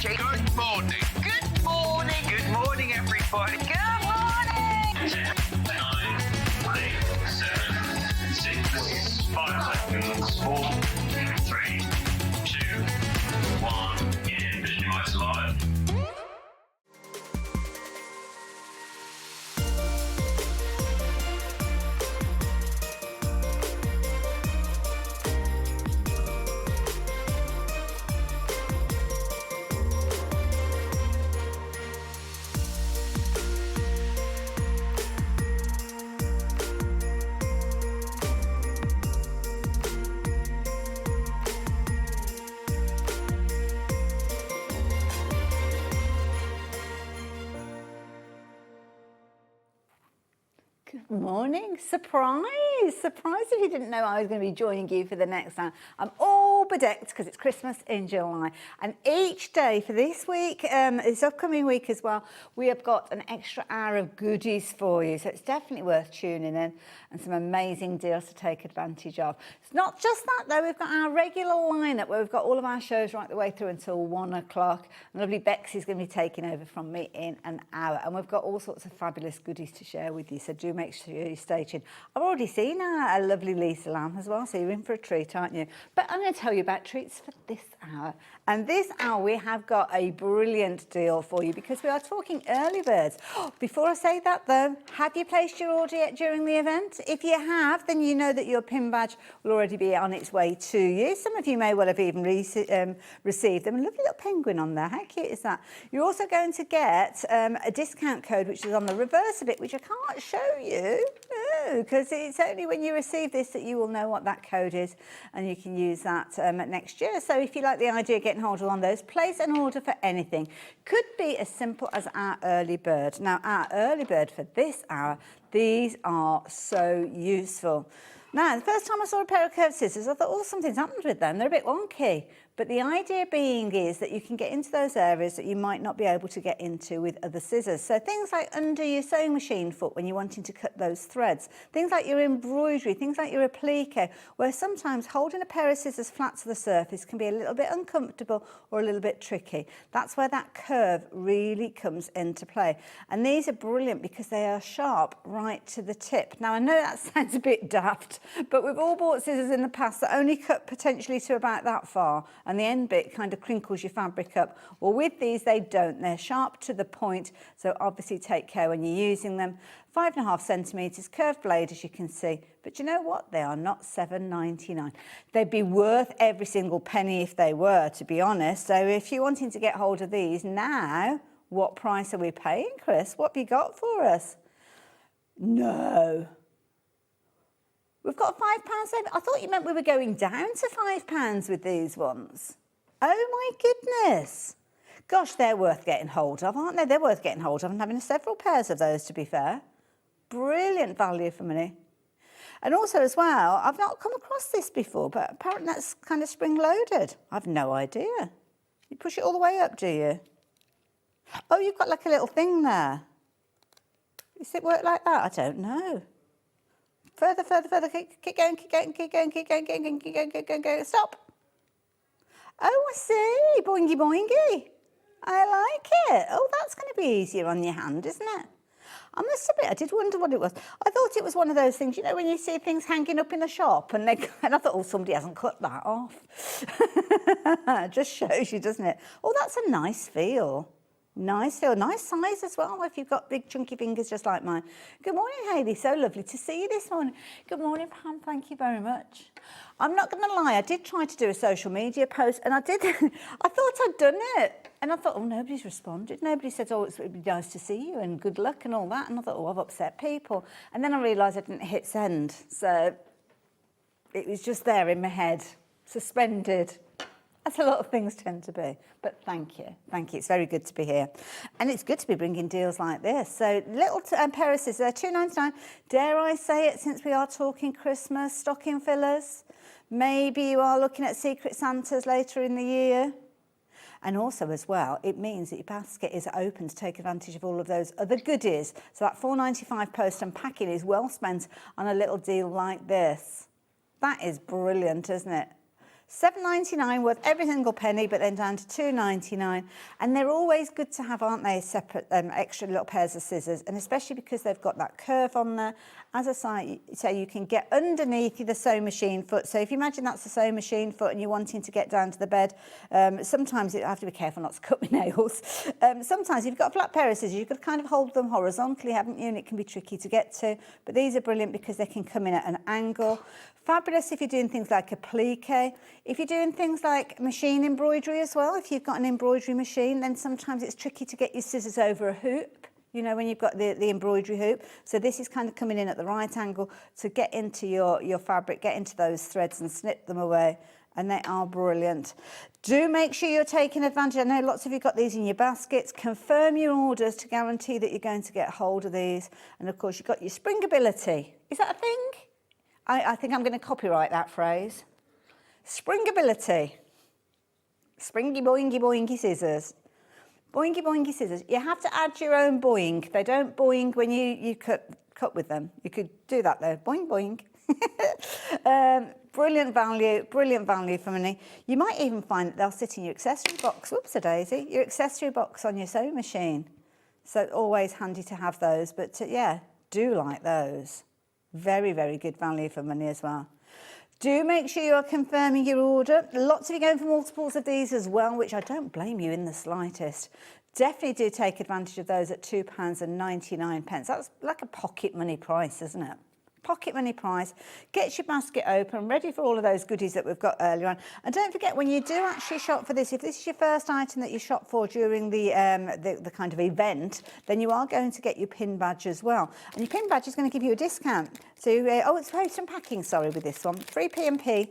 Good morning. Good morning. Good morning, everybody. Good morning. 10, 9, 8, 7, 6, 5 seconds, 4, 3, 2, 1, and visualize live. Good morning. Surprise! Surprise if you didn't know I was going to be joining you for the next hour. I'm all bedecked because it's Christmas in July. And each day for this week, this upcoming week as well, we have got an extra hour of goodies for you. So it's definitely worth tuning in and some amazing deals to take advantage of. It's not just that though, we've got our regular lineup where we've got all of our shows right the way through until 1 o'clock. And lovely Bexy's going to be taking over from me in an hour. And we've got all sorts of fabulous goodies to share with you. So do make sure you stay tuned. I've already seen our lovely Lisa Lam as well, so you're in for a treat, aren't you? But I'm going to tell you about treats for this hour. And this hour we have got a brilliant deal for you because we are talking early birds. Before I say that though, have you placed your order yet during the event? If you have, then you know that your PIN badge will already be on its way to you. Some of you may well have even received them. A lovely little penguin on there. How cute is that? You're also going to get a discount code which is on the reverse of it, which I can't show you. No, because it's only when you receive this that you will know what that code is and you can use that next year. So if you like the idea of getting hold of one of those, place an order for anything. Could be as simple as our early bird. Now, our early bird for this hour, these are so useful. Now, the first time I saw a pair of curved scissors, I thought, oh, something's happened with them. They're a bit wonky. But the idea being is that you can get into those areas that you might not be able to get into with other scissors. So things like under your sewing machine foot when you're wanting to cut those threads, things like your embroidery, things like your applique, where sometimes holding a pair of scissors flat to the surface can be a little bit uncomfortable or a little bit tricky. That's where that curve really comes into play. And these are brilliant because they are sharp right to the tip. Now, I know that sounds a bit daft, but we've all bought scissors in the past that only cut potentially to about that far. And the end bit kind of crinkles your fabric up. Well, with these, they don't. They're sharp to the point, so obviously take care when you're using them. 5.5 centimetres, curved blade, as you can see. But you know what? They are not $7.99. They'd be worth every single penny if they were, to be honest. So if you're wanting to get hold of these now, what price are we paying, Chris? What have you got for us? No. We've got £5 saving. I thought you meant we were going down to £5 with these ones. Oh my goodness. Gosh, they're worth getting hold of, aren't they? They're worth getting hold of and having several pairs of those, to be fair. Brilliant value for money. And also as well, I've not come across this before, but apparently that's kind of spring-loaded. I've no idea. You push it all the way up, do you? Oh, you've got like a little thing there. Does it work like that? I don't know. Further, further, further, keep going, keep going, keep going, keep going, keep going, keep going, keep going, keep going, stop. Oh, I see, boingy boingy. I like it. Oh, that's going to be easier on your hand, isn't it? I must admit, I did wonder what it was. I thought it was one of those things, you know, when you see things hanging up in the shop and I thought, oh, somebody hasn't cut that off. It just shows you, doesn't it? Oh, that's a nice feel. Nice feel, nice size as well, if you've got big chunky fingers just like mine. Good morning, Hayley, so lovely to see you this morning. Good morning, Pam, thank you very much. I'm not going to lie, I did try to do a social media post and I thought I'd done it. And I thought, oh, nobody's responded. Nobody said, oh, it would be nice to see you and good luck and all that. And I thought, oh, I've upset people. And then I realised I didn't hit send. So it was just there in my head, suspended. That's a lot of things tend to be. But thank you. Thank you. It's very good to be here. And it's good to be bringing deals like this. So little pair of scissors, they're $2.99. Dare I say it, since we are talking Christmas, stocking fillers. Maybe you are looking at Secret Santas later in the year. And also as well, it means that your basket is open to take advantage of all of those other goodies. So that $4.95 post and packing is well spent on a little deal like this. That is brilliant, isn't it? $7.99 worth every single penny, but then down to $2.99. And they're always good to have, aren't they, separate extra little pairs of scissors, and especially because they've got that curve on there. As I say, you can get underneath the sewing machine foot. So if you imagine that's a sewing machine foot and you're wanting to get down to the bed, sometimes you have to be careful not to cut my nails. Sometimes if you've got a flat pair of scissors, you could kind of hold them horizontally, haven't you? And it can be tricky to get to. But these are brilliant because they can come in at an angle. Fabulous if you're doing things like applique. If you're doing things like machine embroidery as well, if you've got an embroidery machine, then sometimes it's tricky to get your scissors over a hoop, you know, when you've got the embroidery hoop. So this is kind of coming in at the right angle to get into your fabric, get into those threads and snip them away. And they are brilliant. Do make sure you're taking advantage. I know lots of you got these in your baskets. Confirm your orders to guarantee that you're going to get hold of these. And of course, you've got your springability. Is that a thing? I think I'm going to copyright that phrase. Springability. Springy boingy boingy scissors. Boingy boingy scissors. You have to add your own boing. They don't boing when you cut with them. You could do that though. Boing boing. Brilliant value for money. You might even find that they'll sit in your accessory box. Whoops-a-daisy. Your accessory box on your sewing machine. So always handy to have those. But yeah, do like those. Very, very good value for money as well. Do make sure you're confirming your order. Lots of you going for multiples of these as well, which I don't blame you in the slightest. Definitely do take advantage of those at £2.99. That's like a pocket money price, isn't it? Pocket money price. Get your basket open, ready for all of those goodies that we've got earlier on. And don't forget, when you do actually shop for this, if this is your first item that you shop for during the kind of event, then you are going to get your pin badge as well. And your pin badge is going to give you a discount. So, it's post and packing, sorry, with this one. Free P&P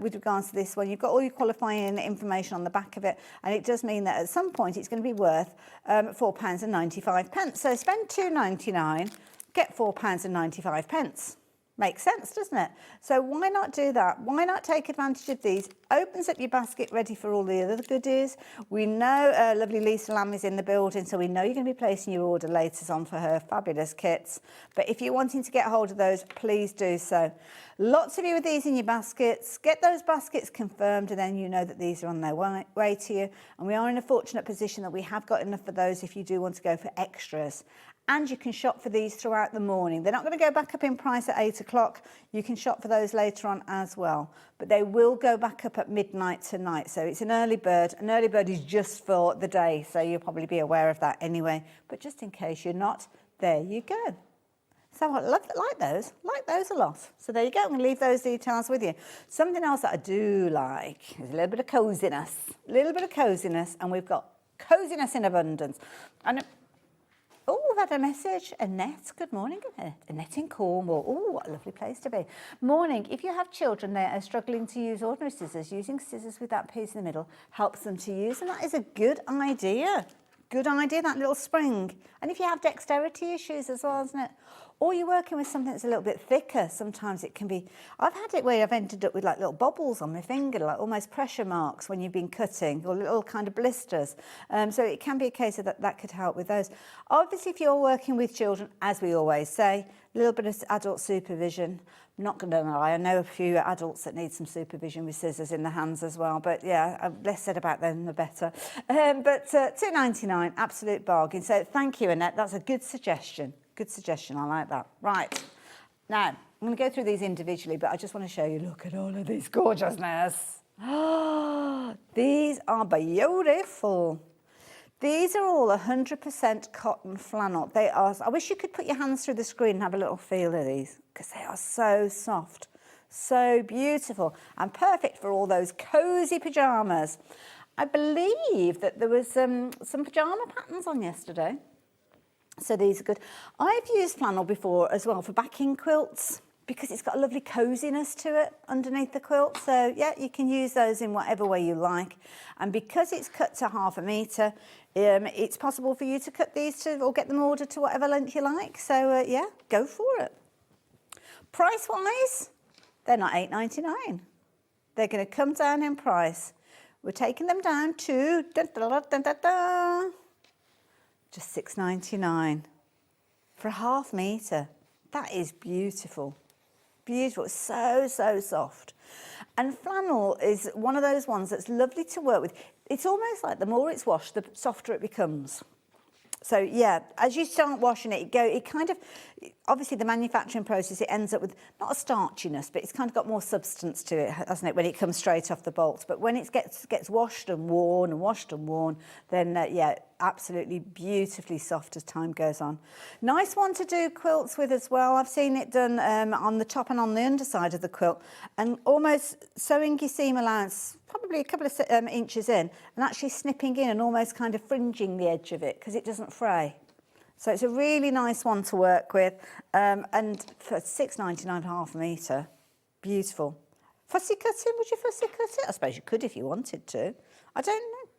with regards to this one. You've got all your qualifying information on the back of it. And it does mean that at some point it's going to be worth £4.95. So spend £2.99. Get £4.95. Makes sense, doesn't it? So why not do that? Why not take advantage of these? Opens up your basket ready for all the other goodies. We know lovely Lisa Lam is in the building, so we know you're going to be placing your order later on for her fabulous kits. But if you're wanting to get hold of those, please do so. Lots of you with these in your baskets. Get those baskets confirmed, and then you know that these are on their way to you. And we are in a fortunate position that we have got enough for those if you do want to go for extras. And you can shop for these throughout the morning. They're not going to go back up in price at 8 o'clock. You can shop for those later on as well. But they will go back up at midnight tonight. So it's an early bird. An early bird is just for the day. So you'll probably be aware of that anyway. But just in case you're not, there you go. So I like those a lot. So there you go. I'm going to leave those details with you. Something else that I do like is a little bit of coziness. A little bit of coziness. And we've got coziness in abundance. And oh, we've had a message. Annette, good morning. Annette in Cornwall. Oh, what a lovely place to be. Morning. If you have children that are struggling to use ordinary scissors, using scissors with that piece in the middle helps them to use. And that is a good idea. Good idea, that little spring. And if you have dexterity issues as well, isn't it? Or you're working with something that's a little bit thicker, sometimes it can be... I've had it where I've ended up with like little bobbles on my finger, like almost pressure marks when you've been cutting, or little kind of blisters. So it can be a case of that could help with those. Obviously, if you're working with children, as we always say, a little bit of adult supervision. I'm not going to lie, I know a few adults that need some supervision with scissors in the hands as well. But yeah, less said about them, the better. But £2.99, absolute bargain. So thank you, Annette. That's a good suggestion. Good suggestion, I like that. Right, now, I'm going to go through these individually, but I just want to show you, look at all of this gorgeousness. These are beautiful. These are all 100% cotton flannel. They are, I wish you could put your hands through the screen and have a little feel of these, because they are so soft, so beautiful, and perfect for all those cosy pyjamas. I believe that there was some pyjama patterns on yesterday. So these are good. I've used flannel before as well for backing quilts because it's got a lovely coziness to it underneath the quilt. So yeah, you can use those in whatever way you like. And because it's cut to 1/2 metre, it's possible for you to cut these to, or get them ordered to whatever length you like. So yeah, go for it. Price-wise, they're not £8.99. They're going to come down in price. We're taking them down to just £6.99 for 1/2 metre. That is beautiful. Beautiful. So, so soft. And flannel is one of those ones that's lovely to work with. It's almost like the more it's washed, the softer it becomes. So yeah, as you start washing it, it kind of, obviously the manufacturing process, it ends up with not a starchiness, but it's kind of got more substance to it, hasn't it, when it comes straight off the bolts. But when it gets washed and worn and washed and worn, then yeah, absolutely beautifully soft as time goes on. Nice one to do quilts with as well. I've seen it done on the top and on the underside of the quilt, and almost sewing your seam allowance probably a couple of inches in, and actually snipping in and almost kind of fringing the edge of it because it doesn't fray. So it's a really nice one to work with, and for $6.99 half a metre, beautiful. Fussy cutting, would you fussy cut it? I suppose you could if you wanted to. I don't know.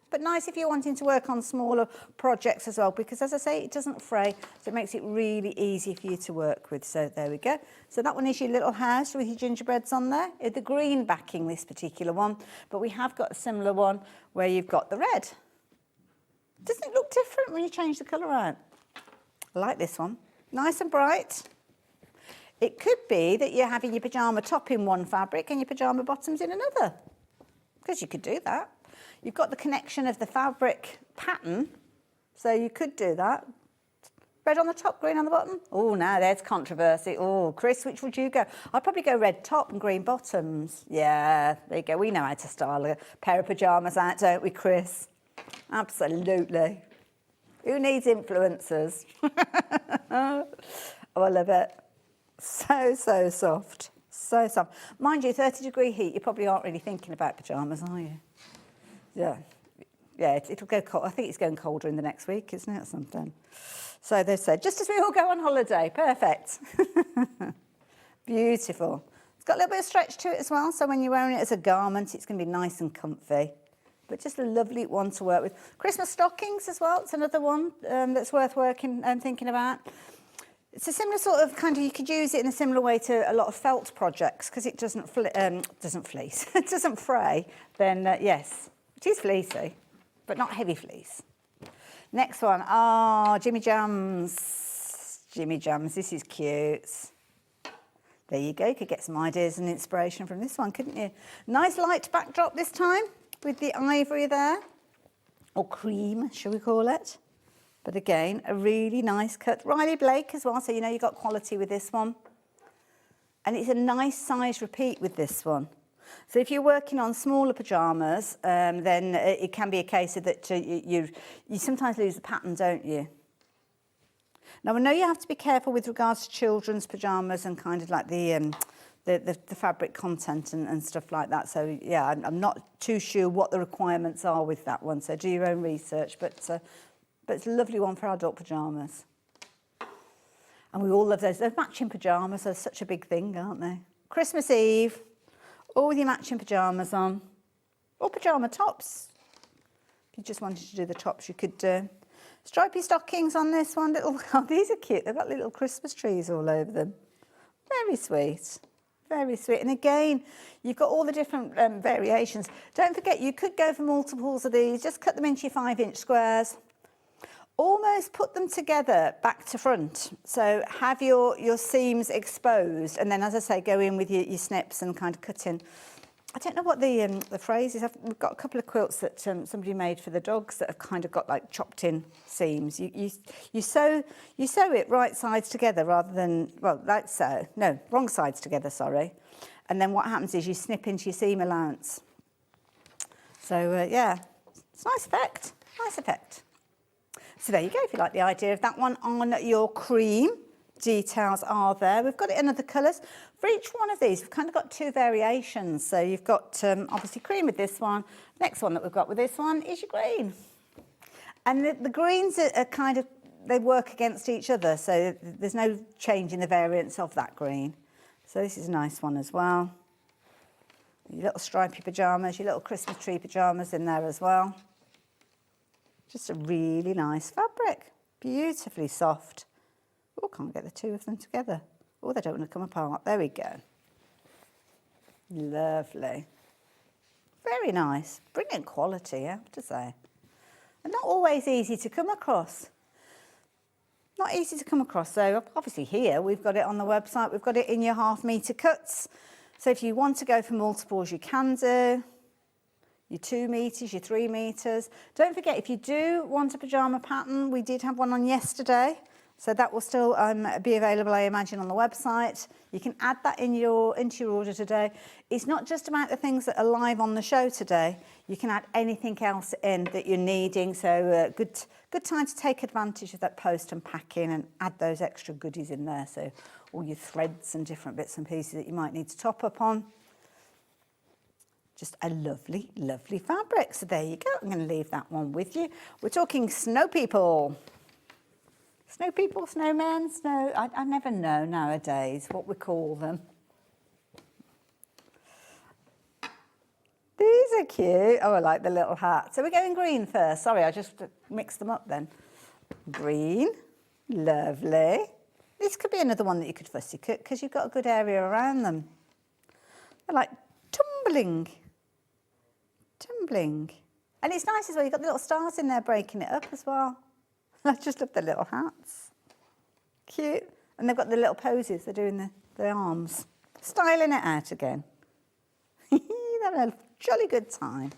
But nice if you're wanting to work on smaller projects as well, because as I say, it doesn't fray, so it makes it really easy for you to work with. So there we go. So that one is your little house with your gingerbreads on there. The green backing, this particular one, but we have got a similar one where you've got the red. Doesn't it look different when you change the colour out? I like this one. Nice and bright. It could be that you're having your pyjama top in one fabric and your pyjama bottoms in another, because you could do that. You've got the connection of the fabric pattern, so you could do that. Red on the top, green on the bottom. Oh, now there's controversy. Oh, Chris, which would you go? I'd probably go red top and green bottoms. Yeah, there you go. We know how to style a pair of pyjamas out, don't we, Chris? Absolutely. Who needs influencers? Oh, I love it. So soft. So soft. Mind you, 30-degree heat, you probably aren't really thinking about pyjamas, are you? Yeah, it'll go cold. I think it's going colder in the next week, isn't it, or something? So they've said, just as we all go on holiday. Perfect. Beautiful. It's got a little bit of stretch to it as well, so when you're wearing it as a garment, it's going to be nice and comfy. But just a lovely one to work with. Christmas stockings as well. It's another one that's worth working and thinking about. It's a similar sort of kind of, you could use it in a similar way to a lot of felt projects because it doesn't fleece, it doesn't fray. Then yes, it is fleecy, but not heavy fleece. Next one, Jimmy Jams. Jimmy Jams, this is cute. There you go, you could get some ideas and inspiration from this one, couldn't you? Nice light backdrop this time with the ivory there, or cream, shall we call it? But again, a really nice cut. Riley Blake as well, so you know you've got quality with this one. And it's a nice size repeat with this one. So if you're working on smaller pyjamas, then it can be a case of that you sometimes lose the pattern, don't you? Now, I know you have to be careful with regards to children's pyjamas and kind of like the fabric content and stuff like that. So, yeah, I'm not too sure what the requirements are with that one. So do your own research. But it's a lovely one for adult pyjamas. And we all love those. Those matching pyjamas are such a big thing, aren't they? Christmas Eve, all with your matching pyjamas on. Or pyjama tops. If you just wanted to do the tops, you could do. Stripy stockings on this one. These are cute. They've got little Christmas trees all over them. Very sweet. Very sweet. And again, you've got all the different variations. Don't forget, you could go for multiples of these. Just cut them into your 5-inch squares. Almost put them together back to front. So have your seams exposed, and then, as I say, go in with your snips and kind of cut in. I don't know what the phrase is. We've got a couple of quilts that somebody made for the dogs that have kind of got like chopped in seams. You sew it right sides together rather than, well, like so. No, wrong sides together, sorry. And then what happens is you snip into your seam allowance. So yeah, it's a nice effect. Nice effect. So there you go, if you like the idea of that one on your cream. Details are there. We've got it in other colours. For each one of these, we've kind of got 2 variations. So you've got obviously cream with this one. Next one that we've got with this one is your green. And the greens are kind of, they work against each other. So there's no change in the variance of that green. So this is a nice one as well. Your little stripy pyjamas, your little Christmas tree pyjamas in there as well. Just a really nice fabric. Beautifully soft. Oh, can't get the 2 of them together. Oh, they don't want to come apart. There we go. Lovely. Very nice. Brilliant quality, I have to say. And not always easy to come across. Not easy to come across. So obviously here, we've got it on the website. We've got it in your 1/2 metre cuts. So if you want to go for multiples, you can do your 2 meters, your 3 meters. Don't forget, if you do want a pajama pattern, we did have one on yesterday. So that will still be available, I imagine, on the website. You can add that into your order today. It's not just about the things that are live on the show today. You can add anything else in that you're needing. So good time to take advantage of that post and pack in and add those extra goodies in there. So all your threads and different bits and pieces that you might need to top up on. Just a lovely, lovely fabric. So there you go. I'm going to leave that one with you. We're talking snow people. Snow people, snowmen, snow... I never know nowadays what we call them. These are cute. Oh, I like the little hat. So we're going green first. Sorry, I just mixed them up then. Green. Lovely. This could be another one that you could fussy cut because you've got a good area around them. They're like tumbling. Tumbling. And it's nice as well. You've got the little stars in there breaking it up as well. I just love the little hats. Cute. And they've got the little poses. They're doing the arms. Styling it out again. They're a jolly good time.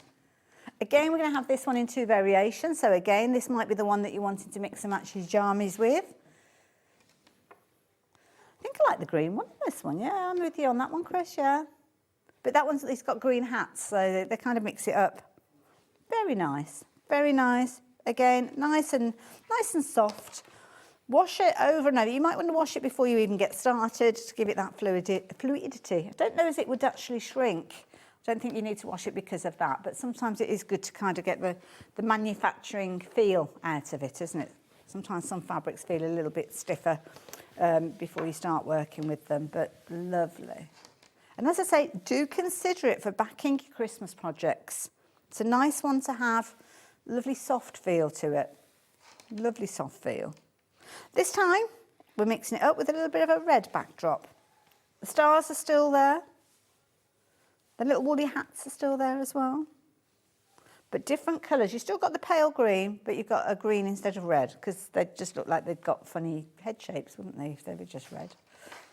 Again, we're going to have this one in 2 variations. So again, this might be the one that you wanted to mix and match your jammies with. I think I like the green one. This one, yeah, I'm with you on that one, Chris, yeah. But that one's, it's got green hats, so they kind of mix it up. Very nice, very nice. Again, nice and soft. Wash it over and over. You might want to wash it before you even get started to give it that fluidity. I don't know if it would actually shrink. I don't think you need to wash it because of that, but sometimes it is good to kind of get the manufacturing feel out of it, isn't it? Sometimes some fabrics feel a little bit stiffer before you start working with them, but lovely. And as I say, do consider it for backing your Christmas projects. It's a nice one to have. Lovely soft feel to it. Lovely soft feel. This time, we're mixing it up with a little bit of a red backdrop. The stars are still there. The little woolly hats are still there as well. But different colours. You've still got the pale green, but you've got a green instead of red because they just look like they've got funny head shapes, wouldn't they, if they were just red.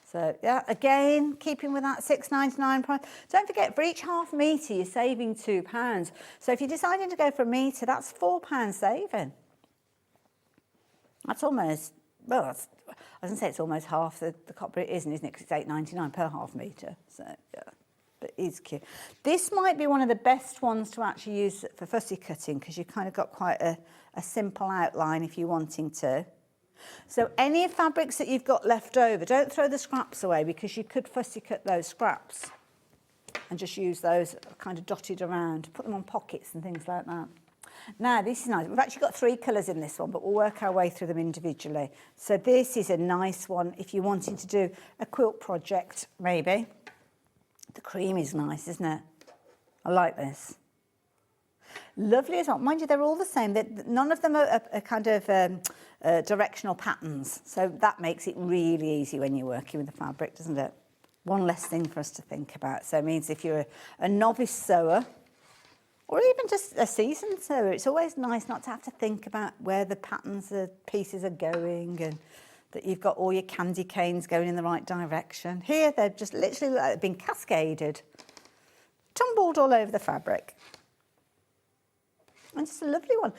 So, yeah, again, keeping with that £6.99 price. Don't forget, for each half metre, you're saving £2. So if you're deciding to go for a metre, that's £4 saving. That's almost, well, I was going to say it's almost half the cost, but it isn't it? Because it's £8.99 per half metre. So, yeah, but it is cute. This might be one of the best ones to actually use for fussy cutting because you've kind of got quite a simple outline if you're wanting to. So any fabrics that you've got left over, don't throw the scraps away because you could fussy cut those scraps and just use those kind of dotted around, put them on pockets and things like that. Now, this is nice. We've actually got 3 colours in this one, but we'll work our way through them individually. So this is a nice one if you're wanting to do a quilt project, maybe. The cream is nice, isn't it? I like this. Lovely as well. Mind you, they're all the same. None of them are kind of directional patterns. So that makes it really easy when you're working with the fabric, doesn't it? One less thing for us to think about. So it means if you're a novice sewer, or even just a seasoned sewer, it's always nice not to have to think about where the patterns, the pieces are going and that you've got all your candy canes going in the right direction. Here, they're just literally like they've been cascaded, tumbled all over the fabric. And just a lovely one.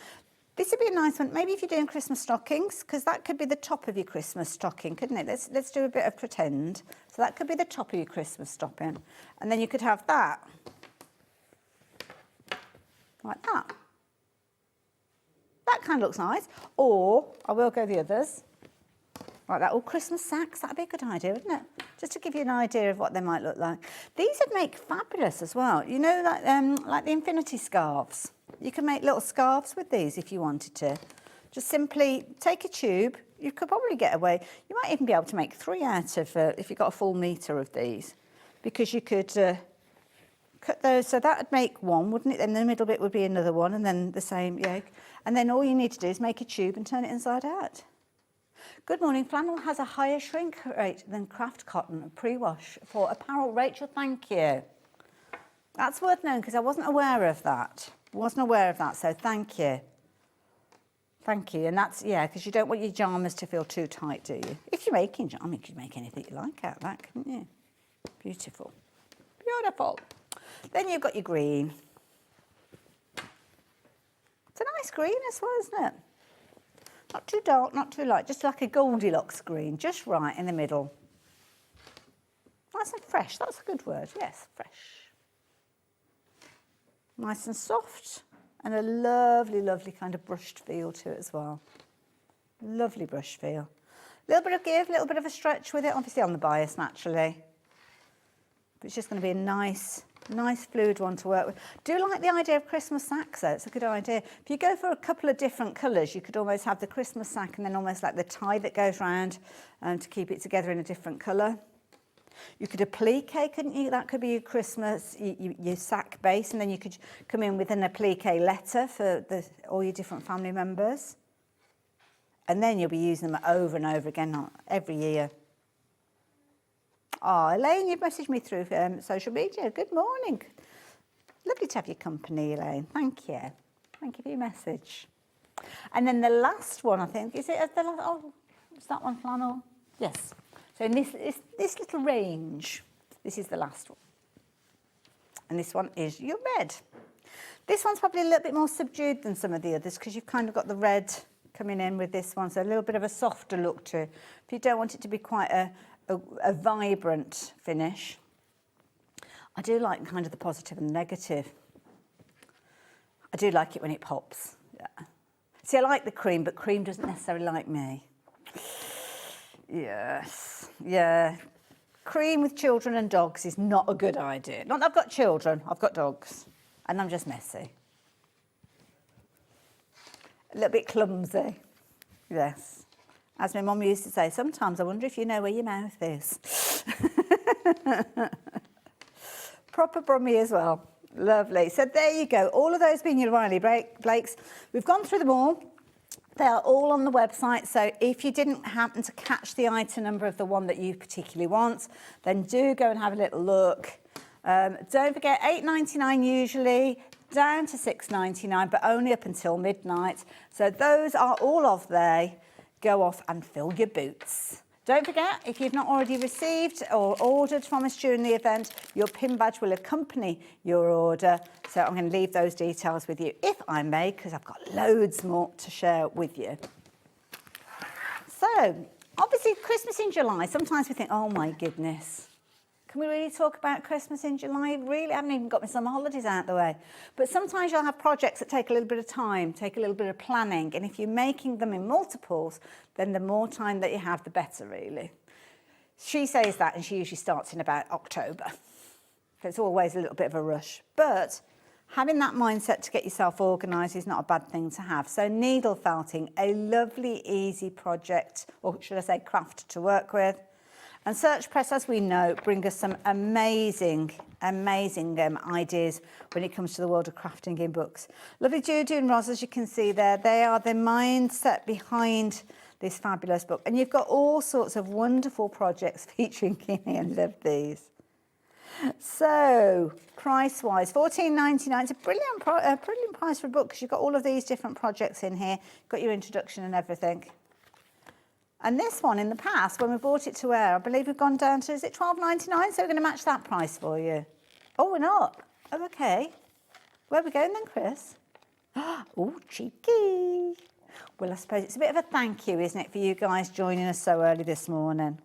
This would be a nice one, maybe if you're doing Christmas stockings, because that could be the top of your Christmas stocking, couldn't it? Let's do a bit of pretend. So that could be the top of your Christmas stocking. And then you could have that, like that. That kind of looks nice. Or, I will go the others, like that. Or Christmas sacks, that'd be a good idea, wouldn't it? Just to give you an idea of what they might look like. These would make fabulous as well. You know, like the infinity scarves. You can make little scarves with these if you wanted to. Just simply take a tube. You could probably get away. You might even be able to make 3 out of, if you've got a full metre of these. Because you could cut those. So that would make one, wouldn't it? Then the middle bit would be another one and then the same yoke. And then all you need to do is make a tube and turn it inside out. Good morning. Flannel has a higher shrink rate than craft cotton pre-wash for apparel. Rachel, thank you. That's worth knowing because I wasn't aware of that. So thank you. Thank you. And that's, yeah, because you don't want your pyjamas to feel too tight, do you? If you're making, I mean, you could make anything you like out of that, couldn't you? Beautiful. Beautiful. Then you've got your green. It's a nice green as well, isn't it? Not too dark, not too light, just like a Goldilocks green, just right in the middle. Nice and fresh, that's a good word, yes, fresh. Nice and soft, and a lovely, lovely kind of brushed feel to it as well. Lovely brush feel. A little bit of give, a little bit of a stretch with it, obviously on the bias naturally. But it's just going to be a nice fluid one to work with. Do like the idea of Christmas sacks though, it's a good idea. If you go for a couple of different colours, you could almost have the Christmas sack and then almost like the tie that goes round to keep it together in a different colour. You could applique, couldn't you? That could be your Christmas, your sack base, and then you could come in with an applique letter for all your different family members. And then you'll be using them over and over again, not every year. Oh, Elaine, you've messaged me through social media. Good morning. Lovely to have your company, Elaine. Thank you. Thank you for your message. And then the last one, I think, is it the last? Oh, is that one flannel? Yes. So in this little range, this is the last one. And this one is your red. This one's probably a little bit more subdued than some of the others because you've kind of got the red coming in with this one, so a little bit of a softer look to it. If you don't want it to be quite a vibrant finish. I do like kind of the positive and the negative. I do like it when it pops. Yeah. See, I like the cream, but cream doesn't necessarily like me. Yes, yeah. Cream with children and dogs is not a good idea. Not that I've got children, I've got dogs, and I'm just messy. A little bit clumsy, yes. As my mum used to say, sometimes I wonder if you know where your mouth is. Proper Brummy as well. Lovely. So there you go. All of those being your Riley Blakes. We've gone through them all. They are all on the website. So if you didn't happen to catch the item number of the one that you particularly want, then do go and have a little look. Don't forget, £8.99 usually, down to £6.99, but only up until midnight. So those are all of there. Go off and fill your boots. Don't forget, if you've not already received or ordered from us during the event, your pin badge will accompany your order. So I'm going to leave those details with you, if I may, because I've got loads more to share with you. So, obviously, Christmas in July, sometimes we think, oh my goodness, can we really talk about Christmas in July? Really, I haven't even got my summer holidays out the way. But sometimes you'll have projects that take a little bit of time, take a little bit of planning. And if you're making them in multiples, then the more time that you have, the better, really. She says that, and she usually starts in about October. So it's always a little bit of a rush. But having that mindset to get yourself organised is not a bad thing to have. So needle felting, a lovely, easy project, or should I say craft to work with. And Search Press, as we know, bring us some amazing ideas when it comes to the world of crafting in books. Lovely Judy and Roz, as you can see there, they are the mindset behind this fabulous book. And you've got all sorts of wonderful projects featuring Kinney. I love these. So, price-wise, $14.99. It's a brilliant price for a book because you've got all of these different projects in here. You've got your introduction and everything. And this one, in the past, when we brought it to air, I believe we've gone down to, is it $12.99? So we're going to match that price for you. Oh, we're not. Oh, okay. Where are we going then, Chris? Oh, cheeky. Well, I suppose it's a bit of a thank you, isn't it, for you guys joining us so early this morning.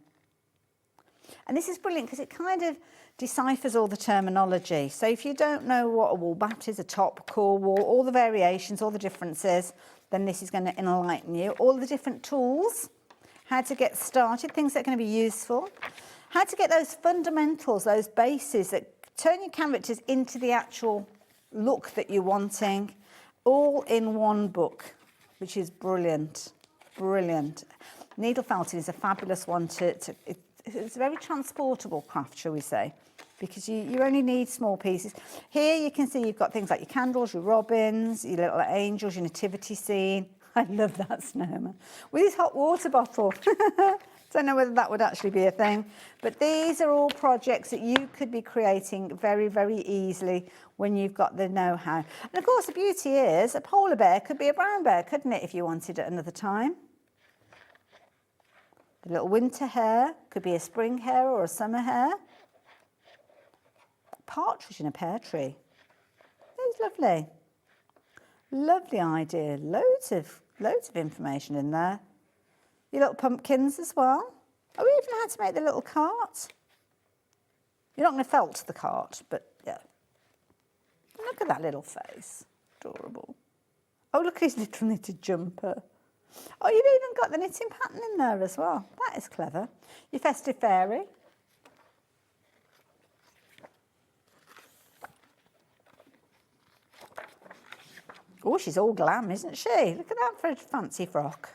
And this is brilliant because it kind of deciphers all the terminology. So if you don't know what a wall bat is, a top, core wall, all the variations, all the differences, then this is going to enlighten you. All the different tools, how to get started, things that are going to be useful, how to get those fundamentals, those bases that turn your characters into the actual look that you're wanting, all in one book, which is brilliant, brilliant. Needle felting is a fabulous one it's a very transportable craft, shall we say, because you only need small pieces. Here you can see you've got things like your candles, your robins, your little angels, your nativity scene. I love that snowman. With his hot water bottle. Don't know whether that would actually be a thing. But these are all projects that you could be creating very, very easily when you've got the know-how. And of course, the beauty is a polar bear could be a brown bear, couldn't it, if you wanted at another time? The little winter hare could be a spring hare or a summer hare. partridge in a pear tree. That's lovely. Lovely idea. Loads of information in there. Your little pumpkins as well. Oh, we even had to make the little cart. You're not going to felt the cart, but yeah. Look at that little face. Adorable. Oh, look at his little knitted jumper. Oh, you've even got the knitting pattern in there as well. That is clever. Your festive fairy. Oh, she's all glam, isn't she? Look at that for a fancy frock.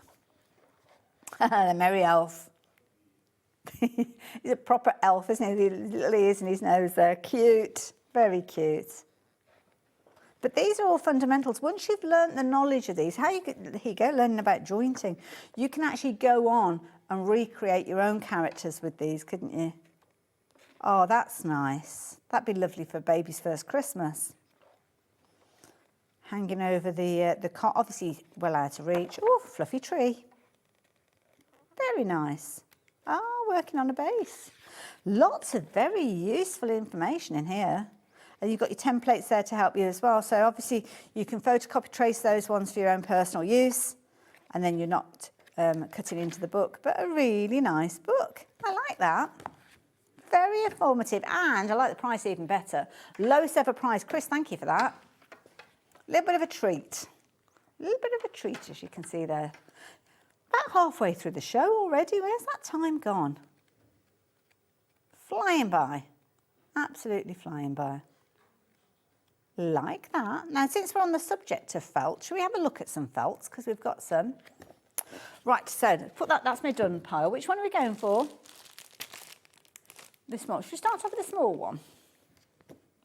The merry elf. He's a proper elf, isn't he? The little ears and his nose there. Cute. Very cute. But these are all fundamentals. Once you've learnt the knowledge of these, here you go, learning about jointing, you can actually go on and recreate your own characters with these, couldn't you? Oh, that's nice. That'd be lovely for baby's first Christmas. Hanging over the cot, obviously well out of reach. Oh, fluffy tree. Very nice. Oh, working on a base. Lots of very useful information in here. And you've got your templates there to help you as well. So obviously you can photocopy trace those ones for your own personal use. And then you're not cutting into the book. But a really nice book. I like that. Very informative. And I like the price even better. Lowest ever price. Chris, thank you for that. A little bit of a treat. A little bit of a treat, as you can see there. About halfway through the show already. Where's that time gone? Flying by. Absolutely flying by. Like that. Now, since we're on the subject of felt, shall we have a look at some felts? Because we've got some. Right, so put that's my done pile. Which one are we going for? The small. Should we start off with the small one?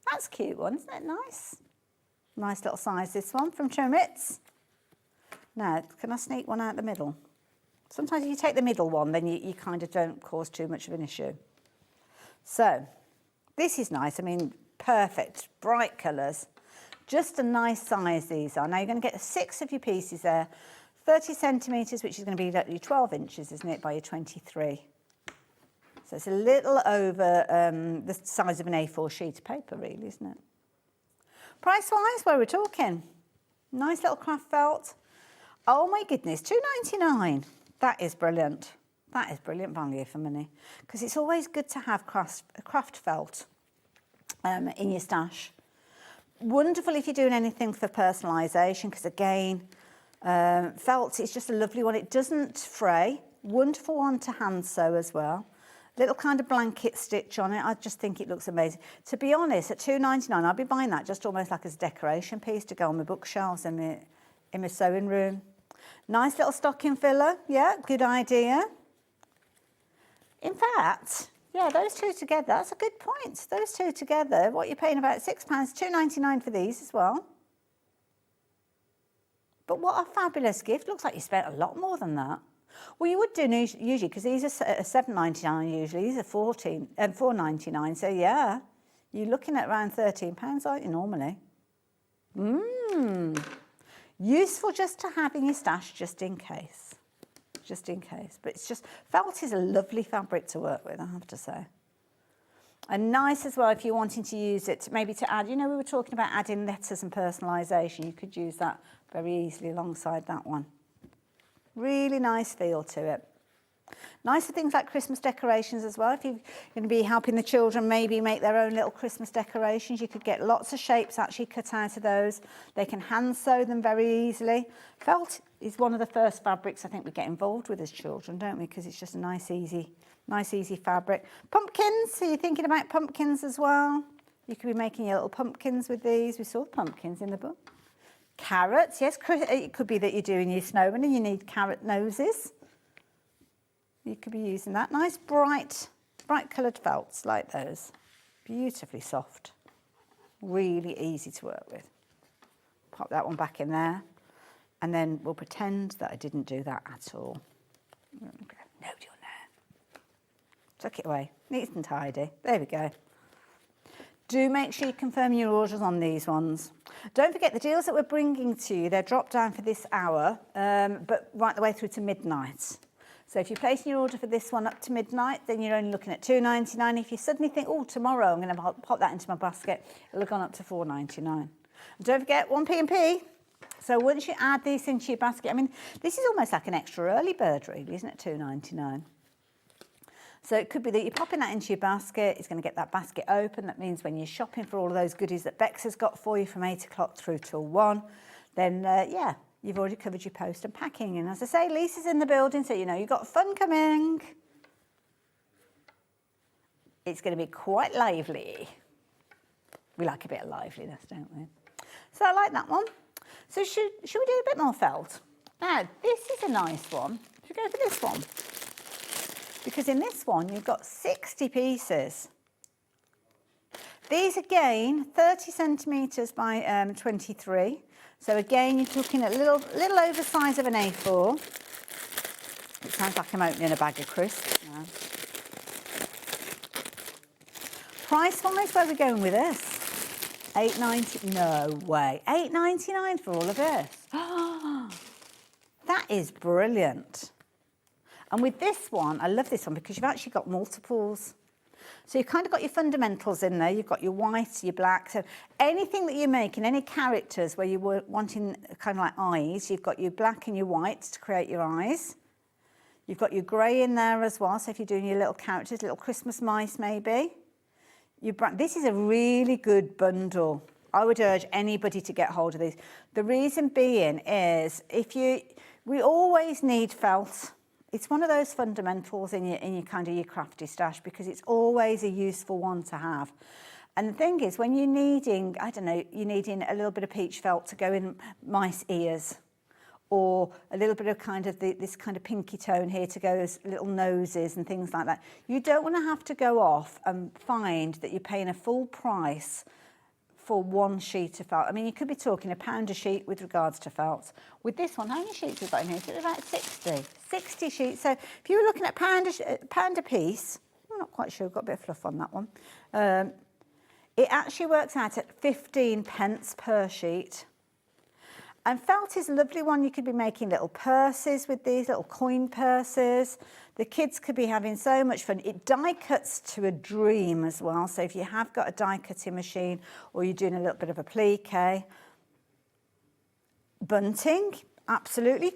That's a cute one, isn't it? Nice. Nice little size, this one, from Chomitz. Now, can I sneak one out the middle? Sometimes if you take the middle one, then you kind of don't cause too much of an issue. So, this is nice. I mean, perfect, bright colours. Just a nice size these are. Now, you're going to get 6 of your pieces there. 30 centimetres, which is going to be your 12 inches, isn't it, by your 23. So it's a little over the size of an A4 sheet of paper, really, isn't it? Price-wise, where we're talking. Nice little craft felt. Oh my goodness, £2.99. That is brilliant. That is brilliant value for money. Because it's always good to have craft felt in your stash. Wonderful if you're doing anything for personalisation, because again, felt is just a lovely one. It doesn't fray. Wonderful one to hand sew as well. Little kind of blanket stitch on it. I just think it looks amazing. To be honest, at £2.99, I'll be buying that just almost like as a decoration piece to go on my bookshelves in my sewing room. Nice little stocking filler. Yeah, good idea. In fact, yeah, those two together, that's a good point. Those two together, what you're paying about £6, £2.99 for these as well. But what a fabulous gift. Looks like you spent a lot more than that. Well, you would do usually, because these are £7.99 usually. These are £4.99. So, yeah, you're looking at around £13, aren't you, normally? Useful just to have in your stash, just in case. Just in case. But it's just, felt is a lovely fabric to work with, I have to say. And nice as well if you're wanting to use it, maybe to add, you know, we were talking about adding letters and personalisation. You could use that very easily alongside that one. Really nice feel to it. Nice for things like Christmas decorations as well. If you're going to be helping the children maybe make their own little Christmas decorations, you could get lots of shapes actually cut out of those. They can hand sew them very easily. Felt is one of the first fabrics I think we get involved with as children, don't we? Because it's just a nice, easy fabric. Pumpkins, so you're thinking about pumpkins as well. You could be making your little pumpkins with these. We saw pumpkins in the book. Carrots, yes, it could be that you're doing your snowman and you need carrot noses. You could be using that. Nice, bright coloured felts like those. Beautifully soft. Really easy to work with. Pop that one back in there. And then we'll pretend that I didn't do that at all. Nobody will know. Tuck it away. Neat and tidy. There we go. Do make sure you confirm your orders on these ones. Don't forget the deals that we're bringing to you, they're dropped down for this hour, but right the way through to midnight. So if you're placing your order for this one up to midnight, then you're only looking at $2.99. If you suddenly think, oh, tomorrow I'm going to pop that into my basket, it'll have gone up to $4.99. And don't forget 1p&p. So once you add these into your basket, I mean, this is almost like an extra early bird, really, isn't it? $2.99. So it could be that you're popping that into your basket. It's going to get that basket open. That means when you're shopping for all of those goodies that Bex has got for you from 8 o'clock through till 1, then, yeah, you've already covered your post and packing. And as I say, Lisa's in the building, so you know you've got fun coming. It's going to be quite lively. We like a bit of liveliness, don't we? So I like that one. So should we do a bit more felt? Now, this is a nice one. Should we go for this one? Because in this one, you've got 60 pieces. These, again, 30 centimetres by 23. So again, you're looking at a little over size of an A4. It sounds like I'm opening a bag of crisps now. Price-wise, where are we going with this? $8.90, no way. $8.99 for all of this. That is brilliant. And with this one, I love this one because you've actually got multiples. So you've kind of got your fundamentals in there. You've got your white, your black. So anything that you're making, any characters where you were wanting kind of like eyes, you've got your black and your white to create your eyes. You've got your grey in there as well. So if you're doing your little characters, little Christmas mice maybe. This is a really good bundle. I would urge anybody to get hold of these. The reason being is we always need felt. It's one of those fundamentals in your kind of your crafty stash because it's always a useful one to have. And the thing is, when you're needing, I don't know, you're needing a little bit of peach felt to go in mice ears, or a little bit of kind of this kind of pinky tone here to go as little noses and things like that. You don't want to have to go off and find that you're paying a full price for one sheet of felt. I mean, you could be talking £1 a sheet with regards to felt. With this one, how many sheets have we got in here? It's about 60 sheets. So if you were looking at £1 a piece, I'm not quite sure, we've got a bit of fluff on that one. It actually works out at 15 pence per sheet. And felt is a lovely one. You could be making little purses with these, little coin purses. The kids could be having so much fun. It die cuts to a dream as well. So if you have got a die cutting machine or you're doing a little bit of applique, bunting, absolutely.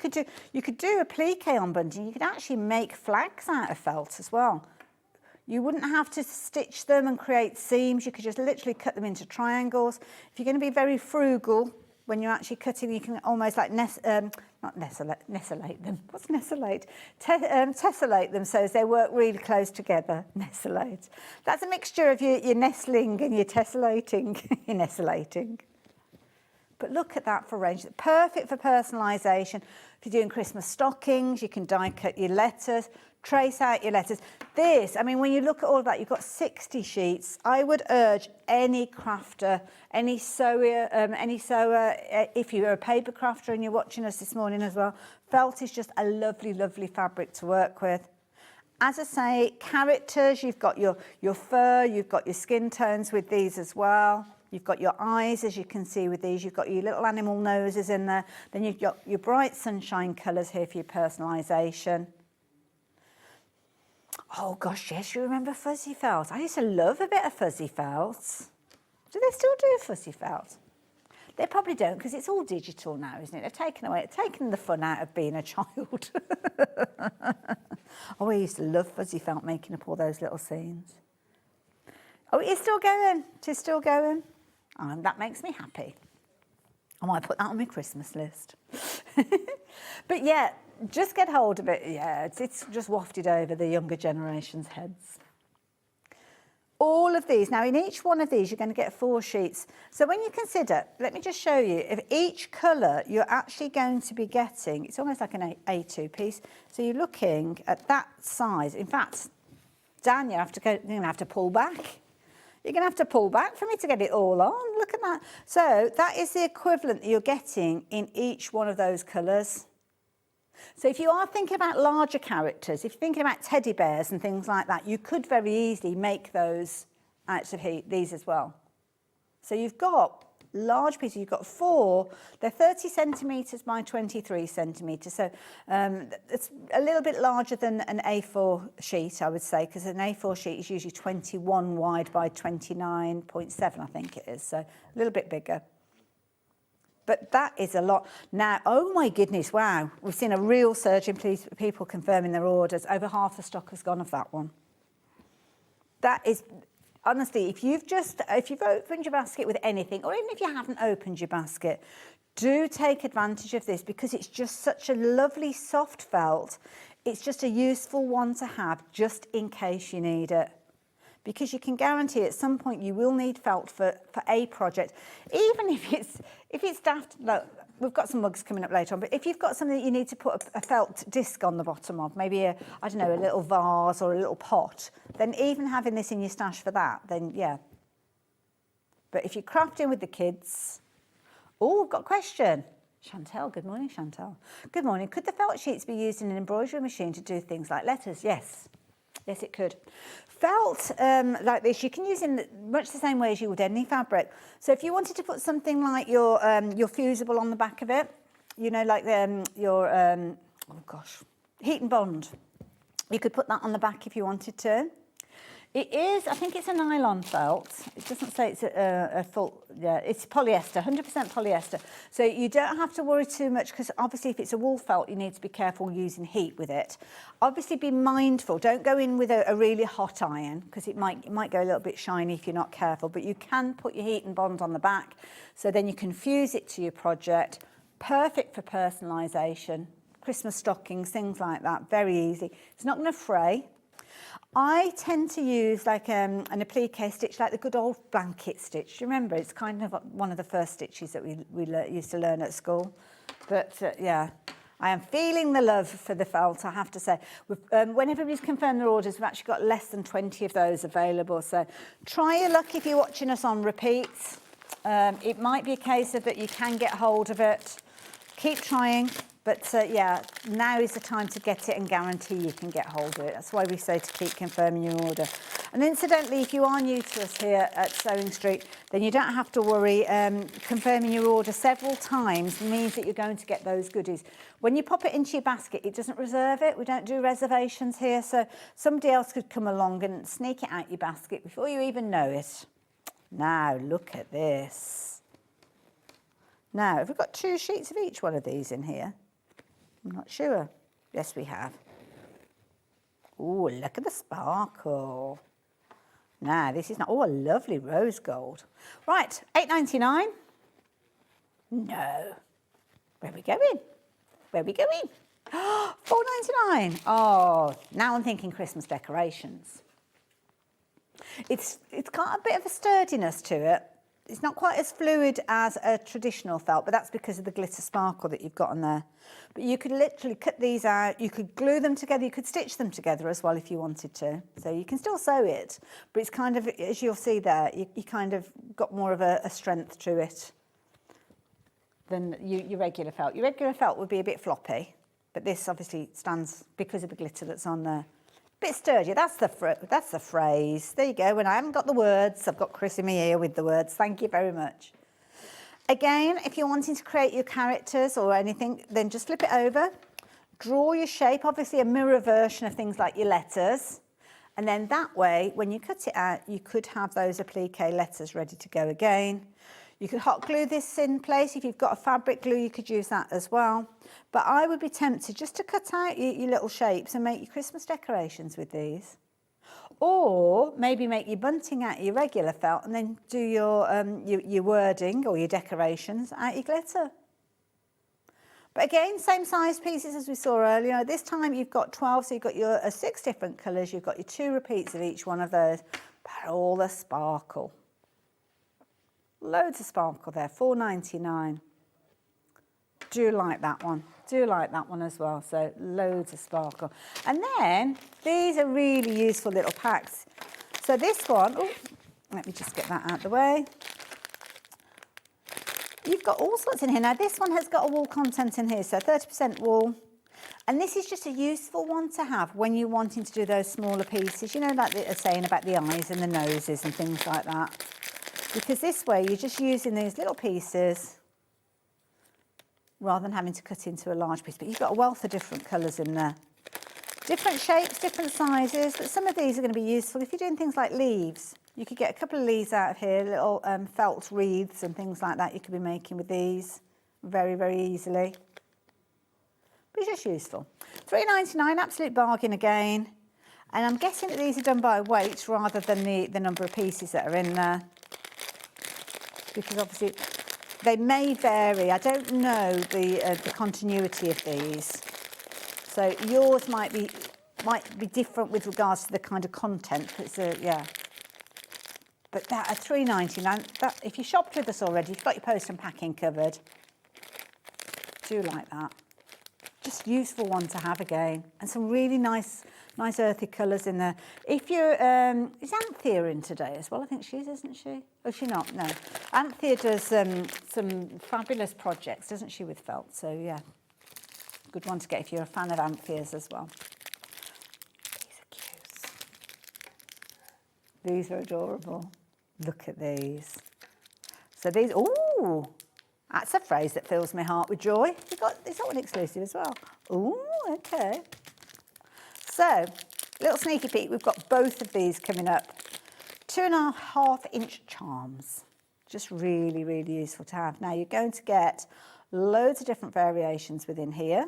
You could do applique on bunting. You could actually make flags out of felt as well. You wouldn't have to stitch them and create seams. You could just literally cut them into triangles. If you're going to be very frugal, when you're actually cutting, you can almost like tessellate them. What's tessellate? Tessellate them so as they work really close together. Tessellate. That's a mixture of your nestling and your tessellating. Your nestlellating. But look at that for range. Perfect for personalisation. If you're doing Christmas stockings, you can die cut your letters, trace out your letters. This, I mean, when you look at all of that, you've got 60 sheets. I would urge any crafter, any sewer, if you're a paper crafter and you're watching us this morning as well, felt is just a lovely, lovely fabric to work with. As I say, characters, you've got your fur, you've got your skin tones with these as well. You've got your eyes, as you can see with these. You've got your little animal noses in there. Then you've got your bright sunshine colours here for your personalisation. Oh gosh, yes, you remember fuzzy felt. I used to love a bit of fuzzy felt. Do they still do fuzzy felt? They probably don't because it's all digital now, isn't it? They've taken the fun out of being a child. Oh, I used to love fuzzy felt, making up all those little scenes. Oh, it is still going. It is still going. And that makes me happy. I might put that on my Christmas list. But yeah, just get hold of it. Yeah, it's just wafted over the younger generation's heads. All of these. Now, in each one of these, you're going to get 4 sheets. So when you consider, let me just show you, if each colour you're actually going to be getting, it's almost like an A2 piece. So you're looking at that size. In fact, Dan, you're going to have to pull back. You're going to have to pull back for me to get it all on. Look at that. So that is the equivalent that you're getting in each one of those colours. So if you are thinking about larger characters, if you're thinking about teddy bears and things like that, you could very easily make those out of these as well. So you've got large pieces. You've got 4. They're 30 centimetres by 23 centimetres. So it's a little bit larger than an A4 sheet, I would say, because an A4 sheet is usually 21 wide by 29.7, I think it is. So a little bit bigger. But that is a lot. Now, oh my goodness, wow. We've seen a real surge in people confirming their orders. Over half the stock has gone of that one. That is... Honestly, if you've opened your basket with anything, or even if you haven't opened your basket, do take advantage of this because it's just such a lovely soft felt. It's just a useful one to have just in case you need it. Because you can guarantee at some point you will need felt for a project, even if it's daft. Look, we've got some mugs coming up later on, but if you've got something that you need to put a felt disc on the bottom of, maybe I don't know, a little vase or a little pot, then even having this in your stash for that, then yeah. But if you're crafting with the kids, oh, I've got a question. Chantel, good morning, Chantel. Good morning. Could the felt sheets be used in an embroidery machine to do things like letters? Yes. Yes, it could. Felt like this, you can use in much the same way as you would any fabric. So if you wanted to put something like your fusible on the back of it, you know, like your, oh gosh, heat and bond, you could put that on the back if you wanted to. It is, I think it's a nylon felt. It doesn't say it's a full, yeah, it's polyester, 100% polyester. So you don't have to worry too much because obviously if it's a wool felt, you need to be careful using heat with it. Obviously be mindful, don't go in with a really hot iron because it might go a little bit shiny if you're not careful, but you can put your heat and bond on the back so then you can fuse it to your project. Perfect for personalisation, Christmas stockings, things like that, very easy. It's not going to fray. I tend to use like an applique stitch, like the good old blanket stitch. Do you remember? It's kind of one of the first stitches that we used to learn at school. But yeah, I am feeling the love for the felt, I have to say. When everybody's confirmed their orders, we've actually got less than 20 of those available. So try your luck if you're watching us on repeat. It might be a case of that you can get hold of it. Keep trying. But yeah, now is the time to get it and guarantee you can get hold of it. That's why we say to keep confirming your order. And incidentally, if you are new to us here at SewingStreet, then you don't have to worry. Confirming your order several times means that you're going to get those goodies. When you pop it into your basket, it doesn't reserve it. We don't do reservations here. So somebody else could come along and sneak it out your basket before you even know it. Now, look at this. Now, have we got 2 sheets of each one of these in here? I'm not sure. Yes, we have. Oh, look at the sparkle. Now, this is not... Oh, a lovely rose gold. Right, $8.99. No. Where are we going? Where are we going? $4.99. Oh, now I'm thinking Christmas decorations. It's got a bit of a sturdiness to it. It's not quite as fluid as a traditional felt, but that's because of the glitter sparkle that you've got on there. But you could literally cut these out, you could glue them together, you could stitch them together as well if you wanted to. So you can still sew it, but it's kind of, as you'll see there, you kind of got more of a strength to it than your regular felt. Your regular felt would be a bit floppy, but this obviously stands because of the glitter that's on there. Bit sturdier, that's the phrase. There you go, when I haven't got the words, I've got Chris in my ear with the words. Thank you very much. Again, if you're wanting to create your characters or anything, then just flip it over, draw your shape, obviously a mirror version of things like your letters. And then that way, when you cut it out, you could have those applique letters ready to go again. You could hot glue this in place. If you've got a fabric glue, you could use that as well. But I would be tempted just to cut out your little shapes and make your Christmas decorations with these. Or maybe make your bunting out of your regular felt and then do your wording or your decorations out your glitter. But again, same size pieces as we saw earlier. This time you've got 12, so you've got your 6 different colours. You've got your 2 repeats of each one of those. But all the sparkle. Loads of sparkle there, $4.99. Do like that one. Do like that one as well. So loads of sparkle. And then these are really useful little packs. So this one, oh, let me just get that out of the way. You've got all sorts in here. Now this one has got a wool content in here, so 30% wool. And this is just a useful one to have when you're wanting to do those smaller pieces. You know, like they're saying about the eyes and the noses and things like that. because this way you're just using these little pieces rather than having to cut into a large piece. But you've got a wealth of different colours in there. Different shapes, different sizes, but some of these are going to be useful if you're doing things like leaves. You could get a couple of leaves out of here, little felt wreaths and things like that you could be making with these very, very easily. But it's just useful. £3.99, absolute bargain again. And I'm guessing that these are done by weight rather than the number of pieces that are in there. Because obviously they may vary. I don't know the continuity of these. So yours might be different with regards to the kind of content. Yeah. But that at £3.99, that if you shopped with us already, you've got your post and packing covered. Do like that. Just useful one to have again, and some really nice earthy colours in there. If you're, is Anthea in today as well? I think she is, isn't she? Oh, she's not. No, Anthea does some fabulous projects, doesn't she, with felt? So yeah. Good one to get if you're a fan of Anthea's as well. These are cute. These are adorable. Look at these. So these, ooh, that's a phrase that fills my heart with joy. Is that one exclusive as well? Ooh, okay. So, little sneaky peek, we've got both of these coming up. 2.5-inch charms. Just really, really useful to have. Now, you're going to get loads of different variations within here.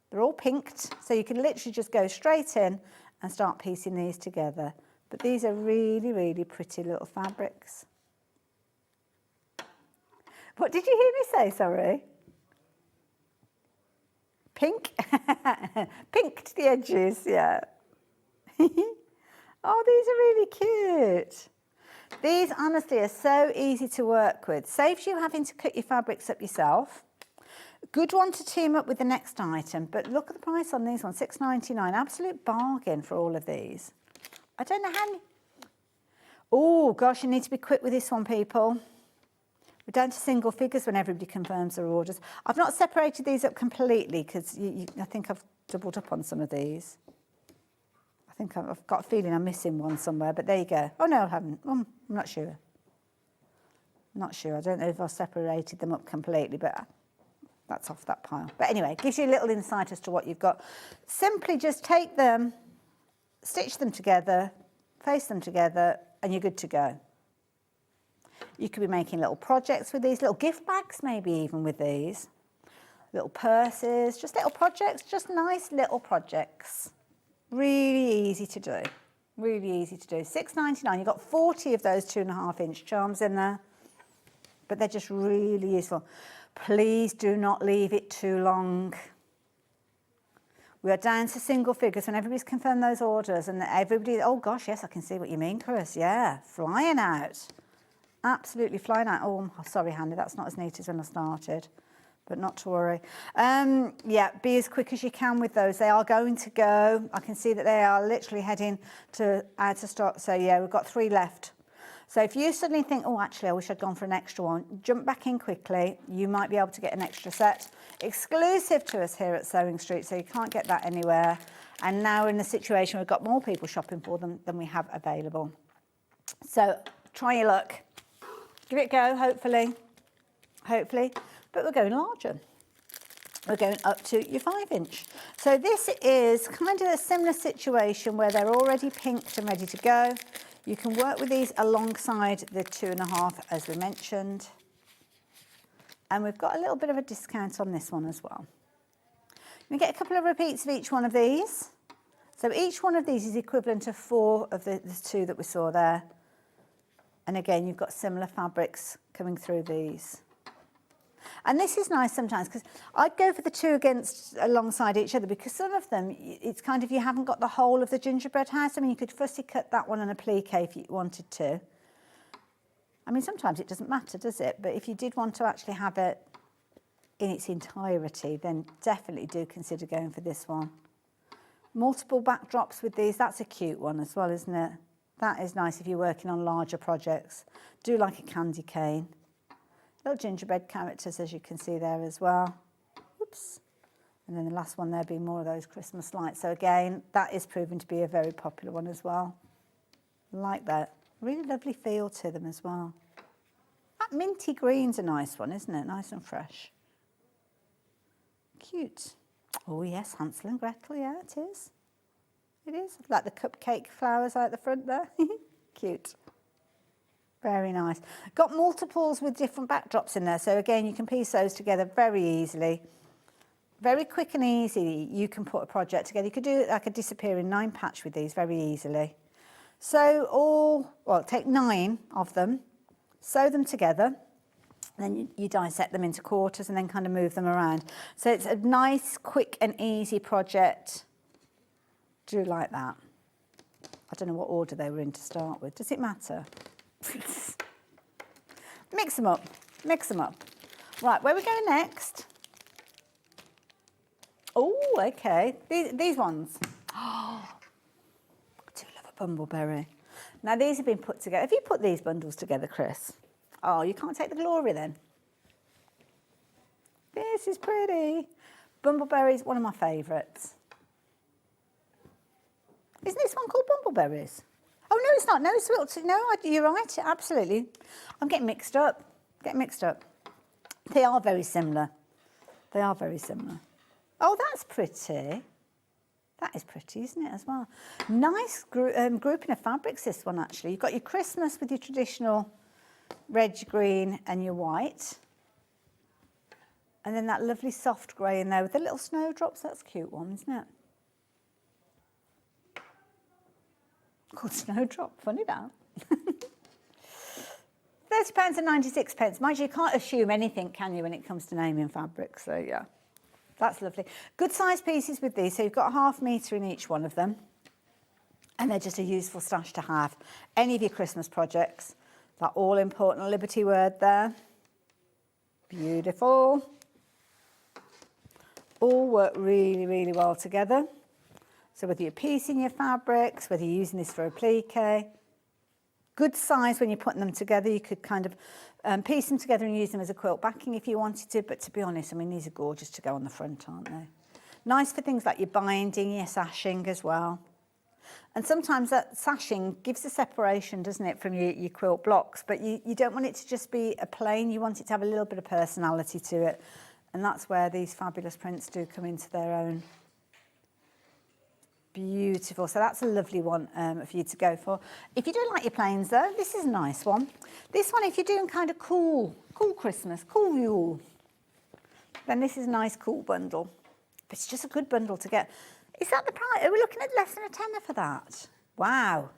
They're all pinked, so you can literally just go straight in and start piecing these together. But these are really, really pretty little fabrics. What did you hear me say, sorry? Pink? Pinked the edges, yeah. Oh, these are really cute. These, honestly, are so easy to work with. Saves you having to cut your fabrics up yourself. Good one to team up with the next item, but look at the price on these ones, £6.99. Absolute bargain for all of these. I don't know how many... Oh, gosh, you need to be quick with this one, people. We're down to single figures when everybody confirms their orders. I've not separated these up completely because I think I've doubled up on some of these. I think I've got a feeling I'm missing one somewhere, but there you go. Oh, no, I haven't. I'm not sure. Not sure. I don't know if I've separated them up completely, but that's off that pile. But anyway, it gives you a little insight as to what you've got. Simply just take them, stitch them together, face them together, and you're good to go. You could be making little projects with these, little gift bags maybe even with these. Little purses, just little projects, just nice little projects. Really easy to do, really easy to do. £6.99, you've got 40 of those 2.5-inch charms in there, but they're just really useful. Please do not leave it too long. We are down to single figures when everybody's confirmed those orders and everybody, oh gosh, yes, I can see what you mean, Chris, yeah, flying out. Absolutely flying out. Oh, sorry, Handy, that's not as neat as when I started, but not to worry. Yeah, be as quick as you can with those. They are going to go. I can see that they are literally heading to out of stock. So yeah, we've got 3 left. So if you suddenly think, oh, actually, I wish I'd gone for an extra one, jump back in quickly. You might be able to get an extra set. Exclusive to us here at SewingStreet, so you can't get that anywhere. And now we're in a situation where we've got more people shopping for them than we have available. So try your luck. Give it a go, hopefully. Hopefully. But we're going larger. We're going up to your 5-inch. So this is kind of a similar situation where they're already pinked and ready to go. You can work with these alongside the 2.5, as we mentioned. And we've got a little bit of a discount on this one as well. We get a couple of repeats of each one of these. So each one of these is equivalent to 4 of the 2 that we saw there. And again, you've got similar fabrics coming through these. And this is nice sometimes because I'd go for the 2 alongside each other because some of them, it's kind of, you haven't got the whole of the gingerbread house. I mean, you could fussy cut that one on a plique if you wanted to. I mean, sometimes it doesn't matter, does it? But if you did want to actually have it in its entirety, then definitely do consider going for this one. Multiple backdrops with these, that's a cute one as well, isn't it? That is nice if you're working on larger projects. Do like a candy cane. Little gingerbread characters, as you can see there as well. Oops. And then the last one there being more of those Christmas lights. So again, that is proven to be a very popular one as well. Like that. Really lovely feel to them as well. That minty green's a nice one, isn't it? Nice and fresh. Cute. Oh yes, Hansel and Gretel, yeah, it is. It is. Like the cupcake flowers out the front there. Cute. Very nice. Got multiples with different backdrops in there. So again, you can piece those together very easily. Very quick and easy. You can put a project together. You could do like a disappearing 9 patch with these very easily. So take 9 of them, sew them together, then you dissect them into quarters and then kind of move them around. So it's a nice, quick and easy project. Do like that. I don't know what order they were in to start with. Does it matter? Mix them up. Mix them up. Right, where are we going next? Oh, okay. These ones. Oh, I do love a bumbleberry. Now, these have been put together. Have you put these bundles together, Chris? Oh, you can't take the glory then. This is pretty. Bumbleberries, one of my favourites. Isn't this one called Bumbleberries? Oh, no, it's not. No, it's no, you're right. Absolutely. I'm getting mixed up. They are very similar. They are very similar. Oh, that's pretty. That is pretty, isn't it, as well? Nice grouping of fabrics, this one, actually. You've got your Christmas with your traditional red, green and your white. And then that lovely soft grey in there with the little snowdrops. That's a cute one, isn't it? Called Snowdrop. Funny that. £30.96. Mind you, you can't assume anything, can you, when it comes to naming fabrics? So, yeah. That's lovely. Good size pieces with these. So you've got 1/2 metre in each one of them. And they're just a useful stash to have. Any of your Christmas projects. That all-important Liberty word there. Beautiful. All work really, really well together. So whether you're piecing your fabrics, whether you're using this for applique, good size when you're putting them together. You could kind of piece them together and use them as a quilt backing if you wanted to. But to be honest, I mean, these are gorgeous to go on the front, aren't they? Nice for things like your binding, your sashing as well. And sometimes that sashing gives a separation, doesn't it, from your quilt blocks. But you don't want it to just be a plain. You want it to have a little bit of personality to it. And that's where these fabulous prints do come into their own. Beautiful. So that's a lovely one for you to go for. If you don't like your plains, though, this is a nice one. This one, if you're doing kind of cool Christmas, cool Yule, then this is a nice, cool bundle. But it's just a good bundle to get. Is that the price? Are we looking at less than a tenner for that? Wow.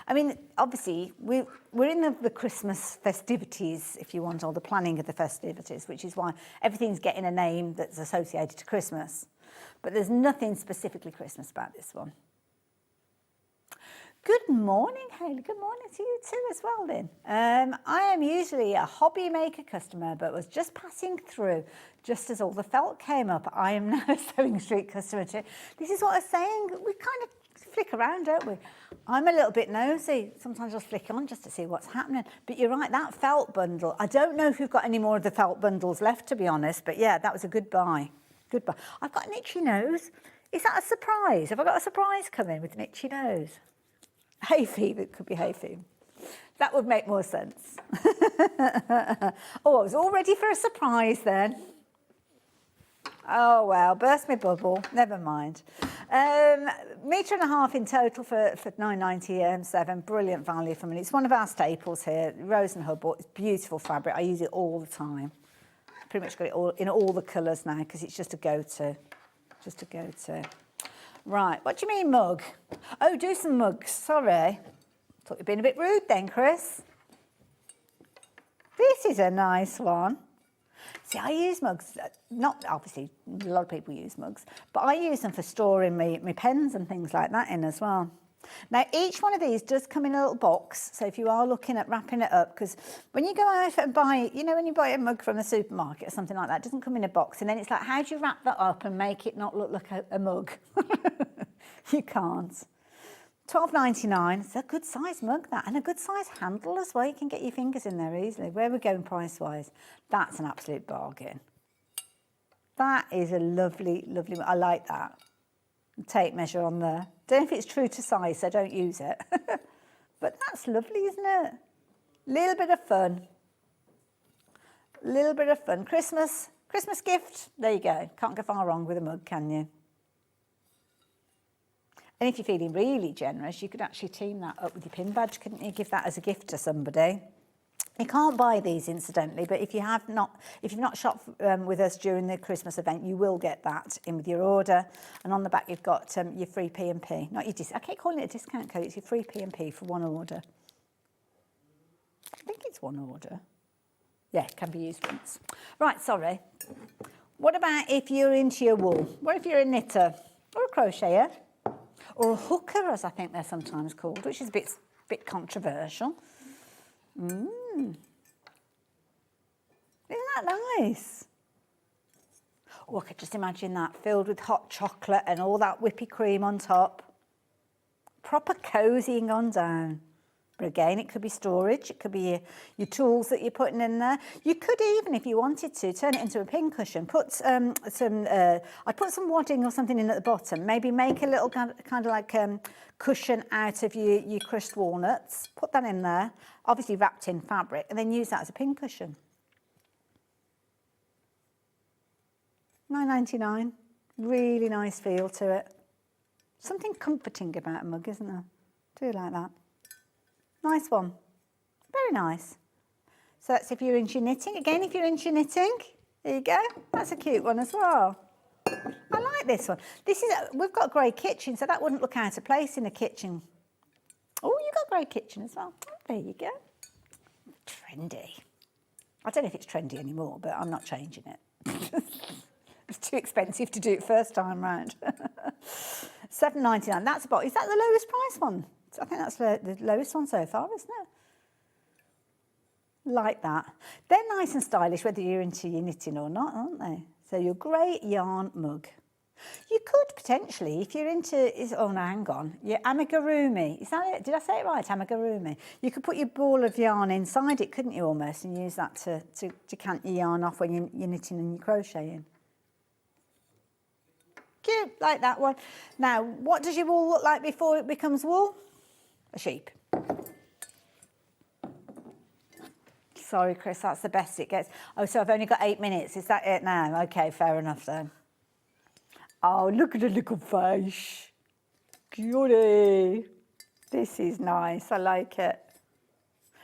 I mean, obviously, we're in the Christmas festivities, if you want, or the planning of the festivities, which is why everything's getting a name that's associated to Christmas. But there's nothing specifically Christmas about this one. Good morning, Hayley. Good morning to you too as well, then. I am usually a hobby maker customer, but was just passing through just as all the felt came up. I am now a SewingStreet customer too. This is what I was saying. We kind of flick around, don't we? I'm a little bit nosy. Sometimes I'll flick on just to see what's happening. But you're right, that felt bundle. I don't know if you've got any more of the felt bundles left, to be honest. But yeah, that was a good buy. Good buy. I've got an itchy nose. Is that a surprise? Have I got a surprise coming with an itchy nose? Hay fever, it could be hay fever. That would make more sense. Oh, I was all ready for a surprise then. Oh, well, burst my bubble. Never mind. Metre and a half in total for £9.97. Brilliant value for money. It's one of our staples here. Rose and Hubbard. It's beautiful fabric. I use it all the time. Pretty much got it all in all the colours now because it's just a go-to. Just a go-to. Right, what do you mean mug? Oh, do some mugs. Sorry. Thought you'd been a bit rude then, Chris. This is a nice one. See, I use mugs, not obviously, a lot of people use mugs, but I use them for storing my pens and things like that in as well. Now, each one of these does come in a little box, so if you are looking at wrapping it up, because when you go out and buy, you know, when you buy a mug from the supermarket or something like that, it doesn't come in a box, and then it's like, how do you wrap that up and make it not look like a mug? You can't. £12.99, it's a good size mug, that, and a good size handle as well. You can get your fingers in there easily. Where are we going price-wise? That's an absolute bargain. That is a lovely, lovely, I like that. Tape measure on there. Don't know if it's true to size, so don't use it. But that's lovely, isn't it? Little bit of fun. A little bit of fun. Christmas gift, there you go. Can't go far wrong with a mug, can you? And if you're feeling really generous, you could actually team that up with your pin badge, couldn't you? Give that as a gift to somebody. You can't buy these, incidentally, but if you've not shopped with us during the Christmas event, you will get that in with your order. And on the back, you've got your free P&P. Not your I keep calling it a discount code. It's your free P&P for one order. I think it's one order. Yeah, it can be used once. Right, sorry. What about if you're into your wool? What if you're a knitter or a crocheter or a hooker, as I think they're sometimes called, which is a bit controversial. Isn't that nice? Oh, I could just imagine that filled with hot chocolate and all that whippy cream on top. Proper cozying on down. But again, it could be storage. It could be your tools that you're putting in there. You could even, if you wanted to, turn it into a pin cushion. Put I'd put some wadding or something in at the bottom. Maybe make a little kind of like cushion out of your crushed walnuts. Put that in there, obviously wrapped in fabric, and then use that as a pin cushion. $9.99. Really nice feel to it. Something comforting about a mug, isn't there? Do you like that? Nice one. Very nice. So that's if you're into knitting. Again, if you're into knitting, there you go. That's a cute one as well. I like this one. We've got a grey kitchen, so that wouldn't look out of place in a kitchen. Oh, you've got a grey kitchen as well. There you go. Trendy. I don't know if it's trendy anymore, but I'm not changing it. It's too expensive to do it first time round. $7.99. That's about. Is that the lowest price one? I think that's the lowest one so far, isn't it? Like that. They're nice and stylish, whether you're into your knitting or not, aren't they? So your grey yarn mug. You could potentially, if you're into, oh no, hang on, your amigurumi. Is that it? Did I say it right? Amigurumi. You could put your ball of yarn inside it, couldn't you, almost, and use that to cant your yarn off when you're knitting and you're crocheting. Cute, like that one. Now, what does your wool look like before it becomes wool? A sheep. Sorry, Chris, that's the best it gets. Oh, so I've only got 8 minutes. Is that it now? Okay, fair enough then. Oh, look at the little face. Cutie. This is nice. I like it.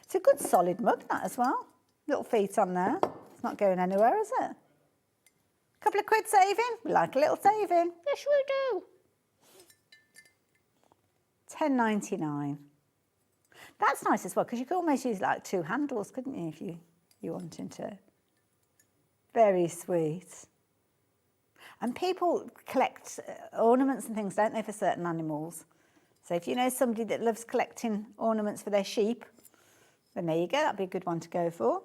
It's a good solid mug, that as well. Little feet on there. It's not going anywhere, is it? Couple of quid saving. We like a little saving. Yes, we do. $10.99. That's nice as well, because you could almost use like 2 handles, couldn't you, if you wanted to. Very sweet. And people collect ornaments and things, don't they, for certain animals? So if you know somebody that loves collecting ornaments for their sheep, then there you go. That'd be a good one to go for.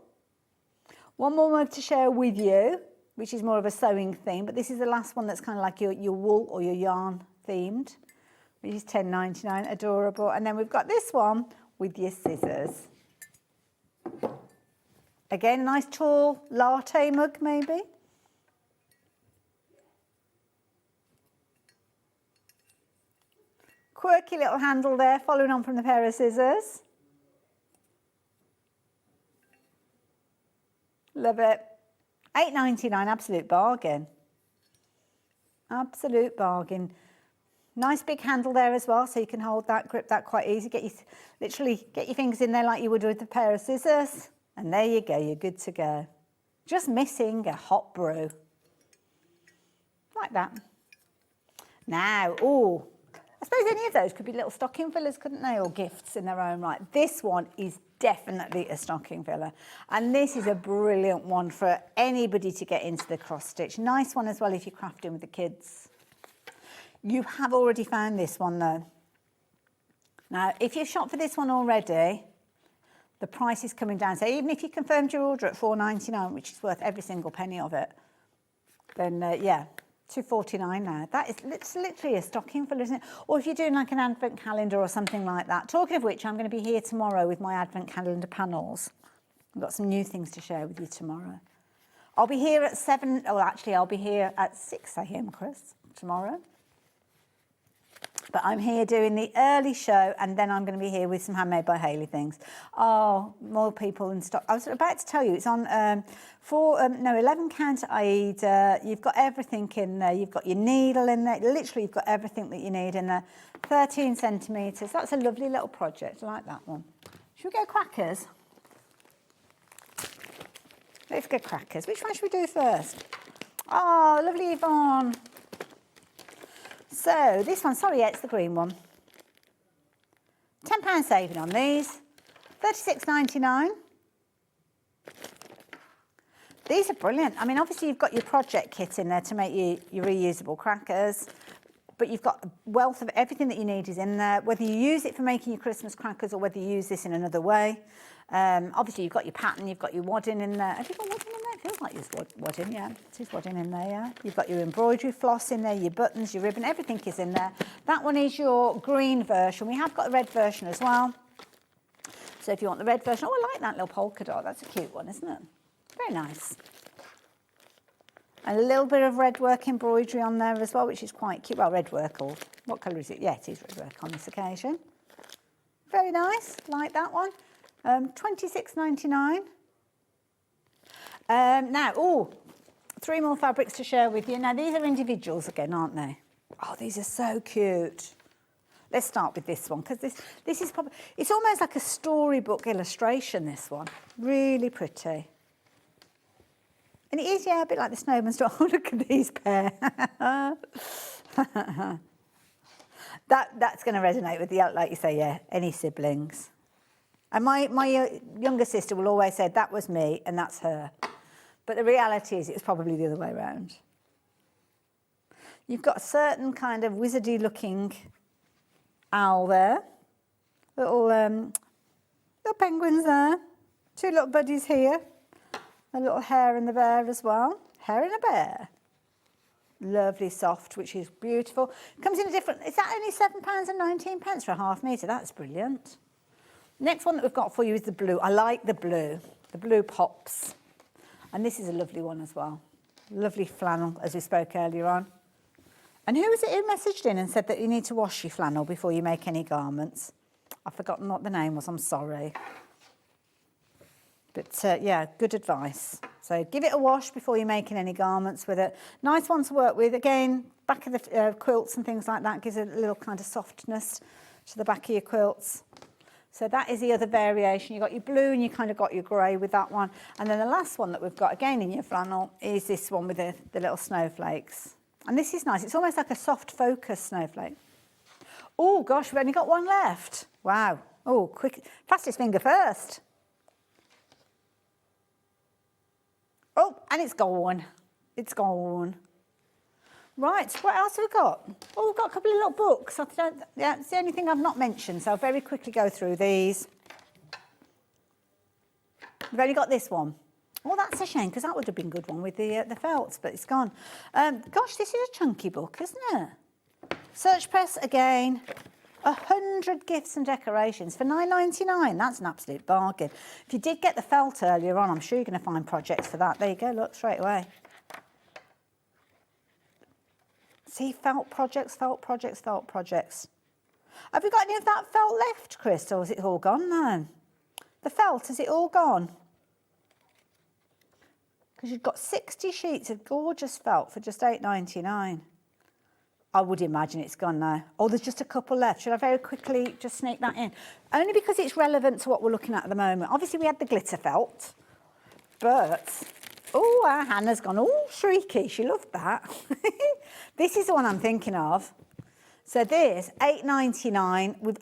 One more mug to share with you, which is more of a sewing theme, but this is the last one that's kind of like your wool or your yarn themed, which is $10.99, adorable. And then we've got this one with your scissors. Again, a nice tall latte mug, maybe. Quirky little handle there, following on from the pair of scissors. Love it. $8.99, absolute bargain. Absolute bargain. Nice big handle there as well, so you can hold that, grip that quite easy. Literally get your fingers in there like you would with a pair of scissors. And there you go, you're good to go. Just missing a hot brew. Like that. Now, oh, I suppose any of those could be little stocking fillers, couldn't they? Or gifts in their own right. This one is definitely a stocking filler. And this is a brilliant one for anybody to get into the cross stitch. Nice one as well if you're crafting with the kids. You have already found this one though. Now, if you've shopped for this one already, the price is coming down. So even if you confirmed your order at $4.99, which is worth every single penny of it, then yeah, $2.49 now. It's literally a stocking filler, isn't it? Or if you're doing like an advent calendar or something like that. Talking of which, I'm going to be here tomorrow with my advent calendar panels. I've got some new things to share with you tomorrow. I'll be here at 7, oh actually I'll be here at 6 a.m, Chris, tomorrow. But I'm here doing the early show, and then I'm going to be here with some Handmade by Hayley things. Oh, more people in stock. I was about to tell you, it's on 11 count Aida. You've got everything in there. You've got your needle in there. Literally, you've got everything that you need in there. 13 centimetres. That's a lovely little project. I like that one. Should we go crackers? Let's go crackers. Which one should we do first? Oh, lovely Yvonne. So this one, sorry, yeah, it's the green one. £10 saving on these. $36.99. These are brilliant. I mean, obviously you've got your project kit in there to make your reusable crackers, but you've got a wealth of everything that you need is in there, whether you use it for making your Christmas crackers or whether you use this in another way. Obviously you've got your pattern, you've got your wadding in there. Have you got wadding in there? It feels like there's wadding, yeah. It is wadding in there, yeah. You've got your embroidery floss in there, your buttons, your ribbon, everything is in there. That one is your green version. We have got a red version as well. So if you want the red version, oh, I like that little polka dot. That's a cute one, isn't it? Very nice. And a little bit of red work embroidery on there as well, which is quite cute. Well, red work, or what colour is it? Yeah, it is red work on this occasion. Very nice, like that one. $26.99. Now, oh, 3 more fabrics to share with you. Now, these are individuals again, aren't they? Oh, these are so cute. Let's start with this one, because this is probably, it's almost like a storybook illustration, this one. Really pretty. And it is, yeah, a bit like the snowman's door. Oh, look at these pair. That's going to resonate with you, like you say, yeah, any siblings. And my younger sister will always say, that was me and that's her. But the reality is it's probably the other way around. You've got a certain kind of wizardy looking owl there. Little penguins there. 2 little buddies here. A little hare and the bear as well. Hare and a bear. Lovely soft, which is beautiful. Comes in a different, is that only £7.19 for a half metre? That's brilliant. Next one that we've got for you is the blue. I like the blue. The blue pops. And this is a lovely one as well. Lovely flannel, as we spoke earlier on. And who was it who messaged in and said that you need to wash your flannel before you make any garments? I've forgotten what the name was, I'm sorry. But yeah, good advice. So give it a wash before you're making any garments with it. Nice one to work with. Again, back of the quilts and things like that gives it a little kind of softness to the back of your quilts. So that is the other variation. You've got your blue and you kind of got your grey with that one. And then the last one that we've got, again in your flannel, is this one with the little snowflakes. And this is nice. It's almost like a soft focus snowflake. Oh, gosh, we've only got one left. Wow. Oh, quick. Fastest finger first. Oh, and it's gone. It's gone. Right, what else have we got? Oh, we've got a couple of little books. Yeah, it's the only thing I've not mentioned, so I'll very quickly go through these. We've only got this one. Oh, that's a shame, because that would have been a good one with the felts, but it's gone. Gosh, this is a chunky book, isn't it? Search Press, again. 100 gifts and decorations for $9.99. That's an absolute bargain. If you did get the felt earlier on, I'm sure you're going to find projects for that. There you go, look, straight away. See, felt projects, felt projects, felt projects. Have you got any of that felt left, Chris, or is it all gone now? The felt, is it all gone? Because you've got 60 sheets of gorgeous felt for just $8.99. I would imagine it's gone now. Oh, there's just a couple left. Should I very quickly just sneak that in? Only because it's relevant to what we're looking at the moment. Obviously, we had the glitter felt, but... Oh, our Hannah's gone all shrieky. She loved that. This is the one I'm thinking of. So this, $8.99 with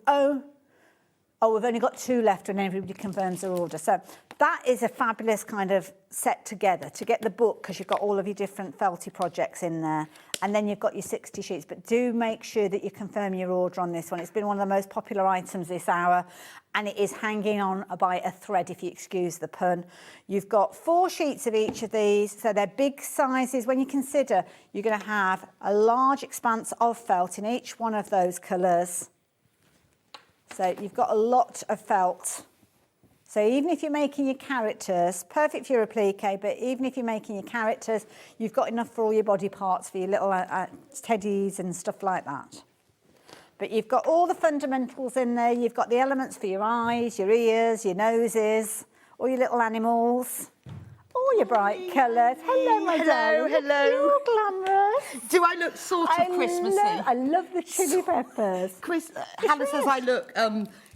we've only got 2 left when everybody confirms their order. So that is a fabulous kind of set together to get the book, because you've got all of your different felty projects in there. And then you've got your 60 sheets. But do make sure that you confirm your order on this one. It's been one of the most popular items this hour. And it is hanging on by a thread, if you excuse the pun. You've got 4 sheets of each of these. So they're big sizes. When you consider you're going to have a large expanse of felt in each one of those colours. So you've got a lot of felt. So even if you're making your characters, perfect for your applique, but even if you're making your characters, you've got enough for all your body parts, for your little teddies and stuff like that. But you've got all the fundamentals in there. You've got the elements for your eyes, your ears, your noses, all your little animals, all your bright colours. Hello, my darling. Hello. You're glamorous. Do I look sort of Christmassy? I love the chili peppers. Hannah says I look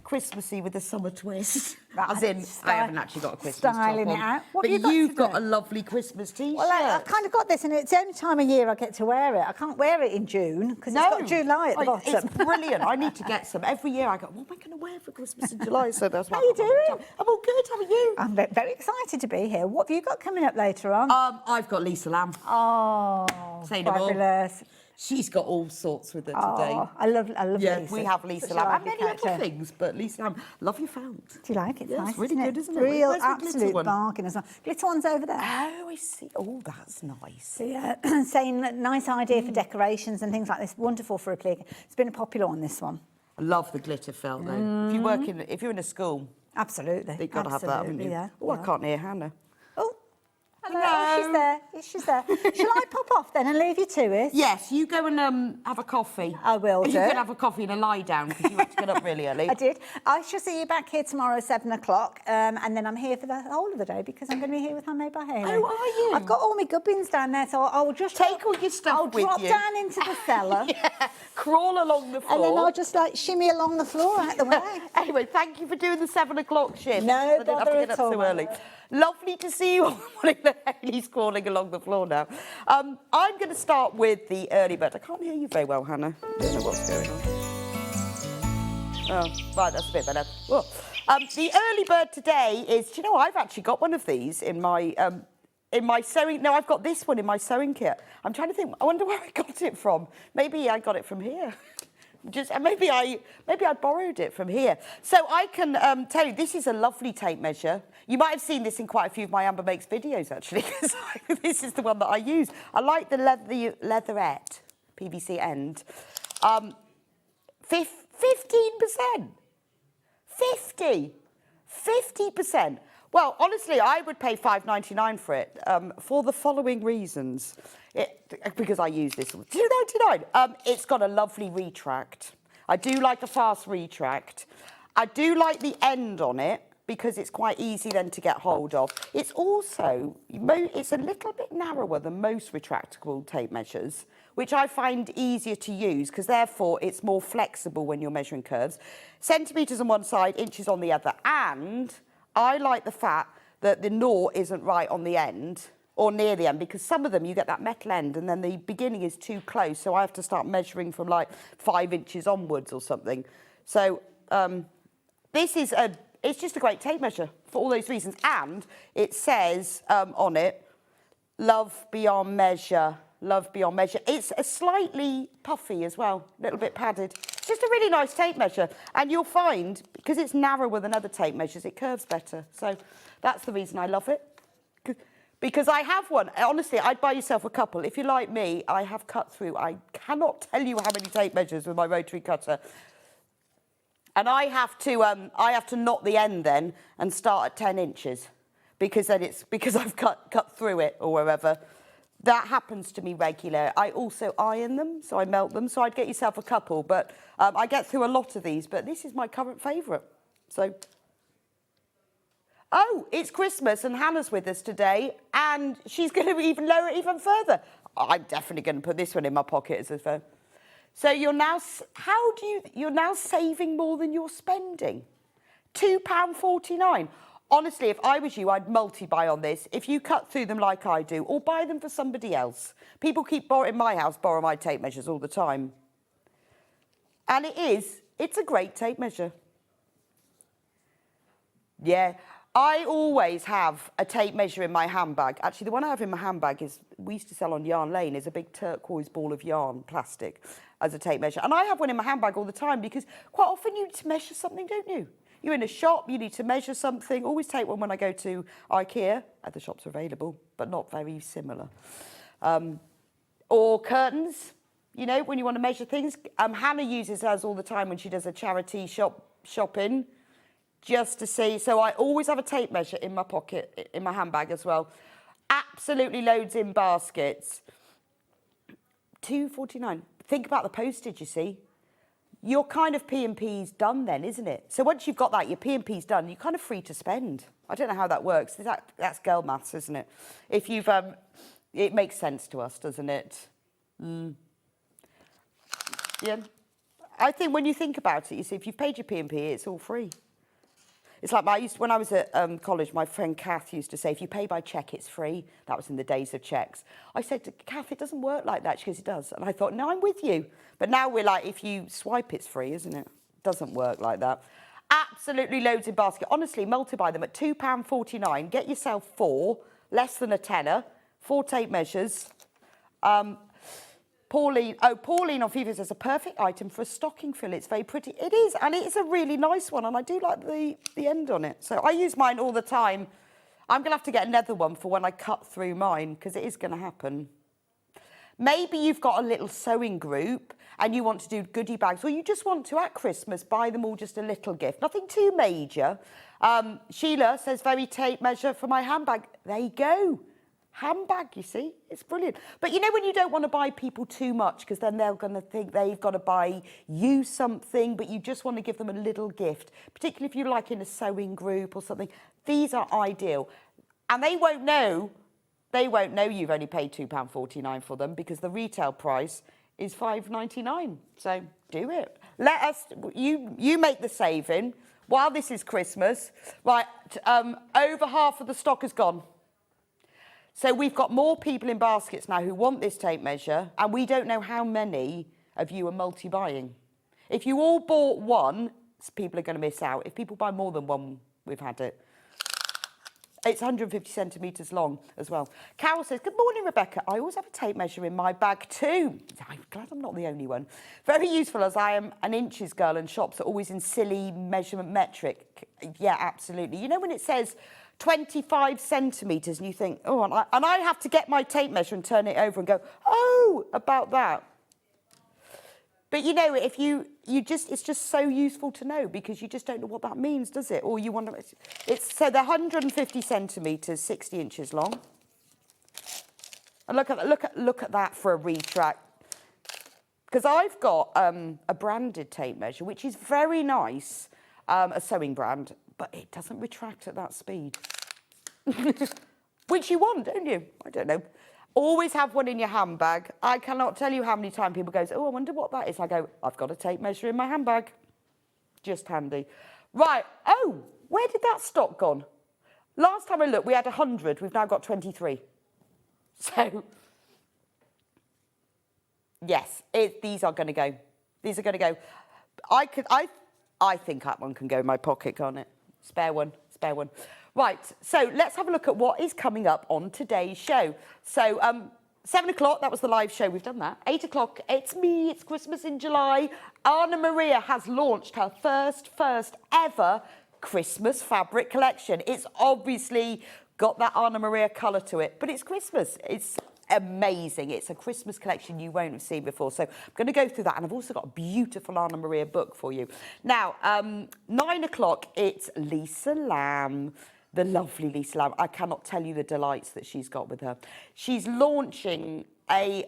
Christmassy with a summer twist. As in, I haven't actually got a Christmas styling top it on. out. What But have you got you've today? got a lovely Christmas T-shirt. Well, I kind of got this, and it's the only time of year I get to wear it. I can't wear it in June because it's got July at the bottom. It's brilliant. I need to get some. Every year I go, what am I going to wear for Christmas in July? So that's How you doing? I'm all good. How are you? I'm very excited to be here. What have you got coming up later on? I've got Lisa Lam. Oh, Say no more. fabulous. She's got all sorts with her today. Oh, I love Yeah, Lisa. we have Lisa Such a Lam. And lovely many other character. things, but Lisa Lam, love your fount. Do you like it? It's Yeah, nice, it's really isn't good, it? isn't it? Real Where's the glitter absolute one? bargain as well. Glitter one's over there. Oh, I see. Oh, that's nice. So, yeah, saying that nice idea for decorations and things like this. Wonderful for a click. It's been a popular one, this one. I love the glitter felt though. If you're in a school, Absolutely. you've got to have that, haven't you? Yeah. Oh, I can't hear Hannah. Oh, hello. Oh, she's there. Yes, she's there. Shall I pop off then and leave you to it? Yes, you go and have a coffee. I will do. You can have a coffee and a lie down because you had to get up really early. I did. I shall see you back here tomorrow, 7 o'clock, and then I'm here for the whole of the day because I'm going to be here with Handmade by Hayley. Oh, are you? I've got all my gubbins down there, so I'll just Take all your stuff I'll with drop you. down into the cellar, Yeah, crawl along the floor. and then I'll just like shimmy along the floor out the way. Anyway, thank you for doing the 7 o'clock shift. No I didn't have to bother get at up all, so my early. love. Lovely to see you all morning. Hayley's crawling along the floor now. I'm going to start with the early bird. I can't hear you very well, Hannah. I don't know what's going on. Oh, right, that's a bit better. Oh. The early bird today is, do you know, I've actually got one of these in my sewing. No, I've got this one in my sewing kit. I'm trying to think. I wonder where I got it from. Maybe I got it from here. Maybe I borrowed it from here. So I can tell you, this is a lovely tape measure. You might have seen this in quite a few of my Amber Makes videos, actually, because this is the one that I use. I like the leatherette PVC end. 15%. 50%. Well, honestly, I would pay $5.99 for it for the following reasons. Because I use this, $2.99. It's got a lovely retract. I do like a fast retract. I do like the end on it because it's quite easy then to get hold of. It's also, it's a little bit narrower than most retractable tape measures, which I find easier to use because therefore it's more flexible when you're measuring curves. Centimetres on one side, inches on the other. And I like the fact that the naught isn't right on the end or near the end, because some of them you get that metal end and then the beginning is too close, so I have to start measuring from like 5 inches onwards or something. So this is it's just a great tape measure for all those reasons. And it says on it, love beyond measure, love beyond measure. It's a slightly puffy as well, a little bit padded. It's just a really nice tape measure. And you'll find, because it's narrower than other tape measures, it curves better. So that's the reason I love it. Because I have one. Honestly, I'd buy yourself a couple. If you're like me, I have cut through. I cannot tell you how many tape measures with my rotary cutter. And I have to knot the end then and start at 10 inches because then it's because I've cut through it or wherever. That happens to me regularly. I also iron them, so I melt them. So I'd get yourself a couple, but I get through a lot of these. But this is my current favourite. So, oh, it's Christmas and Hannah's with us today, and she's going to even lower it even further. I'm definitely going to put this one in my pocket as a phone. So you're now saving more than you're spending. £2.49. Honestly, if I was you, I'd multi-buy on this. If you cut through them like I do, or buy them for somebody else. People keep in my house, borrow my tape measures all the time. And it's a great tape measure. Yeah, I always have a tape measure in my handbag. Actually, the one I have in my handbag we used to sell on Yarn Lane, is a big turquoise ball of yarn, plastic, as a tape measure. And I have one in my handbag all the time because quite often you need to measure something, don't you? You're in a shop, you need to measure something. Always take one when I go to IKEA. The shops are available, but not very similar. Or curtains, you know, when you want to measure things. Hannah uses hers all the time when she does a charity shopping, just to see. So I always have a tape measure in my pocket, in my handbag as well. Absolutely loads in baskets. £2.49. Think about the postage, you see. your kind of P&P's done then, isn't it? So once you've got that, your P&P's done, you're kind of free to spend. I don't know how that works. That's girl maths, isn't it? If you've, it makes sense to us, doesn't it? Yeah. I think when you think about it, you see, if you've paid your P&P, it's all free. It's like when I was at college, my friend Kath used to say, if you pay by cheque, it's free. That was in the days of cheques. I said to Kath, it doesn't work like that. She goes, it does. And I thought, no, I'm with you. But now we're like, if you swipe, it's free, isn't it? It doesn't work like that. Absolutely loads in basket. Honestly, multiply them at £2.49. Get yourself 4, less than a tenner, 4 tape measures. Pauline on FIFA says, a perfect item for a stocking fill. It's very pretty. It is, and it is a really nice one, and I do like the end on it. So I use mine all the time. I'm going to have to get another one for when I cut through mine, because it is going to happen. Maybe you've got a little sewing group and you want to do goodie bags, or you just want to, at Christmas, buy them all just a little gift. Nothing too major. Sheila says, very tape measure for my handbag. There you go. Handbag, you see, it's brilliant. But you know when you don't want to buy people too much, because then they're going to think they've got to buy you something, but you just want to give them a little gift, particularly if you're like in a sewing group or something. These are ideal. And they won't know you've only paid £2.49 for them, because the retail price is £5.99. So do it. Let us, you make the saving while this is Christmas. Right, over half of the stock is gone. So we've got more people in baskets now who want this tape measure, and we don't know how many of you are multi-buying. If you all bought one, people are going to miss out. If people buy more than one, we've had it. It's 150 centimetres long as well. Carol says, good morning, Rebecca. I always have a tape measure in my bag too. I'm glad I'm not the only one. Very useful, as I am an inches girl and shops are always in silly measurement metric. Yeah, absolutely. You know when it says 25 centimetres and you think, oh, and I have to get my tape measure and turn it over and go, oh, about that. But you know, if it's just so useful to know, because you just don't know what that means, does it? Or you want to, so they're 150 centimetres, 60 inches long. And look at that for a retract. Because I've got a branded tape measure, which is very nice, a sewing brand, but it doesn't retract at that speed. Which you want, don't you? I don't know. Always have one in your handbag. I cannot tell you how many times people go, oh, I wonder what that is. I go, I've got a tape measure in my handbag. Just handy. Right. Oh, where did that stock gone? Last time I looked, we had 100. We've now got 23. So, yes, these are going to go. These are going to go. I think that one can go in my pocket, can't it? Spare one, spare one. Right, so let's have a look at what is coming up on today's show. So, 7 o'clock, that was the live show, we've done that. 8 o'clock, it's me, it's Christmas in July. Anna Maria has launched her first ever Christmas fabric collection. It's obviously got that Anna Maria colour to it, but it's Christmas. It's amazing. It's a Christmas collection you won't have seen before. So I'm going to go through that, and I've also got a beautiful Anna Maria book for you. Now, 9 o'clock, it's Lisa Lam. The lovely Lisa Lam. I cannot tell you the delights that she's got with her. She's launching a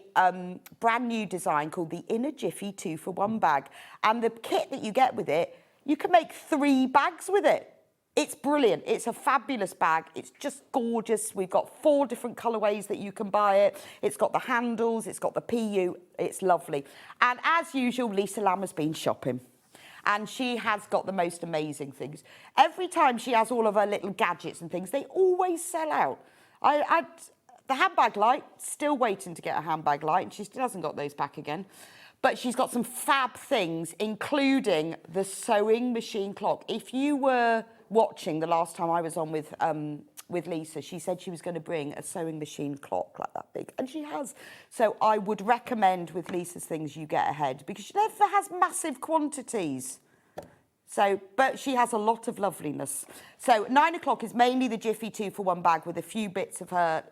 brand new design called the Inner Jiffy 2-for-1 bag. And the kit that you get with it, you can make 3 bags with it. It's brilliant. It's a fabulous bag. It's just gorgeous. We've got 4 different colourways that you can buy it. It's got the handles. It's got the PU. It's lovely. And as usual, Lisa Lam has been shopping. And she has got the most amazing things. Every time she has all of her little gadgets and things, they always sell out. The handbag light, still waiting to get a handbag light, and she still hasn't got those back again. But she's got some fab things, including the sewing machine clock. If you were watching the last time I was on with Lisa, she said she was going to bring a sewing machine clock like that big, and she has. So I would recommend with Lisa's things you get ahead, because she never has massive quantities. So, but she has a lot of loveliness. So 9 o'clock is mainly the Jiffy 2-for-1 bag with a few bits of her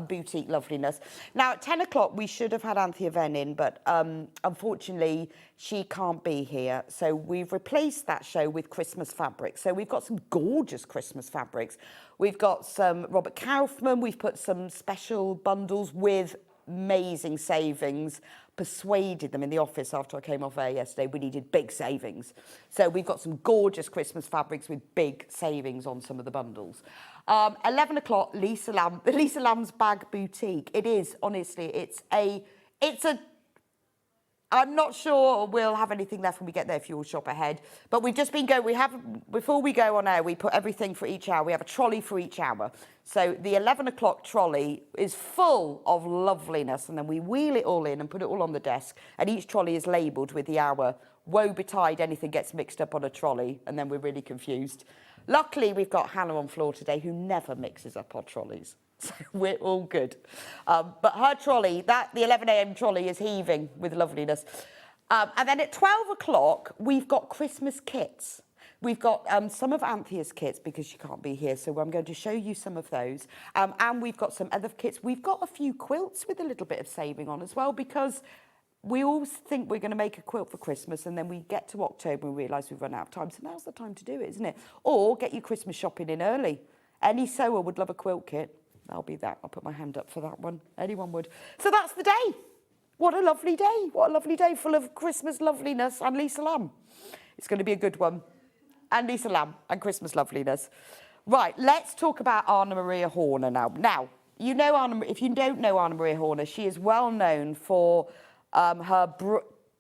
boutique loveliness. Now at 10 o'clock we should have had Anthea Venn in, but unfortunately she can't be here. So we've replaced that show with Christmas fabrics. So we've got some gorgeous Christmas fabrics. We've got some Robert Kaufman. We've put some special bundles with amazing savings, persuaded them in the office after I came off air yesterday, we needed big savings. So we've got some gorgeous Christmas fabrics with big savings on some of the bundles. 11 o'clock, Lisa Lam's Bag Boutique. It is, honestly, it's a, I'm not sure we'll have anything left when we get there if you all shop ahead. But we've just been going, before we go on air, we put everything for each hour. We have a trolley for each hour. So the 11 o'clock trolley is full of loveliness, and then we wheel it all in and put it all on the desk. And each trolley is labelled with the hour. Woe betide anything gets mixed up on a trolley, and then we're really confused. Luckily, we've got Hannah on floor today who never mixes up our trolleys. So we're all good. But her trolley, the 11 a.m. trolley is heaving with loveliness. And then at 12 o'clock, we've got Christmas kits. We've got some of Anthea's kits because she can't be here. So I'm going to show you some of those. And we've got some other kits. We've got a few quilts with a little bit of saving on as well because we always think we're going to make a quilt for Christmas and then we get to October and realise we've run out of time. So now's the time to do it, isn't it? Or get your Christmas shopping in early. Any sewer would love a quilt kit. I'll be that. I'll put my hand up for that one. Anyone would. So that's the day. What a lovely day. What a lovely day full of Christmas loveliness and Lisa Lam. It's going to be a good one. And Lisa Lam and Christmas loveliness. Right, let's talk about Anna Maria Horner now. Now, you know if you don't know Anna Maria Horner, she is well known for her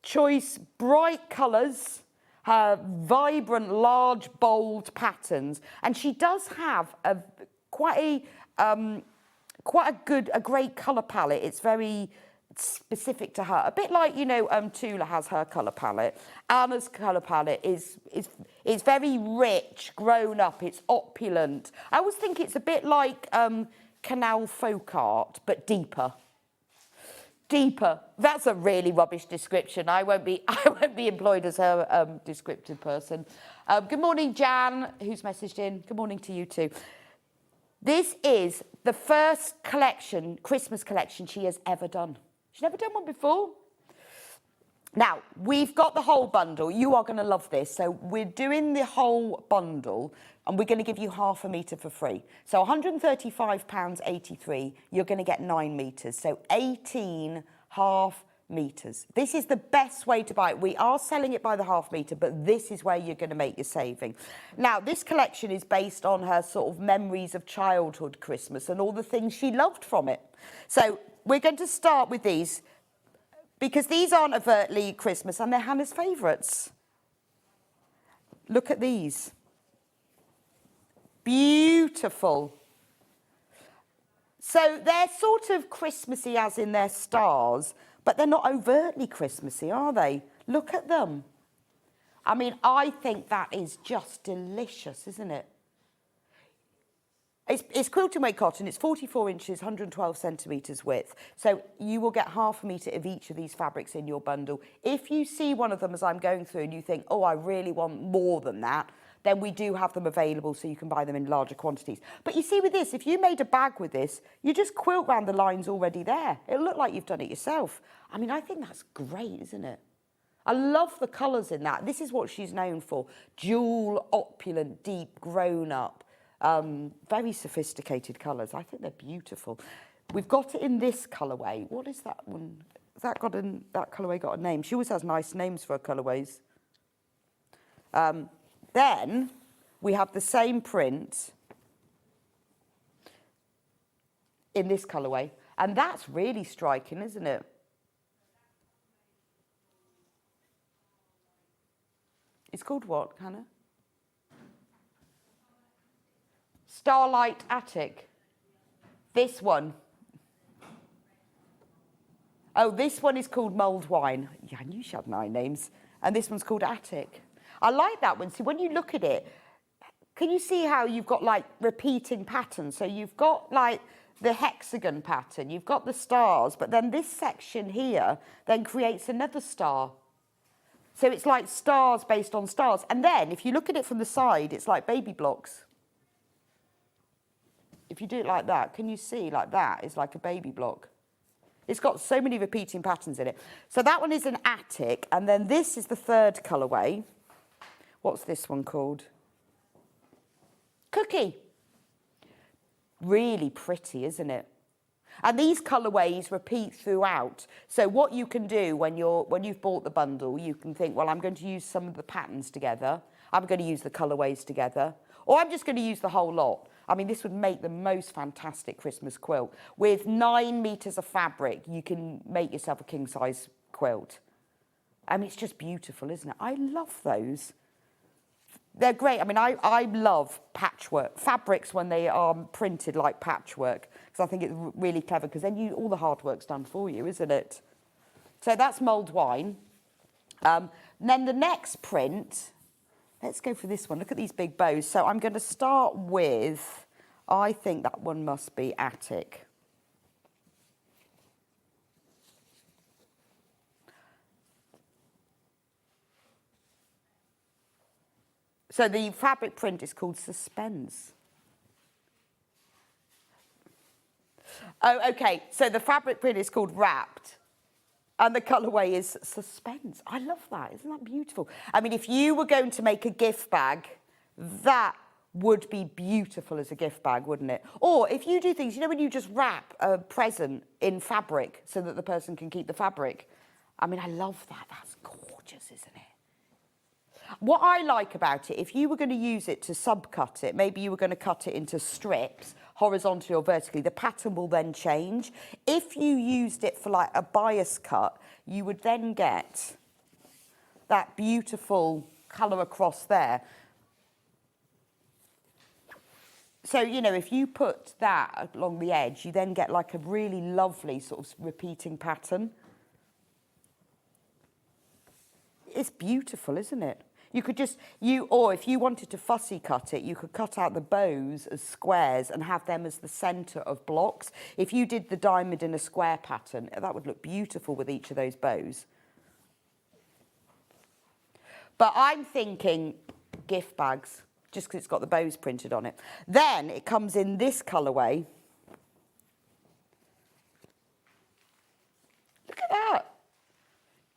choice bright colours, her vibrant, large, bold patterns. And she does have quite a great colour palette. It's very specific to her. A bit like, you know, Tula has her colour palette. Anna's colour palette is very rich, grown up, it's opulent. I always think it's a bit like canal folk art, but deeper. Deeper. That's a really rubbish description. I won't be employed as her descriptive person. Good morning, Jan, who's messaged in. Good morning to you too. This is the first collection, Christmas collection, she has ever done. She's never done one before. Now, we've got the whole bundle. You are going to love this. So we're doing the whole bundle, and we're going to give you half a metre for free. So £135.83, you're going to get 9 metres. So 18 half metres. This is the best way to buy it. We are selling it by the half metre, but this is where you're going to make your saving. Now, this collection is based on her sort of memories of childhood Christmas and all the things she loved from it. So we're going to start with these because these aren't overtly Christmas and they're Hannah's favourites. Look at these. Beautiful. So they're sort of Christmassy as in their stars, but they're not overtly Christmassy, are they? Look at them. I mean, I think that is just delicious, isn't it? It's quilting weight cotton. It's 44 inches, 112 centimetres width. So you will get half a metre of each of these fabrics in your bundle. If you see one of them as I'm going through and you think, oh, I really want more than that, then we do have them available so you can buy them in larger quantities. But you see with this, if you made a bag with this, you just quilt round the lines already there. It'll look like you've done it yourself. I mean, I think that's great, isn't it? I love the colours in that. This is what she's known for. Jewel, opulent, deep, grown up, very sophisticated colours. I think they're beautiful. We've got it in this colourway. What is that one? Has that colourway got a name? She always has nice names for her colourways. Then we have the same print in this colourway. And that's really striking, isn't it? It's called what, Hannah? Starlight Attic. This one. Oh, this one is called Mulled Wine. Yeah, I knew she had 9 names. And this one's called Attic. I like that one. See, when you look at it, can you see how you've got, like, repeating patterns? So you've got, like, the hexagon pattern. You've got the stars. But then this section here then creates another star. So it's like stars based on stars. And then, if you look at it from the side, it's like baby blocks. If you do it like that, can you see, like that is like a baby block? It's got so many repeating patterns in it. So that one is an attic. And then this is the third colourway. What's this one called? Cookie. Really pretty, isn't it? And these colourways repeat throughout. So what you can do when you've bought the bundle, you can think, well, I'm going to use some of the patterns together. I'm going to use the colourways together. Or I'm just going to use the whole lot. I mean, this would make the most fantastic Christmas quilt. With 9 metres of fabric, you can make yourself a king-size quilt. I mean, it's just beautiful, isn't it? I love those. They're great. I mean, I love patchwork. Fabrics when they are printed like patchwork, because I think it's really clever, because then all the hard work's done for you, isn't it? So that's mulled wine. Then the next print, let's go for this one. Look at these big bows. So I'm going to start with, I think that one must be Attic. So the fabric print is called Suspense. Oh, okay. So the fabric print is called Wrapped. And the colourway is Suspense. I love that. Isn't that beautiful? I mean, if you were going to make a gift bag, that would be beautiful as a gift bag, wouldn't it? Or if you do things, you know, when you just wrap a present in fabric so that the person can keep the fabric. I mean, I love that. That's gorgeous, isn't it? What I like about it, if you were going to use it to subcut it, maybe you were going to cut it into strips, horizontally or vertically, the pattern will then change. If you used it for like a bias cut, you would then get that beautiful colour across there. So, you know, if you put that along the edge, you then get like a really lovely sort of repeating pattern. It's beautiful, isn't it? You could just, or if you wanted to fussy cut it, you could cut out the bows as squares and have them as the centre of blocks. If you did the diamond in a square pattern, that would look beautiful with each of those bows. But I'm thinking gift bags, just because it's got the bows printed on it. Then it comes in this colourway. Look at that.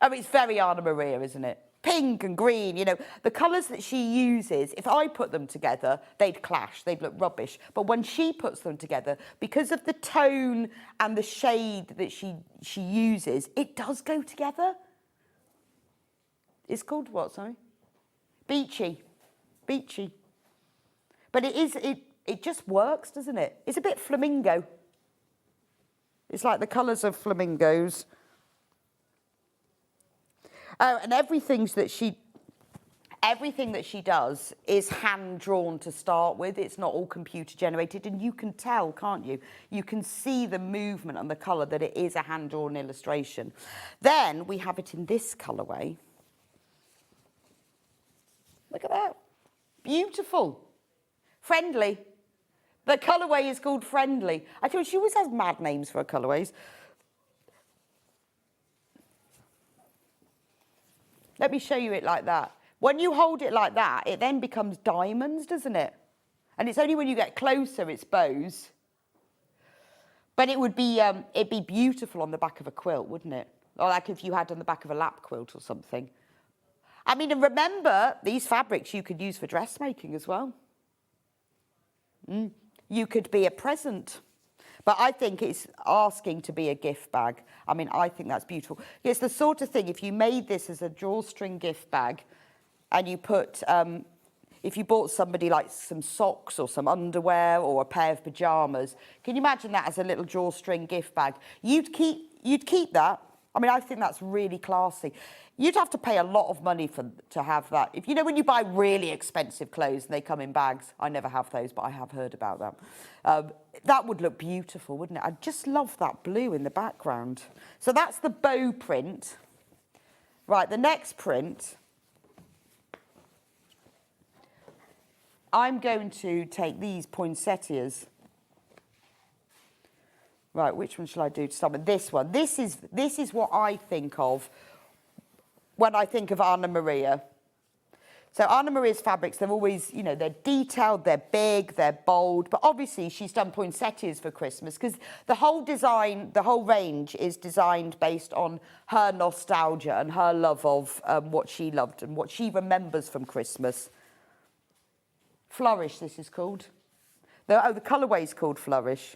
I mean, it's very Anna Maria, isn't it? Pink and green, you know, the colours that she uses, if I put them together, they'd clash, they'd look rubbish. But when she puts them together, because of the tone and the shade that she uses, it does go together. It's called what, sorry? Beachy. Beachy. But it just works, doesn't it? It's a bit flamingo. It's like the colours of flamingos. Oh, and everything that she does is hand-drawn to start with. It's not all computer-generated, and you can tell, can't you? You can see the movement and the colour that it is a hand-drawn illustration. Then we have it in this colourway. Look at that. Beautiful. Friendly. The colourway is called Friendly. I tell you, she always has mad names for her colourways. Let me show you it like that. When you hold it like that, it then becomes diamonds, doesn't it? And it's only when you get closer it's bows. But it'd be beautiful on the back of a quilt, wouldn't it? Or like if you had on the back of a lap quilt or something. I mean, and remember, these fabrics you could use for dressmaking as well. You could be a present. But I think it's asking to be a gift bag. I mean, I think that's beautiful. It's the sort of thing, if you made this as a drawstring gift bag and you put, if you bought somebody like some socks or some underwear or a pair of pyjamas, can you imagine that as a little drawstring gift bag? You'd keep that. I mean, I think that's really classy. You'd have to pay a lot of money to have that. If you know when you buy really expensive clothes and they come in bags, I never have those, but I have heard about that. That would look beautiful, wouldn't it? I just love that blue in the background. So that's the bow print. Right, the next print, I'm going to take these poinsettias. Right, which one shall I do to start with? This one. This is what I think of when I think of Anna Maria. So Anna Maria's fabrics, they're always, you know, they're detailed, they're big, they're bold, but obviously she's done poinsettias for Christmas because the whole design, the whole range is designed based on her nostalgia and her love of what she loved and what she remembers from Christmas. Flourish, this is called. The colourway is called Flourish.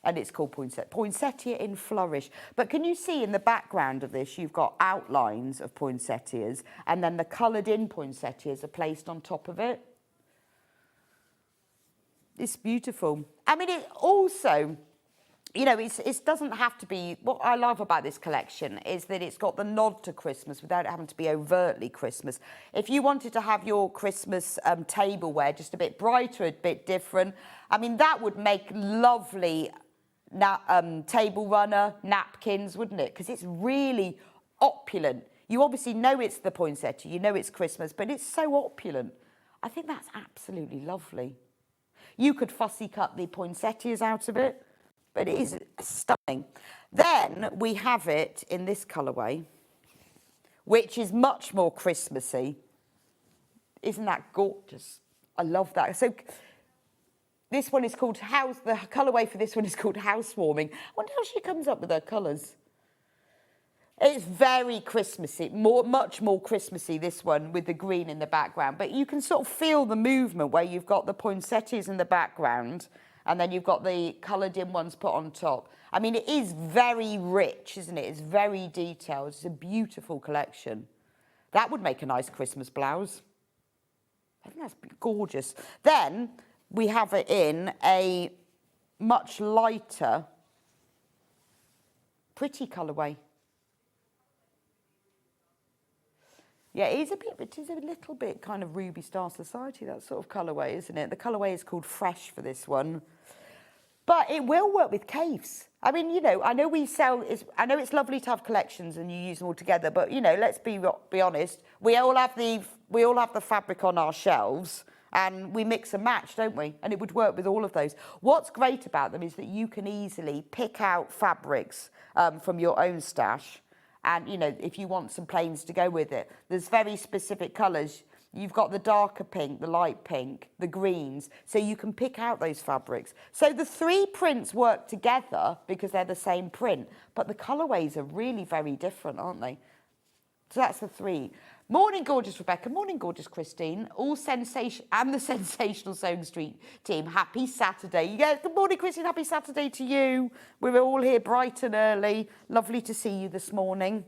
And it's called poinsettia. Poinsettia in flourish. But can you see in the background of this, you've got outlines of poinsettias, and then the coloured in poinsettias are placed on top of it. It's beautiful. I mean, it also, you know, it doesn't have to be, what I love about this collection is that it's got the nod to Christmas without it having to be overtly Christmas. If you wanted to have your Christmas tableware just a bit brighter, a bit different, I mean, that would make lovely table runner napkins, wouldn't it? Because it's really opulent. You obviously know it's the poinsettia, you know it's Christmas, but it's so opulent. I think that's absolutely lovely. You could fussy cut the poinsettias out of it, but it is stunning. Then we have it in this colourway, which is much more Christmassy. Isn't that gorgeous? I love that. So this one is called the colourway for this one is called Housewarming. I wonder how she comes up with her colours. It's very Christmassy, much more Christmassy, this one, with the green in the background. But you can sort of feel the movement where you've got the poinsettias in the background and then you've got the coloured in ones put on top. I mean, it is very rich, isn't it? It's very detailed. It's a beautiful collection. That would make a nice Christmas blouse. I think that's gorgeous. Then we have it in a much lighter, pretty colourway. Yeah, it is a little bit kind of Ruby Star Society, that sort of colourway, isn't it? The colourway is called Fresh for this one. But it will work with caves. I mean, you know, I know it's lovely to have collections and you use them all together, but, you know, let's be honest. We all have the fabric on our shelves and we mix and match, don't we? And it would work with all of those. What's great about them is that you can easily pick out fabrics from your own stash. And, you know, if you want some plains to go with it, there's very specific colours. You've got the darker pink, the light pink, the greens, so you can pick out those fabrics. So the three prints work together because they're the same print, but the colourways are really very different, aren't they? So that's the three. Morning, gorgeous Rebecca. Morning, gorgeous Christine. All sensation and the sensational SewingStreet team. Happy Saturday. Yeah, good morning, Christine. Happy Saturday to you. We're all here bright and early. Lovely to see you this morning.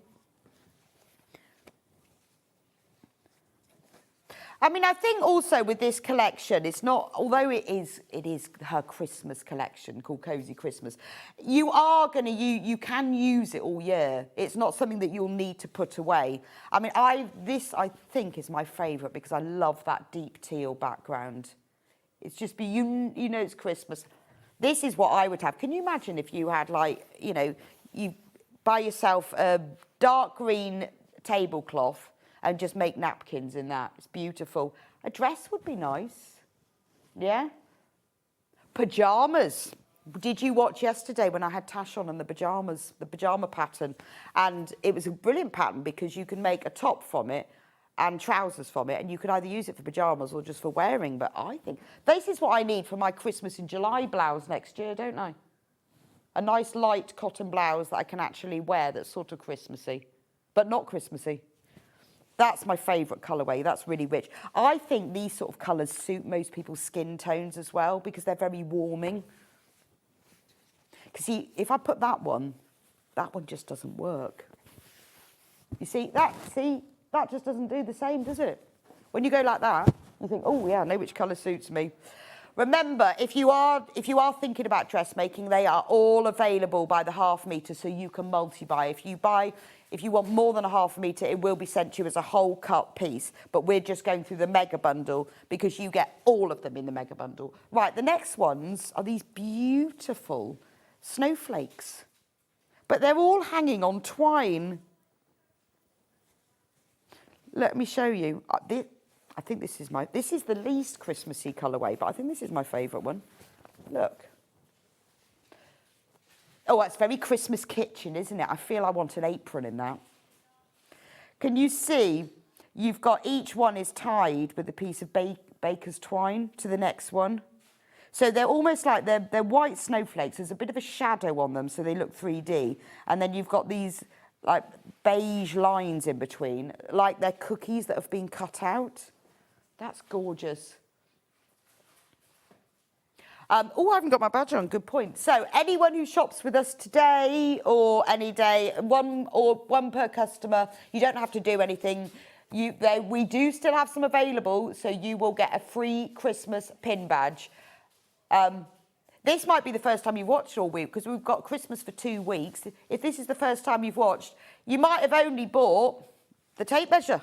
I mean, I think also with this collection, it's not, although it is her Christmas collection called Cozy Christmas, you can use it all year. It's not something that you'll need to put away. I mean, this I think is my favourite because I love that deep teal background. It's just, you know it's Christmas. This is what I would have. Can you imagine if you had, like, you know, you buy yourself a dark green tablecloth and just make napkins in that. It's beautiful. A dress would be nice. Yeah? Pyjamas. Did you watch yesterday when I had Tash on and the pyjama pattern? And it was a brilliant pattern because you can make a top from it and trousers from it, and you can either use it for pyjamas or just for wearing. But I think this is what I need for my Christmas in July blouse next year, don't I? A nice light cotton blouse that I can actually wear that's sort of Christmassy, but not Christmassy. That's my favourite colourway. That's really rich. I think these sort of colours suit most people's skin tones as well because they're very warming. Because see, if I put that one just doesn't work. You see, that just doesn't do the same, does it? When you go like that, you think, oh yeah, I know which colour suits me. Remember, if you are thinking about dressmaking, they are all available by the half metre, so you can multi-buy. If you want more than a half a metre, it will be sent to you as a whole cut piece. But we're just going through the mega bundle because you get all of them in the mega bundle. Right, the next ones are these beautiful snowflakes. But they're all hanging on twine. Let me show you. I think this is the least Christmassy colourway, but I think this is my favourite one. Look. Oh, that's very Christmas kitchen, isn't it? I feel I want an apron in that. Can you see? You've got each one is tied with a piece of baker's twine to the next one. So they're almost like they're white snowflakes. There's a bit of a shadow on them, so they look 3D. And then you've got these like beige lines in between, like they're cookies that have been cut out. That's gorgeous. Oh, I haven't got my badge on. Good point. So anyone who shops with us today or any day, one per customer, you don't have to do anything. We do still have some available, so you will get a free Christmas pin badge. This might be the first time you've watched all week because we've got Christmas for 2 weeks. If this is the first time you've watched, you might have only bought the tape measure,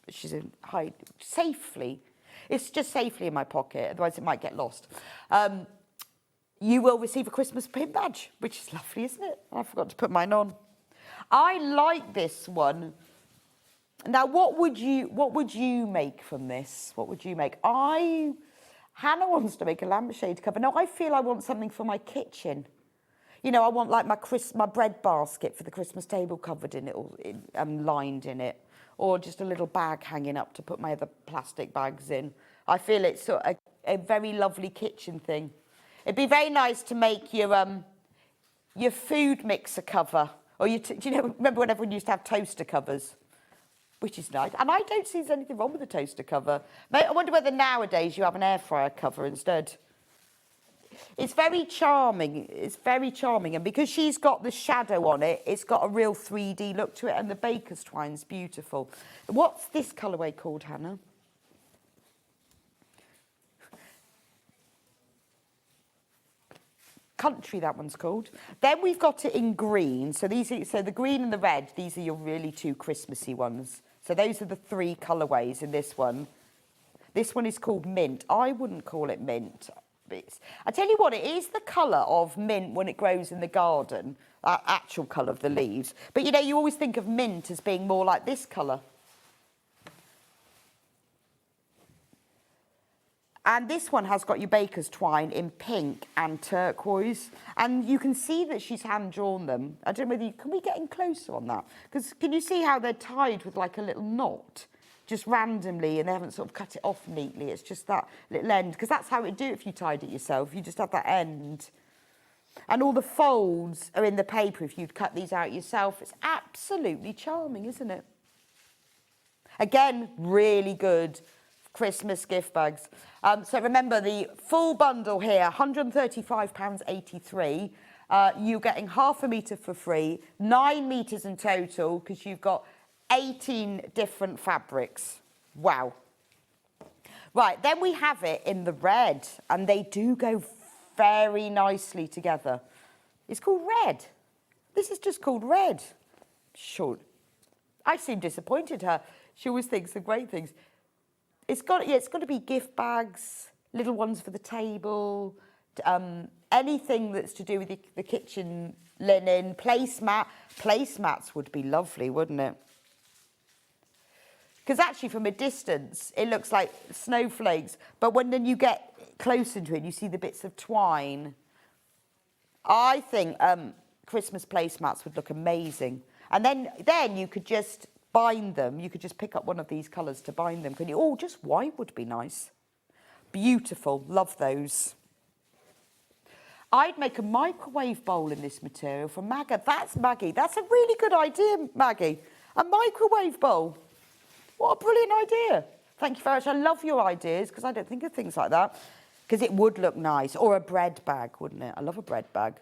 which is in hide safely. It's just safely in my pocket, otherwise it might get lost. You will receive a Christmas pin badge, which is lovely, isn't it? I forgot to put mine on. I like this one. Now, what would you make from this? What would you make? Hannah wants to make a lampshade cover. Now, I feel I want something for my kitchen. You know, I want like my bread basket for the Christmas table covered in it, or lined in it. Or just a little bag hanging up to put my other plastic bags in. I feel it's sort of a very lovely kitchen thing. It'd be very nice to make your food mixer cover. Or do you know, remember when everyone used to have toaster covers? Which is nice. And I don't see there's anything wrong with a toaster cover. I wonder whether nowadays you have an air fryer cover instead. It's very charming. It's very charming. And because she's got the shadow on it, it's got a real 3D look to it. And the baker's twine's beautiful. What's this colourway called, Hannah? Country, that one's called. Then we've got it in green. So the green and the red, these are your really 2 Christmassy ones. So those are the 3 colourways in this one. This one is called mint. I wouldn't call it mint. I tell you what, it is the colour of mint when it grows in the garden, actual colour of the leaves. But you know, you always think of mint as being more like this colour. And this one has got your baker's twine in pink and turquoise. And you can see that she's hand-drawn them. I don't know whether can we get in closer on that? Because can you see how they're tied with like a little knot? Just randomly, and they haven't sort of cut it off neatly. It's just that little end, because that's how it'd do if you tied it yourself. You just have that end. And all the folds are in the paper if you'd cut these out yourself. It's absolutely charming, isn't it? Again, really good Christmas gift bags. So remember, the full bundle here, £135.83. You're getting half a metre for free, 9 metres in total, because you've got 18 different fabrics. Wow. Right, then we have it in the red, and they do go very nicely together. It's called red. This is just called red. Sure. I seem disappointed her. She always thinks of great things. It's got to be gift bags, little ones for the table, anything that's to do with the kitchen linen, placemat. Placemats would be lovely, wouldn't it? Because actually, from a distance, it looks like snowflakes. But when you get close into it, you see the bits of twine. I think Christmas placemats would look amazing. And then you could just bind them. You could just pick up one of these colours to bind them. Can you? Oh, just white would be nice. Beautiful. Love those. I'd make a microwave bowl in this material for Maggie. That's Maggie. That's a really good idea, Maggie. A microwave bowl. What a brilliant idea. Thank you very much. I love your ideas because I don't think of things like that. Because it would look nice. Or a bread bag, wouldn't it? I love a bread bag.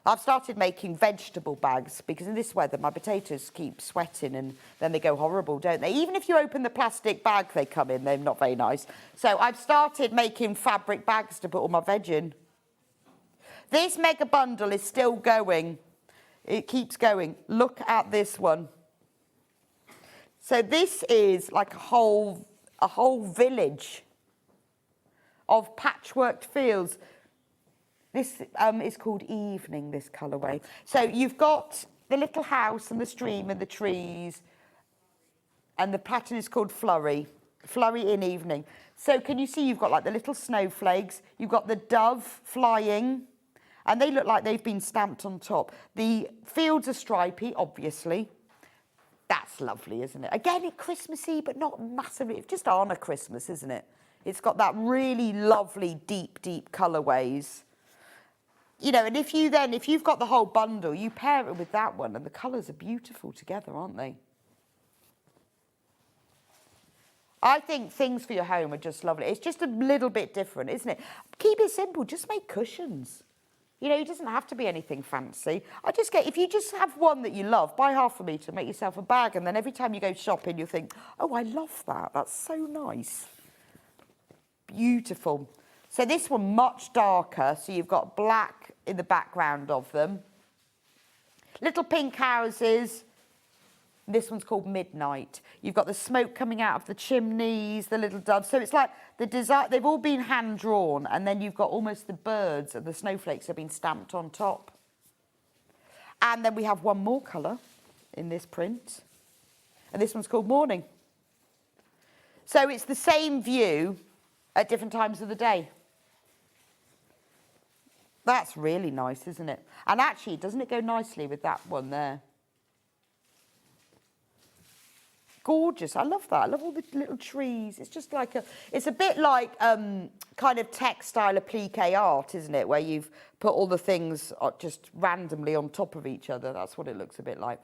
I've started making vegetable bags because in this weather my potatoes keep sweating and then they go horrible, don't they? Even if you open the plastic bag they come in, they're not very nice. So I've started making fabric bags to put all my veg in. This mega bundle is still going. It keeps going. Look at this one. So this is like a whole village of patchworked fields. This is called Evening, this colourway. So you've got the little house and the stream and the trees, and the pattern is called Flurry in Evening. So can you see you've got like the little snowflakes, you've got the dove flying, and they look like they've been stamped on top. The fields are stripy, obviously. That's lovely, isn't it? Again, it's Christmassy, but not massively. It's just Anna Christmas, isn't it? It's got that really lovely, deep colourways. You know, and if you've got the whole bundle, you pair it with that one, and the colours are beautiful together, aren't they? I think things for your home are just lovely. It's just a little bit different, isn't it? Keep it simple. Just make cushions. You know, it doesn't have to be anything fancy. If you just have one that you love, buy half a metre, make yourself a bag, and then every time you go shopping, you think, oh, I love that. That's so nice. Beautiful. So this one, much darker. So you've got black in the background of them. Little pink houses. This one's called Midnight. You've got the smoke coming out of the chimneys, the little doves. So it's like the design, they've all been hand-drawn, and then you've got almost the birds and the snowflakes have been stamped on top. And then we have one more colour in this print, and this one's called Morning. So it's the same view at different times of the day. That's really nice, isn't it? And actually, doesn't it go nicely with that one there? Gorgeous. I love that. I love all the little trees. It's just like it's a bit like kind of textile applique art, isn't it? Where you've put all the things just randomly on top of each other. That's what it looks a bit like.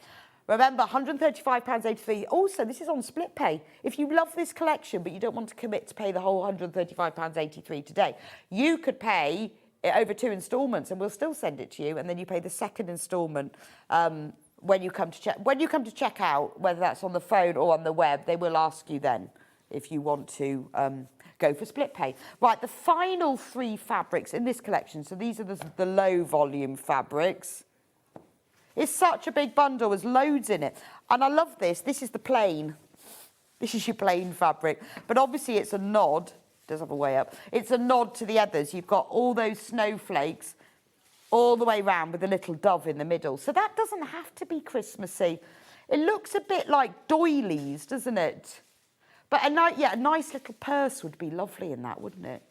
Remember, £135.83. Also, this is on split pay. If you love this collection, but you don't want to commit to pay the whole £135.83 today, you could pay it over 2 instalments and we'll still send it to you. And then you pay the second instalment when you come to check out, whether that's on the phone or on the web. They will ask you then if you want to go for split pay. Right, the final 3 fabrics in this collection. So these are the low volume fabrics. It's such a big bundle. There's loads in it. And I love this. This is the plain. This is your plain fabric. But obviously it's a nod. It does have a way up. It's a nod to the others. You've got all those snowflakes all the way round with a little dove in the middle. So that doesn't have to be Christmassy. It looks a bit like doilies, doesn't it? But a nice little purse would be lovely in that, wouldn't it?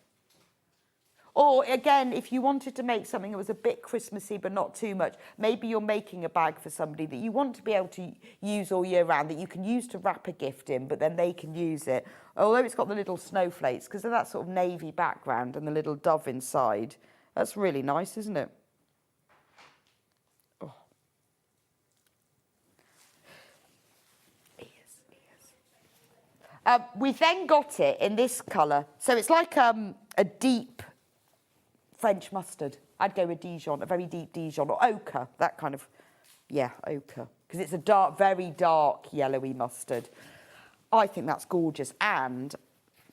Or again, if you wanted to make something that was a bit Christmassy but not too much, maybe you're making a bag for somebody that you want to be able to use all year round, that you can use to wrap a gift in, but then they can use it. Although it's got the little snowflakes, because of that sort of navy background and the little dove inside. That's really nice, isn't it? We then got it in this colour. So it's like a deep French mustard. I'd go with Dijon, a very deep Dijon, or ochre, that kind of, yeah, ochre. Because it's a dark, very dark yellowy mustard. I think that's gorgeous. And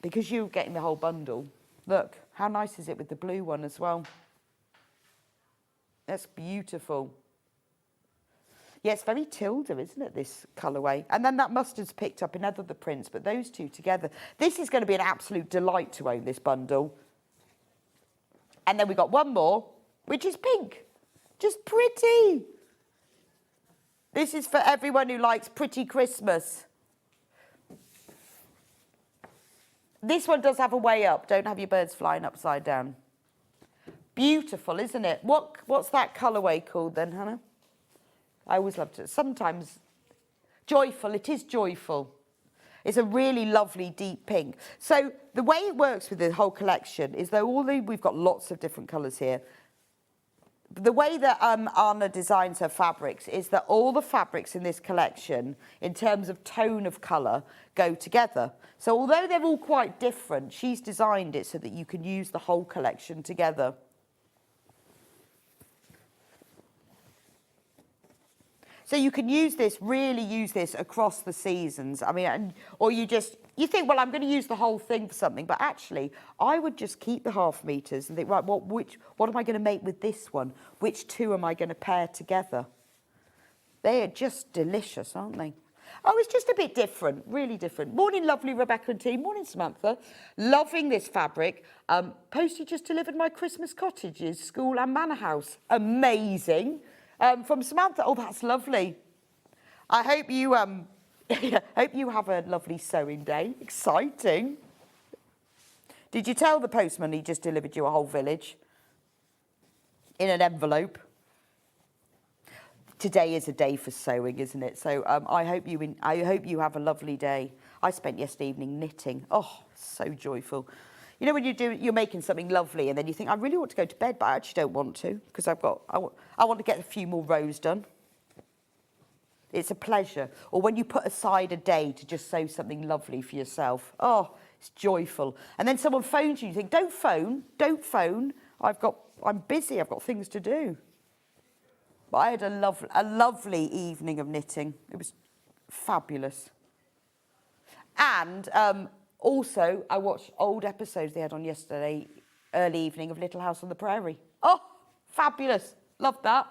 because you're getting the whole bundle, look, how nice is it with the blue one as well? That's beautiful. Yeah, it's very Tilda, isn't it, this colourway? And then that mustard's picked up in other of the prints, but those two together. This is going to be an absolute delight to own this bundle. And then we've got one more, which is pink. Just pretty. This is for everyone who likes pretty Christmas. This one does have a way up. Don't have your birds flying upside down. Beautiful, isn't it? What's that colourway called then, Hannah? I always loved it. Sometimes joyful. It is joyful. It's a really lovely deep pink. So the way it works with the whole collection is that we've got lots of different colours here. The way that Anna designs her fabrics is that all the fabrics in this collection, in terms of tone of colour, go together. So although they're all quite different, she's designed it so that you can use the whole collection together. So you can really use this across the seasons. I mean, or you think, well, I'm going to use the whole thing for something. But actually, I would just keep the half meters and think, right, what am I going to make with this one? Which 2 am I going to pair together? They are just delicious, aren't they? Oh, it's just a bit different, really different. Morning, lovely Rebecca and team. Morning, Samantha. Loving this fabric. Postie just delivered my Christmas cottages, school and manor house. Amazing. From Samantha. Oh, that's lovely. I hope you hope you have a lovely sewing day. Exciting. Did you tell the postman he just delivered you a whole village in an envelope? Today is a day for sewing, isn't it? So I hope you have a lovely day. I spent yesterday evening knitting. Oh, so joyful. You know when you're making something lovely and then you think, I really want to go to bed, but I actually don't want to because I want to get a few more rows done. It's a pleasure. Or when you put aside a day to just sew something lovely for yourself. Oh, it's joyful. And then someone phones you, you think, don't phone, don't phone. I'm busy, I've got things to do. But I had a lovely evening of knitting. It was fabulous. And also, I watched old episodes they had on yesterday, early evening, of Little House on the Prairie. Oh, fabulous. Love that.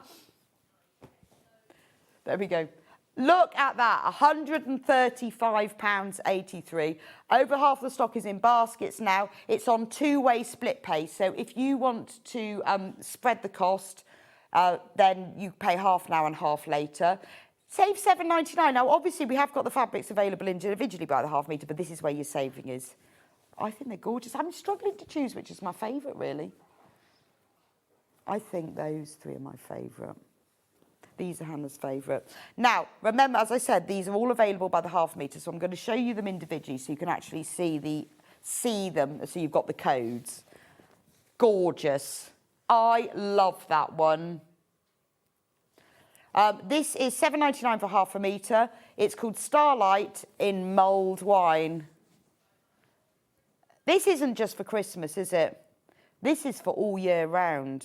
There we go. Look at that, £135.83. Over half the stock is in baskets now. It's on two-way split pay. So if you want to spread the cost, then you pay half now and half later. Save £7.99. Now, obviously, we have got the fabrics available individually by the half metre, but this is where your saving is. I think they're gorgeous. I'm struggling to choose which is my favourite, really. I think those three are my favourite. These are Hannah's favourite. Now, remember, as I said, these are all available by the half metre, so I'm going to show you them individually so you can actually see them, so you've got the codes. Gorgeous. I love that one. This is £7.99 for half a metre. It's called Starlight in mulled wine. This isn't just for Christmas, is it? This is for all year round.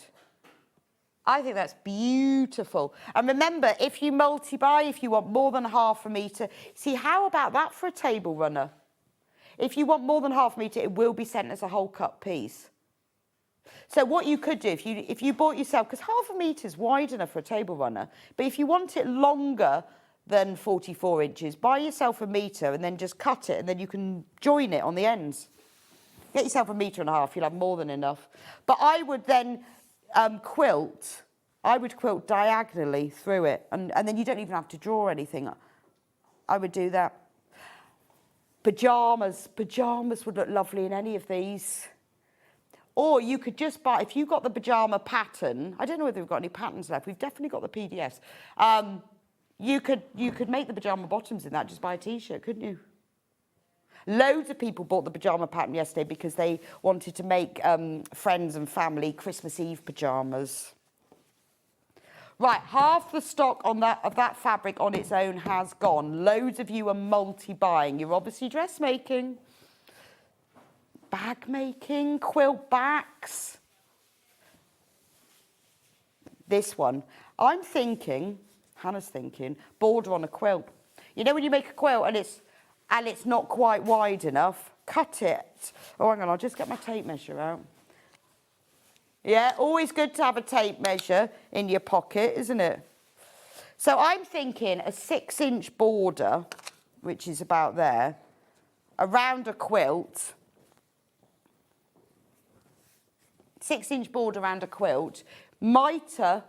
I think that's beautiful. And remember, if you multi-buy, if you want more than half a metre, see, how about that for a table runner? If you want more than half a metre, it will be sent as a whole cut piece. So what you could do, if you bought yourself, because half a metre is wide enough for a table runner, but if you want it longer than 44 inches, buy yourself a metre and then just cut it, and then you can join it on the ends. Get yourself 1.5 metres, you'll have more than enough. But I would then quilt diagonally through it, and then you don't even have to draw anything. I would do that. Pyjamas would look lovely in any of these. Or you could just buy, if you got the pyjama pattern, I don't know whether we've got any patterns left, we've definitely got the PDFs. You could make the pyjama bottoms in that, just buy a t-shirt, couldn't you? Loads of people bought the pyjama pattern yesterday because they wanted to make friends and family Christmas Eve pyjamas. Right, half the stock of that fabric on its own has gone. Loads of you are multi-buying. You're obviously dressmaking, bag making, quilt backs. This one, I'm thinking, Hannah's thinking, border on a quilt. You know when you make a quilt and it's not quite wide enough, cut it. Oh, hang on, I'll just get my tape measure out. Yeah, always good to have a tape measure in your pocket, isn't it? So I'm thinking a 6-inch border, which is about there, around a quilt. 6-inch border around a quilt, mitre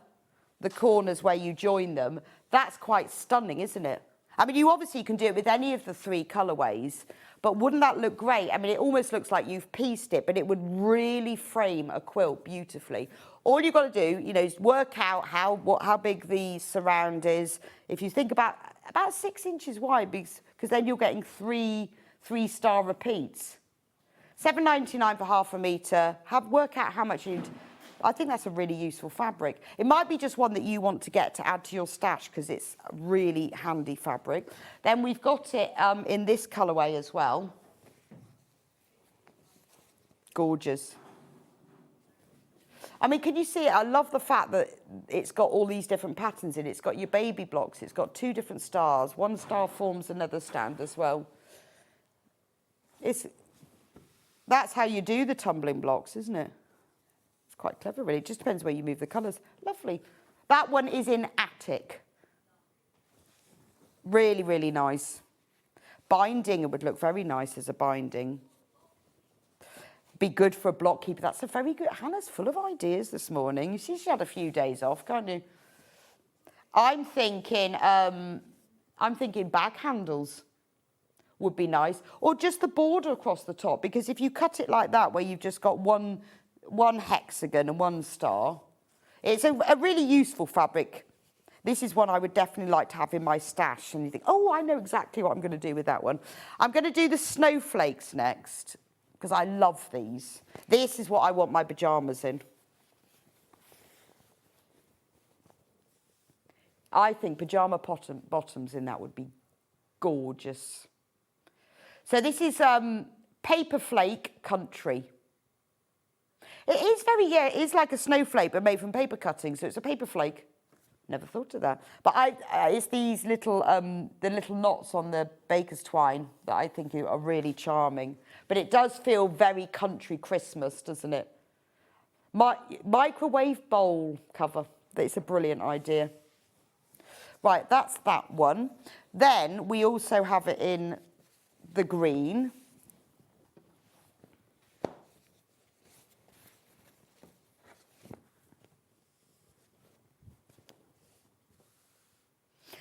the corners where you join them. That's quite stunning, isn't it? I mean, you obviously can do it with any of the 3 colourways, but wouldn't that look great? I mean, it almost looks like you've pieced it, but it would really frame a quilt beautifully. All you've got to do, you know, is work out how big the surround is. If you think about 6 inches wide, because then you're getting three-star repeats. £7.99 for half a metre. Work out how much you'd... I think that's a really useful fabric. It might be just one that you want to get to add to your stash because it's a really handy fabric. Then we've got it in this colourway as well. Gorgeous. I mean, can you see it? I love the fact that it's got all these different patterns in it. It's got your baby blocks. It's got 2 different stars. One star forms another stand as well. That's how you do the tumbling blocks, isn't it? Quite clever, really. It just depends where you move the colours. Lovely. That one is in Attic. Really, really nice. Binding, it would look very nice as a binding. Be good for a block keeper. That's a very good... Hannah's full of ideas this morning. You see, she had a few days off, can't you? I'm thinking bag handles would be nice. Or just the border across the top, because if you cut it like that, where you've just got one hexagon and 1 star. It's a really useful fabric. This is one I would definitely like to have in my stash. And you think, oh, I know exactly what I'm going to do with that one. I'm going to do the snowflakes next, because I love these. This is what I want my pyjamas in. I think pyjama bottoms in that would be gorgeous. So this is Paper Flake Country. It is it is like a snowflake, but made from paper cutting, so it's a paper flake. Never thought of that. But it's these little, the little knots on the baker's twine that I think are really charming. But it does feel very country Christmas, doesn't it? Microwave bowl cover. It's a brilliant idea. Right, that's that one. Then we also have it in the green.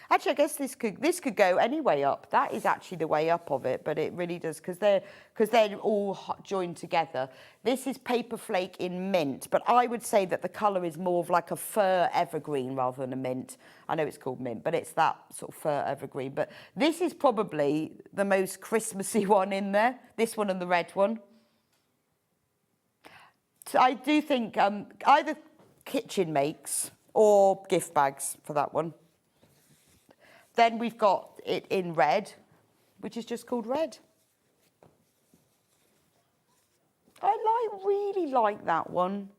Actually, I guess this could go any way up. That is actually the way up of it, but it really does because they're all joined together. This is Paper Flake in mint, but I would say that the colour is more of like a fur evergreen rather than a mint. I know it's called mint, but it's that sort of fur evergreen. But this is probably the most Christmassy one in there. This one and the red one. So I do think either kitchen makes or gift bags for that one. Then we've got it in red, which is just called red. I really like that one.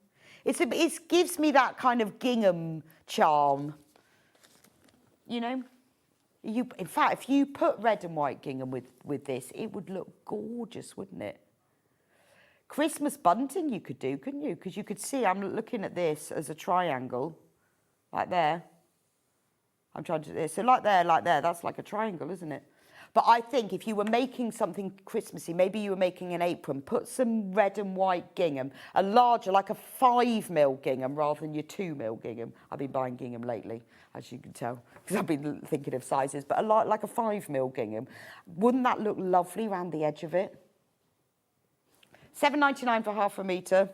It gives me that kind of gingham charm. You know? In fact, if you put red and white gingham with this, it would look gorgeous, wouldn't it? Christmas bunting you could do, couldn't you? Because you could see, I'm looking at this as a triangle, like there. I'm trying to do this. So like there, that's like a triangle, isn't it? But I think if you were making something Christmassy, maybe you were making an apron, put some red and white gingham, a larger, like a 5mm gingham rather than your 2mm gingham. I've been buying gingham lately, as you can tell, because I've been thinking of sizes, but like a 5mm gingham. Wouldn't that look lovely around the edge of it? $7.99 for half a metre.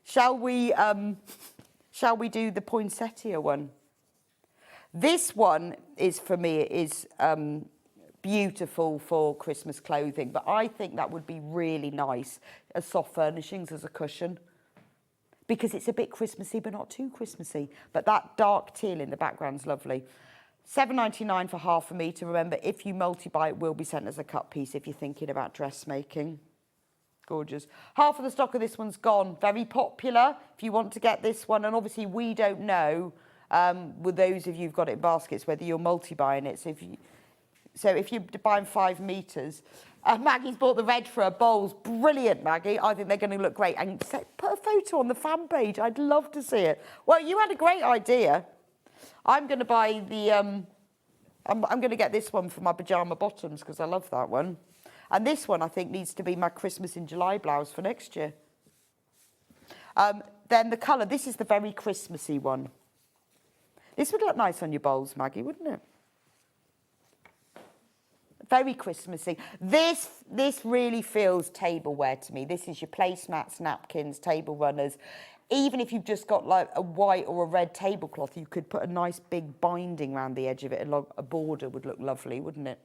Shall we do the poinsettia one? This one is, for me, beautiful for Christmas clothing, but I think that would be really nice as soft furnishings, as a cushion, because it's a bit Christmassy, but not too Christmassy. But that dark teal in the background's lovely. $7.99 for half a metre. Remember, if you multi-buy, it will be sent as a cut piece if you're thinking about dressmaking. Gorgeous. Half of the stock of this one's gone. Very popular if you want to get this one. And obviously we don't know, with those of you who've got it in baskets, whether you're multi-buying it. So if you're buying 5 metres, Maggie's bought the red for her bowls. Brilliant, Maggie. I think they're going to look great. And put a photo on the fan page. I'd love to see it. Well, you had a great idea. I'm going to buy the... I'm going to get this one for my pyjama bottoms because I love that one. And this one, I think, needs to be my Christmas in July blouse for next year. Then the colour, this is the very Christmassy one. This would look nice on your bowls, Maggie, wouldn't it? Very Christmassy. This really feels tableware to me. This is your placemats, napkins, table runners. Even if you've just got like a white or a red tablecloth, you could put a nice big binding around the edge of it. A border would look lovely, wouldn't it?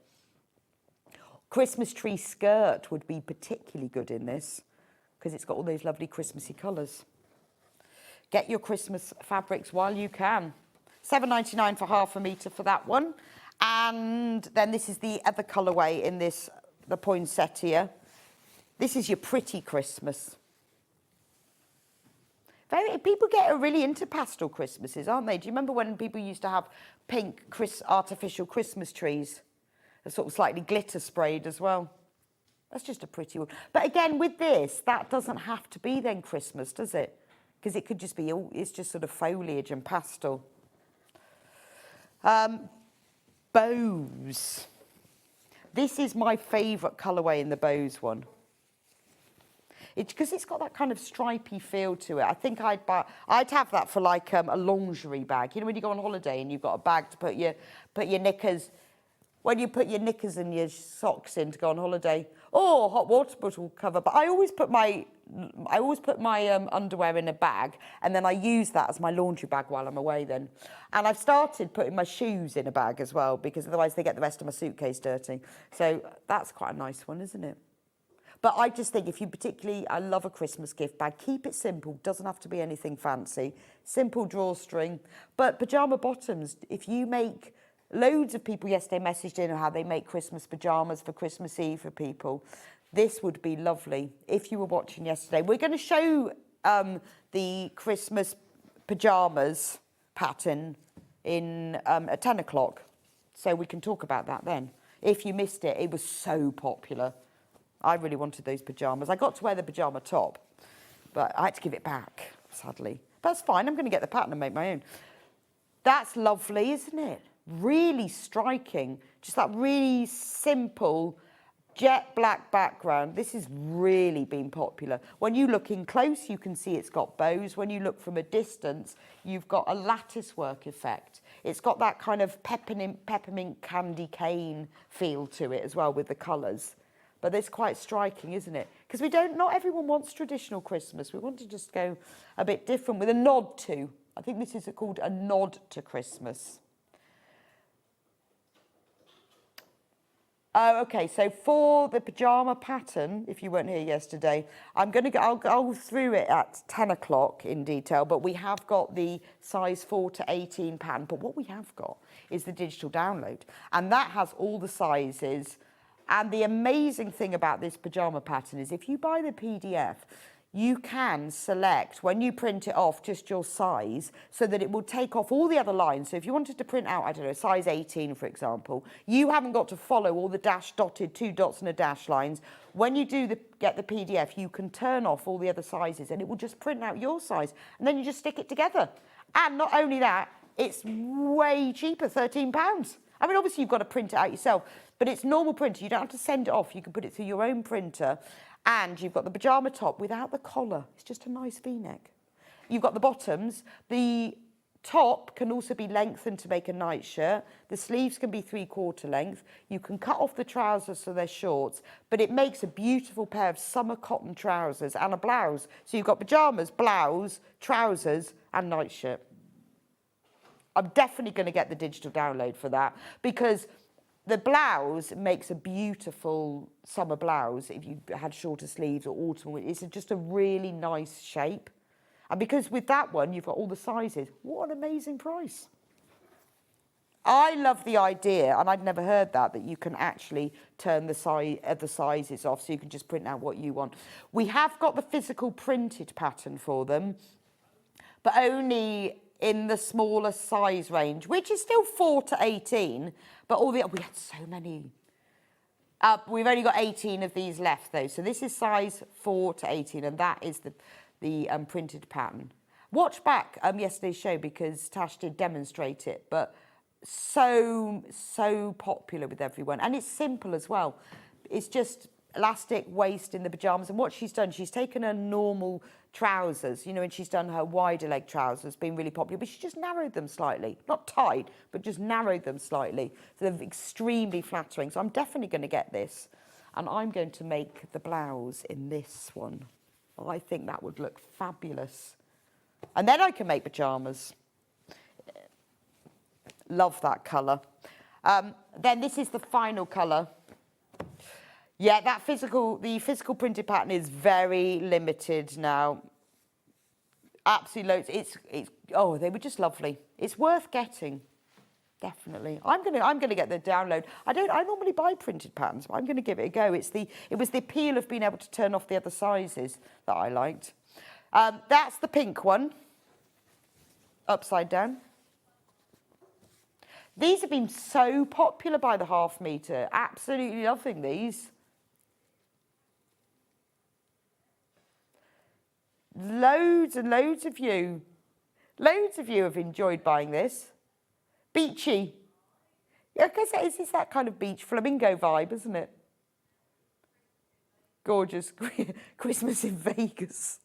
Christmas tree skirt would be particularly good in this because it's got all those lovely Christmassy colours. Get your Christmas fabrics while you can. $7.99 for half a metre for that one. And then this is the other colourway in this, the poinsettia. This is your pretty Christmas. People get really into pastel Christmases, aren't they? Do you remember when people used to have pink artificial Christmas trees? Sort of slightly glitter sprayed as well. That's just a pretty one. But again, with this, that doesn't have to be then Christmas, does it? Because it could just be, it's just sort of foliage and pastel. Bows. This is my favourite colourway in the bows one. Because it's got that kind of stripy feel to it. I think I'd have that for like a lingerie bag. You know, when you go on holiday and you've got a bag to put your knickers. When you put your knickers and your socks in to go on holiday, or hot water bottle cover. But I always put my underwear in a bag, and then I use that as my laundry bag while I'm away. Then, and I've started putting my shoes in a bag as well because otherwise they get the rest of my suitcase dirty. So that's quite a nice one, isn't it? But I just think if you particularly, I love a Christmas gift bag, keep it simple. Doesn't have to be anything fancy. Simple drawstring. But pyjama bottoms, if you make, loads of people yesterday messaged in how they make Christmas pyjamas for Christmas Eve for people. This would be lovely if you were watching yesterday. We're going to show the Christmas pyjamas pattern in at 10 o'clock. So we can talk about that then. If you missed it, it was so popular. I really wanted those pyjamas. I got to wear the pyjama top, but I had to give it back, sadly. But that's fine. I'm going to get the pattern and make my own. That's lovely, isn't it? Really striking. Just that really simple jet black background. This has really been popular. When you look in close, you can see it's got bows. When you look from a distance, you've got a lattice work effect. It's got that kind of peppermint candy cane feel to it as well with the colours. But it's quite striking, isn't it? Because not everyone wants traditional Christmas. We want to just go a bit different with a nod to. I think this is called a nod to Christmas. Oh, okay, so for the pyjama pattern, if you weren't here yesterday, I'll go through it at 10 o'clock in detail, but we have got the size 4 to 18 pattern. But what we have got is the digital download, and that has all the sizes. And the amazing thing about this pyjama pattern is if you buy the PDF, you can select, when you print it off, just your size so that it will take off all the other lines. So if you wanted to print out, I don't know, size 18, for example, you haven't got to follow all the dotted 2 dots and a dash lines. When you get the PDF, you can turn off all the other sizes and it will just print out your size. And then you just stick it together. And not only that, it's way cheaper, £13. I mean, obviously, you've got to print it out yourself, but it's normal printer. You don't have to send it off. You can put it through your own printer. And you've got the pyjama top without the collar. It's just a nice V-neck. You've got the bottoms. The top can also be lengthened to make a nightshirt. The sleeves can be 3/4 length. You can cut off the trousers so they're shorts, but it makes a beautiful pair of summer cotton trousers and a blouse. So you've got pyjamas, blouse, trousers, and nightshirt. I'm definitely going to get the digital download for that because the blouse makes a beautiful summer blouse if you had shorter sleeves or autumn. It's just a really nice shape. And because with that one, you've got all the sizes. What an amazing price. I love the idea, and I'd never heard that you can actually turn the sizes off so you can just print out what you want. We have got the physical printed pattern for them, but only in the smaller size range, which is still 4 to 18, but we had so many. We've only got 18 of these left though, so this is size 4 to 18, and that is the printed pattern. Watch back yesterday's show because Tash did demonstrate it, but so popular with everyone, and it's simple as well. It's just elastic waist in the pyjamas, and what she's done, she's taken her normal trousers, and she's done her wider leg trousers, been really popular, but she just narrowed them slightly, not tight, but just narrowed them slightly. So they're extremely flattering. So I'm definitely going to get this, and I'm going to make the blouse in this one. I think that would look fabulous. And then I can make pyjamas. Love that colour. Then this is the final colour. Yeah, the physical printed pattern is very limited now. Absolutely loads. Oh, they were just lovely. It's worth getting, definitely. I'm gonna get the download. I normally buy printed patterns, but I'm gonna give it a go. It was the appeal of being able to turn off the other sizes that I liked. That's the pink one, upside down. These have been so popular by the half metre. Absolutely loving these. Loads and loads of you have enjoyed buying this. Beachy. I guess it's that kind of beach flamingo vibe, isn't it? Gorgeous. Christmas in Vegas.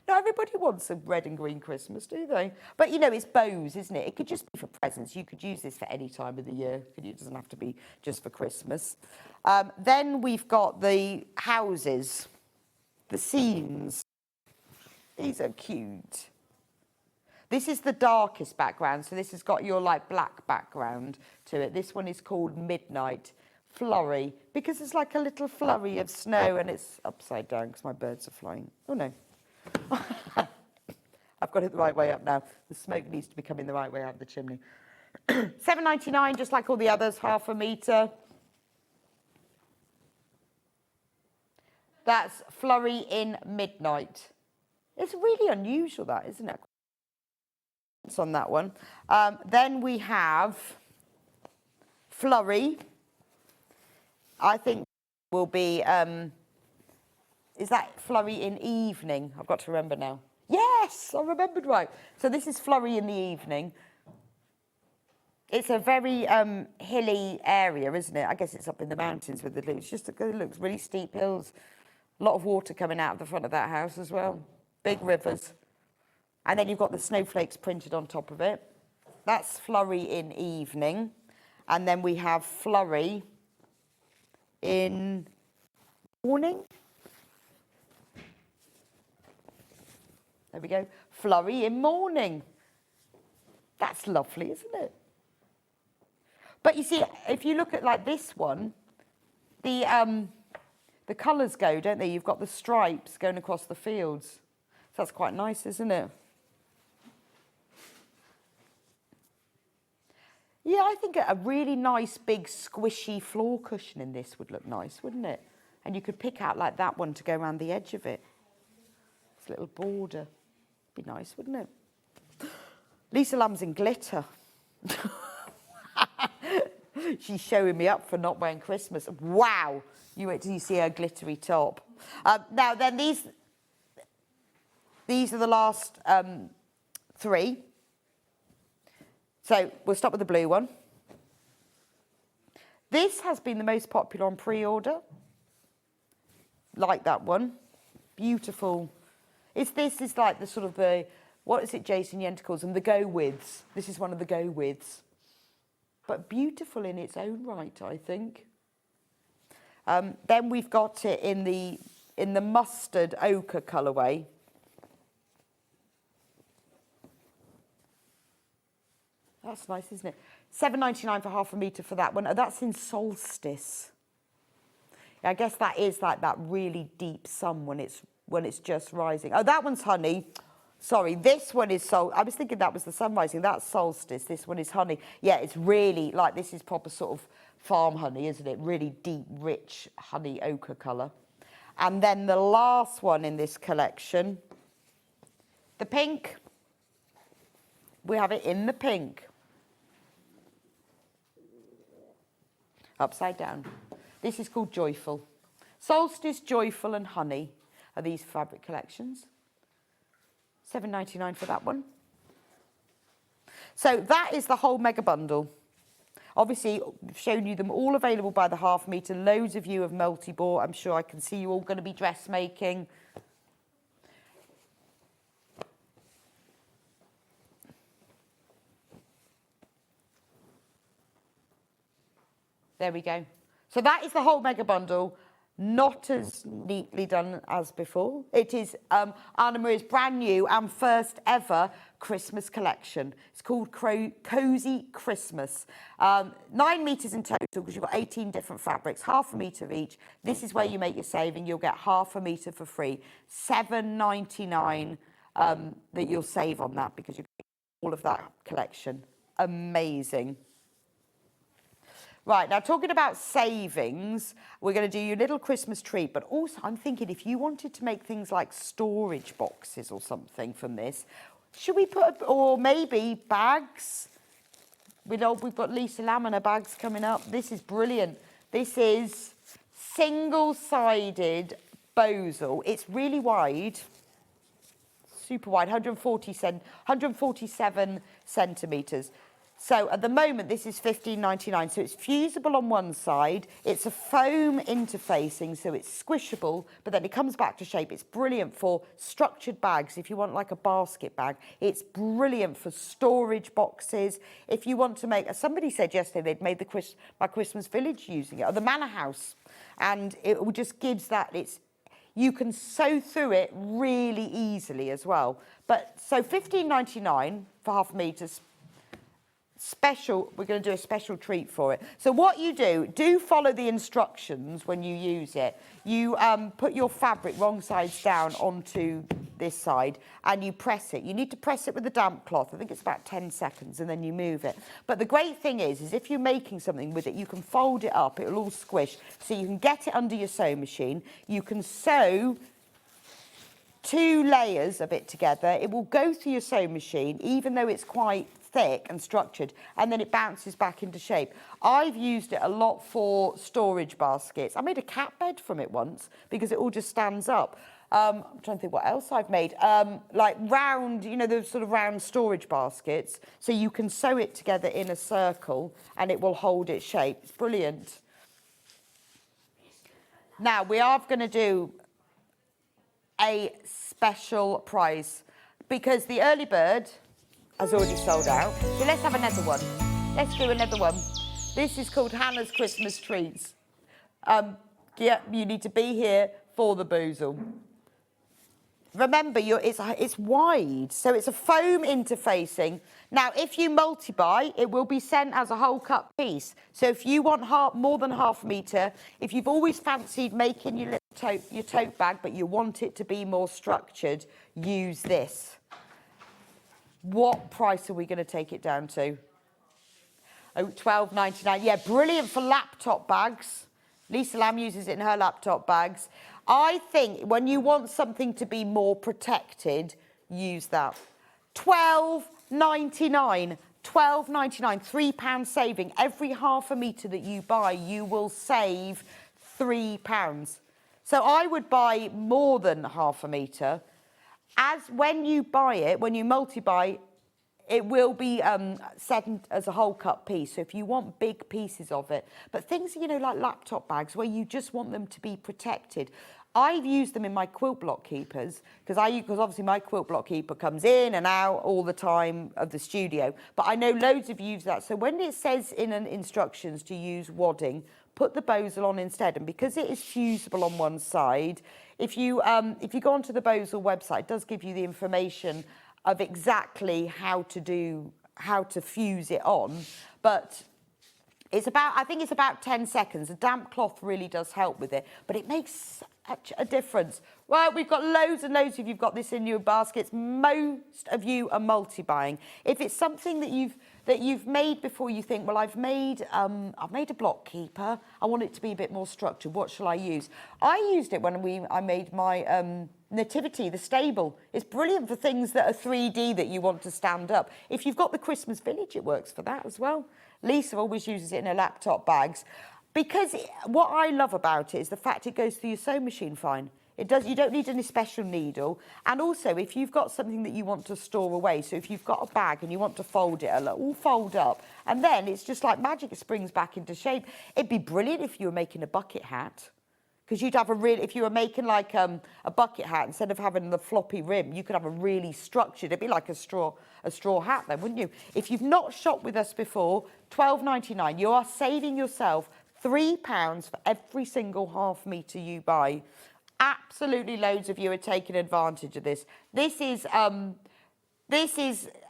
Not everybody wants a red and green Christmas, do they? But, it's bows, isn't it? It could just be for presents. You could use this for any time of the year. It doesn't have to be just for Christmas. Then we've got the houses, the scenes. These are cute. This is the darkest background, so this has got your black background to it. This one is called Midnight flurry, because it's like a little flurry of snow, and it's upside down because my birds are flying. Oh no. I've got it the right way up now. The smoke needs to be coming the right way out of the chimney. £7.99, just like all the others, half a metre. That's Flurry in Midnight. It's really unusual, that, isn't it? It's on that one. Then we have Flurry. I think will be, is that Flurry in Evening? I've got to remember now. Yes, I remembered right. So this is Flurry in the Evening. It's a very hilly area, isn't it? I guess it's up in the mountains with the leaves. Just it looks really steep hills. A lot of water coming out of the front of that house as well. Big rivers. And then you've got the snowflakes printed on top of it. That's Flurry in Evening. And then we have Flurry in Morning. There we go. Flurry in Morning. That's lovely, isn't it? But you see, if you look at like this one, the colours go, don't they? You've got the stripes going across the fields. So that's quite nice, isn't it? Yeah, I think a really nice, big, squishy floor cushion in this would look nice, wouldn't it? And you could pick out like that one to go around the edge of it. It's a little border. Be nice, wouldn't it? Lisa Lam's in glitter. She's showing me up for not wearing Christmas. Wow! You wait till you see her glittery top. Now then, these are the last three. So we'll start with the blue one. This has been the most popular on pre-order. Like that one. Beautiful. This is like the sort of the, what is it Jason Yenter calls them? The go-withs. This is one of the go-withs. But beautiful in its own right, I think. Then we've got it in the mustard ochre colourway. That's nice, isn't it? £7.99 for half a metre for that one. Oh, that's in Solstice. Yeah, I guess that is like that really deep sun when it's just rising. Oh, that one's honey. Sorry, this one is I was thinking that was the sun rising. That's Solstice. This one is honey. Yeah, it's really like this is proper sort of farm honey, isn't it? Really deep, rich honey ochre colour. And then the last one in this collection, the pink. We have it in the pink. Upside down. This is called Joyful. Solstice, Joyful and Honey are these fabric collections. £7.99 for that one. So that is the whole mega bundle. Obviously, I've shown you them all available by the half metre. Loads of you have multi-bought. I'm sure I can see you all going to be dressmaking. There we go. So that is the whole mega bundle. Not as neatly done as before. It is Anna Maria's brand new and first ever Christmas collection. It's called Cozy Christmas. 9 metres in total because you've got 18 different fabrics, half a metre each. This is where you make your saving. You'll get half a metre for free. £7.99 that you'll save on that because you get all of that collection. Amazing. Right, now talking about savings, we're going to do your little Christmas treat, but also I'm thinking if you wanted to make things like storage boxes or something from this, should we put, or maybe bags? We've got Lisa Lam and her bags coming up. This is brilliant. This is single-sided Bosal. It's really wide, super wide, 147 centimetres. So at the moment, this is £15.99. So it's fusible on one side. It's a foam interfacing, so it's squishable, but then it comes back to shape. It's brilliant for structured bags. If you want like a basket bag, it's brilliant for storage boxes. If you want to make, somebody said yesterday they'd made my Christmas village using it, or the manor house, and it just gives that. You can sew through it really easily as well. But so £15.99 for half a metre. we're going to do a special treat for it. So what you do follow the instructions when you use it. You put your fabric wrong sides down onto this side and you press it. You need to press it with a damp cloth. I think it's about 10 seconds and then you move it. But the great thing is if you're making something with it, you can fold it up. It'll all squish. So you can get it under your sewing machine. You can sew 2 layers of it together. It will go through your sewing machine, even though it's quite thick and structured, and then it bounces back into shape. I've used it a lot for storage baskets. I made a cat bed from it once because it all just stands up. I'm trying to think what else I've made. Like round, you know, those sort of round storage baskets. So you can sew it together in a circle and it will hold its shape. It's brilliant. Now, we are going to do a special prize because the early bird has already sold out. So let's have another one. Let's do another one. This is called Hannah's Christmas Treats. Yeah, you need to be here for the boozle. Remember, it's wide, so it's a foam interfacing. Now, if you multi-buy, it will be sent as a whole cut piece. So if you want more than ½ metre, if you've always fancied making your tote bag, but you want it to be more structured, use this. What price are we going to take it down to? Oh, £12.99. Yeah, brilliant for laptop bags. Lisa Lam uses it in her laptop bags. I think when you want something to be more protected, use that. £12.99. £12.99. £3 saving. Every ½ metre that you buy, you will save £3. So I would buy more than ½ metre. As when you buy it, when you multi-buy, it will be sent as a whole cut piece. So if you want big pieces of it, but things, you know, like laptop bags where you just want them to be protected. I've used them in my quilt block keepers because obviously my quilt block keeper comes in and out all the time of the studio. But I know loads of you use that. So when it says in instructions to use wadding, put the Bozal on instead. And because it is fusible on one side, if you go onto the Bozal website, it does give you the information of exactly how to fuse it on. But I think it's about 10 seconds. A damp cloth really does help with it, but it makes such a difference. Well, we've got loads and loads of you've got this in your baskets. Most of you are multi-buying. If it's something that you've made before, you think, well, I've made a block keeper. I want it to be a bit more structured. What shall I use? I used it when I made my nativity, the stable. It's brilliant for things that are 3D that you want to stand up. If you've got the Christmas village, it works for that as well. Lisa always uses it in her laptop bags. Because what I love about it is the fact it goes through your sewing machine fine. You don't need any special needle. And also, if you've got something that you want to store away, so if you've got a bag and you want to fold it, it'll all fold up. And then it's just like magic, it springs back into shape. It'd be brilliant if you were making a bucket hat. Because you'd have if you were making like a bucket hat, instead of having the floppy rim, you could have a really structured, it'd be like a straw hat then, wouldn't you? If you've not shopped with us before, £12.99, you are saving yourself £3 for every single ½ metre you buy. Absolutely loads of you are taking advantage of this. This is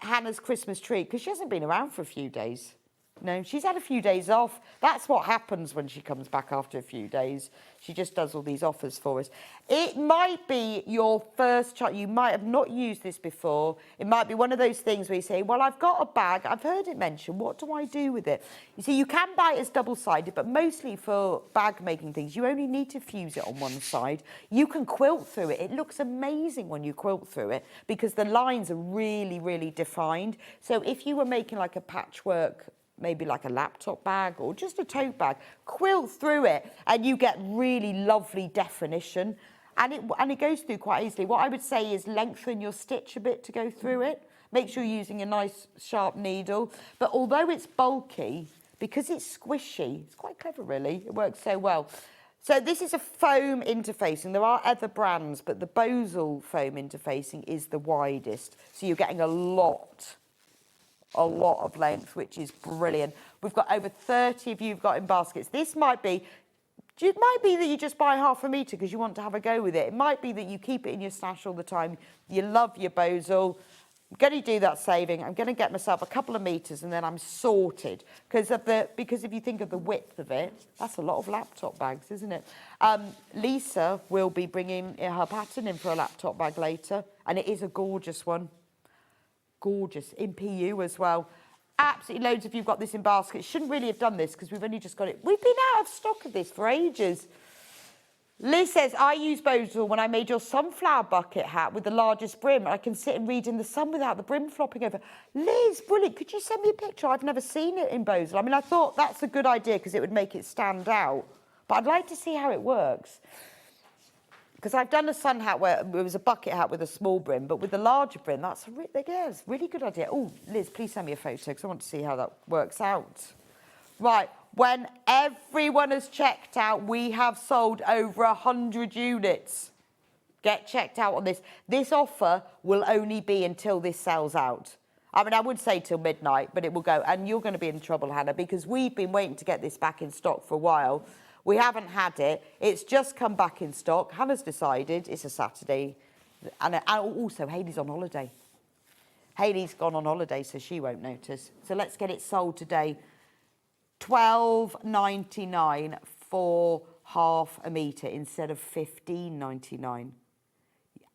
Hannah's Christmas treat, because she hasn't been around for a few days. No, she's had a few days off. That's what happens when she comes back after a few days. She just does all these offers for us. It might be your first child. You might have not used this before. It might be one of those things where you say, well, I've got a bag. I've heard it mentioned. What do I do with it? You see, you can buy it as double-sided, but mostly for bag making things, you only need to fuse it on one side. You can quilt through it. It looks amazing when you quilt through it because the lines are really, really defined. So if you were making like a patchwork, maybe like a laptop bag or just a tote bag, quilt through it and you get really lovely definition, and it goes through quite easily. What I would say is lengthen your stitch a bit to go through it. Make sure you're using a nice sharp needle. But although it's bulky, because it's squishy, it's quite clever really, it works so well. So this is a foam interfacing. There are other brands, but the Bozal foam interfacing is the widest. So you're getting a lot of length, which is brilliant. We've got over 30 of you who've got in baskets. This might be that you just buy ½ metre because you want to have a go with it. It might be that you keep it in your stash all the time. You love your Bozal. I'm going to do that saving. I'm going to get myself a couple of meters and then I'm sorted. Because if you think of the width of it, that's a lot of laptop bags, isn't it? Lisa will be bringing her pattern in for a laptop bag later. And it is a gorgeous one. Gorgeous. In PU as well. Absolutely loads of you've got this in baskets. Shouldn't really have done this because we've only just got it. We've been out of stock of this for ages. Liz says, I use Boswell when I made your sunflower bucket hat with the largest brim. I can sit and read in the sun without the brim flopping over. Liz, brilliant. Could you send me a picture? I've never seen it in Boswell. I mean, I thought that's a good idea because it would make it stand out. But I'd like to see how it works. Because I've done a sun hat where it was a bucket hat with a small brim, but with the larger brim, that's a really good idea. Oh, Liz, please send me a photo because I want to see how that works out. Right. When everyone has checked out, we have sold over 100 units. Get checked out on this. This offer will only be until this sells out. I mean, I would say till midnight, but it will go. And you're going to be in trouble, Hannah, because we've been waiting to get this back in stock for a while. We haven't had it. It's just come back in stock. Hannah's decided it's a Saturday. And also, Hayley's on holiday. Hayley's gone on holiday, so she won't notice. So let's get it sold today. $12.99 for half a metre instead of $15.99.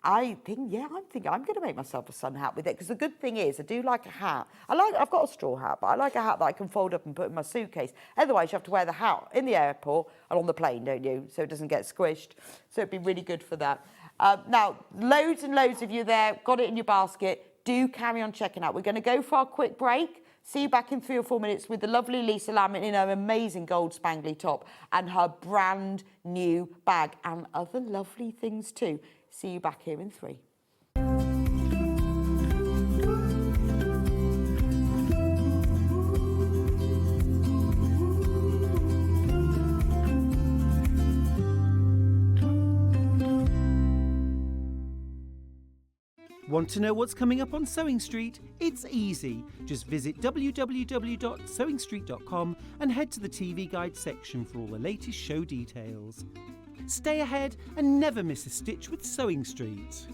I think I'm going to make myself a sun hat with it because the good thing is I do like a hat. I've got a straw hat, but I like a hat that I can fold up and put in my suitcase. Otherwise, you have to wear the hat in the airport and on the plane, don't you? So it doesn't get squished. So it'd be really good for that. Now, loads and loads of you there, got it in your basket. Do carry on checking out. We're going to go for our quick break. See you back in 3 or 4 minutes with the lovely Lisa Lam in her amazing gold spangly top and her brand new bag and other lovely things too. See you back here in 3. Want to know what's coming up on Sewing Street? It's easy. Just visit www.sewingstreet.com and head to the TV Guide section for all the latest show details. Stay ahead and never miss a stitch with Sewing Street.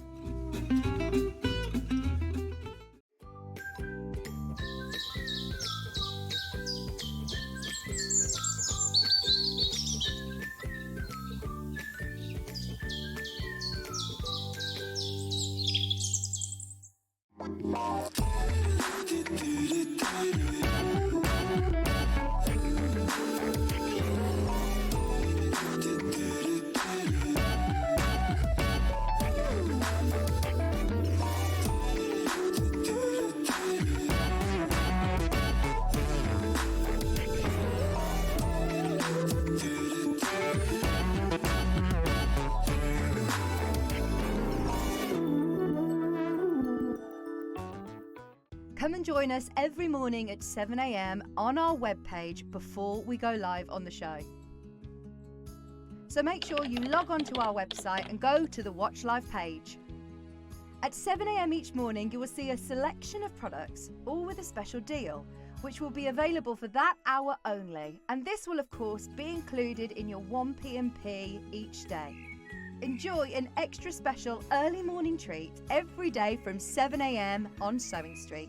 Come and join us every morning at 7 a.m. on our webpage before we go live on the show. So make sure you log on to our website and go to the Watch Live page. At 7 a.m. each morning, you will see a selection of products, all with a special deal, which will be available for that hour only. And this will, of course, be included in your 1 p.m. each day. Enjoy an extra special early morning treat every day from 7 a.m. on Sewing Street.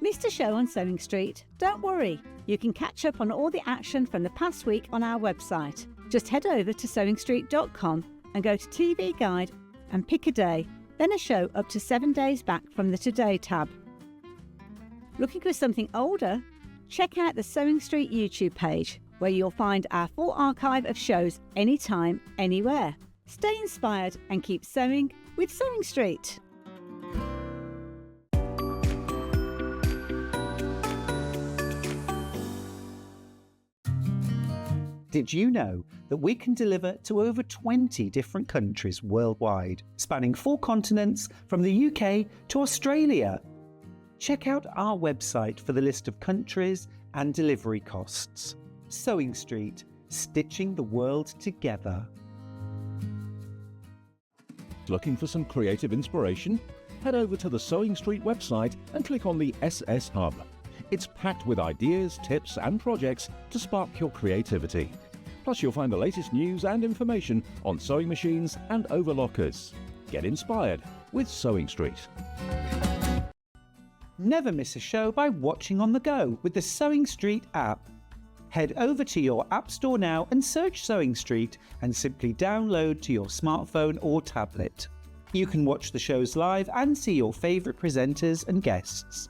Missed a show on Sewing Street? Don't worry, you can catch up on all the action from the past week on our website. Just head over to SewingStreet.com and go to TV Guide and pick a day, then a show up to 7 days back from the Today tab. Looking for something older? Check out the Sewing Street YouTube page, where you'll find our full archive of shows anytime, anywhere. Stay inspired and keep sewing with Sewing Street. Did you know that we can deliver to over 20 different countries worldwide, spanning 4 continents from the UK to Australia? Check out our website for the list of countries and delivery costs. Sewing Street, stitching the world together. Looking for some creative inspiration? Head over to the Sewing Street website and click on the SS Hub. It's packed with ideas, tips and projects to spark your creativity. Plus you'll find the latest news and information on sewing machines and overlockers. Get inspired with Sewing Street. Never miss a show by watching on the go with the Sewing Street app. Head over to your App Store now and search Sewing Street and simply download to your smartphone or tablet. You can watch the shows live and see your favourite presenters and guests.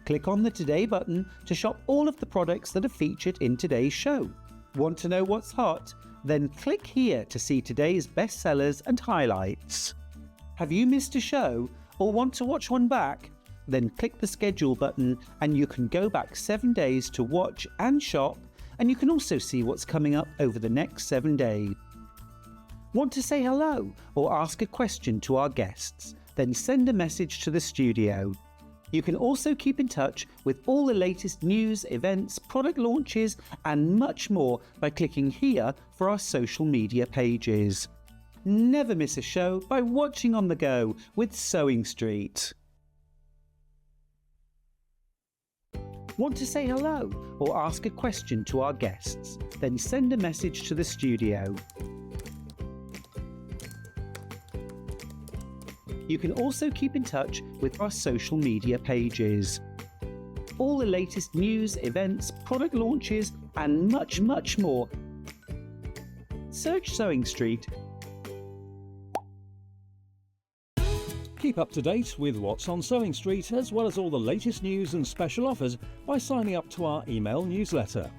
Click on the Today button to shop all of the products that are featured in today's show. Want to know what's hot? Then click here to see today's bestsellers and highlights. Have you missed a show or want to watch one back? Then click the schedule button and you can go back 7 days to watch and shop, and you can also see what's coming up over the next 7 days. Want to say hello or ask a question to our guests? Then send a message to the studio. You can also keep in touch with all the latest news, events, product launches and much more by clicking here for our social media pages. Never miss a show by watching on the go with Sewing Street. Want to say hello or ask a question to our guests? Then send a message to the studio. You can also keep in touch with our social media pages. All the latest news, events, product launches and much more. Search Sewing Street. Keep up to date with what's on Sewing Street, as well as all the latest news and special offers by signing up to our email newsletter.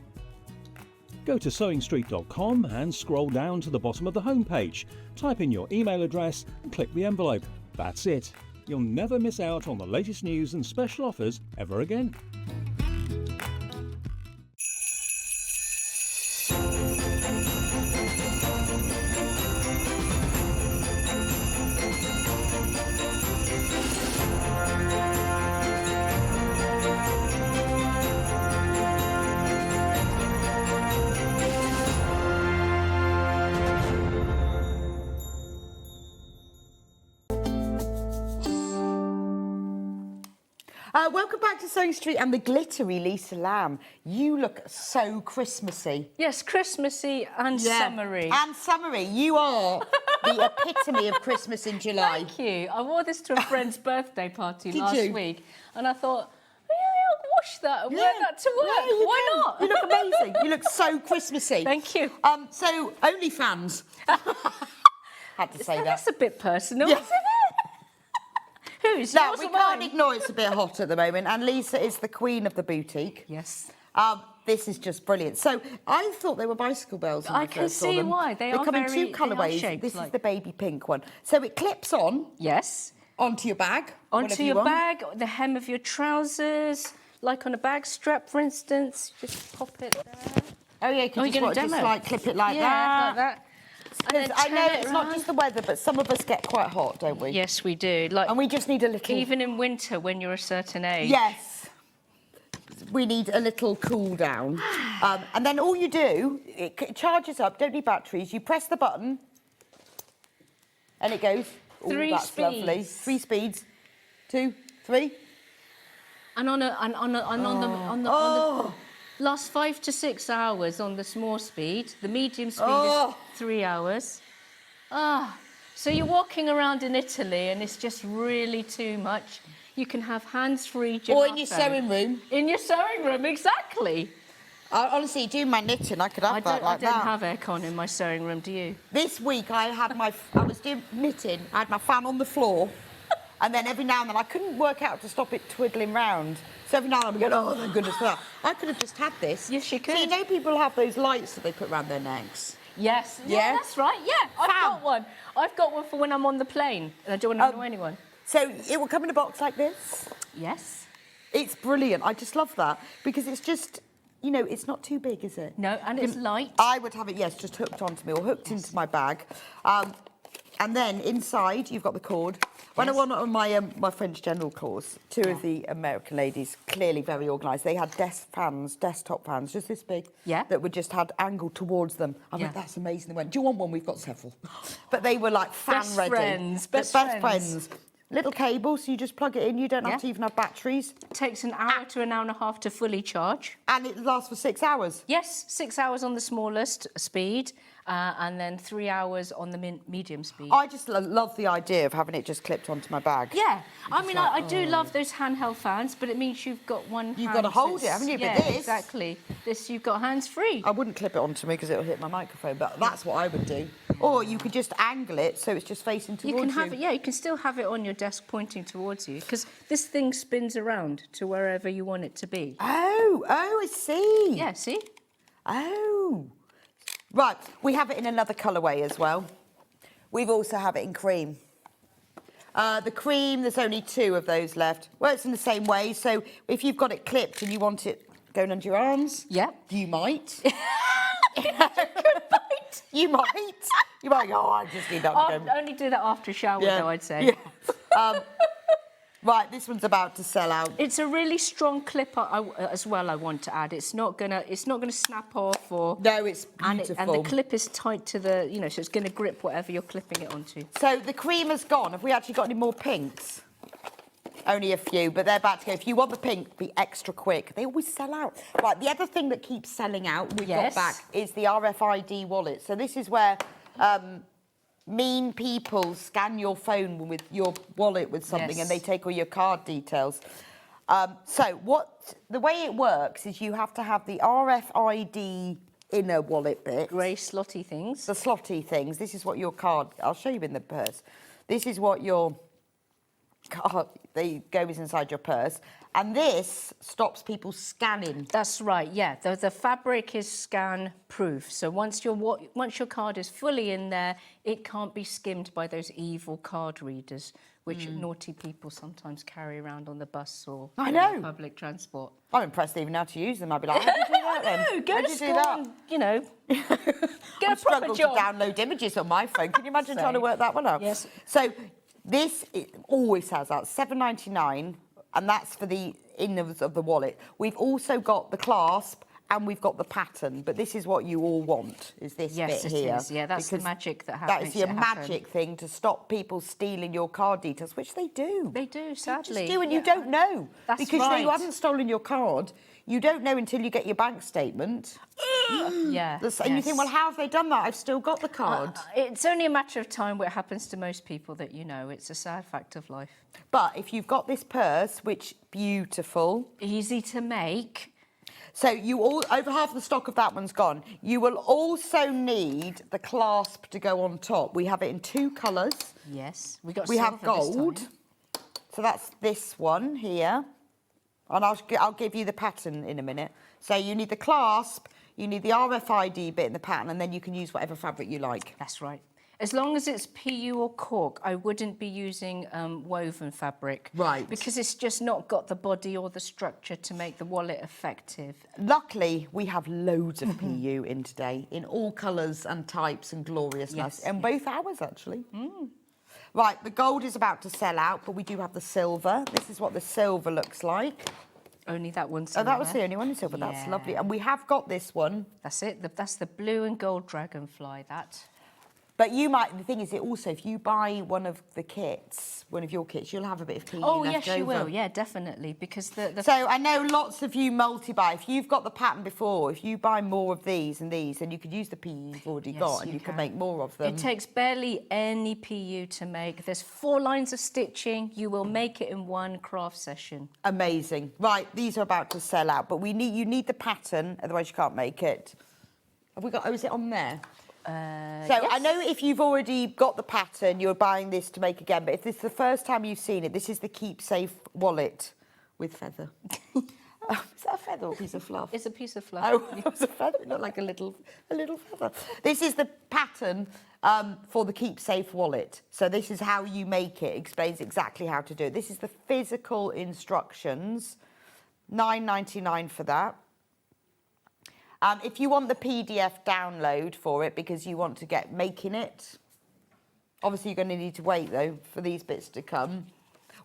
Go to SewingStreet.com and scroll down to the bottom of the homepage. Type in your email address and click the envelope. That's it. You'll never miss out on the latest news and special offers ever again. Welcome back to Sewing Street and the glittery Lisa Lam. You look so Christmassy. Yes, Christmassy and summery. And summery. You are the epitome of Christmas in July. Thank you. I wore this to a friend's birthday party Did last you? week, and I thought, yeah, I'll wash that and wear that to work. Yeah, you Why can. not? You look amazing. You look so Christmassy. Thank you. So, OnlyFans. Had to say that. That's a bit personal, Yeah. isn't it? Who's No, yours we or can't mine? ignore it's a bit hot at the moment, and Lisa is the queen of the boutique. Yes. This is just brilliant. So I thought they were bicycle bells. When I we can first saw see them. why. They are come in very- two they are colourways. shaped This is like- the baby pink one. So it clips on Yes. onto your bag. Onto whatever your you want. bag, the hem of your trousers, like on a bag strap, for instance. Just pop it there. Oh yeah, you can Oh, you're just, gonna just demo? like clip it like yeah, that. like that. And then I know turn it it's not round. just the weather, but some of us get quite hot, don't we? Yes, we do. Like And we just need a little. even in winter when you're a certain age. Yes. We need a little cool down. And then all you do, it charges up, don't need batteries. You press the button and it goes. Ooh, 3 that's lovely. speeds. 3 speeds. 2, 3. And on the last 5 to 6 hours on the small speed. The medium speed is 3 hours. So you're walking around in Italy and it's just really too much. You can have hands-free gelato. Or in your sewing room. In your sewing room, exactly. Honestly, doing my knitting, I could have that like I don't that. have aircon in my sewing room, do you? This week I was doing knitting, I had my fan on the floor, and then every now and then I couldn't work out to stop it twiddling round. So every now and then I'm going, oh, thank goodness for that. I could have just had this. Yes, you could. So you know people have those lights that they put around their necks? Yes. Yeah? Yeah, that's right. Yeah, I've got one. I've got one for when I'm on the plane and I don't want to annoy anyone. So it will come in a box like this. Yes. It's brilliant. I just love that because it's just, you know, it's not too big, is it? No, and it's light. I would have it, yes, just hooked onto me or hooked into my bag. And then inside, you've got the cord. When I went on my French General course, two of the American ladies, clearly very organised, they had desktop fans, just this big, that were just had angled towards them. I went, that's amazing. They went, do you want one? We've got several. But they were like fan ready. Best friends. Friends. Little cable, so you just plug it in. You don't have to even have batteries. It takes an hour to an hour and a half to fully charge. And it lasts for 6 hours. Yes, 6 hours on the smallest speed, and then 3 hours on the medium speed. I just love the idea of having it just clipped onto my bag. Yeah, I mean, I do love those handheld fans, but it means you've got one hand. You've got to hold it, haven't you? Yeah, But this... exactly. This, you've got hands-free. I wouldn't clip it onto me because it'll hit my microphone, but that's what I would do. Or you could just angle it so it's just facing towards you. You can have it, yeah, you can still have it on your desk pointing towards you, because this thing spins around to wherever you want it to be. Oh, I see. Yeah, see? Oh. Right, we have it in another colourway as well. We've also have it in cream. The cream, there's only 2 of those left. Works in the same way, so if you've got it clipped and you want it going under your arms, yeah, you might. You might. You might go, oh, I just need that. I'll only do that after a shower, though, I'd say. Yeah. Right, this one's about to sell out. It's a really strong clip as well. I want to add. It's not gonna snap off or. No, it's beautiful. And the clip is tight to the, so it's gonna grip whatever you're clipping it onto. So the cream has gone. Have we actually got any more pinks? Only a few, but they're about to go. If you want the pink, be extra quick. They always sell out. Right, the other thing that keeps selling out, we've got back, is the RFID wallet. So this is where mean people scan your phone with your wallet with something and they take all your card details. So the way it works is you have to have the RFID inner wallet bit. Grey slotty things. The slotty things. This is what your card... I'll show you in the purse. This is what your... They goes inside your purse, and this stops people scanning. That's right. Yeah, the fabric is scan proof. So once your card is fully in there, it can't be skimmed by those evil card readers, which naughty people sometimes carry around on the bus or public transport. I'm impressed they even know how to use them. I'd be like, how do you do that then? No, go to school and, get a proper struggle job. to download images on my phone. Can you imagine trying to work that one out? Yes. So this always has that, $7.99, and that's for the inners of the wallet. We've also got the clasp and we've got the pattern, but this is what you all want, is this bit here. Yes, it is. Yeah, that's the magic that happens. That is your magic thing to stop people stealing your card details, which they do. They do, sadly. They just do, and you don't know. That's because right. you haven't stolen your card. You don't know until you get your bank statement. Yeah. And you think, well, how have they done that? I've still got the card. It's only a matter of time where it happens to most people that it's a sad fact of life. But if you've got this purse, which beautiful. Easy to make. So over half the stock of that one's gone. You will also need the clasp to go on top. We have it in 2 colours. Yes. We have gold. So that's this one here. And I'll give you the pattern in a minute. So you need the clasp, you need the RFID bit in the pattern, and then you can use whatever fabric you like. That's right. As long as it's PU or cork, I wouldn't be using woven fabric. Right. Because it's just not got the body or the structure to make the wallet effective. Luckily, we have loads of PU in today, in all colours and types and gloriousness. And both ours, actually. Right, the gold is about to sell out, but we do have the silver. This is what the silver looks like. Only that one Oh, silver. that was the only one in silver. Yeah. That's lovely. And we have got this one. That's it. That's the blue and gold dragonfly, that. But the thing is, if you buy one of the kits, one of your kits, you'll have a bit of PU Oh, left yes, you over. will. Yeah, definitely. Because So I know lots of you multi-buy. If you've got the pattern before, if you buy more of these and these, then you could use the PU you've already got and you can make more of them. It takes barely any PU to make. There's 4 lines of stitching. You will make it in one craft session. Amazing. Right, these are about to sell out, but you need the pattern, otherwise you can't make it. Have we got, is it on there? Yes. I know if you've already got the pattern, you're buying this to make again, but if this is the first time you've seen it, this is the Keep Safe wallet with feather. Is that a feather or a piece of fluff? It's a piece of fluff. Oh, it was a feather. It looked like a little feather. This is the pattern for the Keep Safe wallet. So this is how you make it. Explains exactly how to do it. This is the physical instructions. $9.99 for that. If you want the PDF download for it because you want to making it, obviously you're going to need to wait though for these bits to come.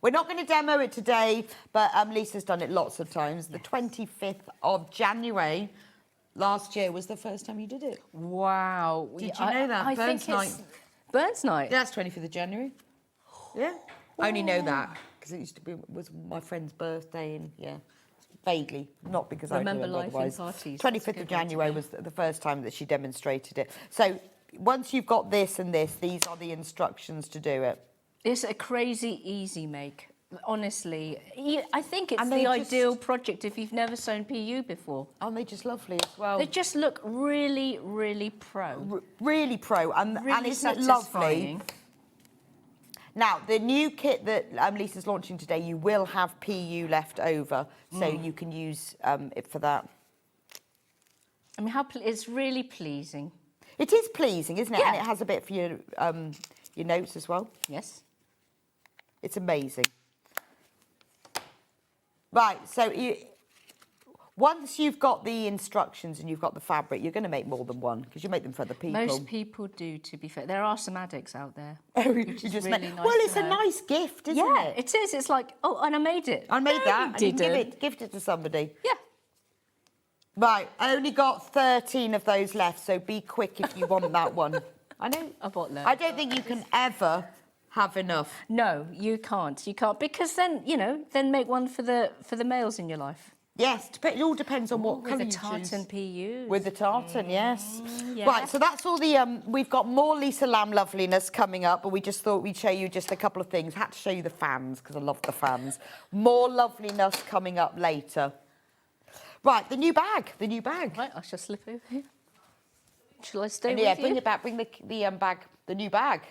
We're not going to demo it today, but Lisa's done it lots of times. The 25th of January last year was the first time you did it. Wow. Did you know that? I think it's Burns Night. Yeah, that's 25th of January. Yeah. I only know that because it used to be was my friend's birthday, and yeah, vaguely, not because Remember I do it life in otherwise. parties. 25th of January was the first time that she demonstrated it. So once you've got this and this, these are the instructions to do it. It's a crazy easy make. Honestly, I think it's And the they ideal project if you've never sewn PU before. Aren't they just lovely as well? They just look really, really pro. Really pro, and Really isn't it satisfying. lovely? Now, the new kit that Lisa's launching today, you will have PU left over, so you can use it for that. I mean, it's really pleasing. It is pleasing, isn't it? Yeah. And it has a bit for your notes as well. Yes. It's amazing. Right, so once you've got the instructions and you've got the fabric, you're going to make more than one because you make them for other people. Most people do, to be fair. There are some addicts out there. You which is just really make, nice well, it's to a know. nice gift, isn't Yeah, it? it is. It's like, oh, and I made it. I made No, that. you And you didn't. gift it to somebody. Yeah. Right, I only got 13 of those left, so be quick if you want that one. I know. I bought loads. I don't think you can ever have enough. No, you can't. You can't, because then, then make one for the males in your life. Yes, it all depends on what With colour the you tartan choose. PU. With the tartan, yes. yeah. Right, so that's all the... we've got more Lisa Lam loveliness coming up, but we just thought we'd show you just a couple of things. Had to show you the fans, because I love the fans. More loveliness coming up later. Right, the new bag. Right, I shall slip over here. Shall I stay And with yeah, you? bring it back, bring the bag, the new bag.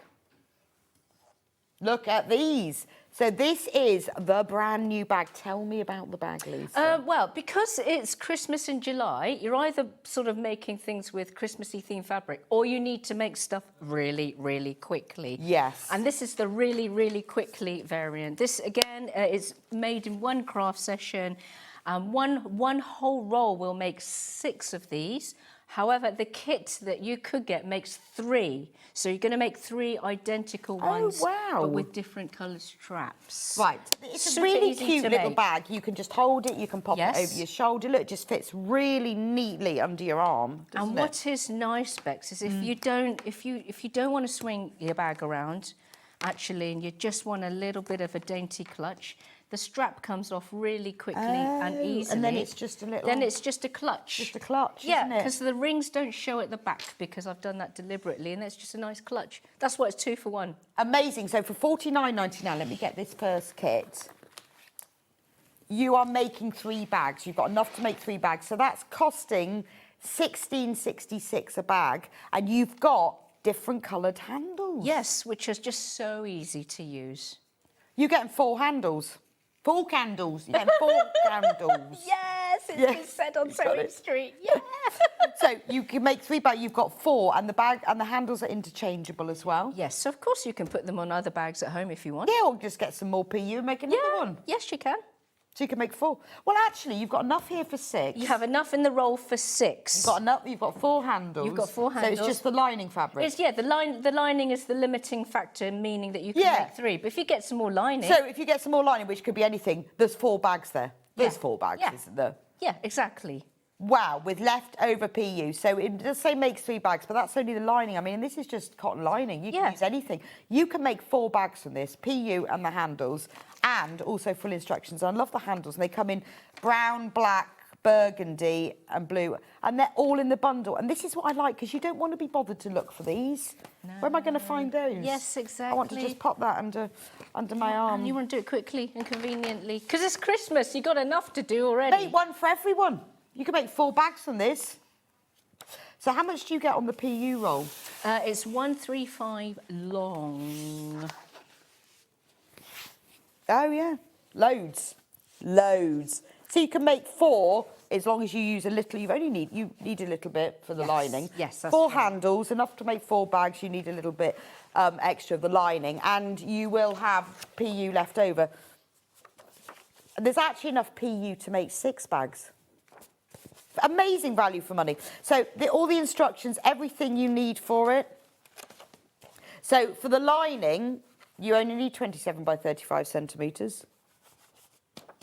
Look at these. So this is the brand new bag. Tell me about the bag, Lisa. Well, because it's Christmas in July, you're either sort of making things with Christmassy themed fabric, or you need to make stuff really, really quickly. Yes. And this is the really, really quickly variant. This, again, is made in one craft session. One whole roll will make 6 of these. However, the kit that you could get makes 3. So you're going to make 3 identical ones, wow. but with different coloured straps. Right, it's Super a really easy cute to little make. bag. You can just hold it, you can pop Yes. it over your shoulder. Look, it just fits really neatly under your arm, doesn't And it? what is nice, Bex, is if you don't want to swing your bag around, actually, and you just want a little bit of a dainty clutch, the strap comes off really quickly and easily. And then it's just a little... Then it's just a clutch. Just a clutch, yeah, isn't it? because the rings don't show at the back, because I've done that deliberately, and it's just a nice clutch. That's why it's 2 for 1. Amazing. So for $49.99, let me get this first kit. You are making 3 bags. You've got enough to make 3 bags. So that's costing $16.66 a bag, and you've got different coloured handles. Yes, which is just so easy to use. You're getting 4 handles. 4 candles. You're getting 4 candles. Yes, it's Yes, been said on you got Sewing it. Street. Yeah. So you can make 3 bags. You've got 4, and the bag and the handles are interchangeable as well. Yes, so of course you can put them on other bags at home if you want. Yeah, or just get some more PU and make another one. Yes, you can. So you can make 4. Well, actually, you've got enough here for 6. You have enough in the roll for 6. You've got enough. You've got 4 handles. You've got 4 So handles. it's just the lining fabric. It's, the lining is the limiting factor, meaning that you can Yeah. make 3. But if you get some more lining... So if you get some more lining, which could be anything, there's 4 bags there. There's 4 bags, Yeah. isn't there? Yeah, exactly. Wow, with leftover PU. So it does say makes 3 bags, but that's only the lining. I mean, this is just cotton lining. You can Yeah. use anything. You can make 4 bags from this, PU and the handles, and also full instructions. I love the handles, and they come in brown, black, burgundy and blue, and they're all in the bundle. And this is what I like, because you don't want to be bothered to look for these. Where am I going to find those? Yes, I want to exactly. just pop that under my arm. And you want to do it quickly and conveniently. Because it's Christmas, you've got enough to do already. Make one for everyone. You can make 4 bags from this. So how much do you get on the PU roll? It's 135 long. Oh, yeah. Loads. So you can make 4 as long as you use a little. You need a little bit for the lining. Yes, that's 4 right. handles, enough to make 4 bags. You need a little bit extra of the lining, and you will have PU left over. There's actually enough PU to make 6 bags. Amazing value for money. So all the instructions, everything you need for it. So for the lining, you only need 27 by 35 centimetres.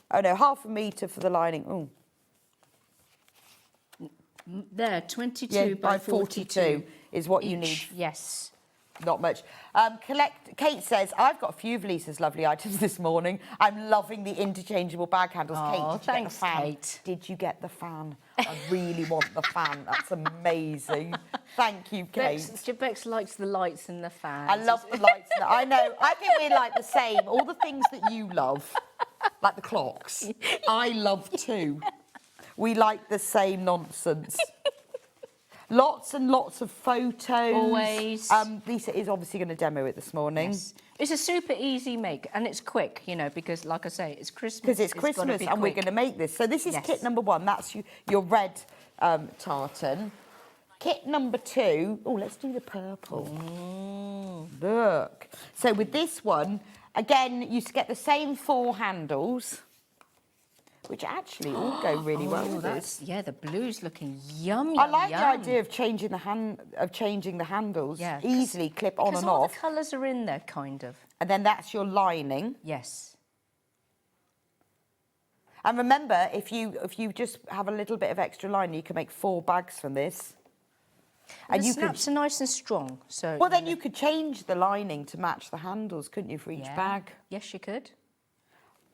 Oh no, half a metre for the lining. Oh, There, 22 yeah, by 42 is what you need. each. Yes. not much. Kate says, I've got a few of Lisa's lovely items this morning. I'm loving the interchangeable bag handles. Oh, Kate, did you get the thanks, fan? Kate. Did you get the fan? I really want the fan. That's amazing. Thank you, Kate. Bex likes the lights and the fans. I love the lights. I know. I think we're like the same. All the things that you love, like the clocks, I love too. We like the same nonsense. Lots and lots of photos. Always. Lisa is obviously going to demo it this morning. Yes. It's a super easy make, and it's quick, you know, because, like I say, it's Christmas. Because it's gotta Christmas be and we're quick. going to make this. So this is Yes. kit number 1. That's your red tartan. Kit number 2. Oh, let's do the purple. Look. So with this one, again, you get the same 4 handles, which actually all go really well with this. Yeah, the blue's looking yum. I like yum. the idea of changing the handles. Yeah, Easily clip on Because and all off. the colours are in there, kind of. And then that's your lining. Yes. And remember, if you just have a little bit of extra lining, you can make 4 bags from this. And the snaps are nice and strong. So. Well, then you could change the lining to match the handles, couldn't you, for each bag? Yes, you could.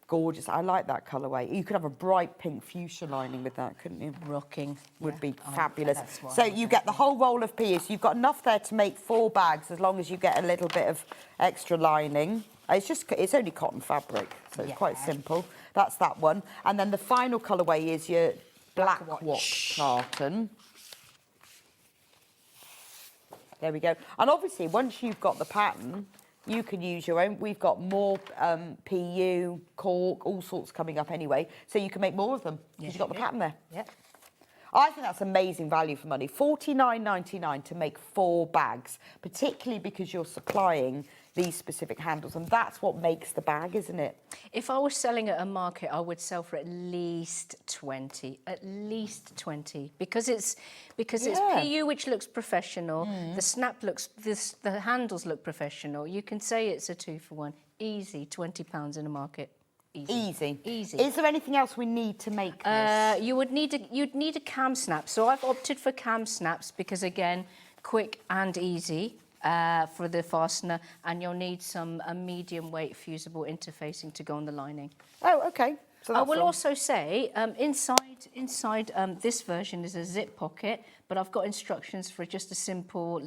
Gorgeous. I like that colourway. You could have a bright pink fuchsia lining with that, couldn't you? Rocking. Would be Oh, fabulous. that's what So I you get the whole roll of peas. You've got enough there to make 4 bags as long as you get a little bit of extra lining. It's only cotton fabric, so it's quite simple. That's that one. And then the final colourway is your black watch tartan. There we go. And obviously, once you've got the pattern, you can use your own. We've got more PU, cork, all sorts coming up anyway. So you can make more of them because you've got the pattern there. Yep. I think that's amazing value for money. $49.99 to make 4 bags, particularly because you're supplying these specific handles. And that's what makes the bag, isn't it? If I was selling at a market, I would sell for at least 20. At least 20. Because it's PU, which looks professional. The snap looks, the handles look professional. You can say it's a 2-for-1. Easy, £20 in a market. Easy. Is there anything else we need to make this? You'd need a cam snap. So I've opted for cam snaps because, again, quick and easy. For the fastener, and you'll need some medium weight fusible interfacing to go on the lining. Oh, okay. So I will also say inside this version is a zip pocket, but I've got instructions for just a simple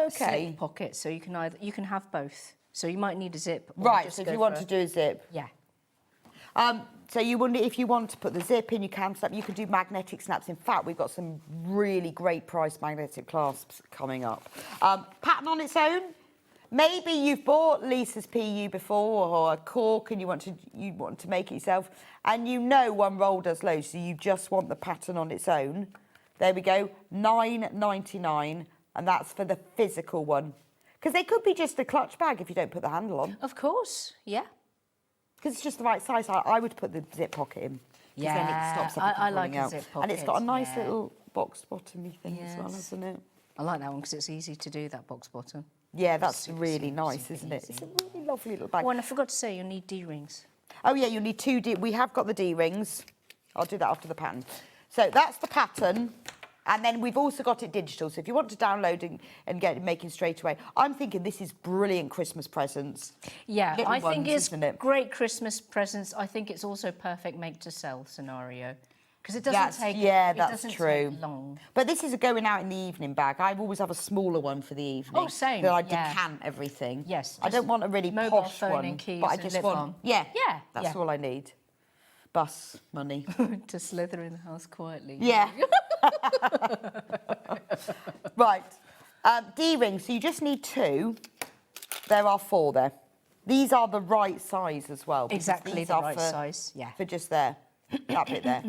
slip pocket. So you can have both. So you might need a zip. Right. So if you want to do a zip. Yeah. So if you want to put the zip in, you can snap. You can do magnetic snaps. In fact, we've got some really great priced magnetic clasps coming up. Pattern on its own. Maybe you've bought Lisa's PU before or a cork and you want to make it yourself, and you know one roll does loads, so you just want the pattern on its own. There we go, $9.99, and that's for the physical one. Because they could be just a clutch bag if you don't put the handle on. Of course, yeah. Because it's just the right size. I would put the zip pocket in. Yeah, then it stops everything I like falling a out. zip And it's got a pocket, nice yeah. little box bottomy thing as well, Yes. hasn't it? I like that one because it's easy to do, that box bottom. Yeah, that's Super, really super, nice, super isn't it? easy. It's a really lovely little bag. Oh, and I forgot to say, you need D-rings. Oh, yeah, you need 2 D. We have got the D-rings. I'll do that after the pattern. So that's the pattern. And then we've also got it digital. So if you want to download and get it making straight away, I'm thinking this is brilliant Christmas presents. Yeah, Little I think ones, it's isn't it? great Christmas presents. I think it's also perfect make-to-sell scenario. Because it doesn't take long. But this is a going out in the evening bag. I always have a smaller one for the evening. Oh, same, That I yeah. decant everything. Yes, I don't want a really mobile posh phone one, and keys but I and just lip want... balm. Yeah, Yeah, that's yeah. all I need. Bus money. To slither in the house quietly. Yeah. Right. D-rings, so you just need 2. There are 4 there. These are the right size as well. because Exactly these the are right size, yeah. For just there, that bit there.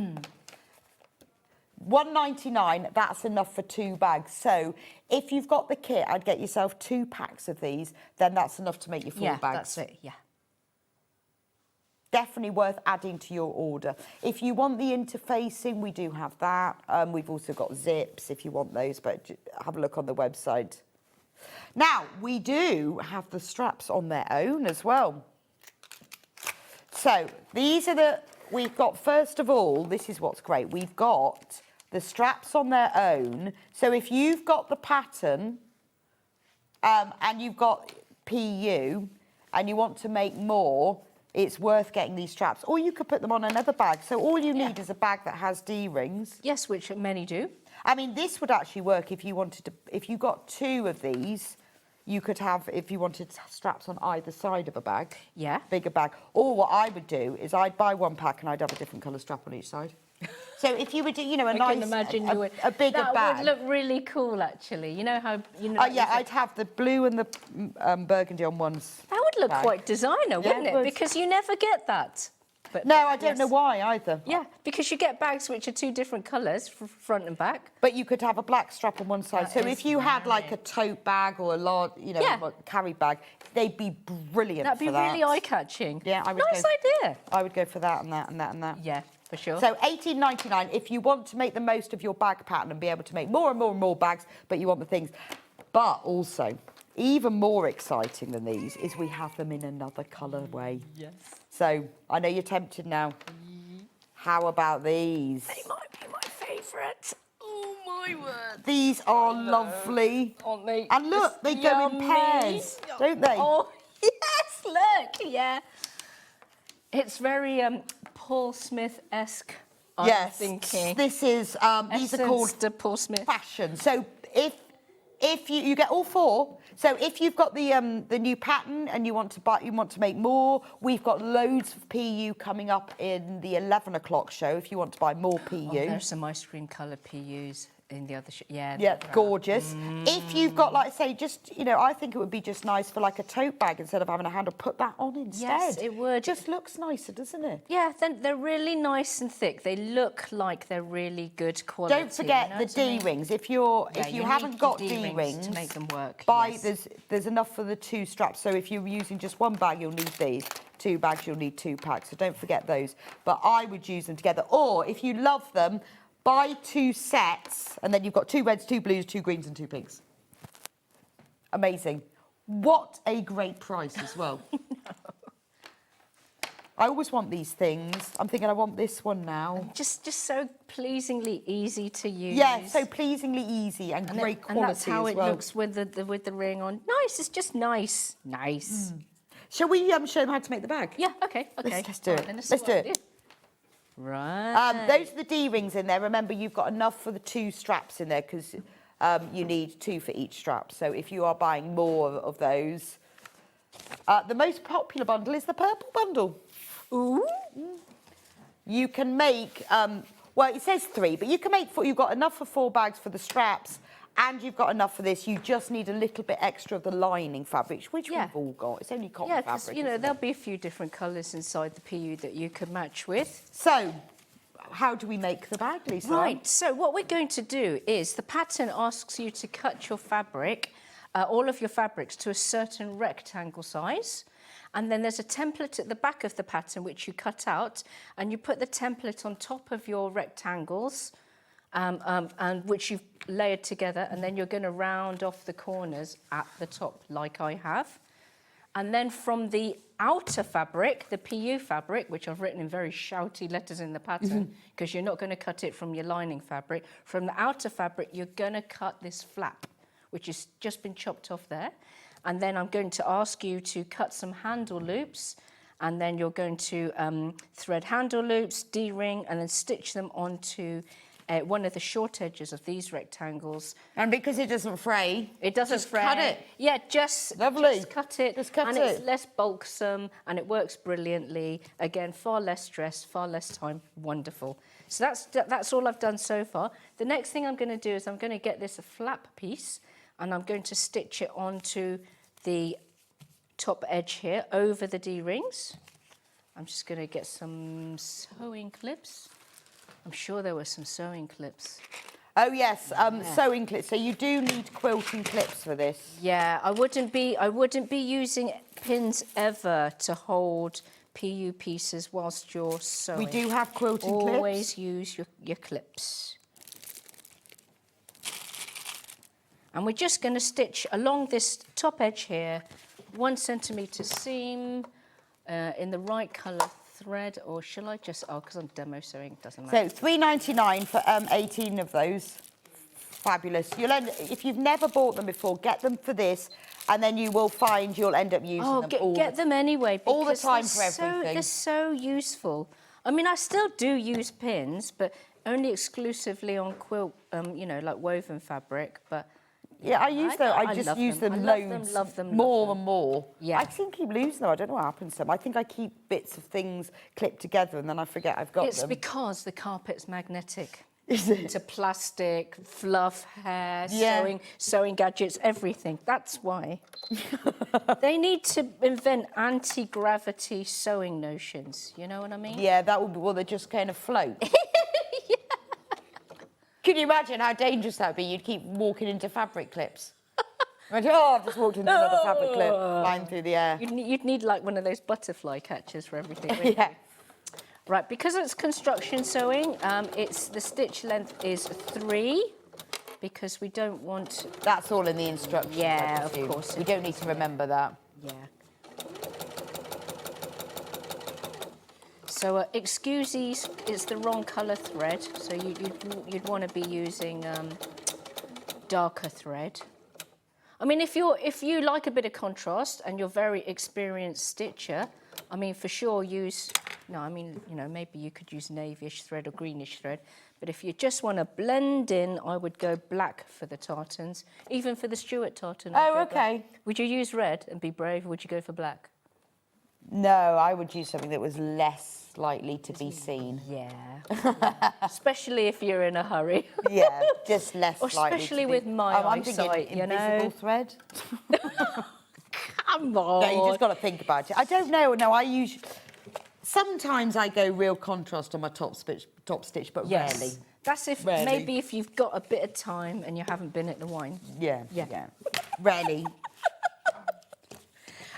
$1.99, that's enough for 2 bags. So if you've got the kit, I'd get yourself 2 packs of these, then that's enough to make your 4 Yeah, bags. that's it, yeah. Definitely worth adding to your order. If you want the interfacing, we do have that. We've also got zips if you want those, but have a look on the website. Now, we do have the straps on their own as well. So these are we've got, first of all, this is what's great. We've got the straps on their own. So if you've got the pattern, and you've got PU, and you want to make more, it's worth getting these straps. Or you could put them on another bag. So all you need is a bag that has D-rings. Yes, which many do. I mean, this would actually work if you wanted to, if you got 2 of these, you could have, if you wanted straps on either side of a bag. Yeah. Bigger bag. Or what I would do is I'd buy 1 pack and I'd have a different colour strap on each side. So if you would do, you know, a I nice, can imagine you would. a bigger that bag. Would look really cool, actually. You know how yeah, I'd have the blue and the burgundy on one. That would look bag. quite designer, wouldn't it it? would. Because you never get that. But No, I don't know why either. Yeah, because you get bags which are 2 different colours, front and back. But you could have a black strap on one side. That So is if you had like a tote bag or a large, you know, Yeah. carry bag, they'd be brilliant That'd be for that. really eye-catching. Yeah, I would Nice go, idea. I would go for that and that and that and that. Yeah, for sure. So $18.99 if you want to make the most of your bag pattern and be able to make more and more and more bags, but you want the things. But also, even more exciting than these is we have them in another colourway. Yes. So I know you're tempted now. How about these? They might be my favourite. Oh, my word. These are lovely. Aren't they? And look, Just they go in yummy. pairs, don't they? Oh, yes, look, yeah. It's very Paul Smith-esque, I'm Yes, thinking. this is, these are called Essence de Paul Smith. fashion. So if you get all 4, so if you've got the new pattern and you want to make more, we've got loads of PU coming up in the 11 o'clock show if you want to buy more PU. Oh, there's some ice cream colour PUs in the other Yeah, they're gorgeous. If you've got, like I say, just, you know, I think it would be just nice for like a tote bag instead of having a handle, put that on instead. Yes, it would. Just looks nicer, doesn't it? Yeah, they're really nice and thick. They look like they're really good quality. Don't forget you know the what I mean? D-rings. If Yeah, you need haven't the got D-rings D-rings, to make them work. buy yes. there's enough for the 2 straps. So if you're using just 1 bag, you'll need these. 2 bags, you'll need 2 packs. So don't forget those. But I would use them together. Or if you love them, buy 2 sets, and then you've got 2 reds, 2 blues, 2 greens, and 2 pinks. Amazing. What a great price as well. I always want these things. I'm thinking I want this one now. Just so pleasingly easy to use. Yeah, so pleasingly easy and great quality and that's how as it well. looks with the ring on. Nice, it's just nice. Nice. Shall we show them how to make the bag? Yeah, okay. Let's do All it. then Let's what do I it. Right. Those are the D-rings in there. Remember, you've got enough for the 2 straps in there because you need 2 for each strap. So if you are buying more of those, the most popular bundle is the purple bundle. Ooh. You can make, well, it says 3, but you can make 4. You've got enough for 4 bags for the straps, and you've got enough for this. You just need a little bit extra of the lining fabric, which we've all got. It's only cotton Yeah, because, fabric. you know, isn't there'll it? be a few different colours inside the PU that you could match with. So, how do we make the bag, Lisa? Right, so what we're going to do is the pattern asks you to cut your fabric, all of your fabrics, to a certain rectangle size. And then there's a template at the back of the pattern which you cut out, and you put the template on top of your rectangles, and which you've layered together, and then you're going to round off the corners at the top, like I have. And then from the outer fabric, the PU fabric, which I've written in very shouty letters in the pattern, because you're not going to cut it from your lining fabric, from the outer fabric, you're going to cut this flap, which has just been chopped off there. And then I'm going to ask you to cut some handle loops, and then you're going to thread handle loops, D-ring, and then stitch them onto one of the short edges of these rectangles. And because it doesn't fray, it doesn't just fray. cut it. Yeah, just cut it. Just cut and it. it's less bulksome, and it works brilliantly. Again, far less stress, far less time. Wonderful. So that's all I've done so far. The next thing I'm going to do is I'm going to get this a flap piece, and I'm going to stitch it onto the top edge here over the D-rings. I'm just going to get some sewing clips. I'm sure there were some sewing clips. Oh yes, sewing clips. So you do need quilting clips for this. Yeah, I wouldn't be using pins ever to hold PU pieces whilst you're sewing. We do have quilting clips. Always use your clips. And we're just going to stitch along this top edge here, 1 centimetre seam in the right colour thread, or shall I just, because I'm demo sewing, it doesn't matter. So $3.99 for 18 of those. fabulous. You'll end, if you've never bought them before, get them for this, and then you will find you'll end up using them all get them anyway. all the because time they're for everything. They're so useful. I mean, I still do use pins, but only exclusively on quilt, you know, like woven fabric. But yeah, I use them. I just use them loads, love them, more and more. Yeah. I seem to keep losing them. I don't know what happens to them. I think I keep bits of things clipped together and then I forget I've got It's them. because the carpet's magnetic. Is it? To plastic, fluff, hair, Yeah. sewing gadgets, everything. That's why. They need to invent anti-gravity sewing notions. You know what I mean? Yeah, that would be, well, they just kind of float. Yeah. Can you imagine how dangerous that would be? You'd keep walking into fabric clips. I've just walked into another fabric clip, flying through the air. You'd need like one of those butterfly catchers for everything. Wouldn't Yeah. you? Right, because it's construction sewing, the stitch length is 3, because we don't want. That's all in the instructions. Yeah, I of presume. course We it don't need to remember that. Yeah. So excuses, it's the wrong colour thread, so you'd want to be using darker thread. I mean, if you like a bit of contrast and you're very experienced stitcher, I mean, for sure use. No, I mean, you know, maybe you could use navyish thread or greenish thread, but if you just want to blend in, I would go black for the tartans, even for the Stuart tartan. I'd Oh, go okay. black. Would you use red and be brave, or would you go for black? No, I would use something that was less likely to be seen. Yeah. Especially if you're in a hurry. Yeah, just less Or likely especially to be. with my I'm eyesight, thinking you invisible know. thread. Come on. No, you just got to think about it. I don't know. No, sometimes I go real contrast on my top stitch, but Yes. rarely. That's if Rarely. maybe if you've got a bit of time and you haven't been at the wine. Yeah, Yeah. yeah. Rarely.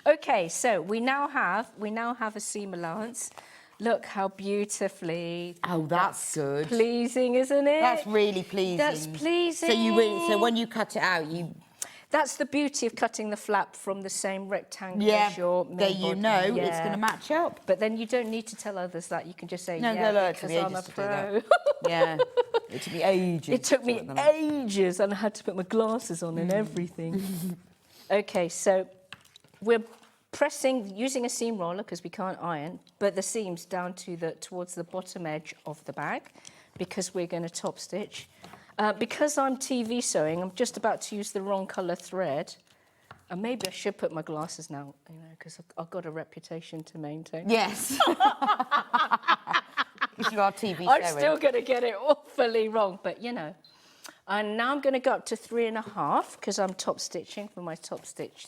Okay, so we now have a seam allowance. Look how beautifully. Oh, that's good. Pleasing, isn't it? That's really pleasing. That's pleasing. So when you cut it out, you. That's the beauty of cutting the flap from the same rectangle Yeah, as your main there you body. know it's Yeah. going to match up. But then you don't need to tell others that. You can just say, No, yeah, no, it took because me I'm a ages to do pro. that. Yeah, it took me ages. It took to me sort them out. ages, and I had to put my glasses on and everything. Okay, so we're pressing, using a seam roller because we can't iron, but the seams down towards the bottom edge of the bag, because we're going to top stitch. Because I'm TV sewing, I'm just about to use the wrong colour thread. And maybe I should put my glasses now, you know, because I've got a reputation to maintain. Yes. Because you are TV sewing. I'm still going to get it awfully wrong, but you know. And now I'm going to go up to 3.5 because I'm top stitching for my top stitch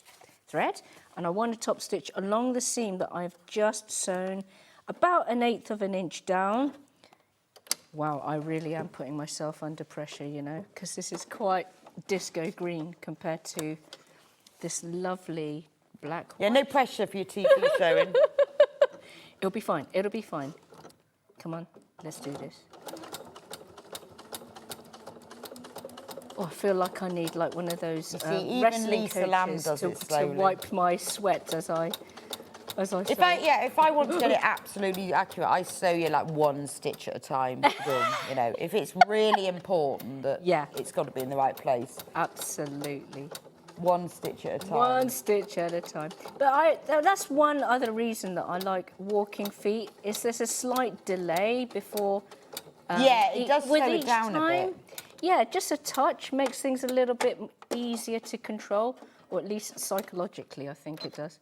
thread. And I want to top stitch along the seam that I've just sewn about 1/8 of an inch down. Wow, I really am putting myself under pressure, you know, because this is quite disco green compared to this lovely black one. Yeah, no pressure for your TV sewing. It'll be fine. It'll be fine. Come on, let's do this. Oh, I feel like I need like one of those see, even wrestling Lisa Lam coaches does it to slowly. wipe my sweat as I sew. If I want to get it absolutely accurate, I sew you like one stitch at a time. Boom, you know, if it's really important that it's got to be in the right place. Absolutely. One stitch at a time. One stitch at a time. But that's one other reason that I like walking feet, is there's a slight delay before... yeah, it does slow with it each down time, a bit. Yeah, just a touch makes things a little bit easier to control, or at least psychologically, I think it does.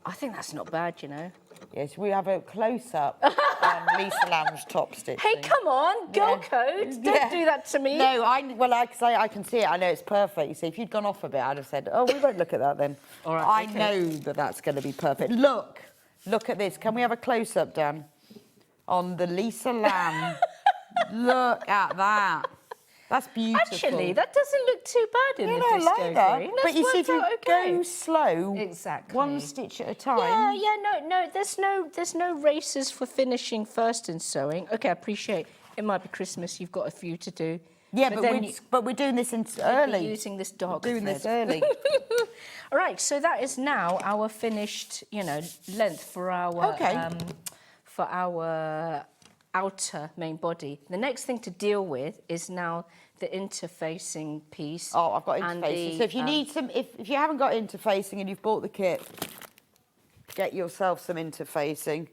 I think that's not bad, you know. Yes, we have a close-up on Lisa Lam's top stitching. Hey, come on, girl code. Don't do that to me. No, I can see it. I know it's perfect. You see, if you'd gone off a bit, I'd have said, oh, we won't look at that then. All right, I know that that's going to be perfect. Look at this. Can we have a close-up, Dan, on the Lisa Lam? Look at that. That's beautiful. Actually, that doesn't look too bad in the I disco like that. green. But you see, if you go slow, exactly, one stitch at a time. No. There's no races for finishing first in sewing. Okay, I appreciate it. Might be Christmas. You've got a few to do. Yeah, then but we're doing this early. Using this dark Doing thread. this early. All right, so that is now our finished, length for our outer main body. The next thing to deal with is now the interfacing piece. Oh, I've got and interfacing. the, So if you need some, if you haven't got interfacing and you've bought the kit, get yourself some interfacing.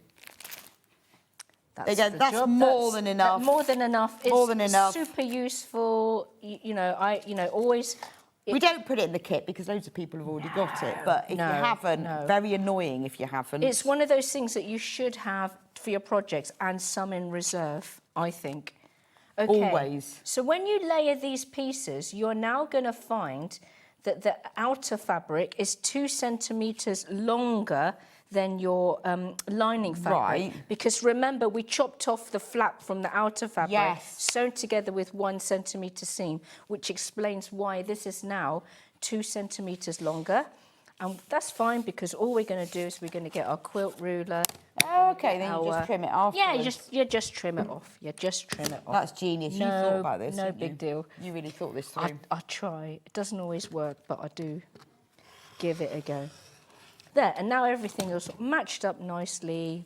Again, the that's job. more than enough. More than enough. It's More than enough. super useful. Always. We don't put it in the kit because loads of people have already got it. But if you haven't, very annoying if you haven't. It's one of those things that you should have for your projects and some in reserve, I think. Okay. Always. So when you layer these pieces, you're now going to find that the outer fabric is 2 centimetres longer than your lining fabric. Right. Because remember, we chopped off the flap from the outer fabric, Yes. sewn together with 1 centimetre seam, which explains why this is now 2 centimetres longer. And that's fine, because all we're going to do is we're going to get our quilt ruler. Oh, okay, then you just trim it off. Yeah, you just trim it off. You just trim it off. That's genius. You thought about this, No didn't you? big deal. You really thought this through. I try. It doesn't always work, but I do give it a go. There, and now everything is matched up nicely.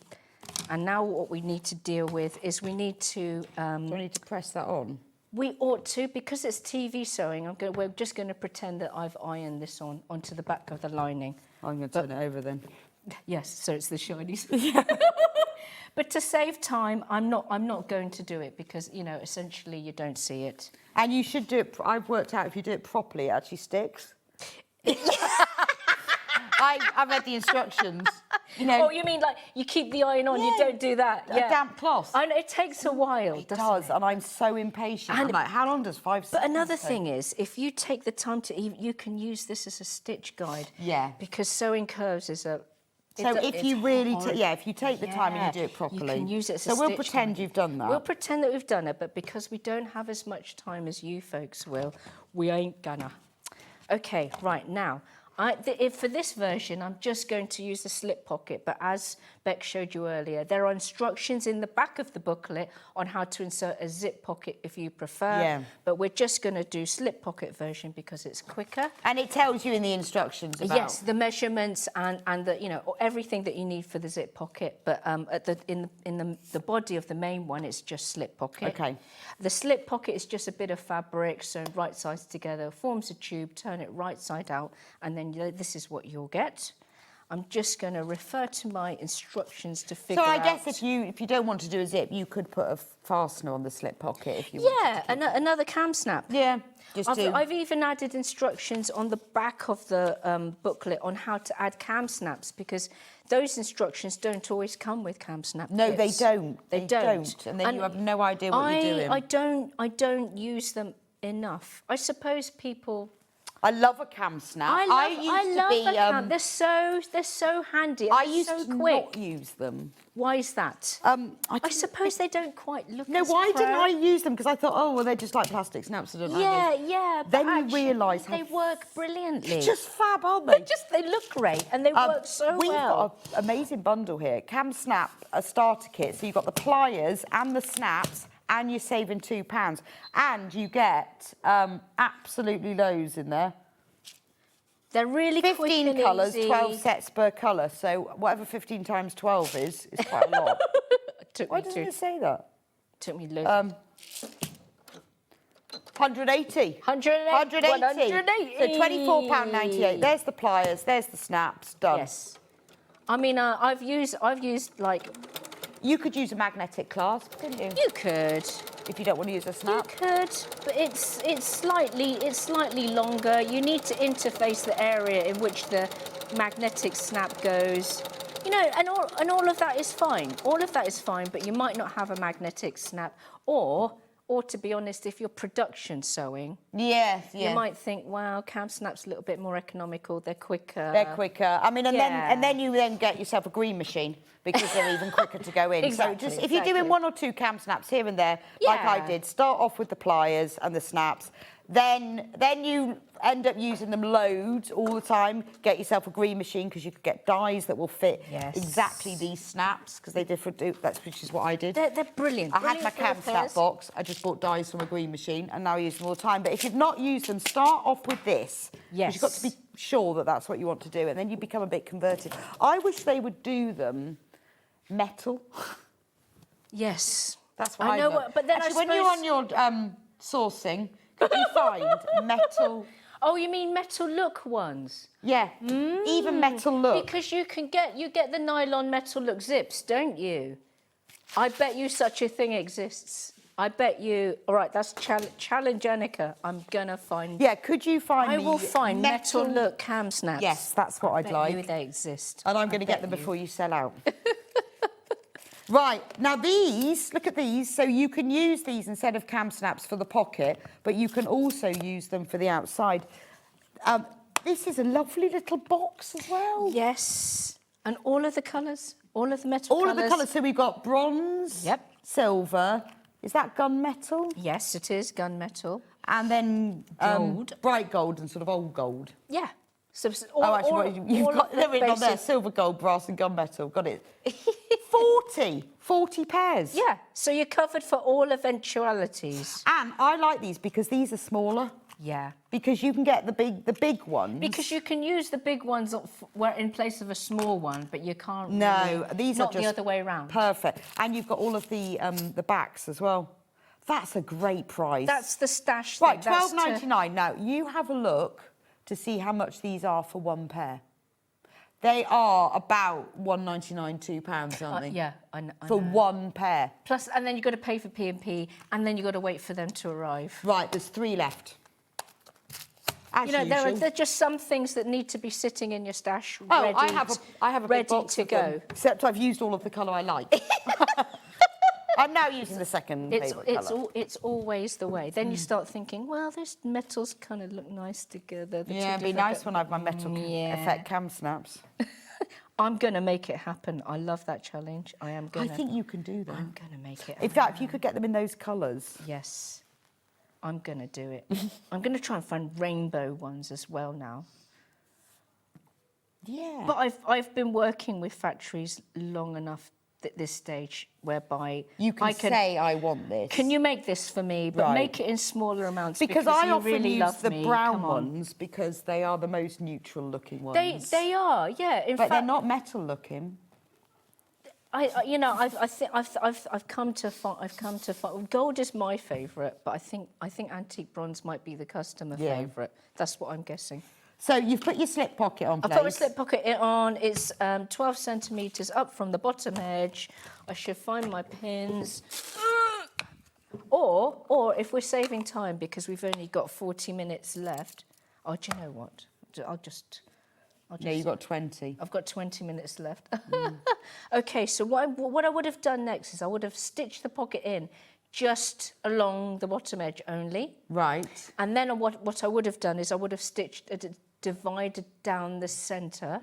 And now what we need to deal with is we need to... Do I need to press that on? We ought to, because it's TV sewing, we're just going to pretend that I've ironed this onto the back of the lining. I'm going to turn it over then. Yes, so it's the shiny side. But to save time, I'm not going to do it because, essentially you don't see it. And you should do it, I've worked out if you do it properly, it actually sticks. I read the instructions. Oh, you mean like you keep the iron on, you don't do that? A damp cloth. I know, it takes a while. It does, and I'm so impatient. I'm like, how long does 5 seconds But another take? thing is, if you take the time to, you can use this as a stitch guide. Yeah. Because sewing curves is a... So if you really, if you take the time and you do it properly. You can use it as a So we'll stitch pretend guide. you've done that. We'll pretend that we've done it, but because we don't have as much time as you folks will, we ain't gonna. Okay, right, now, for this version, I'm just going to use the slip pocket, but as Beck showed you earlier, there are instructions in the back of the booklet on how to insert a zip pocket if you prefer. Yeah. But we're just going to do slip pocket version because it's quicker. And it tells you in the instructions about... Yes, the measurements and the everything that you need for the zip pocket. But in the body of the main one, it's just slip pocket. Okay. The slip pocket is just a bit of fabric sewn right sides together, forms a tube, turn it right side out, and then this is what you'll get. I'm just going to refer to my instructions to figure out... So I guess if you don't want to do a zip, you could put a fastener on the slip pocket if you want. Yeah, another cam snap. Yeah, I've even added instructions on the back of the booklet on how to add cam snaps because those instructions don't always come with cam snap No, kits. they don't. They don't. And then you have no idea what you're doing. I don't use them enough. I suppose people... I love a cam snap. I love a cam. They're so handy. I They're used so to quick. not use them. Why is that? I suppose they don't quite look. No, as why didn't pro. I use them? Because I thought, oh, well, they're just like plastic snaps. I don't know. Yeah. Then but you actually, realise how they work brilliantly. It's just fab, aren't they? They look great and they work so We've well. got an amazing bundle here. Cam snap, a starter kit. So you've got the pliers and the snaps, and you're saving £2. And you get absolutely loads in there. They're really quick 15 and colours, easy. 12 sets per colour. So whatever 15 times 12 is quite a lot. Why doesn't it say that? Took me loads. 180. 180. So £24.98. There's the pliers, there's the snaps, done. Yes. I mean, I've used like... You could use a magnetic clasp, couldn't you? You could. If you don't want to use a snap. You could, but it's slightly longer. You need to interface the area in which the magnetic snap goes. And all of that is fine. All of that is fine, but you might not have a magnetic snap, or to be honest, if you're production sewing, you might think, wow, cam snap's a little bit more economical. They're quicker. I mean, and then you get yourself a green machine because they're even quicker to go in. Exactly, So just if you're doing 1 or 2 cam snaps here and there, like I did, start off with the pliers and the snaps. Then you end up using them loads all the time. Get yourself a green machine because you could get dies that will fit exactly these snaps because they different. Which is what I did. They're brilliant. I had my cam snap box. I just bought dies from a green machine and now I use them all the time. But if you've not used them, start off with this. Yes. You've got to be sure that that's what you want to do, and then you become a bit converted. I wish they would do them metal. Yes. That's what I know love. what- but then I Actually, when you're on your sourcing, could you find metal? Oh, you mean metal look ones? Yeah, even metal look. Because you get the nylon metal look zips, don't you? I bet you such a thing exists. I bet you. All right, that's challenge, Annika. I'm gonna find. Yeah, could you find? I will find metal look cam snaps. Yes, that's what I'd bet like. You they exist. And I'm going to get them before you sell out. Right, now these, look at these. So you can use these instead of cam snaps for the pocket, but you can also use them for the outside. This is a lovely little box as well. Yes, and all of the colours, all of the metal All colours. of the colours. So we've got bronze, Yep. silver. Is that gunmetal? Yes, it is gunmetal. And then Gold. bright gold and sort of old gold. Yeah. So You've got they're written on there, silver, gold, brass and gunmetal. Got it. 40 pairs. Yeah, so you're covered for all eventualities. And I like these because these are smaller. Yeah. Because you can get the big ones. Because you can use the big ones in place of a small one, but you can't. No, really, these not are just the other way around. Perfect. And you've got all of the backs as well. That's a great price. That's the stash. Right, thing. That's $12.99. Now you have a look to see how much these are for one pair. They are about £1.99, £2, aren't they? Yeah, I know. For one pair. Plus, and then you've got to pay for P&P, and then you've got to wait for them to arrive. Right, there's 3 left. As there usual. are just some things that need to be sitting in your stash Oh, ready, I have a ready big box to of them, go. except I've used all of the colour I like. I'm now using the second favourite colour. It's always the way. Then you start thinking, well, those metals kind of look nice together. Yeah, it'd be nice when I have my metal effect cam snaps. I'm going to make it happen. I love that challenge. I am going to. I think you can do that. I'm going to make it happen. In fact, if you could get them in those colours. Yes, I'm going to do it. I'm going to try and find rainbow ones as well now. Yeah. But I've been working with factories long enough at this stage whereby you can say, I want this. Can you make this for me? But make it in smaller amounts. Because I you often really use love the me. brown ones because they are the most neutral looking ones. They are, yeah. In but fact, they're not metal looking. I've come to find gold is my favourite, but I think antique bronze might be the customer favourite. That's what I'm guessing. So you've put your slip pocket on, I've put my slip pocket on. It's 12 centimetres up from the bottom edge. I should find my pins. Or if we're saving time because we've only got 40 minutes left. Oh, do you know what? No, you've got 20. I've got 20 minutes left. Okay, so what I would have done next is I would have stitched the pocket in just along the bottom edge only. Right. And then what I would have done is I would have divided down the centre.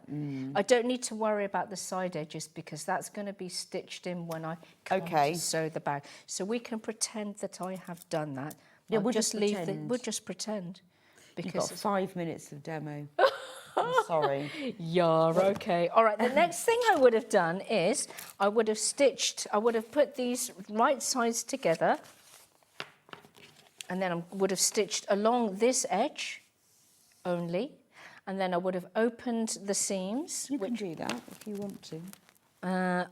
I don't need to worry about the side edges because that's going to be stitched in when I come to sew the bag. So we can pretend that I have done that. Yeah, we'll just pretend. Because you've got 5 minutes of demo. I'm sorry. Yeah, okay. All right, the next thing I would have done is I would have put these right sides together and then I would have stitched along this edge only, and then I would have opened the seams. You can do that if you want to.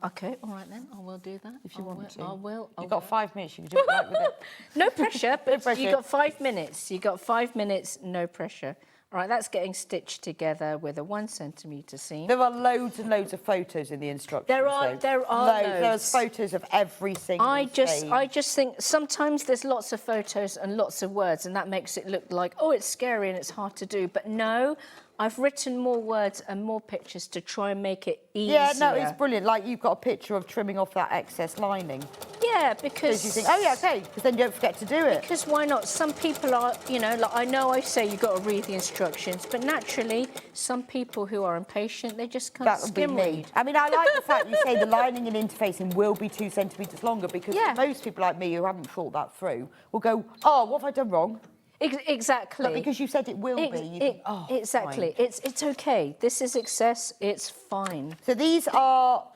Okay, all right then, I will do that. If you want to. I will. You've got 5 minutes, you can do it right with it. No pressure, but pressure. you got 5 minutes. You got 5 minutes, no pressure. All right, that's getting stitched together with a 1 centimetre seam. There are loads and loads of photos in the instructions. There are loads. loads. There's photos of every single I stage. just think sometimes there's lots of photos and lots of words, and that makes it look like, oh, it's scary and it's hard to do. But no, I've written more words and more pictures to try and make it easier. Yeah, no, it's brilliant. Like you've got a picture of trimming off that excess lining. Yeah, because you think, oh yeah, okay, because then you don't forget to do it. Because why not? Some people are, like I know I say you've got to read the instructions, but naturally, some people who are impatient, they just can't skim read. I mean, I like the fact you say the lining and interfacing will be 2 centimetres longer because most people like me who haven't thought that through will go, oh, what have I done wrong? Exactly. But because you said it will be. You think, oh, exactly. fine. It's okay. This is excess. It's fine. So these are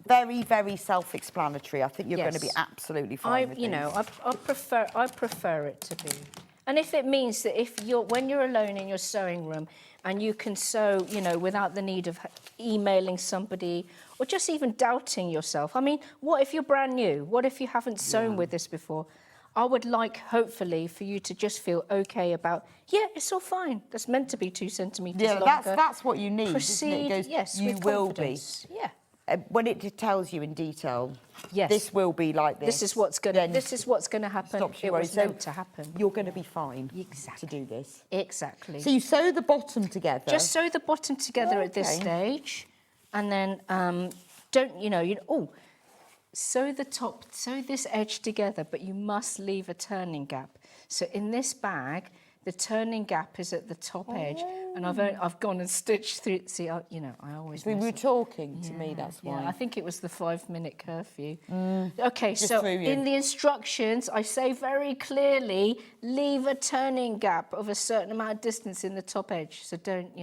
very, very self-explanatory. I think you're going to be absolutely fine with these. I prefer it to be. And if it means that when you're alone in your sewing room and you can sew, you know, without the need of emailing somebody or just even doubting yourself. I mean, what if you're brand new? What if you haven't sewn with this before? I would like, hopefully, for you to just feel okay about, yeah, it's all fine. That's meant to be 2 centimetres longer. Yeah, that's what you need, isn't it? It goes, yes, you with will confidence. be. Yeah. When it tells you in detail, Yes. this will be like this. This is what's going to happen. Stops you It worrying. was So meant to happen. You're going to be fine Exactly. to do this. Exactly. So you sew the bottom together. Just sew the bottom together at this stage, and then sew this edge together, but you must leave a turning gap. So in this bag, the turning gap is at the top edge, and I've gone and stitched through. See, I always. So you were talking to me, that's why. Yeah, I think it was the 5-minute curfew. Okay, so threw you. in the instructions, I say very clearly, leave a turning gap of a certain amount of distance in the top edge. So don't,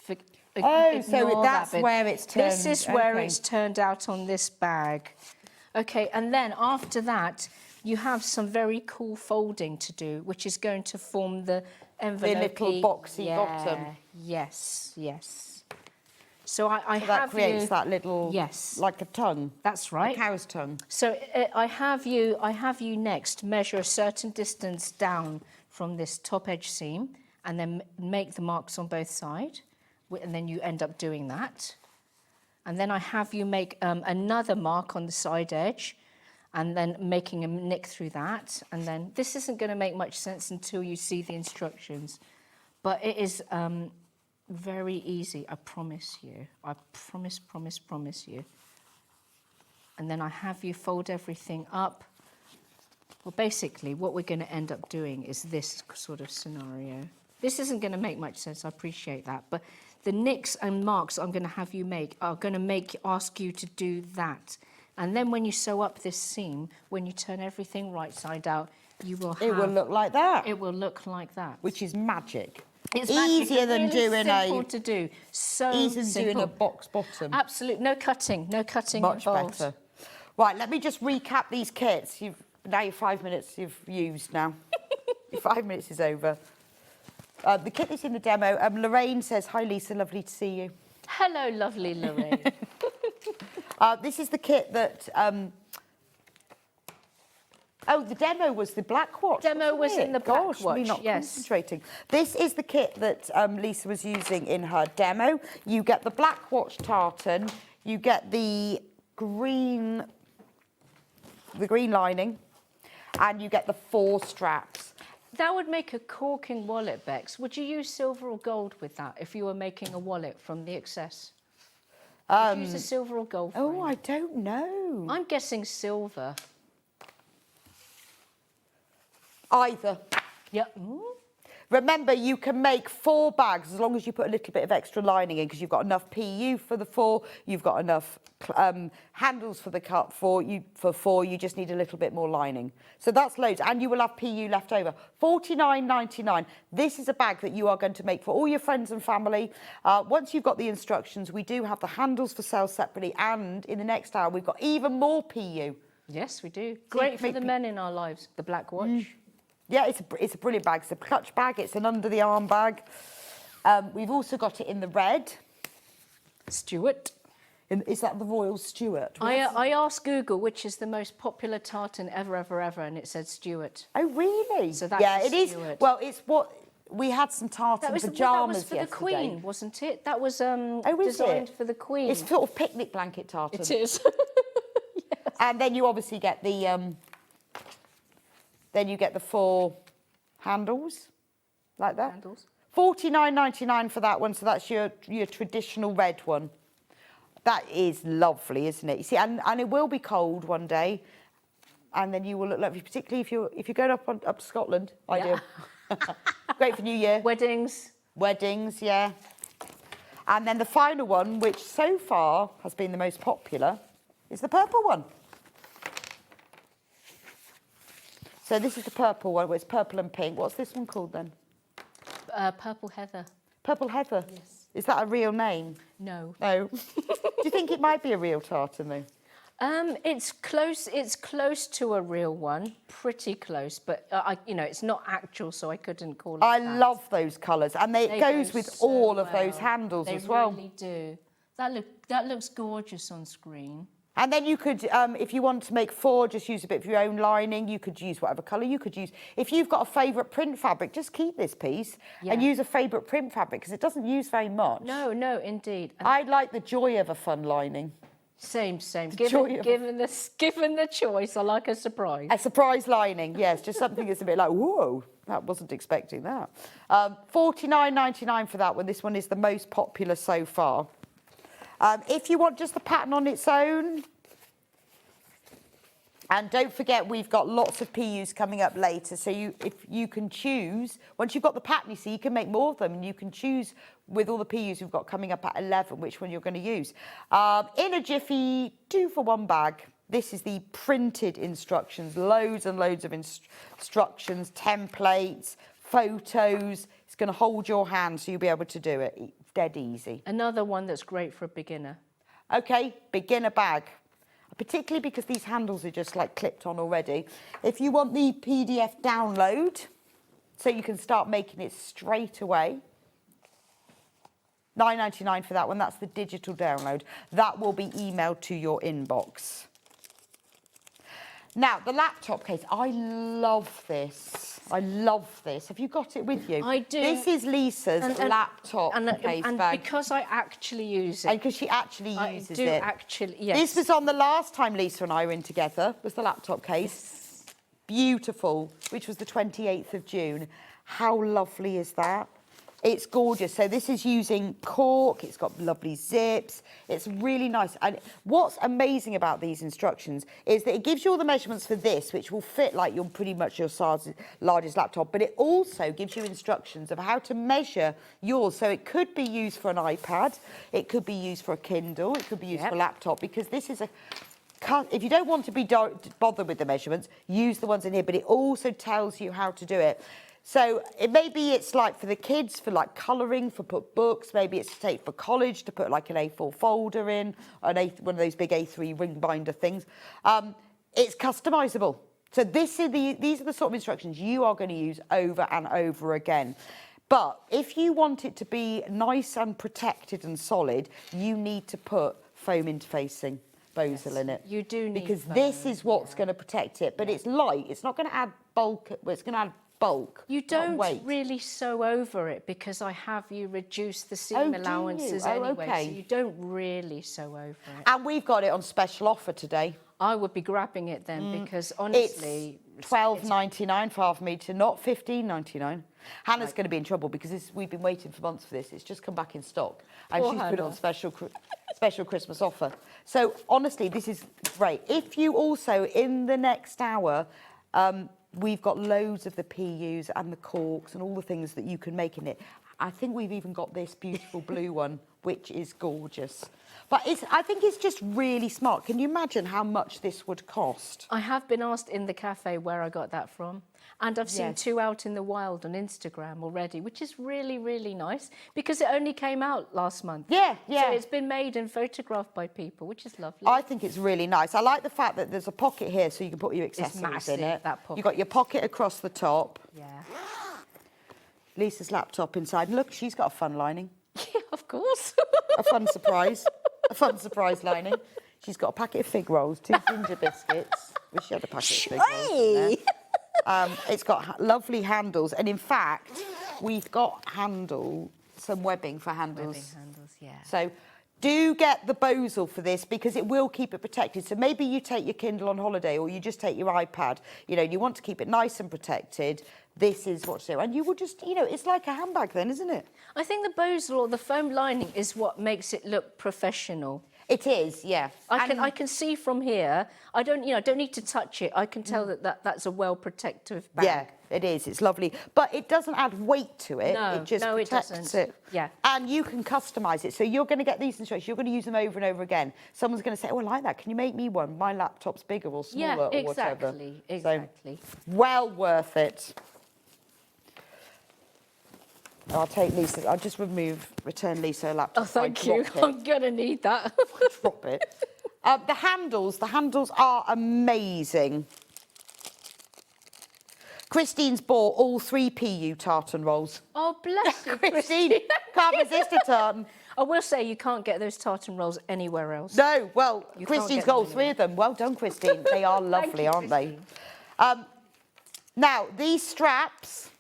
so that's where it's turned. This is where it's turned out on this bag. Okay, and then after that, you have some very cool folding to do, which is going to form the envelope. The little boxy bottom. Yes, yes. So I So have that creates you, that little, like a tongue. That's right. A cow's tongue. So I have you next measure a certain distance down from this top edge seam, and then make the marks on both sides, and then you end up doing that. And then I have you make another mark on the side edge, and then making a nick through that. And then this isn't going to make much sense until you see the instructions, but it is very easy, I promise you. I promise you. And then I have you fold everything up. Well, basically, what we're going to end up doing is this sort of scenario. This isn't going to make much sense, I appreciate that, but the nicks and marks I'm going to have you make are going to ask you to do that. And then when you sew up this seam, when you turn everything right side out, you will have... It will look like that. It will look like that. Which is magic. It's easier magic. than Really doing simple to do. So easier than simple. doing a box bottom. Absolutely. No cutting Much involved. better. Right, let me just recap these kits. Now your 5 minutes you've used now. Your 5 minutes is over. The kit is in the demo. Lorraine says, hi Lisa, lovely to see you. Hello, lovely Lorraine. This is the kit that... the demo was the black watch. Demo was in the black Gosh, watch, me not yes. concentrating. This is the kit that Lisa was using in her demo. You get the black watch tartan, you get the green lining, and you get the 4 straps. That would make a corking wallet, Bex. Would you use silver or gold with that if you were making a wallet from the excess? Would you use a silver or gold frame? Oh, I don't know. I'm guessing silver. Either. Yep. Remember, you can make 4 bags as long as you put a little bit of extra lining in, because you've got enough PU for the 4, you've got enough handles for the cut for 4, you just need a little bit more lining. So that's loads, and you will have PU left over. $49.99. This is a bag that you are going to make for all your friends and family. Once you've got the instructions, we do have the handles for sale separately, and in the next hour, we've got even more PU. Yes, we do. Great for the men in our lives, the black watch. Yeah, it's a brilliant bag. It's a clutch bag. It's an under-the-arm bag. We've also got it in the red. Stuart. Is that the Royal Stuart? I asked Google which is the most popular tartan ever, and it said Stuart. Oh, really? So that's it is. Stuart. Well, it's what we had some tartan that pajamas was for yesterday. the Queen, wasn't it? That was is designed it? for the Queen. It's sort of picnic blanket tartan. It is. Yes. And then you obviously get the. Then you get the 4 handles, like that. Handles. $49.99 for that one. So that's your traditional red one. That is lovely, isn't it? You see, and it will be cold one day, and then you will look lovely, particularly if you're going up to Scotland. Ideal. Great for New Year. Weddings. Weddings, yeah. And then the final one, which so far has been the most popular, is the purple one. So this is the purple one, where it's purple and pink. What's this one called then? Purple Heather. Purple Heather? Yes. Is that a real name? No. No. Do you think it might be a real tartan, though? It's close. It's close to a real one, pretty close. But it's not actual, so I couldn't call it. I that. love those colours, and it goes with so all of those well. handles They as well. really do. That looks gorgeous on screen. And then you could, if you want to make 4, just use a bit of your own lining. You could use whatever colour you could use. If you've got a favourite print fabric, just keep this piece and use a favourite print fabric because it doesn't use very much. No, indeed. I like the joy of a fun lining. Same. Given the choice, I like a surprise. A surprise lining, yes, just something that's a bit like, whoa, that wasn't expecting that. $49.99 for that one. This one is the most popular so far. If you want just the pattern on its own, and don't forget we've got lots of PUs coming up later, so if you can choose, once you've got the pattern, you see, you can make more of them, and you can choose with all the PUs we've got coming up at 11 which one you're going to use. In a Jiffy 2-for-1 bag, this is the printed instructions, loads and loads of instructions, templates, photos. It's going to hold your hand so you'll be able to do it. It's dead easy. Another one that's great for a beginner. Okay, beginner bag. Particularly because these handles are just like clipped on already. If you want the PDF download, so you can start making it straight away, $9.99 for that one. That's the digital download. That will be emailed to your inbox. Now, the laptop case, I love this. I love this. Have you got it with you? I do. This is Lisa's laptop case and bag. because I actually use it. And because she actually uses it. I do actually, yes. This was on the last time Lisa and I were in together, was the laptop case. Beautiful, which was the 28th of June. How lovely is that? It's gorgeous. So this is using cork. It's got lovely zips. It's really nice. And what's amazing about these instructions is that it gives you all the measurements for this, which will fit like your pretty much your largest laptop. But it also gives you instructions of how to measure yours. So it could be used for an iPad. It could be used for a Kindle. It could be used for a laptop, because this is a... If you don't want to be bothered with the measurements, use the ones in here. But it also tells you how to do it. So maybe it's like for the kids, for like colouring, for put books. Maybe it's to take for college, to put like an A4 folder in, one of those big A3 ring binder things. It's customisable. So these are the sort of instructions you are going to use over and over again. But if you want it to be nice and protected and solid, you need to put foam interfacing Bosal in it. You do need because foam, this is what's going to protect it. But it's light. It's not going to add bulk. Well, it's going to add bulk. You don't really sew over it, because I have you reduce the seam allowances anyway, so you don't really sew over it. And we've got it on special offer today. I would be grabbing it then, because honestly... It's $12.99 for half a metre, not $15.99. Hannah's going to be in trouble because we've been waiting for months for this. It's just come back in stock, and she's put it on special Christmas offer. So honestly, this is great. If you also, in the next hour, we've got loads of the PUs and the corks and all the things that you can make in it. I think we've even got this beautiful blue one, which is gorgeous. But I think it's just really smart. Can you imagine how much this would cost? I have been asked in the cafe where I got that from. And I've seen 2 out in the wild on Instagram already, which is really, really nice, because it only came out last month. Yeah. So it's been made and photographed by people, which is lovely. I think it's really nice. I like the fact that there's a pocket here so you can put your accessories in it. That pocket. You've got your pocket across the top. Yeah. Lisa's laptop inside. And look, she's got a fun lining. Yeah, of course. A fun surprise. A fun surprise lining. She's got a packet of fig rolls, 2 ginger biscuits. Wish she had a packet of fig rolls in there. It's got lovely handles, and in fact, we've got some webbing for handles. Webbing handles, yeah. So do get the Bosal for this, because it will keep it protected. So maybe you take your Kindle on holiday, or you just take your iPad. You want to keep it nice and protected. This is what to do. And you will just, it's like a handbag then, isn't it? I think the Bosal, or the foam lining, is what makes it look professional. It is, yeah. I can see from here. I don't need to touch it. I can tell that's a well-protective bag. Yeah, it is. It's lovely. But it doesn't add weight to it. No, it just protects it doesn't. it. Yeah. And you can customise it. So you're going to get these instructions. You're going to use them over and over again. Someone's going to say, oh, I like that. Can you make me one? My laptop's bigger or smaller or whatever. Exactly. So, well worth it. I'll take Lisa. I'll just return Lisa a laptop. Oh, thank you. I'm going to need that. Drop it. The handles are amazing. Christine's bought all 3 PU tartan rolls. Oh, bless you, Christine can't resist a tartan. I will say you can't get those tartan rolls anywhere else. No, well, You can't Christine's get got all them 3 of them. Well done, Christine. They are lovely, you, aren't they? Now, these straps,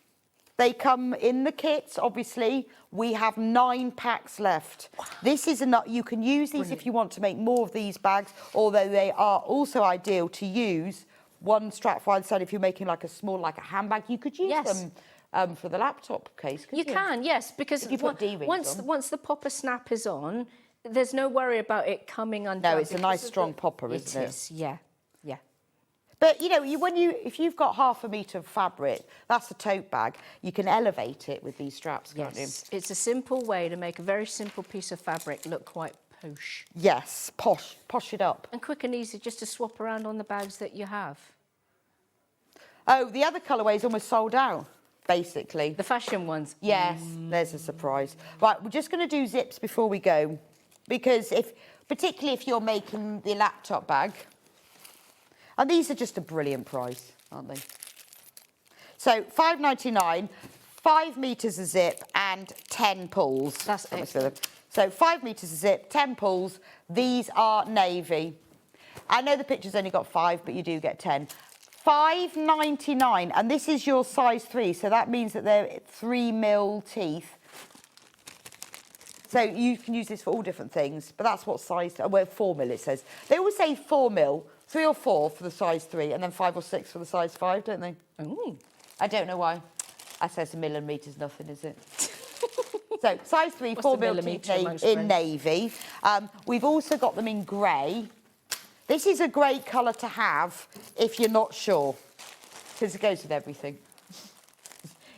they come in the kits, obviously. We have 9 packs left. This is enough. You can use these if you want to make more of these bags, although they are also ideal to use one strap for either side. If you're making like a small, like a handbag, you could use them for the laptop case, couldn't you? You can, yes, because If you put D-rings on. once the popper snap is on, there's no worry about it coming undone. No, it's a nice strong popper, isn't it? It is, yeah, yeah. But you know, if you've got half a metre of fabric, that's a tote bag. You can elevate it with these straps, can't you? Yes, it's a simple way to make a very simple piece of fabric look quite posh. Yes, posh it up. And quick and easy just to swap around on the bags that you have. Oh, the other colourway is almost sold out, basically. The fashion ones. Yes, there's a surprise. Right, we're just going to do zips before we go, because particularly if you're making the laptop bag, and these are just a brilliant price, aren't they? So £5.99, 5 metres a zip, and 10 pulls. That's excellent. So 5 metres a zip, 10 pulls. These are navy. I know the picture's only got 5, but you do get 10. £5.99, and this is your size 3, so that means that they're 3mm teeth. So you can use this for all different things, but that's what size, well, 4mm it says. They always say 4mm, 3 or 4 for the size 3, and then 5 or 6 for the size 5, don't they? Ooh. I don't know why. I says a millimetre's nothing, is it? So size 3, What's a 4mm millimetre teeth amongst in friends? navy. We've also got them in grey. This is a great colour to have if you're not sure, because it goes with everything.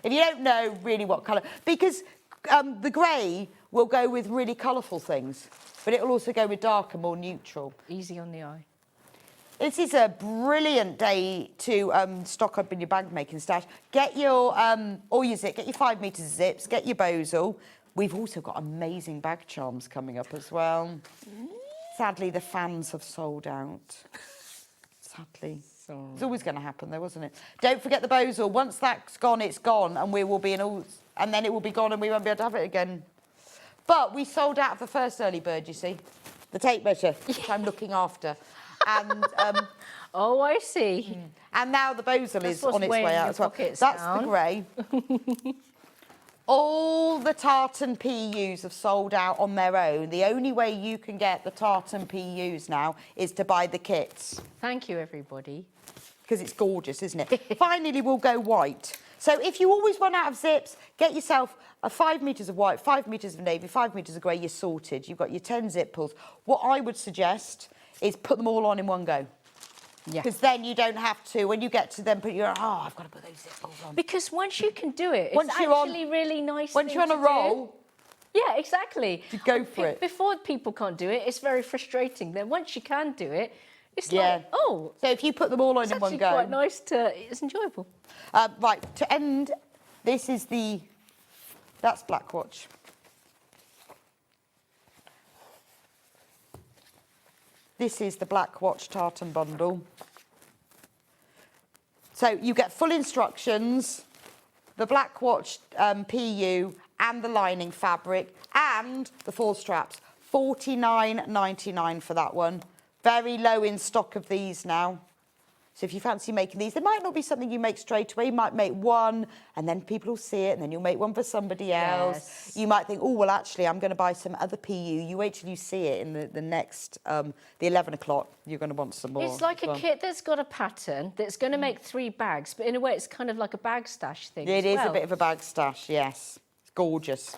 If you don't know really what colour, because the grey will go with really colourful things, but it will also go with darker, more neutral. Easy on the eye. This is a brilliant day to stock up in your bag making stash. Get your, all your zip, get your 5 metres of zips, get your Bozal. We've also got amazing bag charms coming up as well. Sadly, the fans have sold out. Sadly. It's always going to happen though, wasn't it? Don't forget the Bozal. Once that's gone, it's gone, and we will be in all, and then it will be gone and we won't be able to have it again. But we sold out of the first early bird, you see. The tape measure, which I'm looking after. And oh, I see. And now the Bozal is on its weighing way out your as well. pockets That's down. the grey. All the tartan PUs have sold out on their own. The only way you can get the tartan PUs now is to buy the kits. Thank you, everybody. Because it's gorgeous, isn't it? Finally, we'll go white. So if you always run out of zips, get yourself a 5 metres of white, 5 metres of navy, 5 metres of grey, you're sorted. You've got your 10 zip pulls. What I would suggest is put them all on in one go. Yeah. Because then you don't have to, when you get to them, I've got to put those zip pulls on. Because once you can do it, Once it's you're on- actually really nice. Once thing you're on a to roll, do. Yeah, exactly. you go for it. Before people can't do it, it's very frustrating. Then once you can do it, it's Yeah. like, oh, So if you put them all on it's in one actually go. quite nice to. It's enjoyable. Right, to end, this is that's Black Watch. This is the Black Watch tartan bundle. So you get full instructions, the Black Watch PU and the lining fabric and the 4 straps. £49.99 for that one. Very low in stock of these now. So if you fancy making these, there might not be something you make straight away. You might make one and then people will see it and then you'll make one for somebody else. Yes. You might think, oh, well, actually, I'm going to buy some other PU. You wait till you see it in the next, the 11 o'clock. You're going to want some more. It's like as a well. kit that's got a pattern that's going to make 3 bags, but in a way, it's kind of like a bag stash thing. It as is well. a bit of a bag stash, yes. It's gorgeous.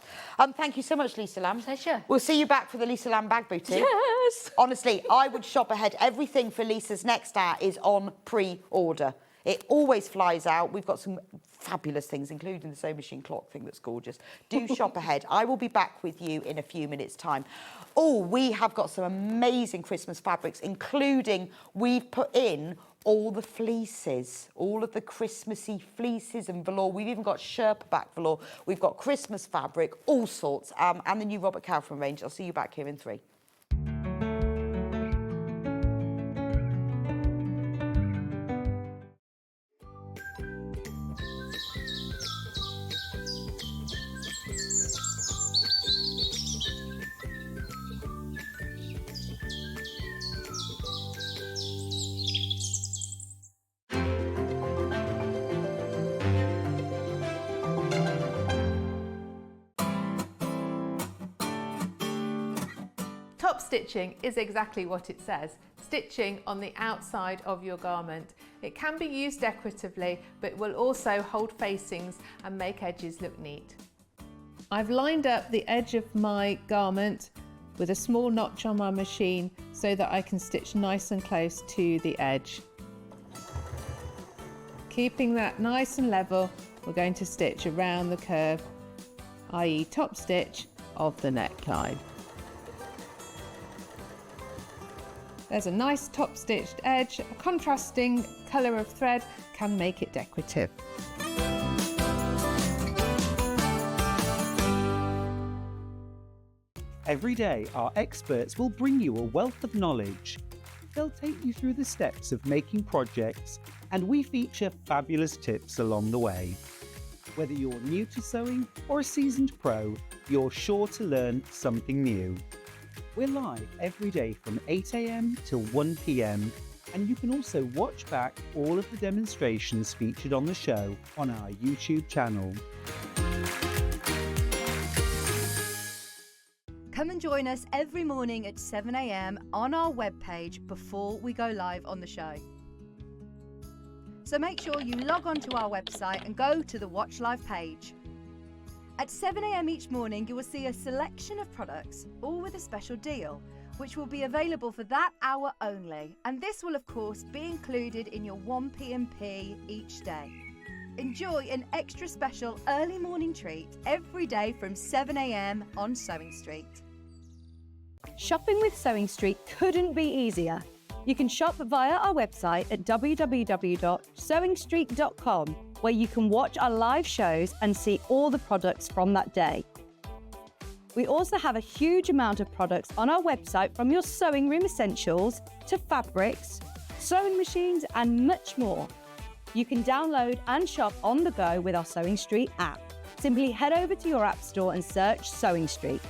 Thank you so much, Lisa Lam. Pleasure. We'll see you back for the Lisa Lam bag boutique. Yes. Honestly, I would shop ahead. Everything for Lisa's next hour is on pre-order. It always flies out. We've got some fabulous things, including the sewing machine clock thing that's gorgeous. Do shop ahead. I will be back with you in a few minutes' time. Oh, we have got some amazing Christmas fabrics, including we've put in all the fleeces, all of the Christmassy fleeces and velour. We've even got Sherpa back velour. We've got Christmas fabric, all sorts, and the new Robert Kaufman range. I'll see you back here in 3. stitching is exactly what it says, stitching on the outside of your garment. It can be used decoratively, but will also hold facings and make edges look neat. I've lined up the edge of my garment with a small notch on my machine so that I can stitch nice and close to the edge. Keeping that nice and level, we're going to stitch around the curve, i.e. top stitch of the neckline. There's a nice top stitched edge. A contrasting colour of thread can make it decorative. Every day, our experts will bring you a wealth of knowledge. They'll take you through the steps of making projects, and we feature fabulous tips along the way. Whether you're new to sewing or a seasoned pro, you're sure to learn something new. We're live every day from 8 a.m. till 1 p.m, and you can also watch back all of the demonstrations featured on the show on our YouTube channel. Come and join us every morning at 7 a.m. on our webpage before we go live on the show. So make sure you log on to our website and go to the Watch Live page. At 7 a.m. each morning, you will see a selection of products, all with a special deal, which will be available for that hour only. And this will, of course, be included in your 1 P&P each day. Enjoy an extra special early morning treat every day from 7 a.m. on SewingStreet. Shopping with SewingStreet couldn't be easier. You can shop via our website at www.sewingstreet.com, where you can watch our live shows and see all the products from that day. We also have a huge amount of products on our website, from your sewing room essentials to fabrics, sewing machines and much more. You can download and shop on the go with our SewingStreet app. Simply head over to your app store and search SewingStreet.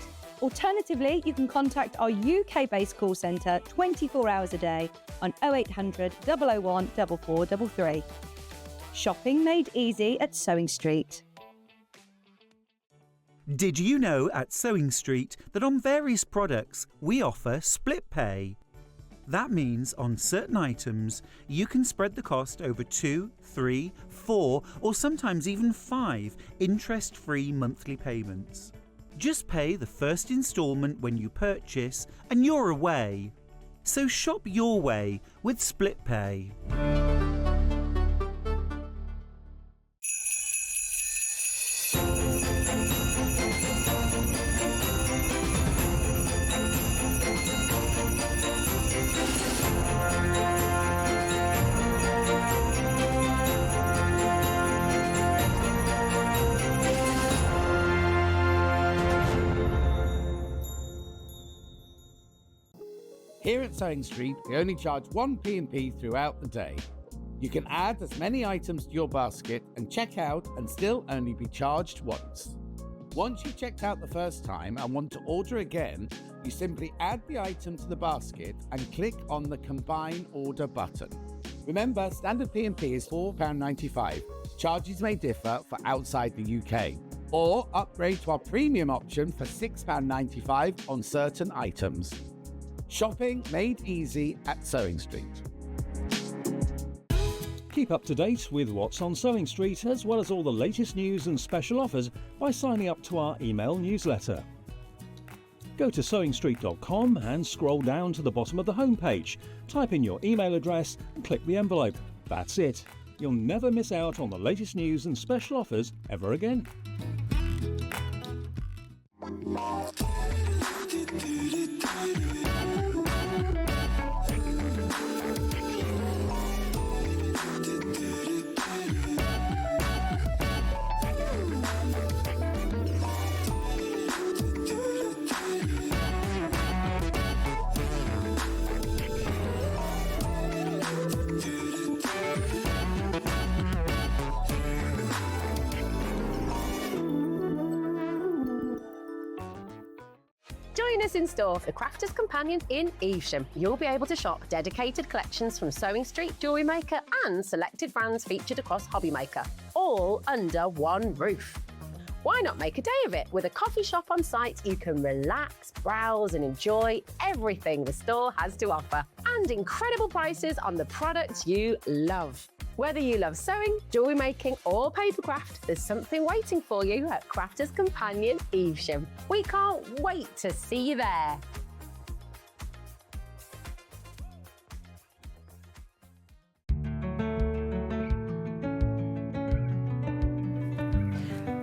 Alternatively, you can contact our UK-based call centre 24 hours a day on 0800 001 4433. Shopping made easy at SewingStreet. Did you know at SewingStreet that on various products we offer split pay? That means on certain items you can spread the cost over 2, 3, 4 or sometimes even 5 interest-free monthly payments. Just pay the first instalment when you purchase and you're away. So shop your way with split pay. Here at SewingStreet, we only charge 1 P&P throughout the day. You can add as many items to your basket and check out and still only be charged once. Once you've checked out the first time and want to order again, you simply add the item to the basket and click on the Combine Order button. Remember, standard P&P is £4.95. Charges may differ for outside the UK. Or upgrade to our premium option for £6.95 on certain items. Shopping made easy at SewingStreet. Keep up to date with what's on SewingStreet, as well as all the latest news and special offers, by signing up to our email newsletter. Go to SewingStreet.com and scroll down to the bottom of the homepage. Type in your email address and click the envelope. That's it. You'll never miss out on the latest news and special offers ever again. Join us in store for the Crafter's Companion in Evesham. You'll be able to shop dedicated collections from SewingStreet, Jewellery Maker and selected brands featured across Hobby Maker, all under one roof. Why not make a day of it? With a coffee shop on site, you can relax, browse and enjoy everything the store has to offer. And incredible prices on the products you love. Whether you love sewing, jewellery making or papercraft, there's something waiting for you at Crafter's Companion Evesham. We can't wait to see you there.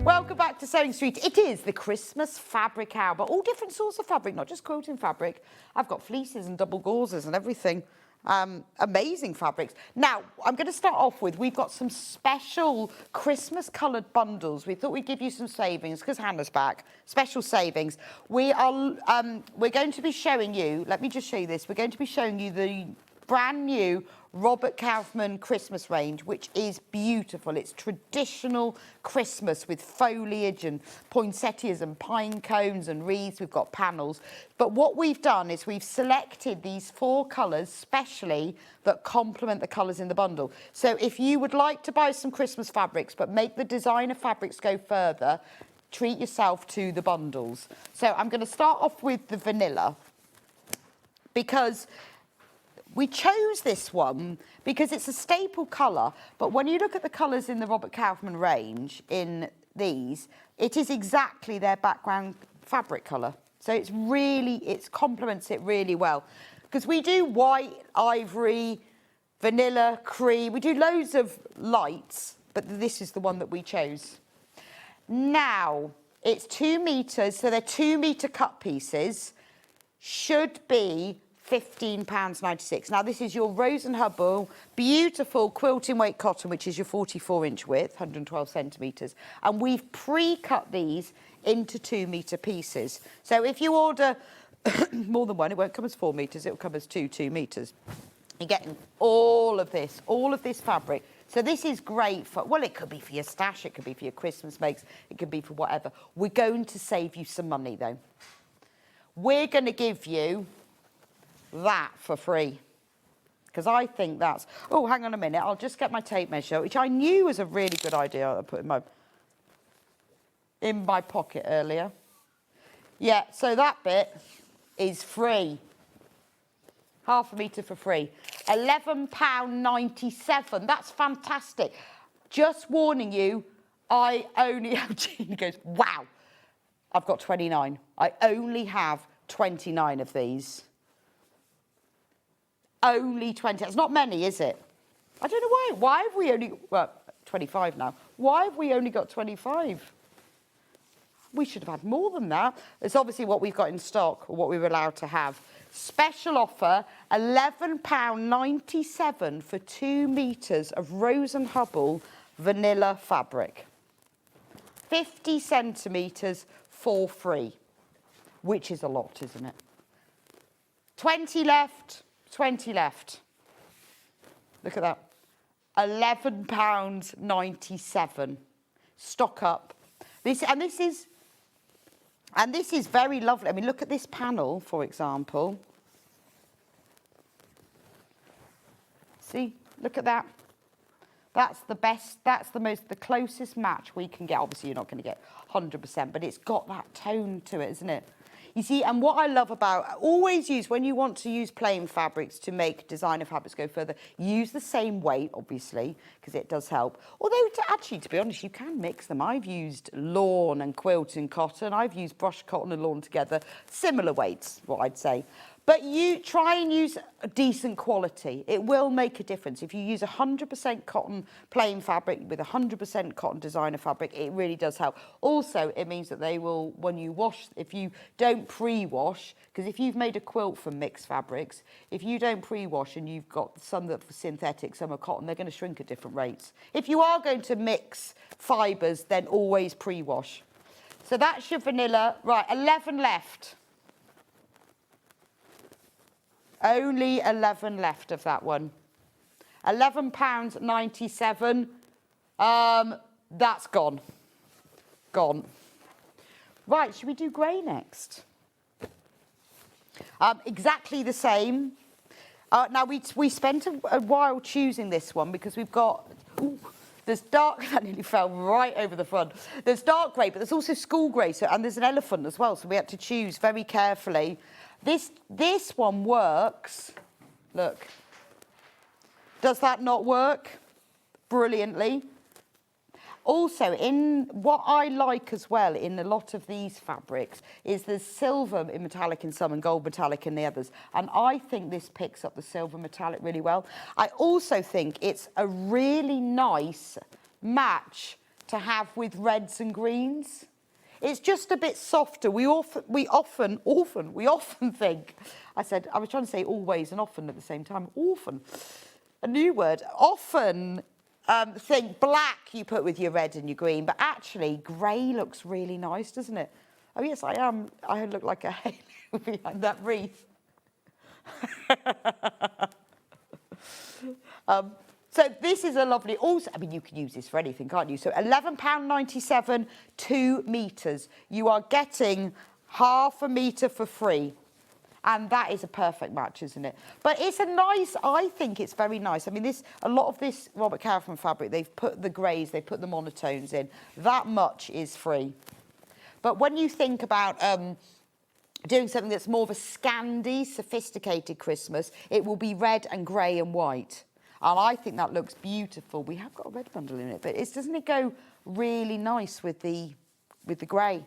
Welcome back to Sewing Street. It is the Christmas fabric hour, but all different sorts of fabric, not just quilting fabric. I've got fleeces and double gauzes and everything. Amazing fabrics. Now, I'm going to start off with, we've got some special Christmas coloured bundles. We thought we'd give you some savings because Hannah's back. Special savings. We're going to be showing you, let me just show you this. We're going to be showing you the brand new Robert Kaufman Christmas range, which is beautiful. It's traditional Christmas with foliage and poinsettias and pine cones and wreaths. We've got panels. But what we've done is we've selected these 4 colours specially that complement the colours in the bundle. So if you would like to buy some Christmas fabrics but make the designer fabrics go further, treat yourself to the bundles. So I'm going to start off with the vanilla because we chose this one because it's a staple colour, but when you look at the colours in the Robert Kaufman range in these, it is exactly their background fabric colour. So it complements it really well. Because we do white, ivory, vanilla, cream, we do loads of lights, but this is the one that we chose. Now, it's 2 metres, so they're 2 metre cut pieces, should be £15.96. Now, this is your Rose and Hubble, beautiful quilting weight cotton, which is your 44-inch width, 112 centimetres. And we've pre-cut these into 2 metre pieces. So if you order more than one, it won't come as 4 metres, it will come as 2 metres. You're getting all of this fabric. So this is great for, well, it could be for your stash, it could be for your Christmas makes, it could be for whatever. We're going to save you some money, though. We're going to give you that for free, because I think that's, oh, hang on a minute, I'll just get my tape measure, which I knew was a really good idea. I put in my pocket earlier. Yeah, so that bit is free. Half a metre for free. £11.97. That's fantastic. Just warning you, I only have, Jean goes, wow, I've got 29. I only have 29 of these. Only 20. It's not many, is it? I don't know why. Why have we only, well, 25 now. Why have we only got 25? We should have had more than that. It's obviously what we've got in stock, or what we were allowed to have. Special offer, £11.97 for 2 metres of Rose and Hubble vanilla fabric. 50 centimetres for free, which is a lot, isn't it? 20 left. 20 left. Look at that. £11.97. Stock up. This is very lovely. I mean, look at this panel, for example. See, look at that. That's the best, that's the closest match we can get. Obviously, you're not going to get 100%, but it's got that tone to it, isn't it? You see, and what I love about, always use, when you want to use plain fabrics to make designer fabrics go further, use the same weight, obviously, because it does help. Although, to be honest, you can mix them. I've used lawn and quilting cotton. I've used brush cotton and lawn together. Similar weights, what I'd say. But you try and use a decent quality. It will make a difference. If you use 100% cotton plain fabric with 100% cotton designer fabric, it really does help. Also, it means that they will, when you wash, if you don't pre-wash, because if you've made a quilt from mixed fabrics, if you don't pre-wash and you've got some that are synthetic, some are cotton, they're going to shrink at different rates. If you are going to mix fibres, then always pre-wash. So that's your vanilla. Right, 11 left. Only 11 left of that one. £11.97. That's gone. Gone. Right, should we do grey next? Exactly the same. Now, we spent a while choosing this one because we've got There's dark, that nearly fell right over the front. There's dark grey, but there's also school grey, and there's an elephant as well, so we had to choose very carefully. This one works. Look. Does that not work? Brilliantly. Also, in what I like as well in a lot of these fabrics is there's silver in metallic in some and gold metallic in the others. And I think this picks up the silver metallic really well. I also think it's a really nice match to have with reds and greens. It's just a bit softer. We often think, I was trying to say always and often at the same time, often, a new word, often think black you put with your red and your green, but actually grey looks really nice, doesn't it? Oh yes, I am. I look like a Hayley behind that wreath. So this is a lovely, also, I mean, you can use this for anything, can't you? So £11.97, 2 metres. You are getting half a metre for free. And that is a perfect match, isn't it? But it's a nice, I think it's very nice. I mean, a lot of this Robert Kaufman fabric, they've put the greys, they've put the monotones in. That much is free. But when you think about doing something that's more of a Scandi, sophisticated Christmas, it will be red and grey and white. And I think that looks beautiful. We have got a red bundle in it, but doesn't it go really nice with the grey?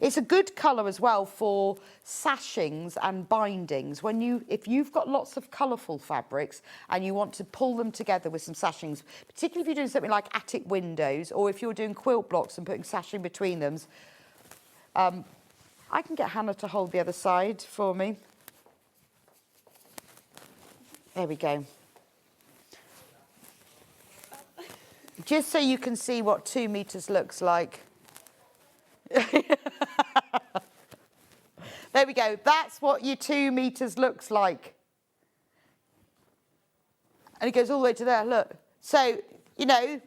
It's a good colour as well for sashings and bindings. If you've got lots of colourful fabrics and you want to pull them together with some sashings, particularly if you're doing something like attic windows or if you're doing quilt blocks and putting sashing between them, I can get Hannah to hold the other side for me. There we go. Just so you can see what 2 metres looks like. There we go. That's what your 2 metres looks like. And it goes all the way to there, look. So, you know,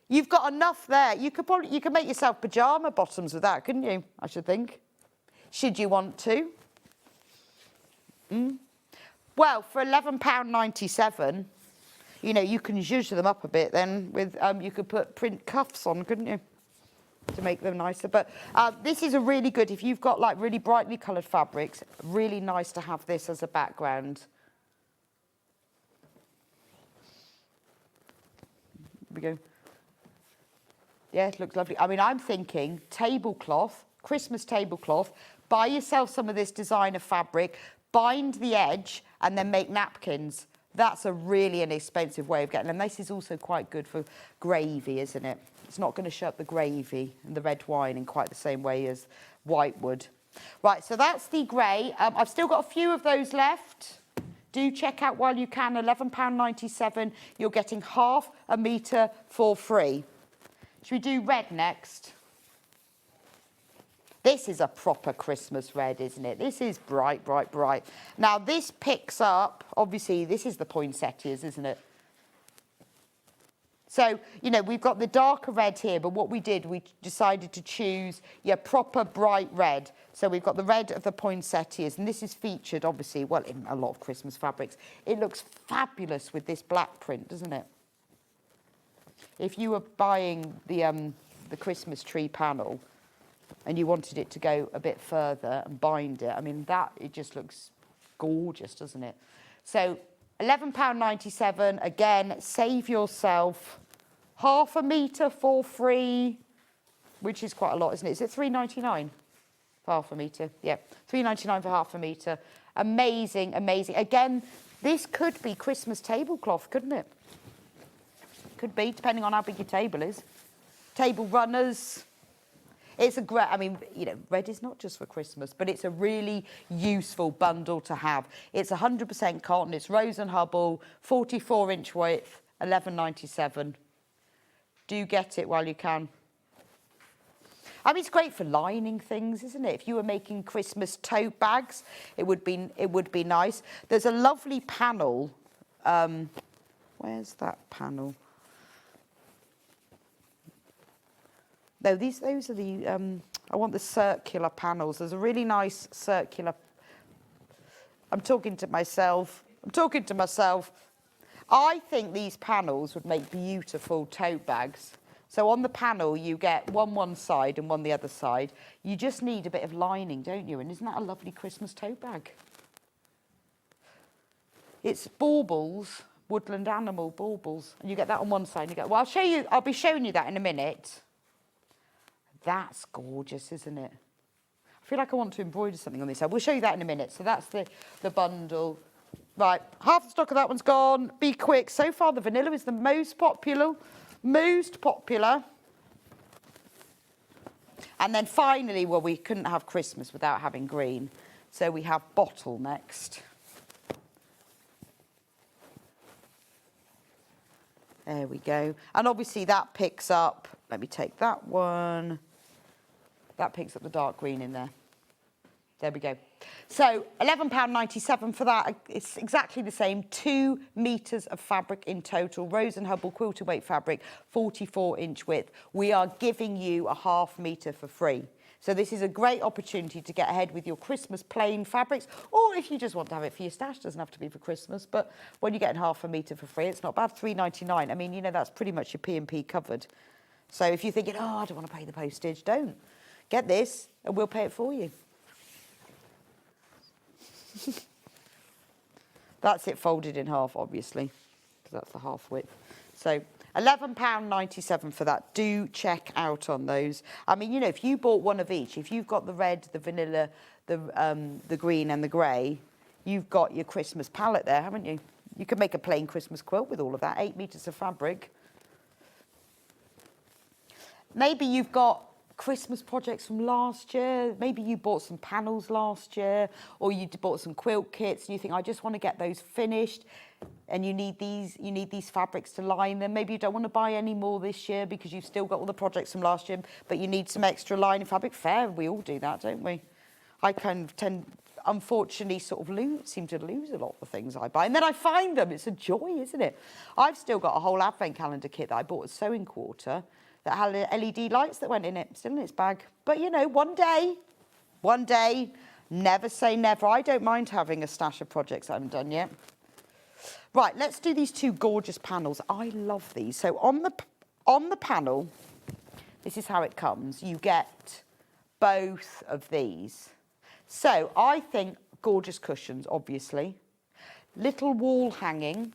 you've got enough there. You could make yourself pyjama bottoms with that, couldn't you? I should think. Should you want to? Well, for £11.97, you know, you can zhuzh them up a bit then with, you could put print cuffs on, couldn't you? To make them nicer. But this is a really good, if you've got like really brightly coloured fabrics, really nice to have this as a background. Here we go. Yeah, it looks lovely. I mean, I'm thinking tablecloth, Christmas tablecloth, buy yourself some of this designer fabric, bind the edge, and then make napkins. That's a really inexpensive way of getting them. This is also quite good for gravy, isn't it? It's not going to show up the gravy and the red wine in quite the same way as white would. Right, so that's the grey. I've still got a few of those left. Do check out while you can, £11.97. You're getting half a metre for free. Should we do red next? This is a proper Christmas red, isn't it? This is bright, bright, bright. Now, this picks up, obviously, this is the poinsettias, isn't it? So, you know, we've got the darker red here, but what we did, we decided to choose, proper bright red. So we've got the red of the poinsettias, and this is featured, obviously, well, in a lot of Christmas fabrics. It looks fabulous with this black print, doesn't it? If you were buying the Christmas tree panel and you wanted it to go a bit further and bind it, I mean, it just looks gorgeous, doesn't it? So £11.97, again, save yourself half a metre for free, which is quite a lot, isn't it? Is it £3.99 for half a metre? Yeah, £3.99 for half a metre. Amazing, amazing. Again, this could be Christmas tablecloth, couldn't it? Could be, depending on how big your table is. Table runners. It's a great, I mean, you know, red is not just for Christmas, but it's a really useful bundle to have. It's 100% cotton, it's Rose and Hubble, 44-inch width, £11.97. Do get it while you can. I mean, it's great for lining things, isn't it? If you were making Christmas tote bags, it would be nice. There's a lovely panel. Where's that panel? No, those are the, I want the circular panels. There's a really nice circular, I'm talking to myself. I think these panels would make beautiful tote bags. So on the panel, you get one side and one the other side. You just need a bit of lining, don't you? And isn't that a lovely Christmas tote bag? It's baubles, woodland animal baubles. And you get that on one side. And you go, well, I'll be showing you that in a minute. That's gorgeous, isn't it? I feel like I want to embroider something on this side. We'll show you that in a minute. So that's the bundle. Right, half the stock of that one's gone. Be quick. So far, the vanilla is the most popular. And then finally, well, we couldn't have Christmas without having green. So we have bottle next. There we go. And obviously that picks up, let me take that one. That picks up the dark green in there. There we go. So £11.97 for that. It's exactly the same. 2 metres of fabric in total. Rose and Hubble quilted weight fabric, 44-inch width. We are giving you a ½ metre for free. So this is a great opportunity to get ahead with your Christmas plain fabrics, or if you just want to have it for your stash, doesn't have to be for Christmas, but when you're getting ½ metre for free, it's not bad. £3.99. I mean, you know, that's pretty much your P&P covered. So if you're thinking, oh, I don't want to pay the postage, don't. Get this, and we'll pay it for you. That's it folded in half, obviously, because that's the half width. So £11.97 for that. Do check out on those. I mean, you know, if you bought one of each, if you've got the red, the vanilla, the green and the grey, you've got your Christmas palette there, haven't you? You could make a plain Christmas quilt with all of that, 8 metres of fabric. Maybe you've got Christmas projects from last year. Maybe you bought some panels last year, or you bought some quilt kits and you think, I just want to get those finished, and you need these fabrics to line them. Maybe you don't want to buy any more this year because you've still got all the projects from last year, but you need some extra lining fabric. Fair, we all do that, don't we? I kind of tend, unfortunately, sort of seem to lose a lot of the things I buy, and then I find them. It's a joy, isn't it? I've still got a whole advent calendar kit that I bought at Sewing Quarter that had LED lights that went in it, still in its bag. But, you know, one day, never say never. I don't mind having a stash of projects I haven't done yet. Right, let's do these 2 gorgeous panels. I love these. So on the panel, this is how it comes. You get both of these. So I think gorgeous cushions, obviously. Little wall hanging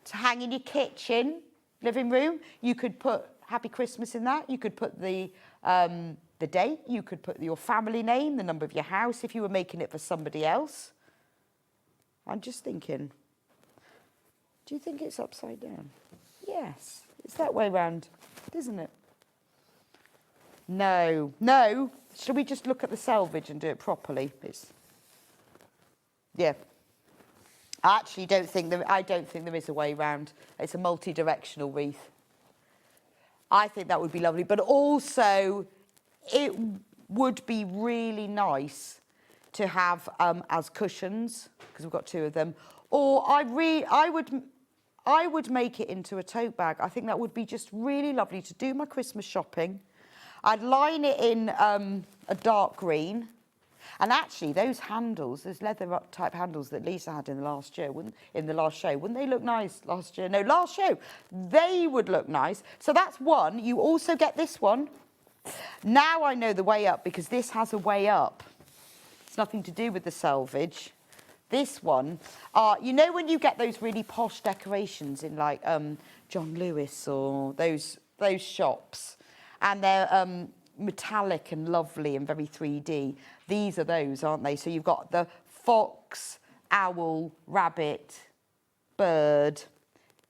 to hang in your kitchen, living room. You could put Happy Christmas in that. You could put the date. You could put your family name, the number of your house if you were making it for somebody else. I'm just thinking, do you think it's upside down? Yes, it's that way round, isn't it? No. Shall we just look at the selvage and do it properly? Yeah. I actually don't think there is a way round. It's a multi-directional wreath. I think that would be lovely, but also it would be really nice to have as cushions, because we've got 2 of them. Or I would make it into a tote bag. I think that would be just really lovely to do my Christmas shopping. I'd line it in a dark green. And actually, those handles, those leather type handles that Lisa had in the last show, wouldn't they look nice last year? No, last show, they would look nice. So that's one. You also get this one. Now I know the way up, because this has a way up. It's nothing to do with the selvage. This one, you know when you get those really posh decorations in like John Lewis or those shops, and they're metallic and lovely and very 3D. These are those, aren't they? So you've got the fox, owl, rabbit, bird.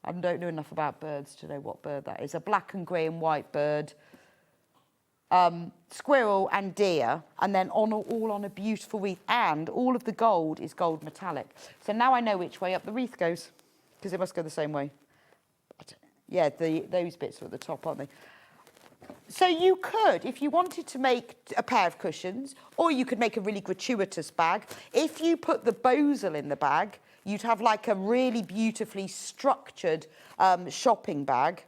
I don't know enough about birds to know what bird that is. A black and grey and white bird. Squirrel and deer, and then all on a beautiful wreath, and all of the gold is gold metallic. So now I know which way up the wreath goes, because it must go the same way. Yeah, those bits are at the top, aren't they? So you could, if you wanted to make a pair of cushions, or you could make a really gratuitous bag. If you put the bosal in the bag, you'd have like a really beautifully structured shopping bag.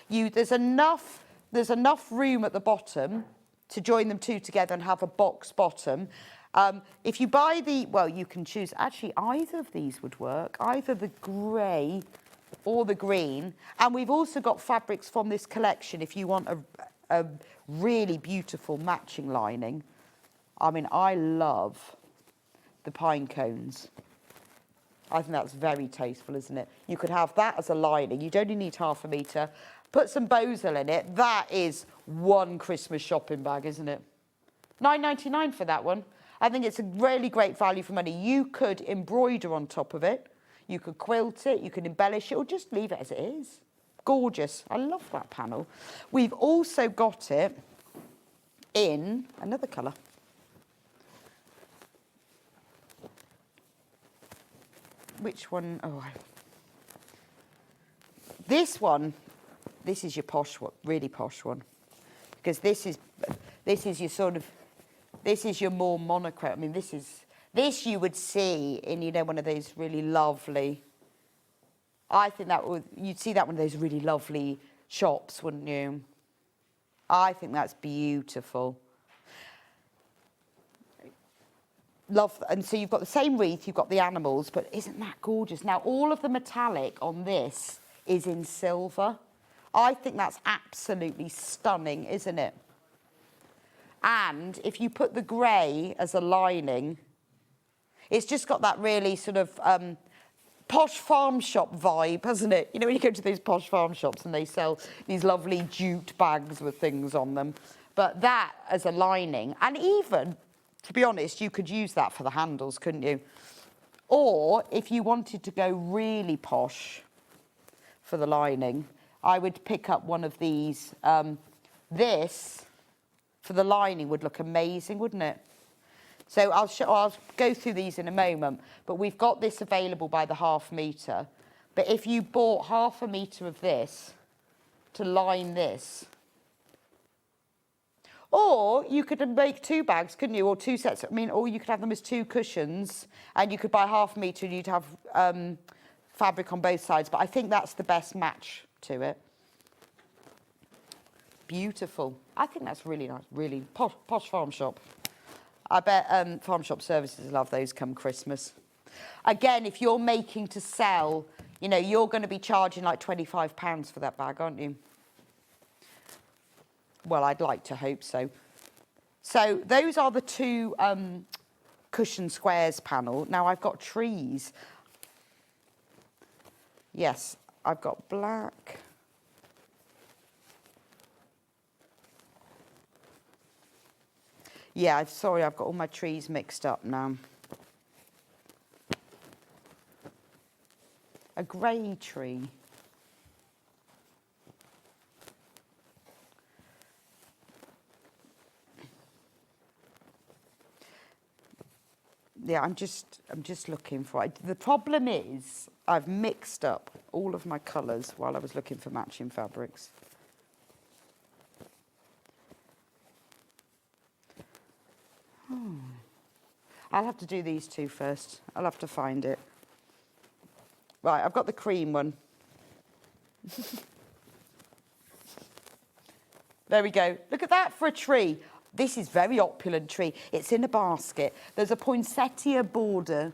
There's enough room at the bottom to join them 2 together and have a box bottom. If you buy well, you can choose, actually either of these would work, either the grey or the green. And we've also got fabrics from this collection if you want a really beautiful matching lining. I mean, I love the pine cones. I think that's very tasteful, isn't it? You could have that as a lining. You'd only need 1/2 metre. Put some bosal in it. That is one Christmas shopping bag, isn't it? £9.99 for that one. I think it's a really great value for money. You could embroider on top of it. You could quilt it. You could embellish it, or just leave it as it is. Gorgeous. I love that panel. We've also got it in another colour. Which one? Oh, this one. This is your posh one, really posh one, because this is your sort of, this is your more monochrome. I mean, this you would see in, you know, one of those really lovely. I think you'd see that one of those really lovely shops, wouldn't you? I think that's beautiful. Love, and so you've got the same wreath, you've got the animals, but isn't that gorgeous? Now, all of the metallic on this is in silver. I think that's absolutely stunning, isn't it? And if you put the grey as a lining, it's just got that really sort of posh farm shop vibe, hasn't it? You know, when you go to those posh farm shops and they sell these lovely jute bags with things on them. But that as a lining, and even, to be honest, you could use that for the handles, couldn't you? Or if you wanted to go really posh for the lining, I would pick up one of these. This, for the lining, would look amazing, wouldn't it? So I'll go through these in a moment, but we've got this available by the 1/2 metre. But if you bought 1/2 metre of this to line this, or you could make 2 bags, couldn't you? Or 2 sets. I mean, or you could have them as 2 cushions, and you could buy 1/2 metre and you'd have fabric on both sides. But I think that's the best match to it. Beautiful. I think that's really nice, really posh farm shop. I bet Farm Shop Services love those come Christmas. Again, if you're making to sell, you know, you're going to be charging like £25 for that bag, aren't you? Well, I'd like to hope so. So those are the 2 cushion squares panel. Now I've got trees. Yes, I've got black. Yeah, sorry, I've got all my trees mixed up now. A grey tree. Yeah, I'm just looking for it. The problem is I've mixed up all of my colours while I was looking for matching fabrics. I'll have to do these 2 first. I'll have to find it. Right, I've got the cream one. There we go. Look at that for a tree. This is very opulent tree. It's in a basket. There's a poinsettia border.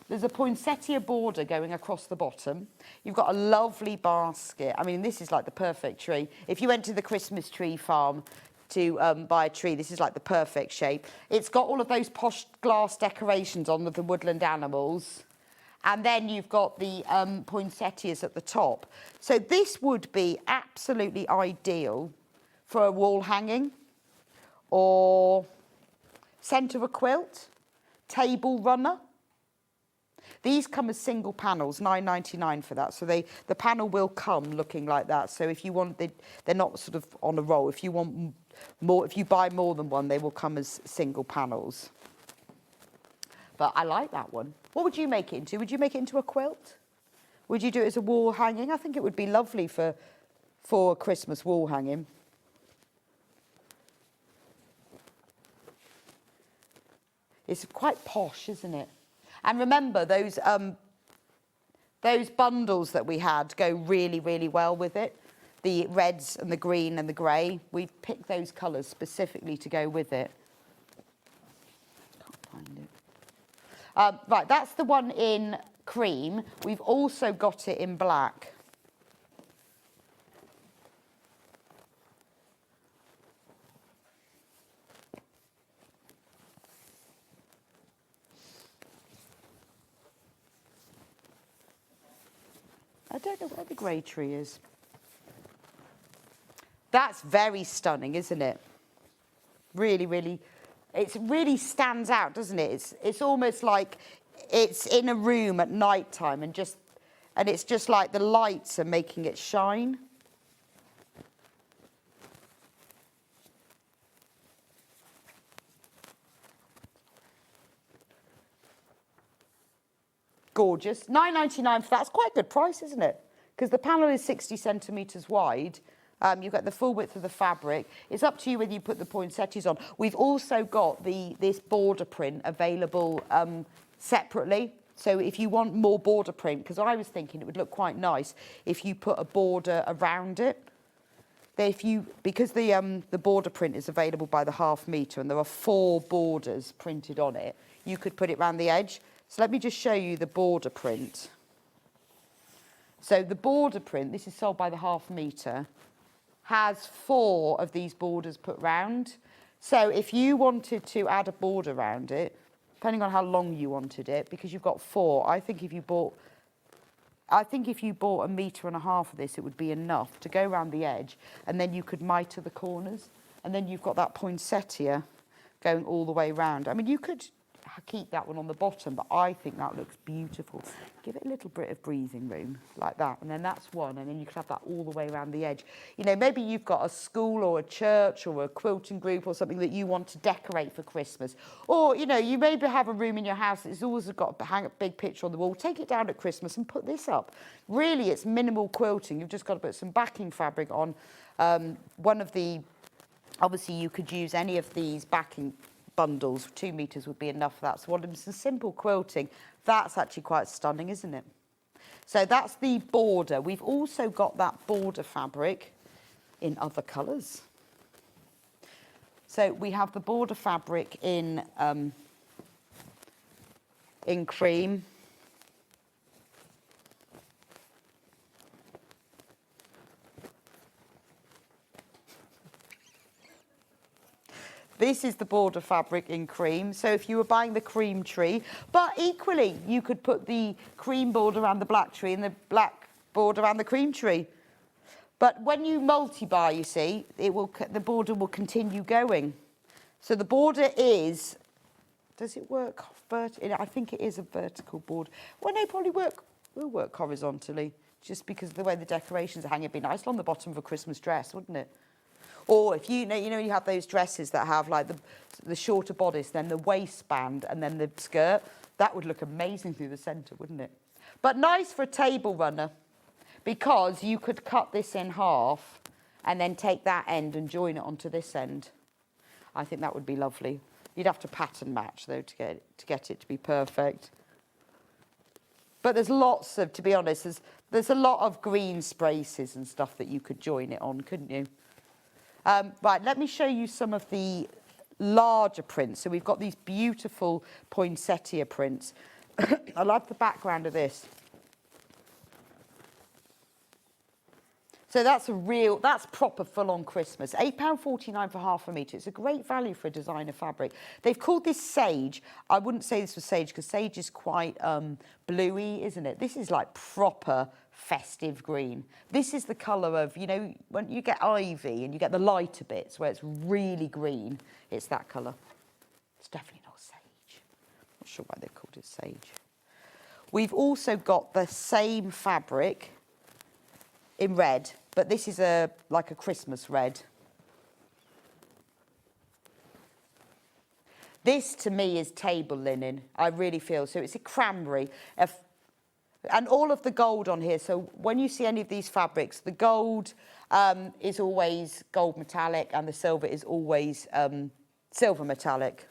There's a poinsettia border going across the bottom. You've got a lovely basket. I mean, this is like the perfect tree. If you went to the Christmas tree farm to buy a tree, this is like the perfect shape. It's got all of those posh glass decorations on with the woodland animals. And then you've got the poinsettias at the top. So this would be absolutely ideal for a wall hanging or centre of a quilt, table runner. These come as single panels, £9.99 for that. So the panel will come looking like that. So if you want, they're not sort of on a roll. If you want more, if you buy more than one, they will come as single panels. But I like that one. What would you make it into? Would you make it into a quilt? Would you do it as a wall hanging? I think it would be lovely for a Christmas wall hanging. It's quite posh, isn't it? And remember, those bundles that we had go really, really well with it. The reds and the green and the grey. We've picked those colours specifically to go with it. Can't Right, that's the one in cream. We've also got it in black. I don't know where the grey tree is. That's very stunning, isn't it? Really, really, it really stands out, doesn't it? It's almost like it's in a room at night time and it's just like the lights are making it shine. Gorgeous. £9.99 for that. That's quite a good price, isn't it? Because the panel is 60 centimetres wide. You've got the full width of the fabric. It's up to you whether you put the poinsettias on. We've also got this border print available separately. So if you want more border print, because I was thinking it would look quite nice if you put a border around it. Because the border print is available by the ½ metre and there are 4 borders printed on it, you could put it around the edge. So let me just show you the border print. So the border print, this is sold by the ½ metre, has 4 of these borders put round. So if you wanted to add a border around it, depending on how long you wanted it, because you've got 4, I think if you bought 1.5 metres of this, it would be enough to go around the edge, and then you could mitre the corners, and then you've got that poinsettia going all the way round. I mean, you could keep that one on the bottom, but I think that looks beautiful. Give it a little bit of breathing room like that, and then that's one, and then you could have that all the way around the edge. You know, maybe you've got a school or a church or a quilting group or something that you want to decorate for Christmas, or you know, you maybe have a room in your house that's always got a big picture on the wall. Take it down at Christmas and put this up. Really, it's minimal quilting. You've just got to put some backing fabric on. Obviously you could use any of these backing bundles. 2 metres would be enough for that. So one of them is some simple quilting. That's actually quite stunning, isn't it? So that's the border. We've also got that border fabric in other colours. So we have the border fabric in cream. This is the border fabric in cream. So if you were buying the cream tree, but equally you could put the cream border around the black tree and the black border around the cream tree. But when you multi-buy, you see, the border will continue going. So the border is, does it work I think it is a vertical border. Well, no, probably will work horizontally, just because of the way the decorations are hanging. It'd be nice on the bottom of a Christmas dress, wouldn't it? Or if you have those dresses that have like the shorter bodice, then the waistband and then the skirt, that would look amazing through the centre, wouldn't it? But nice for a table runner, because you could cut this in half and then take that end and join it onto this end. I think that would be lovely. You'd have to pattern match though to get it to be perfect. But there's lots of, to be honest, there's a lot of green spraces and stuff that you could join it on, couldn't you? Right, let me show you some of the larger prints. So we've got these beautiful poinsettia prints. I love the background of this. So that's proper full-on Christmas. £8.49 for ½ metre. It's a great value for a designer fabric. They've called this sage. I wouldn't say this was sage, because sage is quite bluey, isn't it? This is like proper festive green. This is the colour of, you know, when you get ivy and you get the lighter bits where it's really green, it's that colour. It's definitely not sage. Not sure why they've called it sage. We've also got the same fabric in red, but this is like a Christmas red. This to me is table linen, I really feel. So it's a cranberry. And all of the gold on here, so when you see any of these fabrics, the gold is always gold metallic and the silver is always silver metallic.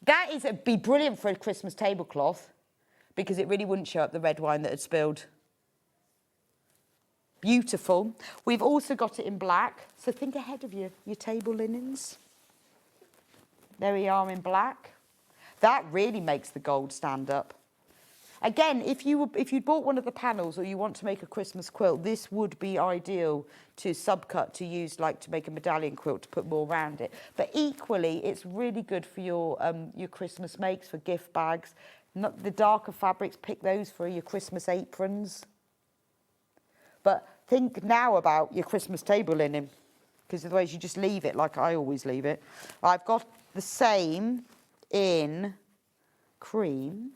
That would be brilliant for a Christmas tablecloth, because it really wouldn't show up the red wine that had spilled. Beautiful. We've also got it in black, so think ahead of your table linens. There we are in black. That really makes the gold stand up. Again, if you'd bought one of the panels or you want to make a Christmas quilt, this would be ideal to subcut, to use like to make a medallion quilt, to put more around it. But equally, it's really good for your Christmas makes, for gift bags. Not the darker fabrics, pick those for your Christmas aprons. But think now about your Christmas table linen, because otherwise you just leave it like I always leave it. I've got the same in cream.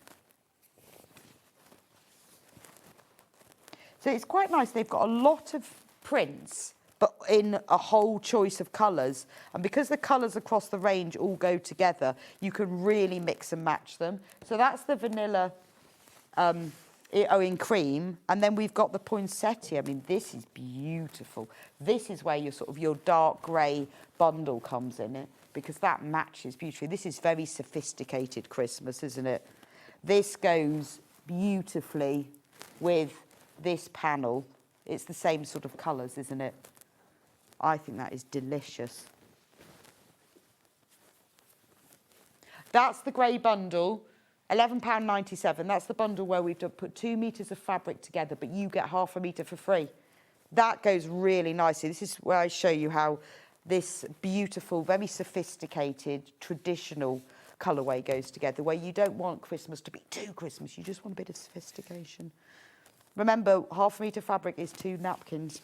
So it's quite nice. They've got a lot of prints, but in a whole choice of colours. And because the colours across the range all go together, you can really mix and match them. So that's the vanilla in cream. And then we've got the poinsettia. I mean, this is beautiful. This is where your dark grey bundle comes in it, because that matches beautifully. This is very sophisticated Christmas, isn't it? This goes beautifully with this panel. It's the same sort of colours, isn't it? I think that is delicious. That's the grey bundle, £11.97. That's the bundle where we've put 2 metres of fabric together, but you get half a metre for free. That goes really nicely. This is where I show you how this beautiful, very sophisticated, traditional colourway goes together, where you don't want Christmas to be too Christmas. You just want a bit of sophistication. Remember, half a metre fabric is 2 napkins.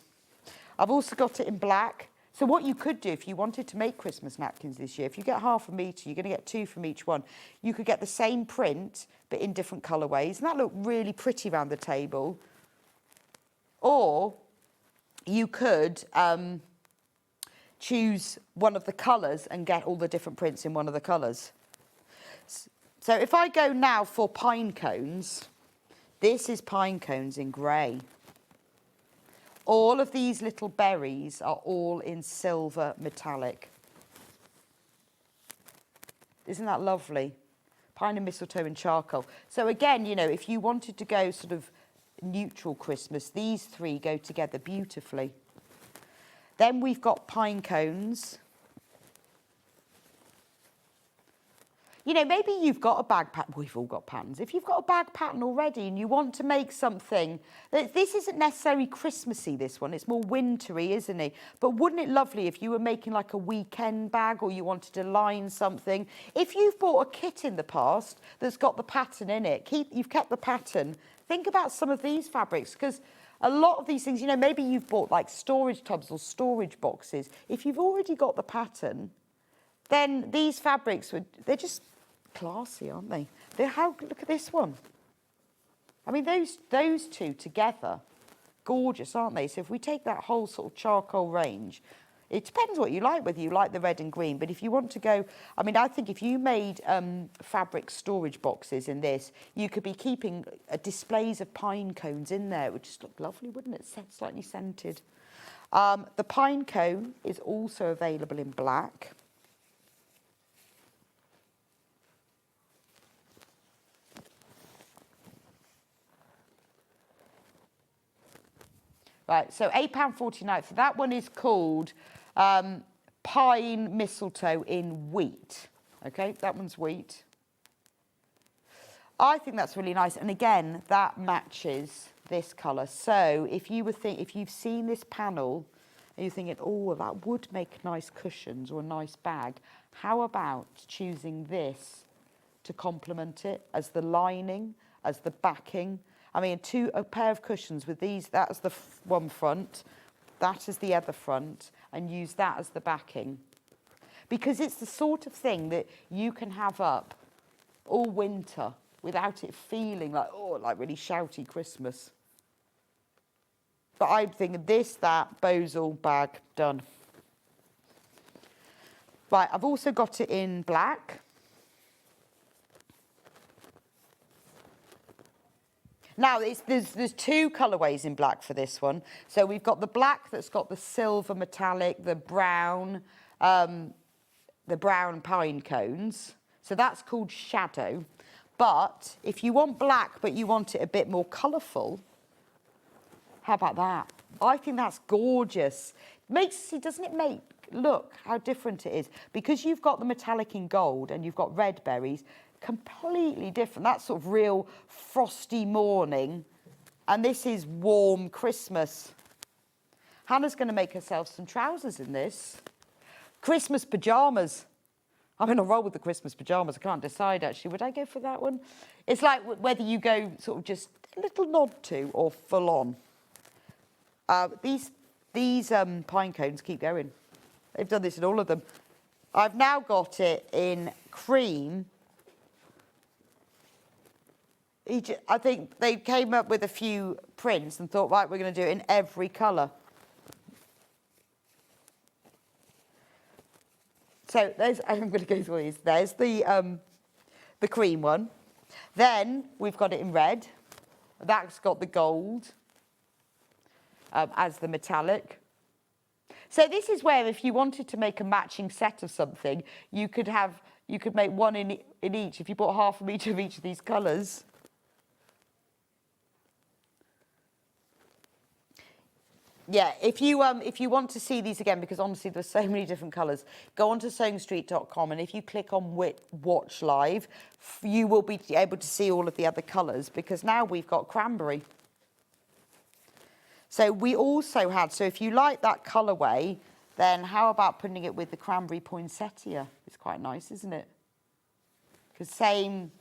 I've also got it in black. So what you could do if you wanted to make Christmas napkins this year, if you get half a metre, you're going to get 2 from each one. You could get the same print, but in different colourways. And that looked really pretty around the table. Or you could choose one of the colours and get all the different prints in one of the colours. So if I go now for pine cones, this is pine cones in grey. All of these little berries are all in silver metallic. Isn't that lovely? Pine and mistletoe and charcoal. So again, if you wanted to go sort of neutral Christmas, these 3 go together beautifully. Then we've got pine cones. Maybe you've got a bag pattern. We've all got patterns. If you've got a bag pattern already and you want to make something, this isn't necessarily Christmassy, this one. It's more wintry, isn't it? But wouldn't it lovely if you were making like a weekend bag, or you wanted to line something? If you've bought a kit in the past that's got the pattern in it, you've kept the pattern, think about some of these fabrics, because a lot of these things, maybe you've bought like storage tubs or storage boxes. If you've already got the pattern, then these fabrics they're just classy, aren't they? Look at this one. I mean, those 2 together, gorgeous, aren't they? So if we take that whole sort of charcoal range, it depends what you like, whether you like the red and green. But if you want to go, I mean, I think if you made fabric storage boxes in this, you could be keeping displays of pine cones in there. It would just look lovely, wouldn't it? Slightly scented. The pine cone is also available in black. Right, so £8.49. So that one is called Pine Mistletoe in Wheat. Okay, that one's wheat. I think that's really nice. And again, that matches this colour. So if you've seen this panel and you're thinking, oh, that would make nice cushions or a nice bag, how about choosing this to complement it as the lining, as the backing? I mean, a pair of cushions with these, that's the one front, that is the other front, and use that as the backing. Because it's the sort of thing that you can have up all winter without it feeling like, like really shouty Christmas. But I'm thinking this, that, Bozal bag, done. Right, I've also got it in black. Now, there's 2 colourways in black for this one. So we've got the black that's got the silver metallic, the brown pine cones. So that's called Shadow. But if you want black, but you want it a bit more colourful, how about that? I think that's gorgeous. Doesn't it make, look how different it is? Because you've got the metallic in gold and you've got red berries, completely different. That's sort of real frosty morning. And this is warm Christmas. Hannah's going to make herself some trousers in this. Christmas pyjamas. I'm going to roll with the Christmas pyjamas. I can't decide, actually. Would I go for that one? It's like whether you go sort of just a little nod to or full on. These pine cones keep going. They've done this in all of them. I've now got it in cream. I think they came up with a few prints and thought, right, we're going to do it in every colour. So I'm going to go through these. There's the cream one. Then we've got it in red. That's got the gold as the metallic. So this is where if you wanted to make a matching set of something, you could make one in each. If you bought half of each of these colours. Yeah, if you want to see these again, because honestly there's so many different colours, go onto SewingStreet.com, and if you click on Watch Live, you will be able to see all of the other colours, because now we've got cranberry. So we also had, so if you like that colourway, then how about putting it with the cranberry poinsettia? It's quite nice, isn't it? Because same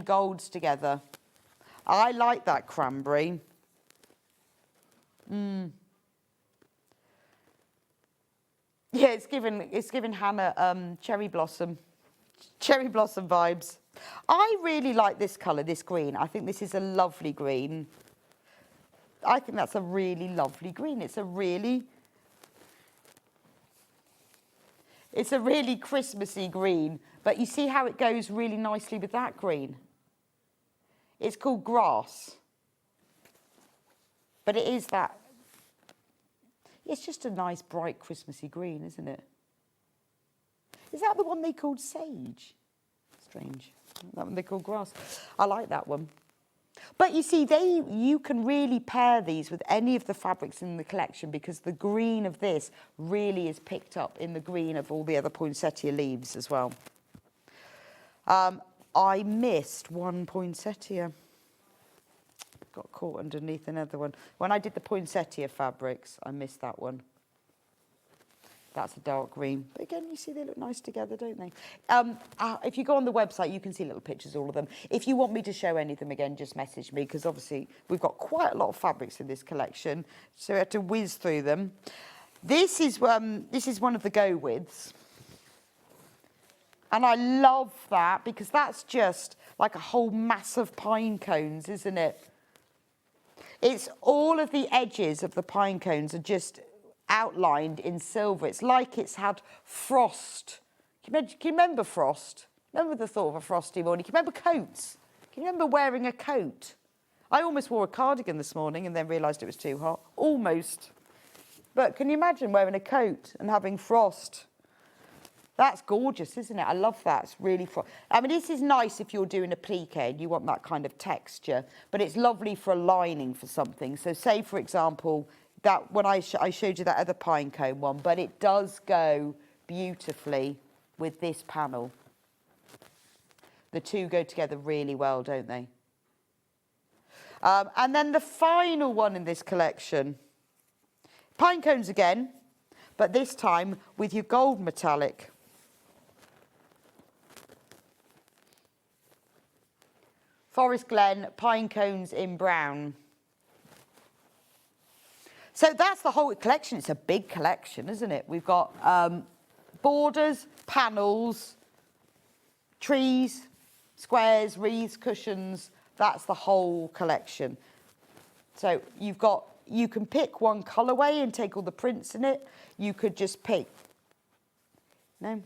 golds together. I like that cranberry. Yeah, it's given Hannah cherry blossom vibes. I really like this colour, this green. I think this is a lovely green. I think that's a really lovely green. It's a really Christmassy green, but you see how it goes really nicely with that green. It's called grass, but it is that. It's just a nice, bright, Christmassy green, isn't it? Is that the one they called sage? Strange. That one they called grass. I like that one. But you see, you can really pair these with any of the fabrics in the collection, because the green of this really is picked up in the green of all the other poinsettia leaves as well. I missed one poinsettia. Got caught underneath another one. When I did the poinsettia fabrics, I missed that one. That's a dark green. But again, you see they look nice together, don't they? If you go on the website, you can see little pictures of all of them. If you want me to show any of them again, just message me, because obviously we've got quite a lot of fabrics in this collection, so I had to whiz through them. This is one of the go-withs. And I love that, because that's just like a whole mass of pine cones, isn't it? It's all of the edges of the pine cones are just outlined in silver. It's like it's had frost. Can you remember frost? Remember the thought of a frosty morning? Can you remember coats? Can you remember wearing a coat? I almost wore a cardigan this morning and then realised it was too hot. Almost. But can you imagine wearing a coat and having frost? That's gorgeous, isn't it? I love that. It's really I mean, this is nice if you're doing a plique and you want that kind of texture, but it's lovely for a lining for something. So say, for example, that when I showed you that other pine cone one, but it does go beautifully with this panel. The two go together really well, don't they? And then the final one in this collection, pine cones again, but this time with your gold metallic. Forest Glen, pine cones in brown. So that's the whole collection. It's a big collection, isn't it? We've got borders, panels, trees, squares, wreaths, cushions. That's the whole collection. So you can pick one colourway and take all the prints in it. You could just pick. No.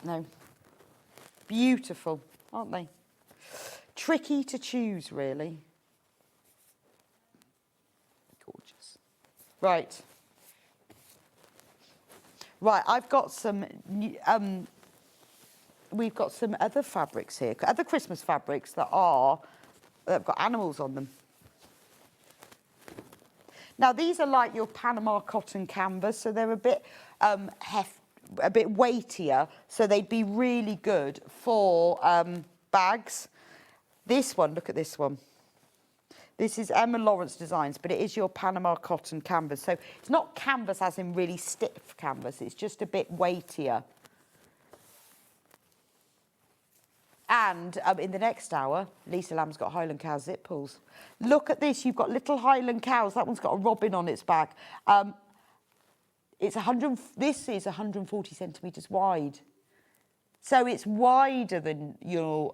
No. Beautiful, aren't they? Tricky to choose, really. Gorgeous. Right. Right, I've got some, we've got some other fabrics here, other Christmas fabrics that are they've got animals on them. Now, these are like your Panama cotton canvas, so they're a bit a bit weightier, so they'd be really good for bags. This one, look at this one. This is Emma Lawrence Designs, but it is your Panama cotton canvas. So it's not canvas as in really stiff canvas, it's just a bit weightier. And in the next hour, Lisa Lam's got Highland Cow zip pulls. Look at this, you've got little Highland Cows. That one's got a robin on its back. This is 140 centimetres wide. So it's wider than your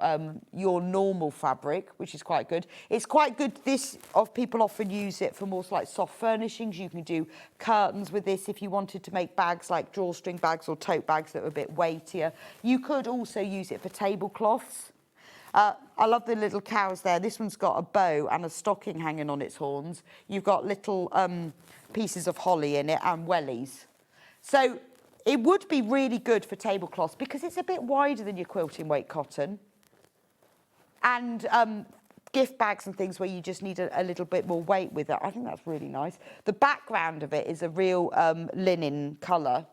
normal fabric, which is quite good. It's quite good. People often use it for more like soft furnishings. You can do curtains with this if you wanted to make bags like drawstring bags or tote bags that are a bit weightier. You could also use it for tablecloths. I love the little cows there. This one's got a bow and a stocking hanging on its horns. You've got little pieces of holly in it and wellies. So it would be really good for tablecloths because it's a bit wider than your quilting weight cotton. And gift bags and things where you just need a little bit more weight with it. I think that's really nice. The background of it is a real linen colour.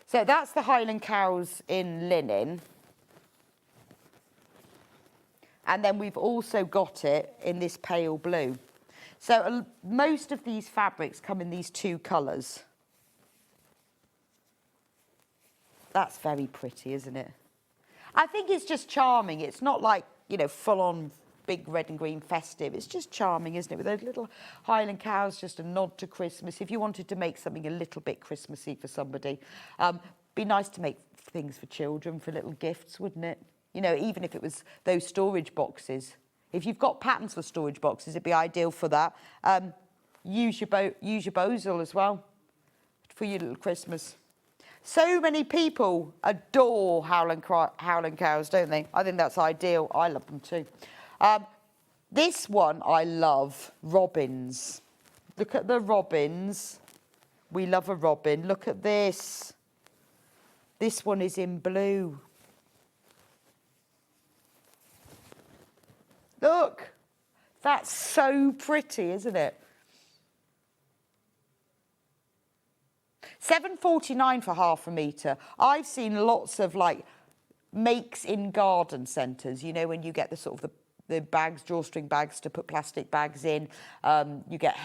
So that's the Highland Cows in linen. And then we've also got it in this pale blue. So most of these fabrics come in these two colours. That's very pretty, isn't it? I think it's just charming. It's not like, full-on big red and green festive. It's just charming, isn't it? With those little Highland Cows, just a nod to Christmas. If you wanted to make something a little bit Christmassy for somebody, be nice to make things for children, for little gifts, wouldn't it? Even if it was those storage boxes. If you've got patterns for storage boxes, it'd be ideal for that. Use your bozal as well for your little Christmas. So many people adore Howland Cows, don't they? I think that's ideal. I love them too. This one I love, robins. Look at the robins. We love a robin. Look at this. This one is in blue. Look, that's so pretty, isn't it? £7.49 for half a metre. I've seen lots of makes in garden centres, when you get the sort of the bags, drawstring bags to put plastic bags in. You get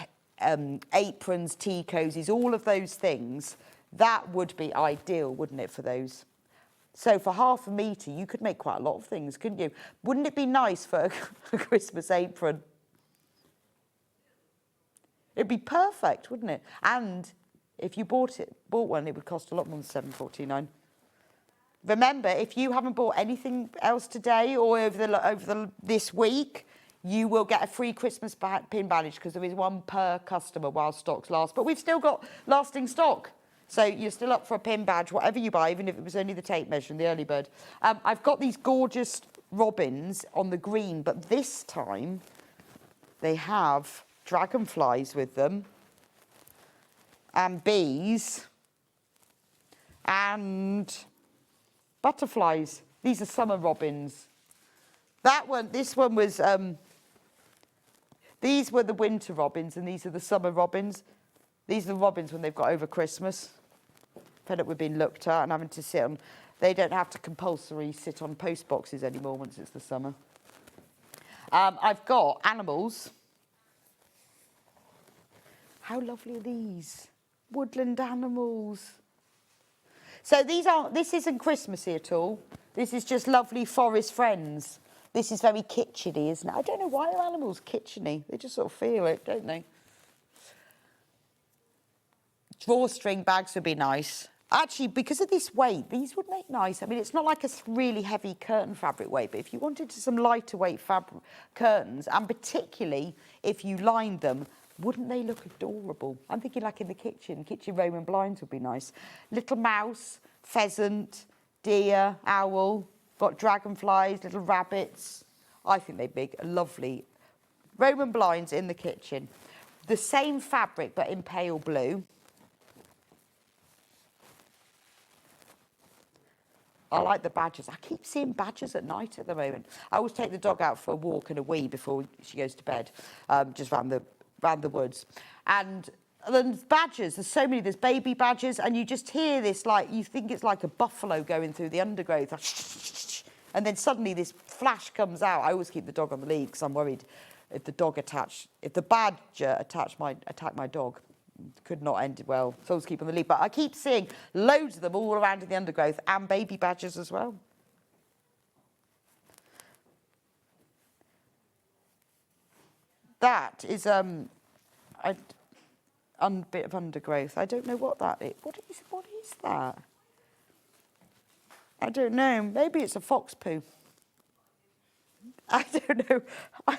aprons, tea cosies, all of those things. That would be ideal, wouldn't it, for those? So for half a metre, you could make quite a lot of things, couldn't you? Wouldn't it be nice for a Christmas apron? It'd be perfect, wouldn't it? And if you bought one, it would cost a lot more than £7.49. Remember, if you haven't bought anything else today or over this week, you will get a free Christmas pin badge because there is one per customer while stocks last. But we've still got lasting stock. So you're still up for a pin badge, whatever you buy, even if it was only the tape measure and the early bird. I've got these gorgeous robins on the green, but this time they have dragonflies with them and bees and butterflies. These are summer robins. This one was, these were the winter robins and these are the summer robins. These are the robins when they've got over Christmas. Fed up with being looked at and having to sit on. They don't have to compulsory sit on post boxes anymore once it's the summer. I've got animals. How lovely are these? Woodland animals. So this isn't Christmassy at all. This is just lovely forest friends. This is very kitcheny, isn't it? I don't know why are animals kitcheny. They just sort of feel it, don't they? Drawstring bags would be nice. Actually, because of this weight, these would make nice. I mean, it's not like a really heavy curtain fabric weight, but if you wanted some lighter weight fabric curtains, and particularly if you lined them, wouldn't they look adorable? I'm thinking like in the kitchen Roman blinds would be nice. Little mouse, pheasant, deer, owl, got dragonflies, little rabbits. I think they'd make lovely Roman blinds in the kitchen. The same fabric, but in pale blue. I like the badgers. I keep seeing badgers at night at the moment. I always take the dog out for a walk and a wee before she goes to bed, just round the woods. And then badgers, there's so many, there's baby badgers, and you just hear this, like, you think it's like a buffalo going through the undergrowth. And then suddenly this flash comes out. I always keep the dog on the lead because I'm worried if the badger attacked my dog. Could not end well. So I always keep on the lead. But I keep seeing loads of them all around in the undergrowth, and baby badgers as well. That is a bit of undergrowth. I don't know what that is. What is that? I don't know. Maybe it's a fox poo. I don't know. I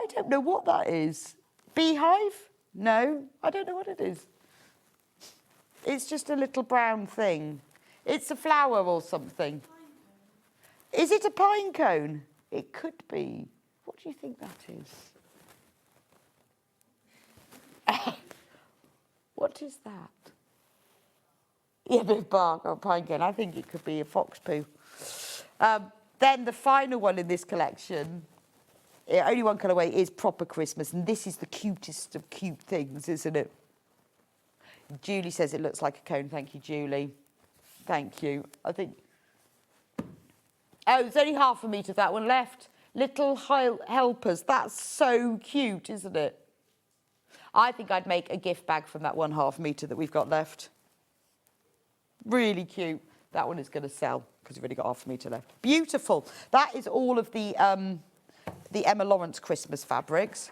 don't know what that is. Beehive? No, I don't know what it is. It's just a little brown thing. It's a flower or something. Is it a pine cone? It could be. What do you think that is? What is that? Yeah, a bit of bark on pine cone. I think it could be a fox poo. Then the final one in this collection, only one colourway, is proper Christmas, and this is the cutest of cute things, isn't it? Julie says it looks like a cone. Thank you, Julie. Thank you. I think... Oh, there's only half a metre of that one left. Little helpers. That's so cute, isn't it? I think I'd make a gift bag from that 1/2 metre that we've got left. Really cute. That one is going to sell because we've only got 1/2 metre left. Beautiful. That is all of the Emma Lawrence Christmas fabrics.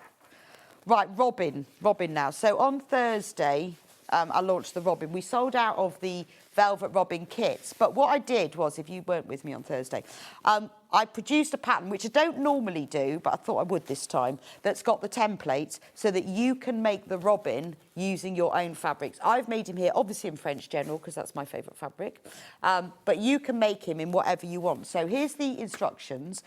Right, Robin now. So on Thursday, I launched the Robin. We sold out of the velvet Robin kits. But what I did was, if you weren't with me on Thursday, I produced a pattern, which I don't normally do, but I thought I would this time, that's got the templates so that you can make the Robin using your own fabrics. I've made him here, obviously in French General, because that's my favourite fabric. But you can make him in whatever you want. So here's the instructions.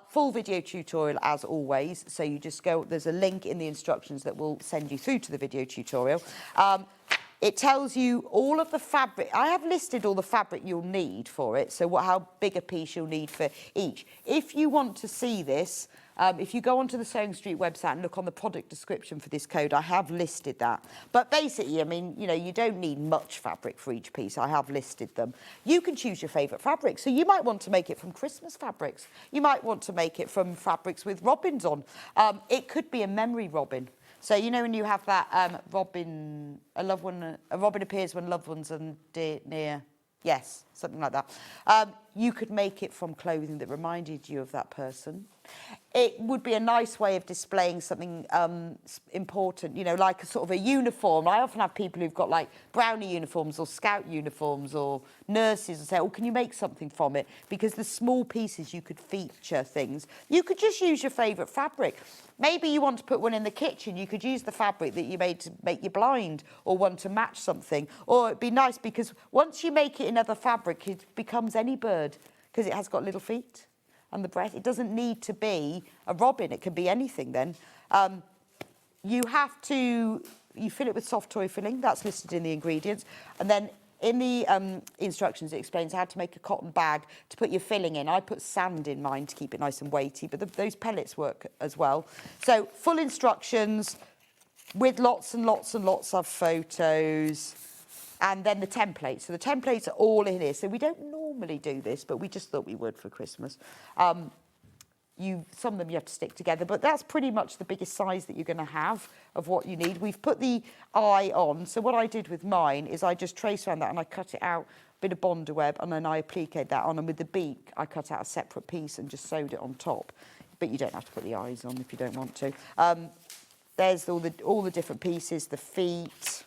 Full video tutorial, as always. So you just go, there's a link in the instructions that will send you through to the video tutorial. It tells you all of the fabric. I have listed all the fabric you'll need for it, so how big a piece you'll need for each. If you want to see this, if you go onto the Sewing Street website and look on the product description for this code, I have listed that. But basically, I mean, you know, you don't need much fabric for each piece. I have listed them. You can choose your favourite fabric. So you might want to make it from Christmas fabrics. You might want to make it from fabrics with robins on. It could be a memory robin. So, you know, when you have that robin, a robin appears when loved ones are near. Yes, something like that. You could make it from clothing that reminded you of that person. It would be a nice way of displaying something important, you know, like a sort of a uniform. I often have people who've got like brownie uniforms or scout uniforms or nurses and say, oh, can you make something from it? Because the small pieces you could feature things. You could just use your favourite fabric. Maybe you want to put one in the kitchen. You could use the fabric that you made to make your blind or one to match something. Or it'd be nice because once you make it in other fabric, it becomes any bird because it has got little feet and the breast. It doesn't need to be a robin. It can be anything then. You fill it with soft toy filling. That's listed in the ingredients. And then in the instructions, it explains how to make a cotton bag to put your filling in. I put sand in mine to keep it nice and weighty, but those pellets work as well. So full instructions with lots and lots and lots of photos. And then the templates. So the templates are all in here. So we don't normally do this, but we just thought we would for Christmas. Some of them you have to stick together, but that's pretty much the biggest size that you're going to have of what you need. We've put the eye on. So what I did with mine is I just traced around that and I cut it out, a bit of Bondo web, and then I appliqued that on. And with the beak, I cut out a separate piece and just sewed it on top. But you don't have to put the eyes on if you don't want to. There's all the different pieces, the feet.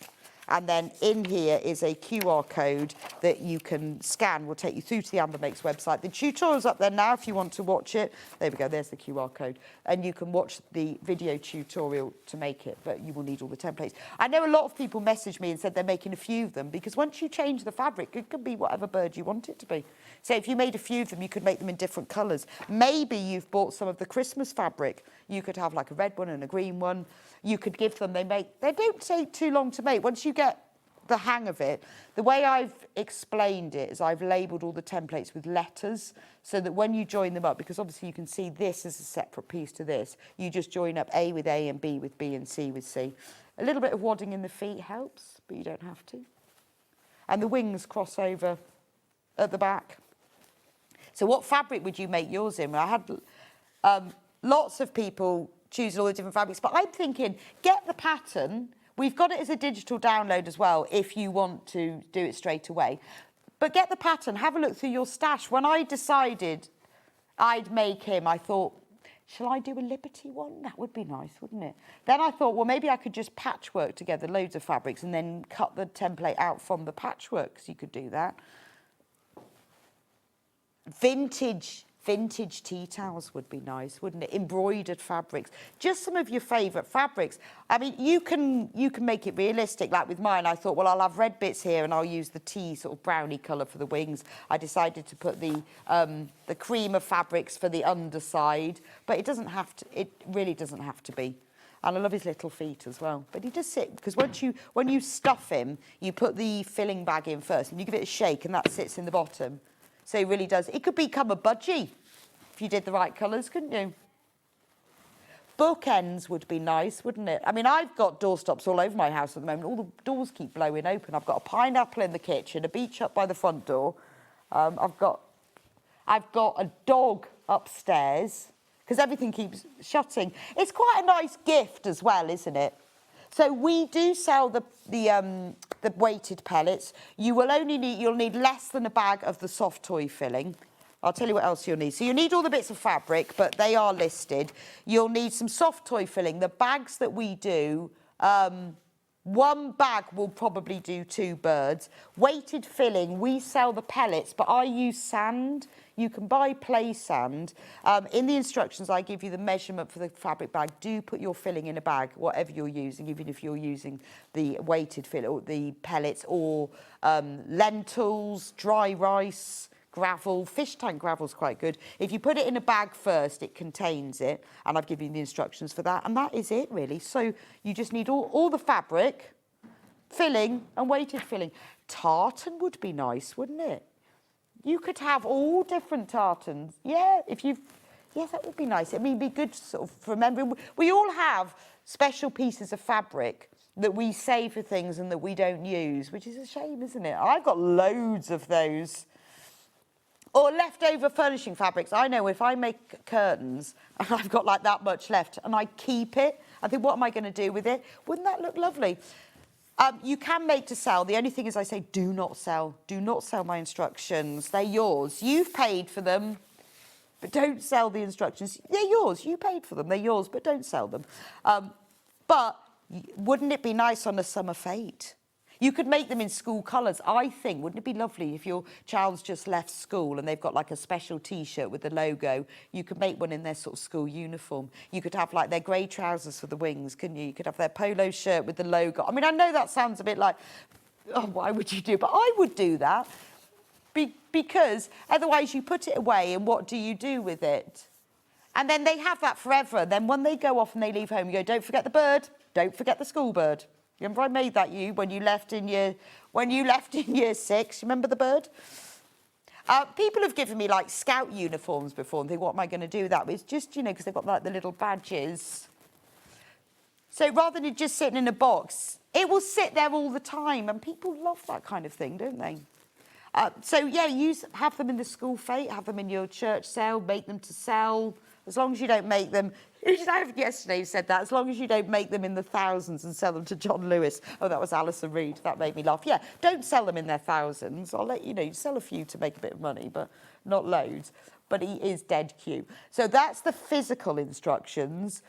And then in here is a QR code that you can scan. Will take you through to the Amber Makes website. The tutorial's up there now if you want to watch it. There we go, there's the QR code. And you can watch the video tutorial to make it, but you will need all the templates. I know a lot of people messaged me and said they're making a few of them because once you change the fabric, it can be whatever bird you want it to be. So if you made a few of them, you could make them in different colours. Maybe you've bought some of the Christmas fabric. You could have like a red one and a green one. You could give them, they don't take too long to make. Once you get the hang of it. The way I've explained it is I've labelled all the templates with letters so that when you join them up, because obviously you can see this as a separate piece to this, you just join up A with A and B with B and C with C. A little bit of wadding in the feet helps, but you don't have to. And the wings cross over at the back. So what fabric would you make yours in? I had lots of people choosing all the different fabrics, but I'm thinking, get the pattern. We've got it as a digital download as well if you want to do it straight away. But get the pattern, have a look through your stash. When I decided I'd make him, I thought, shall I do a Liberty one? That would be nice, wouldn't it? Then I thought, well, maybe I could just patchwork together loads of fabrics and then cut the template out from the patchwork, because you could do that. Vintage tea towels would be nice, wouldn't it? Embroidered fabrics, just some of your favourite fabrics. I mean, you can make it realistic. Like with mine, I thought, well, I'll have red bits here and I'll use the tea sort of brownie colour for the wings. I decided to put the cream of fabrics for the underside, but it doesn't have to. It really doesn't have to be. And I love his little feet as well. But he does sit, because when you stuff him, you put the filling bag in first and you give it a shake and that sits in the bottom. So it really does. It could become a budgie if you did the right colours, couldn't you? Bookends would be nice, wouldn't it? I mean, I've got doorstops all over my house at the moment. All the doors keep blowing open. I've got a pineapple in the kitchen, a beech up by the front door. I've got a dog upstairs, because everything keeps shutting. It's quite a nice gift as well, isn't it? So we do sell the weighted pellets. You'll need less than a bag of the soft toy filling. I'll tell you what else you'll need. So you need all the bits of fabric, but they are listed. You'll need some soft toy filling. The bags that we do, one bag will probably do 2 birds. Weighted filling, we sell the pellets, but I use sand. You can buy play sand. In the instructions, I give you the measurement for the fabric bag. Do put your filling in a bag, whatever you're using, even if you're using the weighted filling, or the pellets, or lentils, dry rice, gravel. Fish tank gravel's quite good. If you put it in a bag first, it contains it, and I've given you the instructions for that, and that is it, really. So you just need all the fabric, filling, and weighted filling. Tartan would be nice, wouldn't it? You could have all different tartans. Yeah, that would be nice. I mean, it'd be good sort of remembering. We all have special pieces of fabric that we save for things and that we don't use, which is a shame, isn't it? I've got loads of those. Or leftover furnishing fabrics. I know if I make curtains and I've got like that much left and I keep it, I think, what am I going to do with it? Wouldn't that look lovely? You can make to sell. The only thing is I say do not sell. Do not sell my instructions. They're yours. You've paid for them, but don't sell the instructions. They're yours. You paid for them. They're yours, but don't sell them. But wouldn't it be nice on a summer fete? You could make them in school colours, I think. Wouldn't it be lovely if your child's just left school and they've got like a special T-shirt with the logo? You could make one in their sort of school uniform. You could have like their grey trousers for the wings, couldn't you? You could have their polo shirt with the logo. I mean, I know that sounds a bit like, oh, why would you do? But I would do that because otherwise you put it away and what do you do with it? And then they have that forever. Then when they go off and they leave home, you go, don't forget the bird, don't forget the school bird. Remember I made that when you left in year 6, remember the bird? People have given me like scout uniforms before and think, what am I going to do with that? But it's just, because they've got like the little badges. So rather than it just sitting in a box, it will sit there all the time, and people love that kind of thing, don't they? So yeah, have them in the school fete, have them in your church sale, make them to sell. As long as you don't make them, yesterday said that, as long as you don't make them in the thousands and sell them to John Lewis. Oh, that was Alison Reid. That made me laugh. Yeah, don't sell them in their thousands. I'll let you know, you sell a few to make a bit of money, but not loads. But he is dead cute. So that's the physical instructions.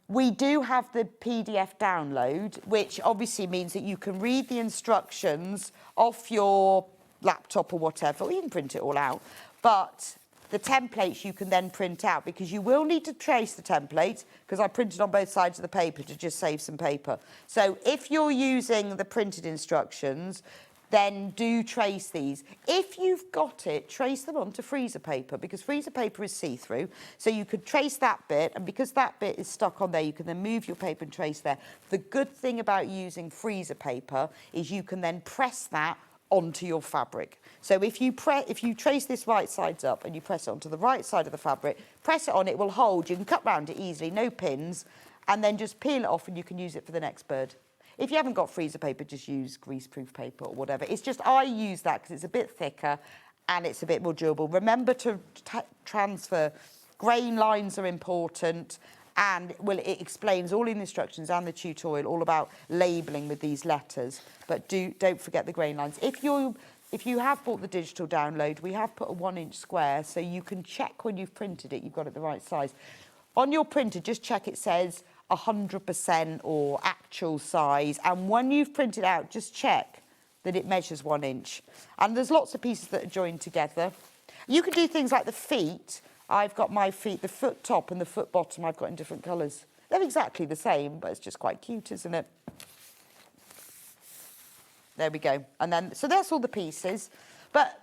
We do have the PDF download, which obviously means that you can read the instructions off your laptop or whatever, or you can print it all out. But the templates you can then print out, because you will need to trace the template, because I printed on both sides of the paper to just save some paper. So if you're using the printed instructions, then do trace these. If you've got it, trace them onto freezer paper, because freezer paper is see-through. So you could trace that bit, and because that bit is stuck on there, you can then move your paper and trace there. The good thing about using freezer paper is you can then press that onto your fabric. So if you trace this right sides up and you press it onto the right side of the fabric, press it on, it will hold. You can cut round it easily, no pins, and then just peel it off and you can use it for the next bird. If you haven't got freezer paper, just use greaseproof paper or whatever. It's just I use that because it's a bit thicker and it's a bit more durable. Remember to transfer. Grain lines are important, and it explains all in the instructions and the tutorial all about labelling with these letters. But don't forget the grain lines. If you have bought the digital download, we have put a 1-inch square so you can check when you've printed it, you've got it the right size. On your printer, just check it says 100% or actual size, and when you've printed out, just check that it measures 1 inch. And there's lots of pieces that are joined together. You can do things like the feet. I've got my feet, the foot top and the foot bottom, I've got in different colours. They're exactly the same, but it's just quite cute, isn't it? There we go. And then, so that's all the pieces. But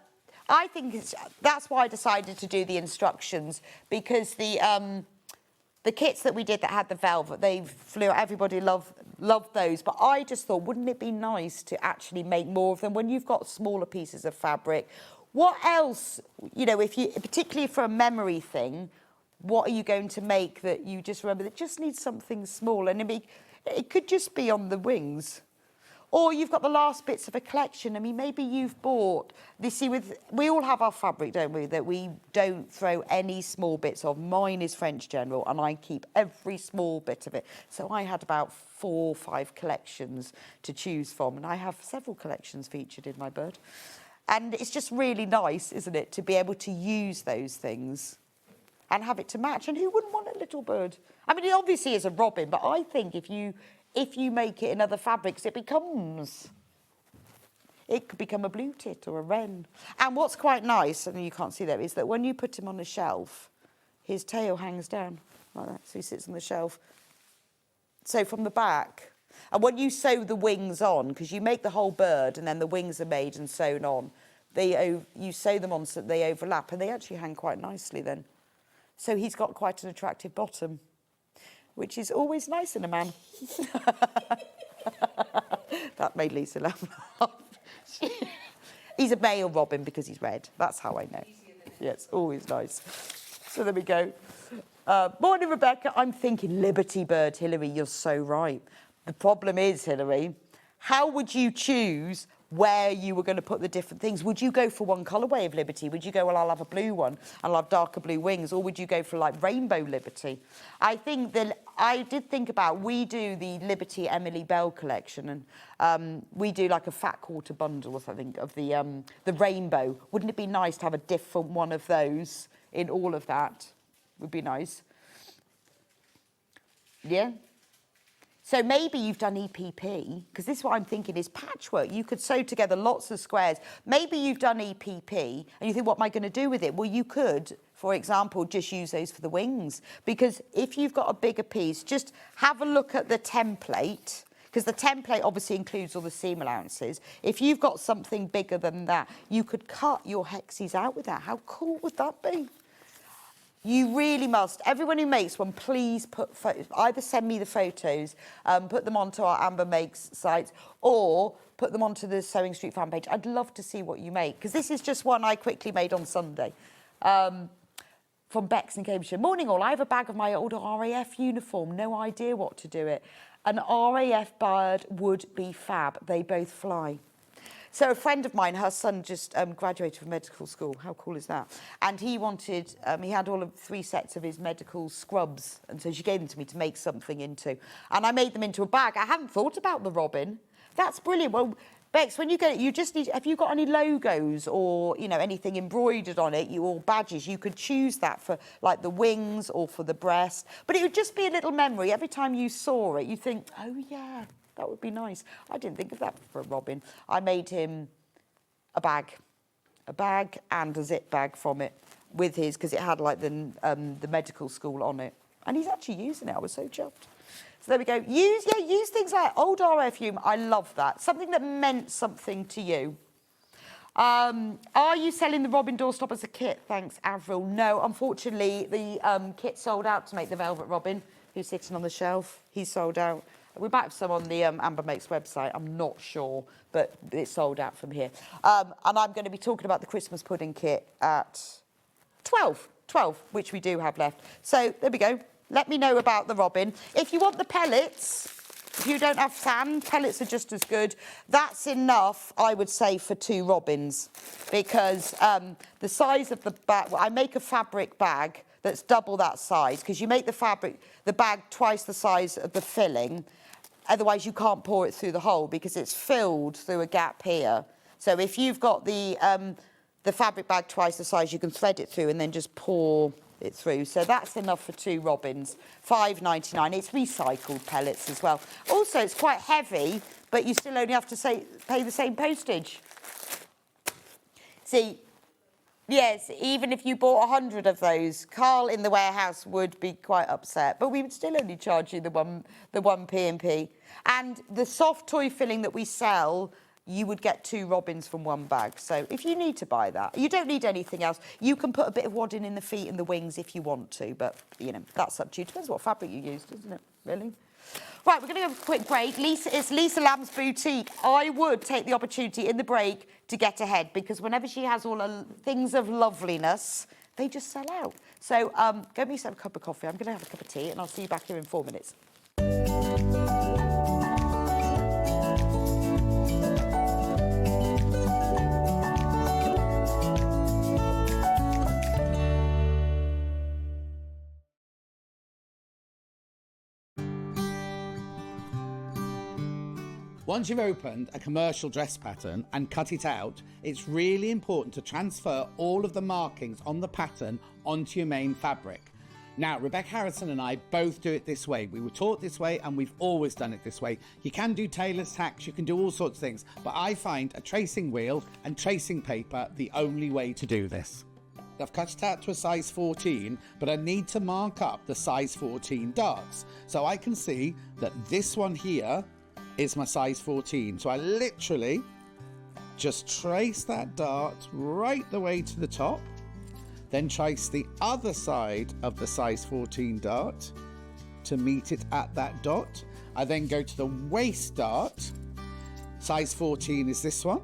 I think that's why I decided to do the instructions, because the kits that we did that had the velvet, they flew, everybody loved those. But I just thought, wouldn't it be nice to actually make more of them when you've got smaller pieces of fabric? What else, you know, particularly for a memory thing, what are you going to make that you just remember that just needs something small? And it could just be on the wings. Or you've got the last bits of a collection. I mean, maybe you've bought, we all have our fabric, don't we, that we don't throw any small bits of. Mine is French General, and I keep every small bit of it. So I had about 4 or 5 collections to choose from, and I have several collections featured in my bird. And it's just really nice, isn't it, to be able to use those things and have it to match. And who wouldn't want a little bird? I mean, it obviously is a robin, but I think if you make it in other fabrics, it could become a blue tit or a wren. And what's quite nice, and you can't see that, is that when you put him on a shelf, his tail hangs down like that, so he sits on the shelf. So from the back, and when you sew the wings on, because you make the whole bird and then the wings are made and sewn on, you sew them on so that they overlap, and they actually hang quite nicely then. So he's got quite an attractive bottom, which is always nice in a man. That made Lisa Lam laugh. He's a male robin because he's red. That's how I know. Yeah, it's always nice. So there we go. Morning, Rebecca. I'm thinking Liberty Bird. Hilary, you're so right. The problem is, Hilary, how would you choose where you were going to put the different things? Would you go for one colourway of Liberty? Would you go, well, I'll have a blue one, and I'll have darker blue wings? Or would you go for, like, Rainbow Liberty? I think I did think about, we do the Liberty Emily Bell collection, and we do, like, a fat quarter bundle, I think, of the rainbow. Wouldn't it be nice to have a different one of those in all of that? Would be nice. Yeah? So maybe you've done EPP, because this is what I'm thinking is patchwork. You could sew together lots of squares. Maybe you've done EPP, and you think, what am I going to do with it? Well, you could, for example, just use those for the wings. Because if you've got a bigger piece, just have a look at the template, because the template obviously includes all the seam allowances. If you've got something bigger than that, you could cut your hexes out with that. How cool would that be? You really must. Everyone who makes one, please put either send me the photos, put them onto our Amber Makes site, or put them onto the Sewing Street fan page. I'd love to see what you make, because this is just one I quickly made on Sunday. From Bex in Cambridgeshire. Morning all, I have a bag of my old RAF uniform. No idea what to do it. An RAF bird would be fab. They both fly. So a friend of mine, her son just graduated from medical school. How cool is that? And he wanted, he had all of 3 sets of his medical scrubs. And so she gave them to me to make something into. And I made them into a bag. I hadn't thought about the robin. That's brilliant. Well, Bex, when you get it, you just need, have you got any logos or, you know, anything embroidered on it, or badges? You could choose that for, like, the wings or for the breast. But it would just be a little memory. Every time you saw it, you think, oh, yeah. That would be nice. I didn't think of that for a robin. I made him a bag and a zip bag from it with his, because it had like the medical school on it. And he's actually using it. I was so chuffed. So there we go. Use things like old RFU. I love that. Something that meant something to you. Are you selling the Robin doorstop as a kit? Thanks, Avril. No, unfortunately, the kit sold out to make the Velvet Robin, who's sitting on the shelf. He's sold out. We might have some on the Amber Makes website. I'm not sure, but it's sold out from here. And I'm going to be talking about the Christmas pudding kit at 12, which we do have left. So there we go. Let me know about the Robin. If you want the pellets, if you don't have sand, pellets are just as good. That's enough, I would say, for 2 Robins, because the size of the bag, I make a fabric bag that's double that size, because you make the bag twice the size of the filling. Otherwise, you can't pour it through the hole because it's filled through a gap here. So if you've got the fabric bag twice the size, you can thread it through and then just pour it through. So that's enough for 2 Robins, £5.99. It's recycled pellets as well. Also, it's quite heavy, but you still only have to pay the same postage. See, yes, even if you bought 100 of those, Carl in the warehouse would be quite upset, but we would still only charge you the one P&P. And the soft toy filling that we sell, you would get 2 Robins from 1 bag. So if you need to buy that, you don't need anything else. You can put a bit of wadding in the feet and the wings if you want to, but, you know, that's up to you. Depends what fabric you used, doesn't it, really? Right, we're going to have a quick break. It's Lisa Lam's boutique. I would take the opportunity in the break to get ahead, because whenever she has all the things of loveliness, they just sell out. So go make yourself a cup of coffee. I'm going to have a cup of tea, and I'll see you back here in 4 minutes. Once you've opened a commercial dress pattern and cut it out, it's really important to transfer all of the markings on the pattern onto your main fabric. Now, Rebecca Harrison and I both do it this way. We were taught this way and we've always done it this way. You can do tailor's tacks, you can do all sorts of things, but I find a tracing wheel and tracing paper the only way to do this. I've cut it out to a size 14, but I need to mark up the size 14 darts. So I can see that this one here is my size 14. So I literally just trace that dart right the way to the top, then trace the other side of the size 14 dart to meet it at that dot. I then go to the waist dart. Size 14 is this one.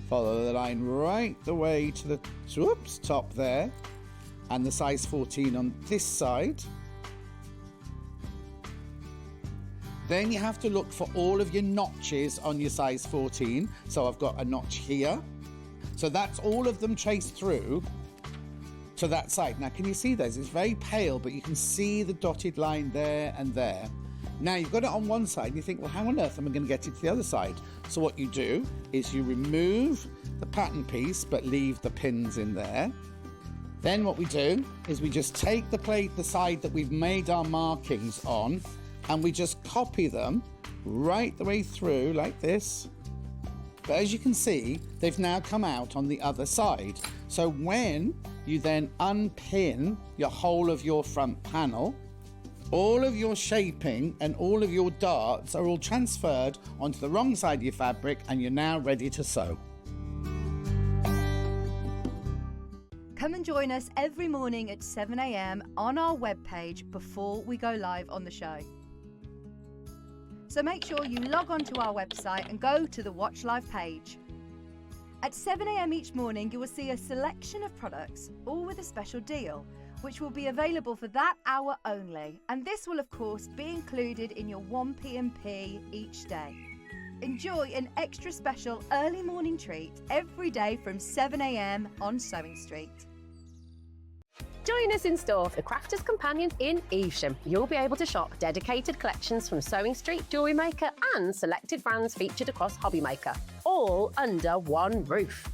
Follow the line right the way to the top there, and the size 14 on this side. Then you have to look for all of your notches on your size 14. So I've got a notch here. So that's all of them traced through to that side. Now, can you see those? It's very pale, but you can see the dotted line there and there. Now, you've got it on one side, and you think, well, how on earth am I going to get it to the other side? So what you do is you remove the pattern piece, but leave the pins in there. Then what we do is we just take the side that we've made our markings on, and we just copy them right the way through like this. But as you can see, they've now come out on the other side. So when you then unpin your whole of your front panel, all of your shaping and all of your darts are all transferred onto the wrong side of your fabric, and you're now ready to sew. Come and join us every morning at 7 a.m. on our webpage before we go live on the show. So make sure you log on to our website and go to the Watch Live page. At 7 a.m. each morning, you will see a selection of products, all with a special deal, which will be available for that hour only. And this will, of course, be included in your 1 P&P each day. Enjoy an extra special early morning treat every day from 7 a.m. on SewingStreet. Join us in store for the Crafters Companion in Evesham. You'll be able to shop dedicated collections from SewingStreet, Jewellery Maker and selected brands featured across Hobby Maker, all under one roof.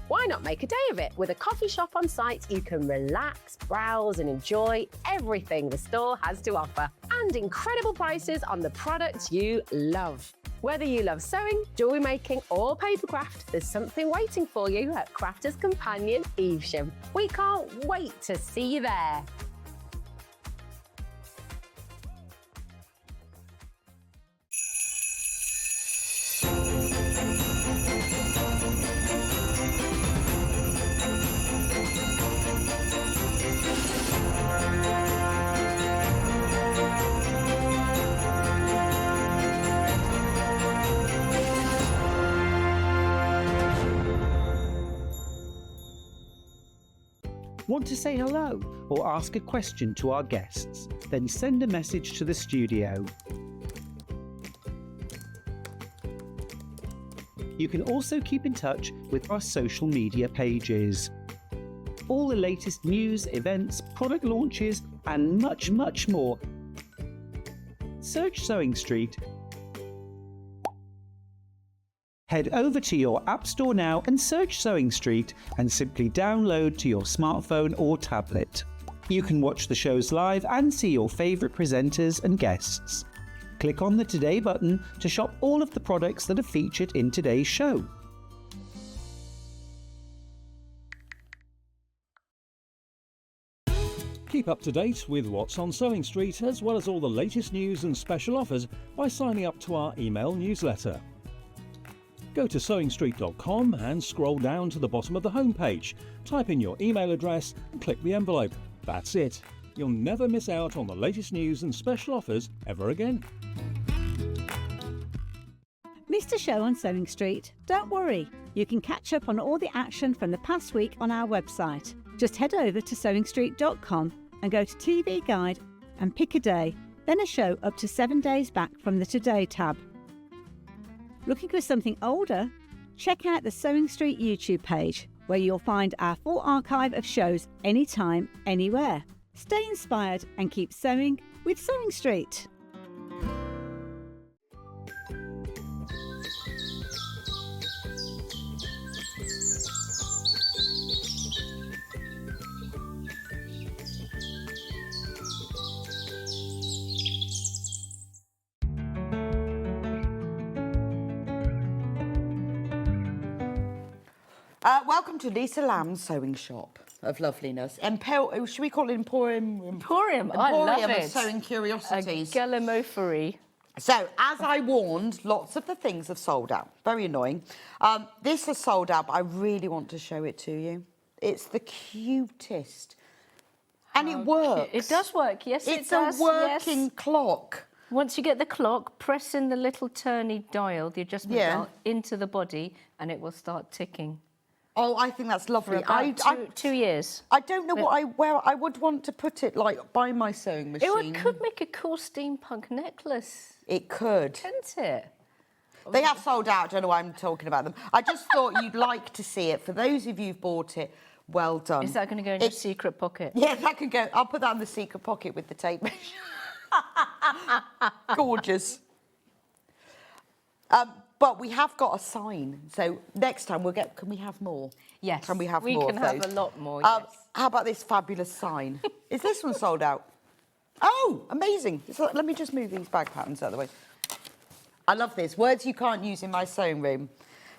Why not make a day of it? With a coffee shop on site, you can relax, browse and enjoy everything the store has to offer, and incredible prices on the products you love. Whether you love sewing, jewellery making or papercraft, there's something waiting for you at Crafters Companion Evesham. We can't wait to see you there. Want to say hello or ask a question to our guests? Then send a message to the studio. You can also keep in touch with our social media pages. All the latest news, events, product launches, and much, much more. Search Sewing Street. Head over to your App Store now and search Sewing Street and simply download to your smartphone or tablet. You can watch the shows live and see your favourite presenters and guests. Click on the Today button to shop all of the products that are featured in today's show. Keep up to date with what's on Sewing Street, as well as all the latest news and special offers by signing up to our email newsletter. Go to SewingStreet.com and scroll down to the bottom of the homepage. Type in your email address and click the envelope. That's it. You'll never miss out on the latest news and special offers ever again. Missed a show on Sewing Street? Don't worry, you can catch up on all the action from the past week on our website. Just head over to SewingStreet.com and go to TV Guide and pick a day, then a show up to 7 days back from the Today tab. Looking for something older? Check out the Sewing Street YouTube page, where you'll find our full archive of shows anytime, anywhere. Stay inspired and keep sewing with Sewing Street. Welcome to Lisa Lam's sewing shop of loveliness. Should we call it Emporium? Emporium, I love Emporium it. of Sewing Curiosities. Gallimaufry. So, as I warned, lots of the things have sold out. Very annoying. This has sold out, but I really want to show it to you. It's the cutest. And it works. It does work, yes, it does. It's a working clock. Once you get the clock, press in the little turny dial, the adjustment dial, into the body, and it will start ticking. Oh, I think that's lovely. For about 2 years. I don't know where I would want to put it, like by my sewing machine. It could make a cool steampunk necklace. It could. Couldn't it? They have sold out. I don't know why I'm talking about them. I just thought you'd like to see it. For those of you who've bought it, well done. Is that going to go in your secret pocket? Yeah, that can go. I'll put that in the secret pocket with the tape measure. Gorgeous. But we have got a sign, so next time we'll get. Can we have more? Yes. Can we have we more? We can of have those? a lot more. Yes. How about this fabulous sign? Is this one sold out? Oh, amazing! Let me just move these bag patterns out of the way. I love this. Words you can't use in my sewing room.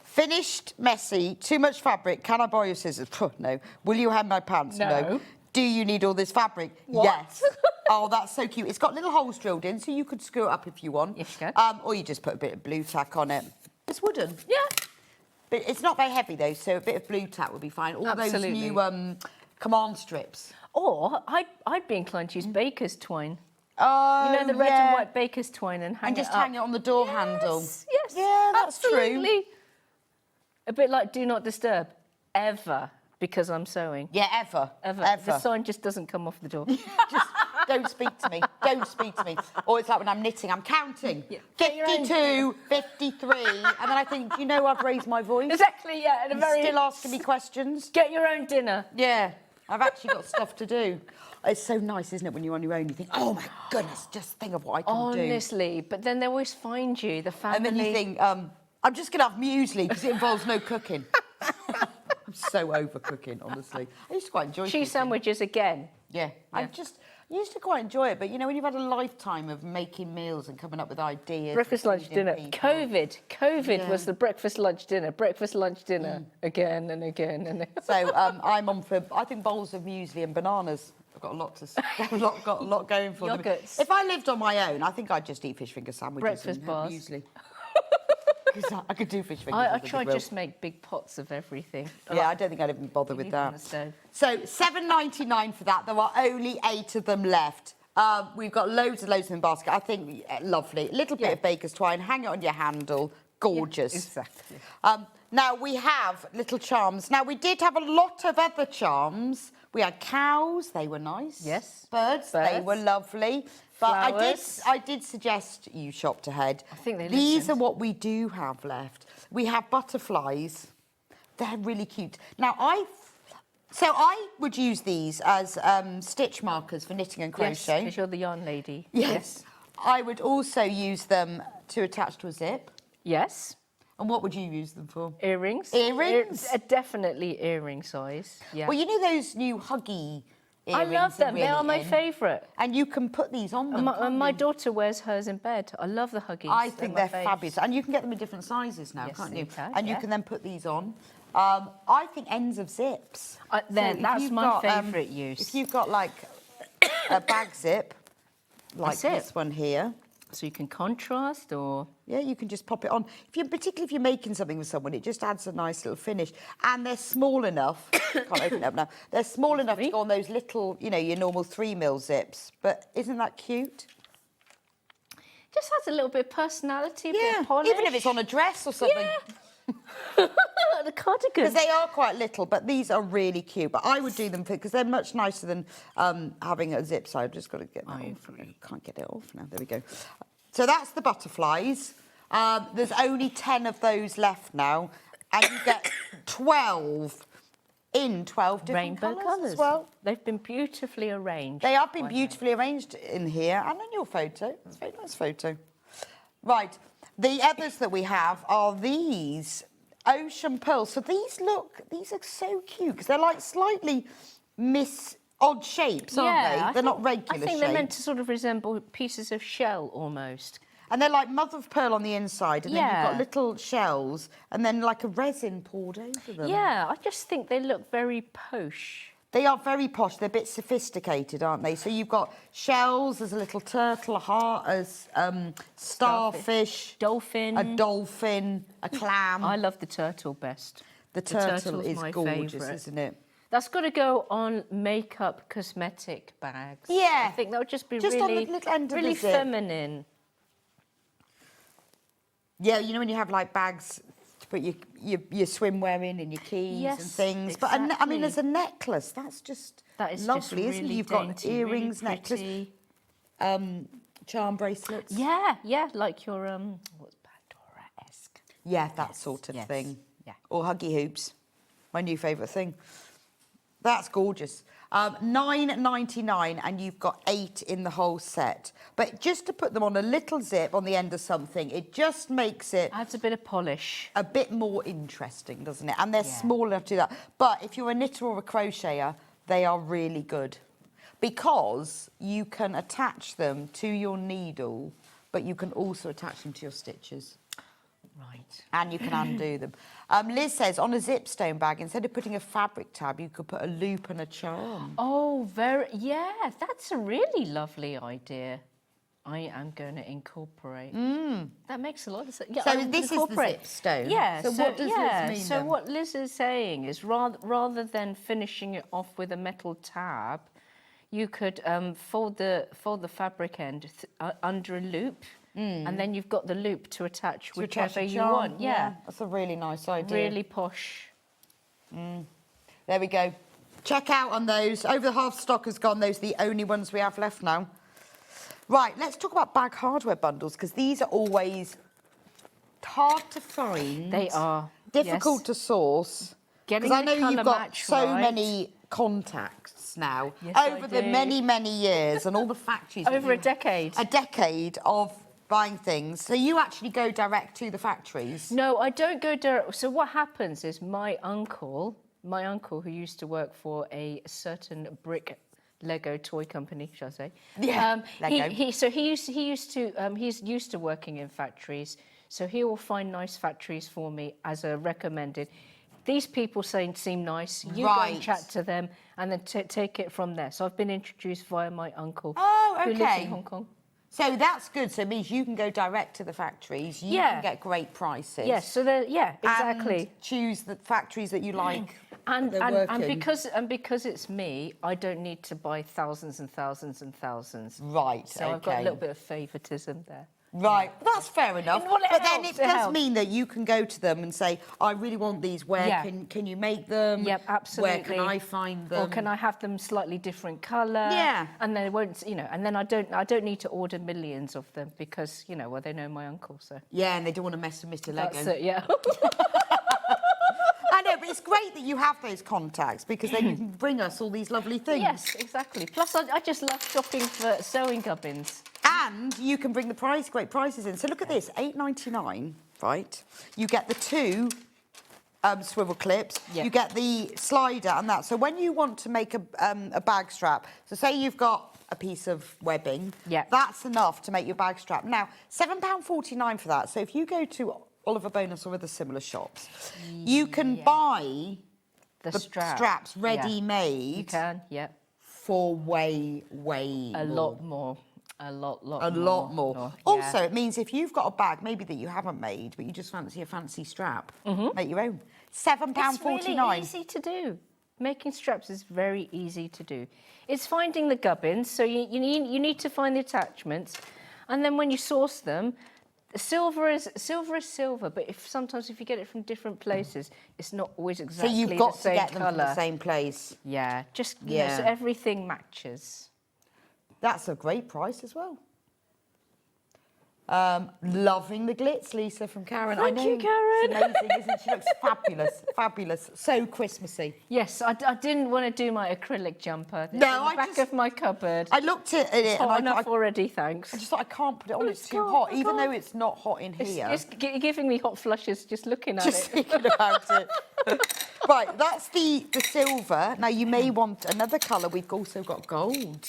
Finished, messy, too much fabric. Can I borrow your scissors? No. Will you hem my pants? No. Do you need all this fabric? What? Yes. Oh, that's so cute. It's got little holes drilled in, so you could screw it up if you want. Yes, you can. Or you just put a bit of blue tack on it. It's wooden. Yeah. But it's not very heavy, though, so a bit of blue tack would be fine. All those new command strips. Or I'd be inclined to use baker's twine. Oh, you know, the red and white baker's twine and hang just it up. hang it on the door handle. Yes, yeah, that's absolutely. true. A bit like Do Not Disturb. Ever. Because I'm sewing. Yeah, ever. The sign just doesn't come off the door. Just don't speak to me. Don't speak to me. Or it's like when I'm knitting, I'm counting. Yeah. 52, 53, and then I think, you know, I've raised my voice. Exactly, yeah. And still asking me questions. Get your own dinner. Yeah, I've actually got stuff to do. It's so nice, isn't it, when you're on your own, you think, oh my goodness, just think of what I can do. Honestly, but then they always find you, the family. And then you think, I'm just going to have muesli because it involves no cooking. I'm so over cooking, honestly. I used to quite enjoy cheese cooking. Sandwiches again. Yeah. I used to quite enjoy it, but you know, when you've had a lifetime of making meals and coming up with ideas. Breakfast, lunch, dinner. COVID was the breakfast, lunch, dinner. Breakfast, lunch, dinner. Again and again and again. So I'm on for, I think, bowls of muesli and bananas. I've got a lot going for them. Yogurts. If I lived on my own, I think I'd just eat fish finger sandwiches. Breakfast and bars. Muesli. I could do fish fingers. I try just make big pots of everything. Yeah, I don't think I'd even bother with that. So £7.99 for that. There are only 8 of them left. We've got loads and loads in the basket. I think lovely. A little bit of baker's twine. Hang it on your handle. Gorgeous. Yeah, exactly. Now, we have little charms. Now, we did have a lot of other charms. We had cows, they were nice. Yes. Birds, they were lovely. But Flowers. I did suggest you shopped ahead. I think they These listened. are what we do have left. We have butterflies. They're really cute. Now, I would use these as stitch markers for knitting and Yes, crochet. because you're the yarn lady. Yes. I would also use them to attach to a zip. Yes. And what would you use them for? Earrings. Earrings? Definitely earring size. Yeah. Well, you know those new huggy I earrings? love them. They really are my in? favourite. And you can put these on them. And can't my you? daughter wears hers in bed. I love the huggies. I think my they're faves. fabulous. And you can get them in different sizes now, Yes, can't you you? can, And you yeah. can then put these on. I think ends of zips. That's you've my got, favourite use. If you've got like a bag zip, like That's it. this one here. So you can contrast or... Yeah, you can just pop it on. Particularly if you're making something with someone, it just adds a nice little finish. And they're small enough. Can't open it up now. They're small enough to go on those little, your normal 3mm zips. But isn't that cute? Just adds a little bit of personality, a bit Yeah, of polish. even if it's on a dress or something. Yeah. The cardigan. Because they are quite little, but these are really cute. But I would do them because they're much nicer than having a zip. So I've just got to get that off. I can't get it off now. There we go. So that's the butterflies. There's only 10 of those left now. And you get 12 in 12 different Rainbow colours as well. They've been beautifully arranged. They have been beautifully arranged in here and in your photo. It's a very nice photo. Right. The others that we have are these ocean pearls. So these are so cute because they're like slightly odd shapes, aren't they? They're not regular I think shapes. they're meant to sort of resemble pieces of shell almost. And they're like mother of pearl on the inside, and then you've got little shells, and then like a resin poured over them. Yeah, I just think they look very posh. They are very posh. They're a bit sophisticated, aren't they? So you've got shells, there's a little turtle, a heart, a starfish, dolphin, a dolphin, a clam. I love the turtle best. The turtle is my gorgeous, favourite. isn't it? That's got to go on makeup cosmetic bags. Yeah. I think that would just be On the really, little end of really the zip. feminine. Yeah, you know when you have like bags to put your swimwear in and your keys and things. But I mean, as a necklace, that's just lovely, isn't it? really You've got dainty, earrings, really necklace, pretty. charm bracelets. Yeah, like your what's Pandora-esque. Yeah, that sort of thing. Yeah. Or huggy hoops, my new favourite thing. That's gorgeous. $9.99, and you've got 8 in the whole set. But just to put them on a little zip on the end of something, it just makes it... Adds a bit of polish. A bit more interesting, doesn't it? And they're small enough to do that. But if you're a knitter or a crocheter, they are really good. Because you can attach them to your needle, but you can also attach them to your stitches. Right. And you can undo them. Liz says, on a zipstone bag, instead of putting a fabric tab, you could put a loop and a charm. Oh, that's a really lovely idea. I am going to incorporate. That makes a lot of sense. Yeah, So this is the zipstone. Yeah. So what does this mean So then? what Liz is saying is rather than finishing it off with a metal tab, you could fold the fabric end under a loop. And then you've got the loop to attach whichever you want. Yeah, that's a really nice idea. really posh. There we go. Check out on those. Over the half stock has gone. Those are the only ones we have left now. Right, let's talk about bag hardware bundles, because these are always hard to find. They are. Difficult to source. Getting Because I know the colour you've got match so right. many contacts now Yes, over I the do. many, many years and all the factories. that Over a you- decade. A decade of buying things. So you actually go direct to the factories? No, I don't go direct. So what happens is my uncle who used to work for a certain brick Lego toy company, shall I say? Yeah, Lego. He's used to working in factories. So he will find nice factories for me as a recommended. These people seem nice. You go and chat to them and then take it from there. So I've been introduced via my uncle who lives in Hong Kong. So that's good. So it means you can go direct to the factories. You can get great prices. Yes, so exactly. And choose the factories that you like. And they're because it's me, I don't need to buy thousands and thousands and thousands. Right. So I've got a little bit of favoritism there. Right, that's fair enough. Well, it but then helps, it it does helps. mean that you can go to them and say, I really want these. Where Yeah. can you make them? Yep, absolutely. Where can I find them? Or can I have them slightly different colour? Yeah. And then it won't, and then I don't need to order millions of them because, well, they know my uncle, so. Yeah, and they don't want to mess with Mr. Lego. That's it, yeah. I know, but it's great that you have those contacts because then you can bring us all these lovely things. Yes, exactly. Plus, I just love shopping for sewing gubbins. And you can bring the great prices in. So look at this, $8.99, right? You get the 2 swivel clips. Yeah. You get the slider and that. So when you want to make a bag strap, so say you've got a piece of webbing, Yeah. that's enough to make your bag strap. Now, £7.49 for that. So if you go to Oliver Bonus or other similar shops, you can buy The the straps ready-made. You can, yeah. For way A lot more. A lot more. more. Also, it means if you've got a bag maybe that you haven't made, but you just fancy a fancy strap, make your own. £7.49. It's really easy to do. Making straps is very easy to do. It's finding the gubbins, so you need to find the attachments, and then when you source them, silver is silver, but sometimes if you get it from different places, it's not always exactly the same So you've got to get them colour. from the same place. Yeah, just so everything matches. That's a great price as well. Loving the glitz, Lisa, from Karen. Thank I know, you, Karen. It's amazing, isn't it? She looks fabulous, fabulous. So Christmassy. Yes, I didn't want to do my acrylic jumper. It's No, in the I back just- of my cupboard. I looked at it It's and hot I enough already, thanks. I just thought I can't put it on. It's too can't, hot, I even though can't. it's not hot in here. It's giving me hot flushes just looking at Just it. thinking about it. Right, that's the silver. Now you may want another colour. We've also got gold.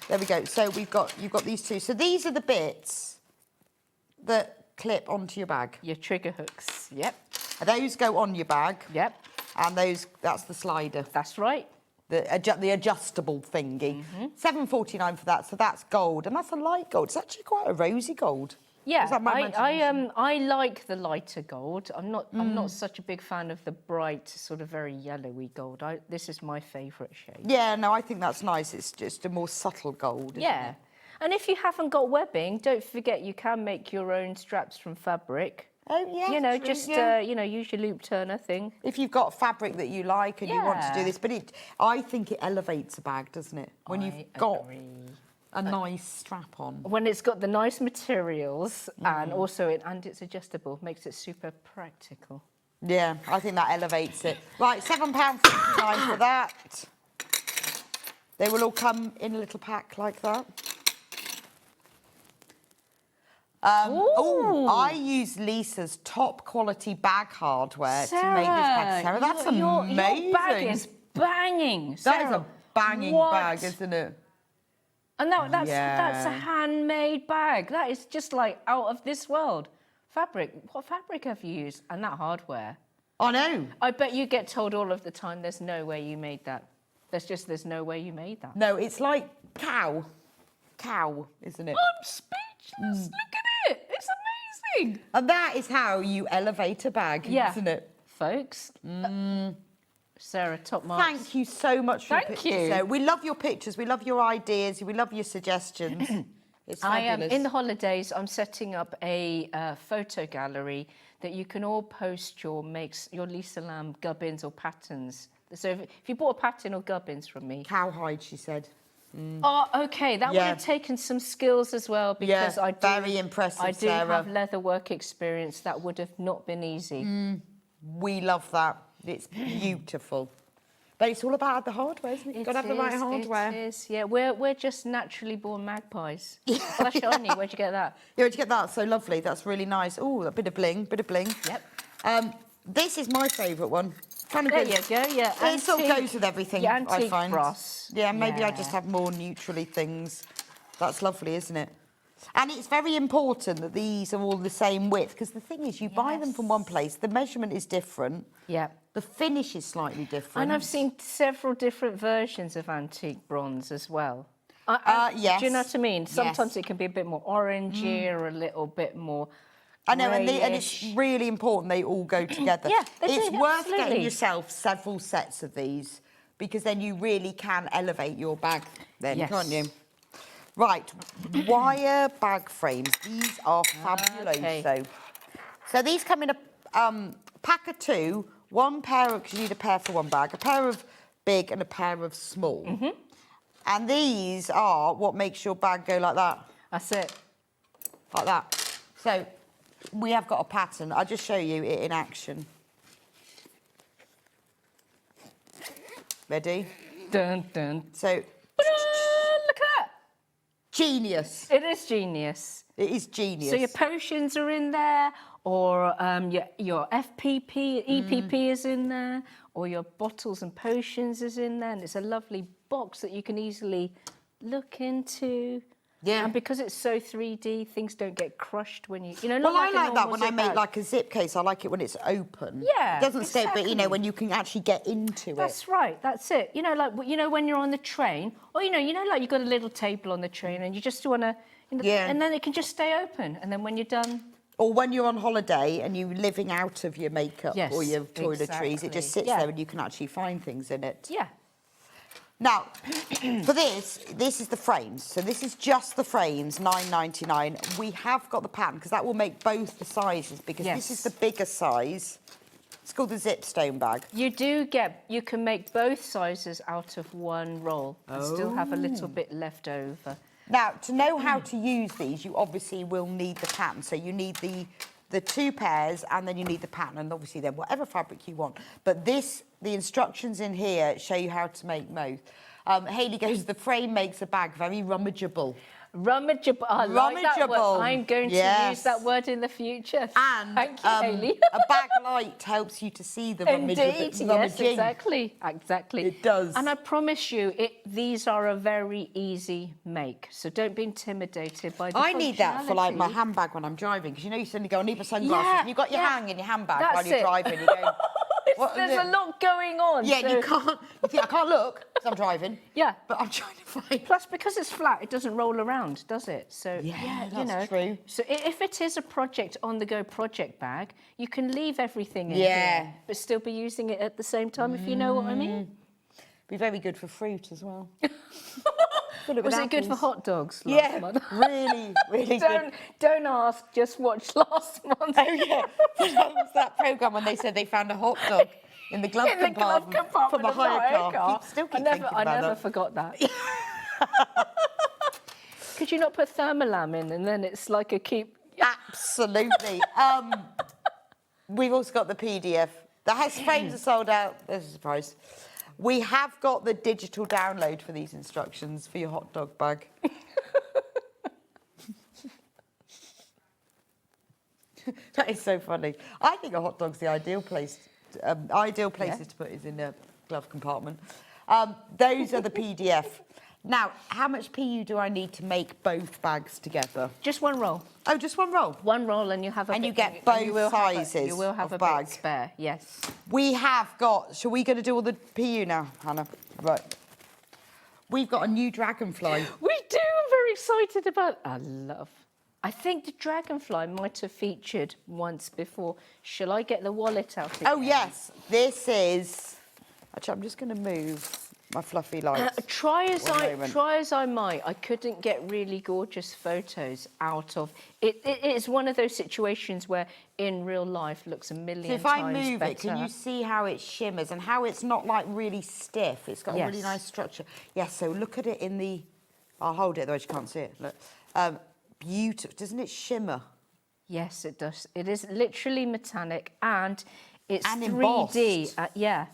There we go. So you've got these 2. So these are the bits that clip onto your bag. Your trigger hooks. Yep. Those go on your bag. Yep. And that's the slider. That's right. The adjustable thingy. $7.49 for that. So that's gold, and that's a light gold. It's actually quite a rosy gold. Yeah, Is that my imagination? I like the lighter gold. I'm not such a big fan of the bright, sort of very yellowy gold. This is my favourite shade. Yeah, no, I think that's nice. It's just a more subtle gold. Isn't Yeah, it? and if you haven't got webbing, don't forget you can make your own straps from fabric. Oh yeah. True, just yeah. use your loop turner thing. If you've got fabric that you like and you want to do Yeah. this, but I think it elevates a bag, doesn't it? When you've got a nice strap on. When it's got the nice materials and also it's adjustable, makes it super practical. Yeah, I think that elevates it. Right, £7.49 for that. They will all come in a little pack like that. I use Lisa's top quality bag hardware to make this bag. Sarah, that's amazing. Your bag is banging. That is Sarah. a banging What? bag, isn't it? And that's a Yeah. handmade bag. That is just like out of this world. Fabric. What fabric have you used? And that hardware. I know. I bet you get told all of the time, there's no way you made that. There's no way you made that. No, it's like cow, isn't it? I'm speechless. Look at it. It's amazing. And that is how you elevate a bag, Yeah. isn't it? Folks. Sarah, top marks. Thank you so much for your Thank pictures. you. Sarah. We love your pictures. We love your ideas. We love your suggestions. It's fabulous. In the holidays, I'm setting up a photo gallery that you can all post your Lisa Lam gubbins or patterns. So if you bought a pattern or gubbins from me. Cowhide, she said. Oh, okay. That would have taken some skills as well because very impressive, I do Sarah. have leather work experience. That would have not been easy. We love that. It's beautiful. But it's all about the hardware, isn't it? You've got to have the right hardware. It is, yeah. We're just naturally born magpies. That's shiny. Where'd you get that? Yeah, where'd you get that? So lovely. That's really nice. Oh, a bit of bling, Yep. This is my favourite one. Kind of There goes, you go, yeah. It sort of goes with everything, yeah, I antique find. brass. Yeah, maybe I Yeah. just have more neutrally things. That's lovely, isn't it? And it's very important that these are all the same width, because the thing is, you buy them from one place, the measurement is different. Yeah. The finish is slightly different. And I've seen several different versions of antique bronze as well. Yes. Do you know what I mean? Sometimes Yes. it can be a bit more orangey or a little bit more I know, and it's greyish. really important they all go together. Yeah, they it's do, worth absolutely. getting yourself several sets of these, because then you really can elevate your bag then, Yes. can't you? Right, wire bag frames. These are fabuloso. So these come in a pack of 2, 1 pair of, because you need a pair for 1 bag, a pair of big and a pair of small. And these are what makes your bag go like that. That's it. Like that. So we have got a pattern. I'll just show you it in action. Ready? Dun, dun. So, Look at that. genius. It is genius. It is genius. So your potions are in there, or your FPP, EPP is in there, or your bottles and potions is in there, and it's a lovely box that you can easily look into. Yeah. And because it's so 3D, things don't get crushed when you not Well, like I a like that normal when I zip make bag. like a zip case. I like it when it's open. Yeah, It doesn't stay, but exactly. when you can actually get into That's it. right. That's it. When you're on the train, or like you've got a little table on the train, and you just want to, Yeah. and then it can just stay open, and then when you're done. Or when you're on holiday and you're living out of your makeup Yes, or your toiletries, exactly. it just sits Yeah. there and you can actually find things in it. Yeah. Now, for this is the frames. So this is just the frames, £9.99. We have got the pattern because that will make both the sizes because this is the bigger size. It's called the zip stone bag. You can make both sizes out of 1 roll and still have a little bit left over. Now, to know how to use these, you obviously will need the pattern. So you need the 2 pairs and then you need the pattern and obviously then whatever fabric you want. But the instructions in here show you how to make both. Hayley goes, the frame makes a bag very rummageable. Rummageable. I like that word. Rummageable. I'm going to Yes. use that word in the future. And Thank you, Hayley. a bag light helps you to see the Indeed, yes, rummaging. exactly. It does. And I promise you, these are a very easy make. So don't be intimidated by the I need that for like my functionality. handbag when I'm driving because you suddenly go, I need my sunglasses. Yeah, and you've got your yeah. hang in your handbag That's while you're it. driving. You go, what is There's it? a lot going on. Yeah, so- you can't. You think I can't look because I'm driving. Yeah. But I'm trying to find. Plus, because it's flat, it doesn't roll around, does it? So Yeah, you that's know. true. So if it is a on-the-go project bag, you can leave everything in Yeah. here, but still be using it at the same time, if you know what I mean. Be very good for fruit as well. Was it good for hot dogs last Yeah, month? really, really good. Don't ask, just watch last month. Oh yeah, that was that programme when they said they found a hot dog in the glove In the glove compartment from a of the hire car. Still keep thinking I about never that. forgot that. Could you not put thermolam in and then it's like a keep... Absolutely. We've also got the PDF. The house frames are sold out. There's a surprise. We have got the digital download for these instructions for your hot dog bag. That is so funny. I think a hot dog's the ideal place. Places to put is in the glove compartment. Those are the PDF. Now, how much PU do I need to make both bags together? Just 1 roll. Oh, just 1 roll? 1 roll and you have a And bit, you get and both you will have sizes you will have of a bag. bit spare, yes. We have got... Shall we go to do all the PU now, Hannah? Right. We've got a new dragonfly. We do. I'm very excited about. I think the dragonfly might have featured once before. Shall I get the wallet out again? Oh, yes. This is... Actually, I'm just going to move my fluffy lights. Try as I moment. might, I couldn't get really gorgeous photos out of it. It is one of those situations where in real life looks a million So if times I move better. it, can you see how it shimmers and how it's not like really stiff? It's got a really Yes. nice structure. Yes, so look at it in the... I'll hold it, otherwise you can't see it. Look. Beautiful. Doesn't it shimmer? Yes, it does. It is literally metallic and it's And 3D. embossed. Yeah.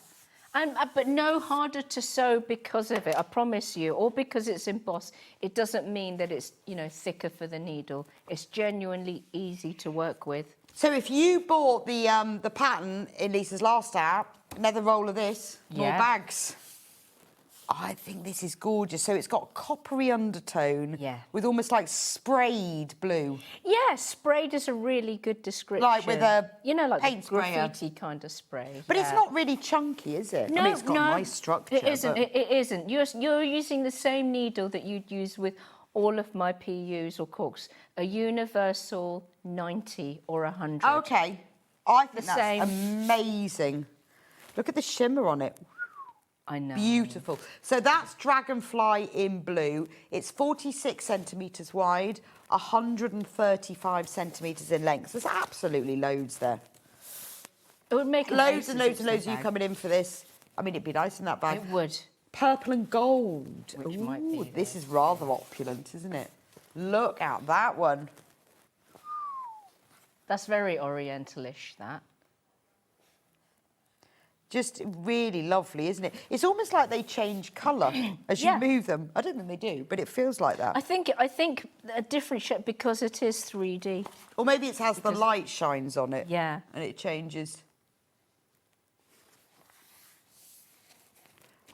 But no harder to sew because of it, I promise you, or because it's embossed. It doesn't mean that it's, thicker for the needle. It's genuinely easy to work with. So if you bought the pattern in Lisa's last out, another roll of this, more Yeah. bags. I think this is gorgeous. So it's got coppery undertone with almost like sprayed blue. Yeah, sprayed is a really good description. Like with a like paint the sprayer. graffiti kind of spray. But it's yeah. not really chunky, is it? No, I mean, it's got no, a nice structure. It isn't. but- It isn't. You're using the same needle that you'd use with all of my PUs or corks. A universal 90 or 100. Okay. I think The that's same. amazing. Look at the shimmer on it. I know. Beautiful. So that's Dragonfly in blue. It's 46 centimetres wide, 135 centimetres in length. There's absolutely loads there. It would make Loads and loads and loads of you coming in for this. I mean, it'd be nice in that bag. It would. Purple and gold. Which might be this is rather opulent, isn't it? Look at that one. That's very Orientalish, that. Just really lovely, isn't it? It's almost like they change colour as you move them. I don't think they do, but it feels like that. I think a different shape because it is 3D. Or maybe it has the light shines on it. Yeah. And it changes.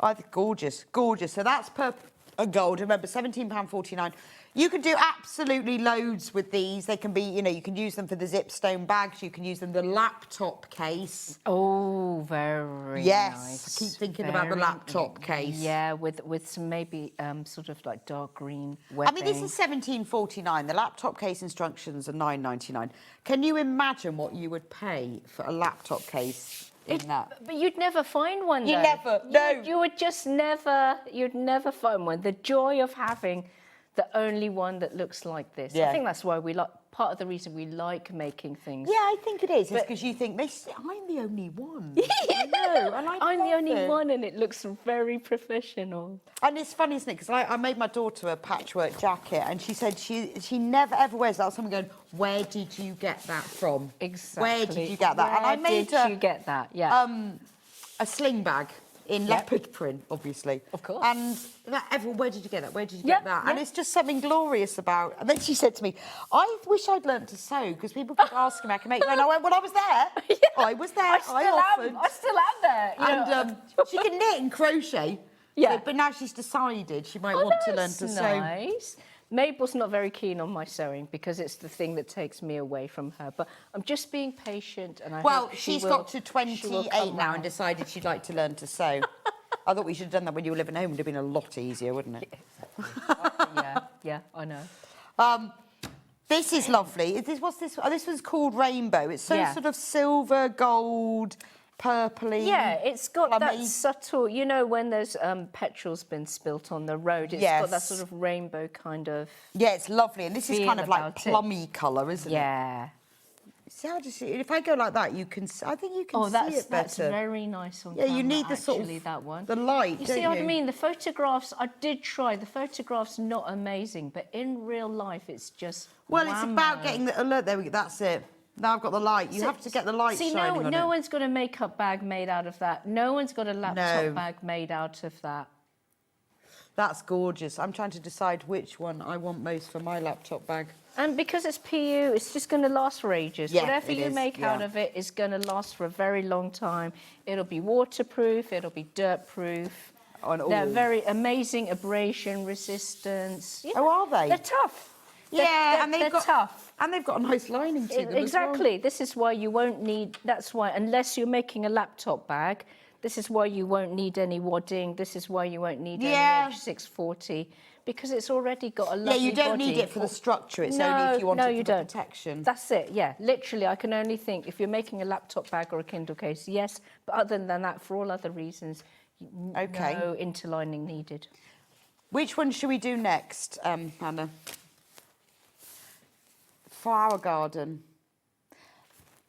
I think gorgeous, gorgeous. So that's purple and gold. Remember, £17.49. You can do absolutely loads with these. They can be, you know, you can use them for the Zipstone bags. You can use them the laptop case. Oh, very yes, nice. I keep thinking about the laptop case. Yeah, with some maybe sort of like dark green webbing. I mean, this is £17.49. The laptop case instructions are £9.99. Can you imagine what you would pay for a laptop case in that? But you'd never find one, though. You never, no. You would just never, you'd never find one. The joy of having the only one that looks like this. Yeah. I think that's why we like, part of the reason we like making things. Yeah, I think it is. It's because you think, I'm the only one. I know, and I'm the only it. one, and it looks very professional. And it's funny, isn't it? Because I made my daughter a patchwork jacket, and she said she never ever wears that. Someone going, where did you get that from? Exactly. Where did you get that? Where and I made did you get that? Yeah. A sling bag in leopard print, obviously. Of course. And everyone, where did you get that? Where did you get that? And it's just something glorious about. And then she said to me, I wish I'd learnt to sew because people keep asking me, I can make. And I went, well, I was there. I was there. I offered. I still am there. You know. And she can knit and crochet. Yeah. But now she's decided she might want to learn to sew. Nice. Mabel's not very keen on my sewing because it's the thing that takes me away from her. But I'm just being patient, and I hope she's she got to will 28 come now round. and decided she'd like to learn to sew. I thought we should have done that when you were living home. It would have been a lot easier, wouldn't it? Yeah, I know. This is lovely. What's this? Oh, this one's called Rainbow. It's so sort of silver, gold, purpley. Yeah, it's got that plummy. subtle, you know, when there's petrol's been spilt on the road, it's got that sort of rainbow kind of. Yeah, it's lovely. And this is kind of like about it. plummy colour, isn't it? Yeah. See how to see it? If I go like that, you can. I think you can see it better. That's very nice on Yeah, camera, you need the sort actually, of that one. the light. You don't see what I mean? The photographs, I did try. The photographs not amazing, but in real life, it's just. Well, it's about getting the alert. There we go. That's it. Now I've got the light. You have to get the light shining on it. No one's got a makeup bag made out of that. No one's got a laptop bag made out of that. That's gorgeous. I'm trying to decide which one I want most for my laptop bag. And because it's PU, it's just going to last for ages. Yeah, Whatever you make out of it is going to last for a very long time. It'll be waterproof. It'll be dirt-proof. They're very amazing abrasion resistance. You know, are they? They're tough. Yeah, they're tough. And they've got a nice lining to them Exactly. as well. This is why you won't need. That's why, unless you're making a laptop bag, this is why you won't need any wadding. This is why you won't need any H640 because it's already got a lovely body. Yeah, you don't need it for the structure. It's only if you want it for the protection. That's it. Yeah, literally, I can only think if you're making a laptop bag or a Kindle case, yes. But other than that, for all other reasons, no interlining needed. Which one should we do next, Hannah? Flower garden.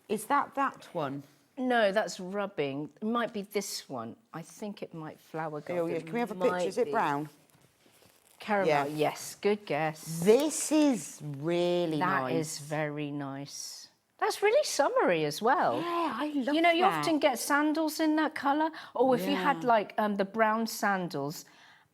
Is that one? No, that's rubbing. It might be this one. I think it might flower garden. Oh, yeah. Can we have a picture? Is it brown? Caramel, yes. Good guess. This is really nice. That is very nice. That's really summery as well. Yeah, I love You know, you often get sandals in that colour. Or if you had, like, the brown sandals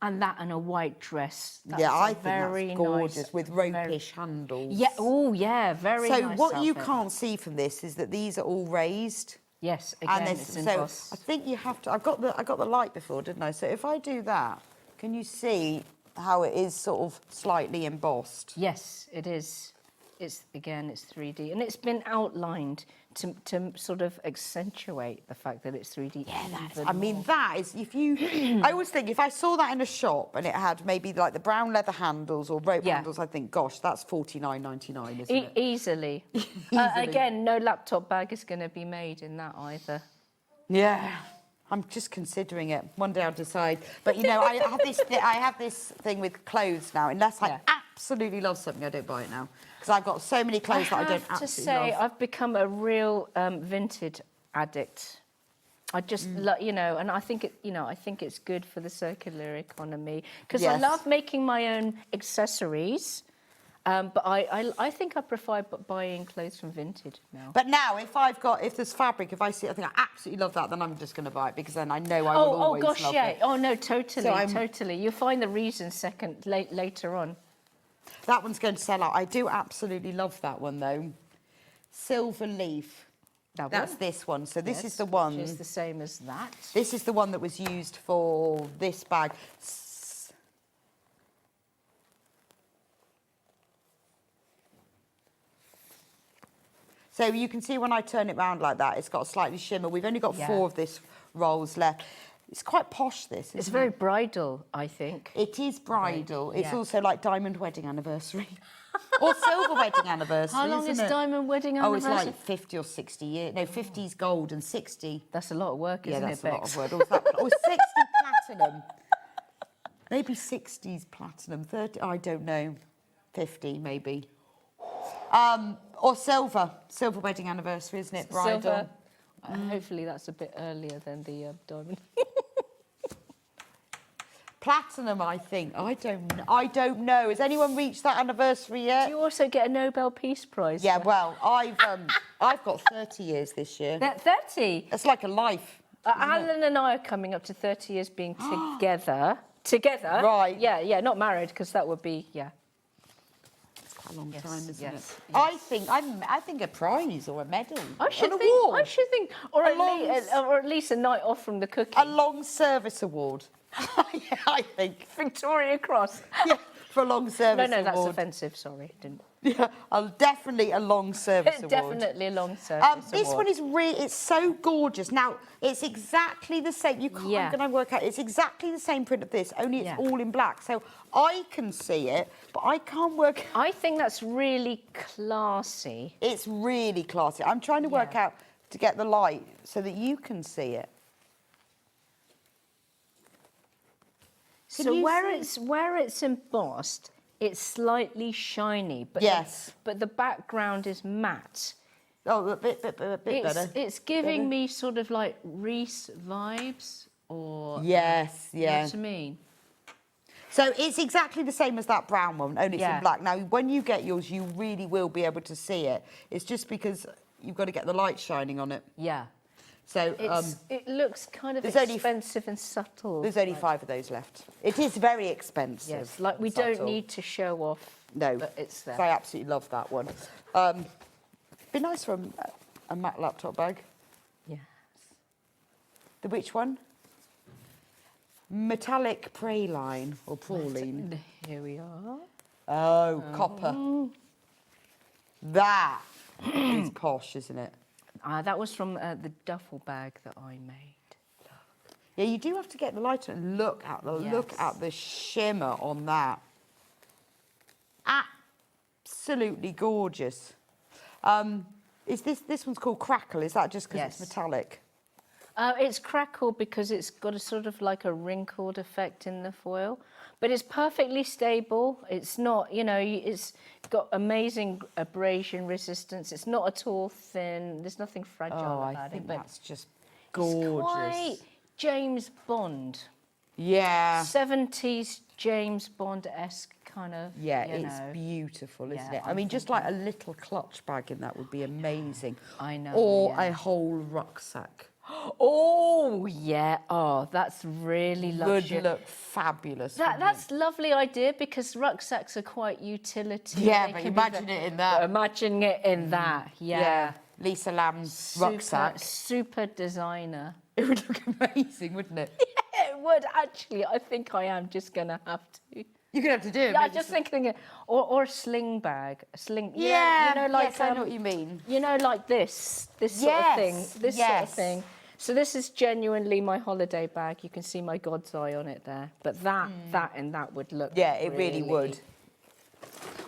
and that and a white dress. That's I think very that's gorgeous nice, with ropish handles. Yeah, oh, yeah, very nice. So what you outfit. can't see from this is that these are all raised. Yes, again, And it's so embossed. I think you have to. I got the light before, didn't I? So if I do that, can you see how it is sort of slightly embossed? Yes, it is. It's 3D, and it's been outlined to sort of accentuate the fact that it's 3D. Yeah, I mean, that is, if you... I always think, if I saw that in a shop and it had maybe like the brown leather handles or rope handles, I think, gosh, that's $49.99, isn't it? Easily. Again, no laptop bag is going to be made in that either. Yeah. I'm just considering it. One day I'll decide. But you know, I have this thing with clothes now. Unless I absolutely love something, I don't buy it now because I've got so many clothes that I don't absolutely love. I have to say, I've become a real vintage addict. I just, you know, and I think I think it's good for the circular economy because I love making my own accessories. But I think I prefer buying clothes from vintage now. But now, if there's fabric, if I see it, I think I absolutely love that, then I'm just going to buy it because then I know I will always love it. Oh, no, totally, totally. You'll find the reason later on. That one's going to sell out. I do absolutely love that one, though. Silver leaf. That's this one. So this is the one. Which is the same as that. This is the one that was used for this bag. So you can see when I turn it round like that, it's got a slightly shimmer. We've only got 4 of this rolls left. It's quite posh, this, isn't It's very bridal, I think. It is bridal. It's also like diamond wedding anniversary. Or silver wedding anniversary, How long is diamond wedding anniversary? Oh, it's like 50 or 60 years. No, 50's gold and 60. That's a lot of work, isn't it, Bex? Yeah, that's a lot of Bex? work. Or 60 platinum. Maybe 60's platinum. 30, I don't know. 50, maybe. Or silver wedding anniversary, isn't it? Bridal. Silver. Hopefully that's a bit earlier than the diamond. Platinum, I think. I don't know. Has anyone reached that anniversary yet? Do you also get a Nobel Peace Prize? Yeah, well, I've got 30 years this year. 30? It's like a life. Alan and I are coming up to 30 years being together. Together? Right. Yeah, not married, because that would be, It's quite a long time, isn't it? Yes. I think a prize or a medal. I should think, or at least a night off from the cooking. A long service award. Yeah, I think. Victoria Cross. Yeah, for a long service No, award. that's offensive, sorry. Didn't. Yeah, definitely a long service award. Definitely a long service This award. one is it's so gorgeous. Now, it's exactly the same. You can't, I'm going to work out, it's exactly the same print of this, only it's all in black. So I can see it, but I can't work out. I think that's really classy. It's really classy. I'm trying to work out to get the light so that you can see it. So where it's embossed, it's slightly shiny, but but the background is matte. Oh, a bit better. It's giving me sort of like Reese vibes, or yes, You know what I mean? So it's exactly the same as that brown one, only it's in black. Now, when you get yours, you really will be able to see it. It's just because you've got to get the light shining on it. Yeah. So it looks kind of there's expensive and subtle. There's only 5 of those left. It is very expensive. Yes, like we don't need to show off. No, but it's there. So I absolutely love that one. Be nice for a matte laptop bag. Yes. The which one? Metallic praline or praline. Here we are. Oh, copper. That is posh, isn't it? That was from the duffel bag that I made. Yeah, you do have to get the light on and look at the shimmer on that. Absolutely gorgeous. Is this one's called Crackle? Is that just because it's metallic? It's crackle because it's got a sort of like a wrinkled effect in the foil, but it's perfectly stable. It's not, it's got amazing abrasion resistance. It's not at all thin. There's nothing fragile about I think it. But that's just gorgeous. It's quite James Bond. Yeah. 70s James Bond-esque kind of. Yeah, it's beautiful, isn't it? I mean, just like a little clutch bag in that would be amazing. I know. Or a whole rucksack. Oh, yeah. Oh, that's really lovely. Would look fabulous. That's a lovely idea because rucksacks are quite utility. Yeah, but imagine it in that. Imagine it in that, yeah. Lisa Lam's rucksack. Super designer. It would look amazing, wouldn't it? Yeah, it would, actually. I think I am just going to have to. You're going to have to do it. Yeah, I'm just thinking, or a sling bag. A sling, yeah, like, yes, I know what you mean. Like this sort of thing. This sort of thing. So this is genuinely my holiday bag. You can see my God's eye on it there. But that would look. Yeah, it really would.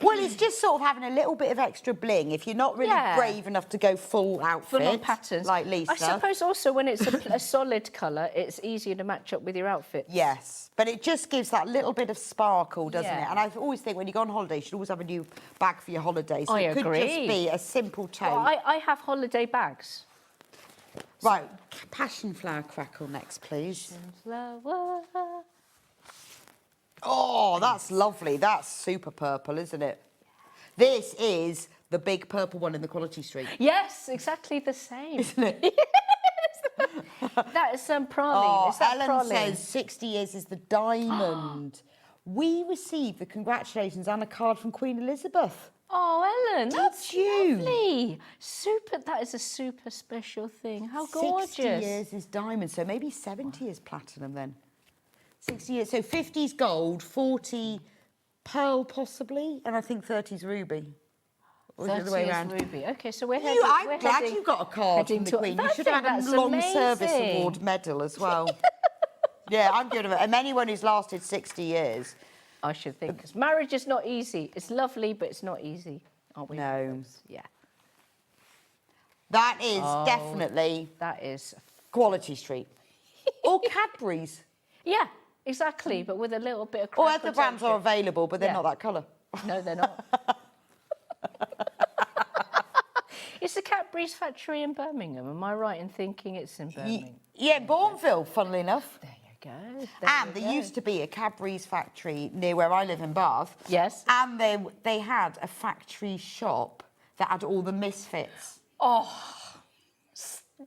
Well, it's just sort of having a little bit of extra bling if you're not really brave enough to go full outfit. Full on patterns. Like Lisa. I suppose also when it's a solid colour, it's easier to match up with your outfit. Yes, but it just gives that little bit of sparkle, doesn't Yeah. it? And I always think when you go on holiday, you should always have a new bag for your holiday. So I it could agree. just be a simple tote. Well, I have holiday bags. Right, passion flower crackle next, please. Flower. Oh, that's lovely. That's super purple, isn't it? This is the big purple one in the Quality Street. Yes, exactly the same. Isn't it? That is some praline. Oh, Is that Ellen praline? says 60 years is the diamond. We received the congratulations and a card from Queen Elizabeth. Oh, Ellen, that's Did you? lovely. Super. That is a super special thing. How gorgeous. 60 years is diamond, so maybe 70 is platinum then. 60 years, so 50 is gold, 40 pearl possibly, and I think 30 is ruby. Or is it the 30 way is around? ruby. Okay, so we're heading. I'm glad you got a card from the Queen. You should have had a long service award medal as well. Yeah, I'm good at it. And anyone who's lasted 60 years. I should think, because marriage is not easy. It's lovely, but it's not easy, aren't we? No. Yeah. That is definitely That is. Quality Street. Or Cadbury's. Yeah, exactly, but with a little bit of. Or crackle other brands are texture. available, but they're Yeah. not that colour. No, they're not. It's the Cadbury's factory in Birmingham. Am I right in thinking it's in Birmingham? Yeah, Bourneville, funnily enough. There you go. And there used to be a Cadbury's factory near where I live in Bath. Yes. And they had a factory shop that had all the misfits. Oh,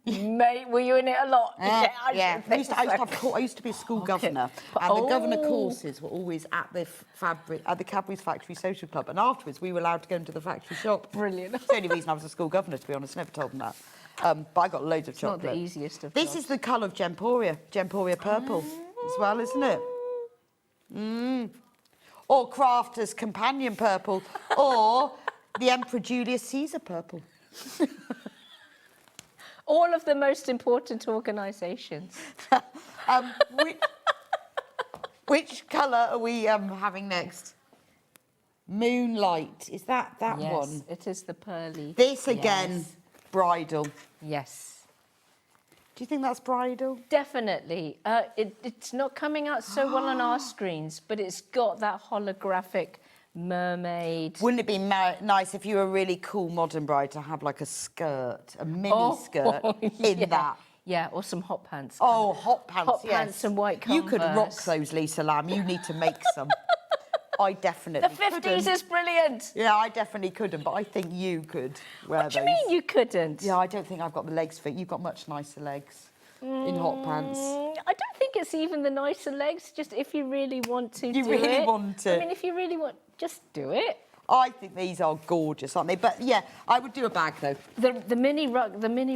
mate, were you in it a lot? Yeah. I I used to be a school governor, and the governor courses were always at the Cadbury's Factory Social Club, and afterwards we were allowed to go into the factory shop. Brilliant. It's the only reason I was a school governor, to be honest. Never told them that. But I got loads of chocolate. Not the easiest of This jobs. is the colour of Gemporia purple as well, isn't it? Or Crafter's Companion purple, or the Emperor Julius Caesar purple. All of the most important organisations. Which colour are we having next? Moonlight. Is that Yes, one? it is the pearly. This again, Yes. bridal. Yes. Do you think that's bridal? Definitely. It's not coming out so well on our screens, but it's got that holographic mermaid. Wouldn't it be nice if you were a really cool modern bride to have like a skirt, a mini skirt in that? Yeah, or some hot pants. Oh, hot pants, Hot yes. pants and white You Converse. could rock those, Lisa Lam. You need to make some. I definitely The 50s couldn't. is brilliant. Yeah, I definitely couldn't, but I think you could wear What those. do you mean you couldn't? Yeah, I don't think I've got the legs for it. You've got much nicer legs in hot pants. I don't think it's even the nicer legs, just if you really want to You do really it. want I it. mean, if you really want, just do it. I think these are gorgeous, aren't they? But yeah, I would do a bag though. The mini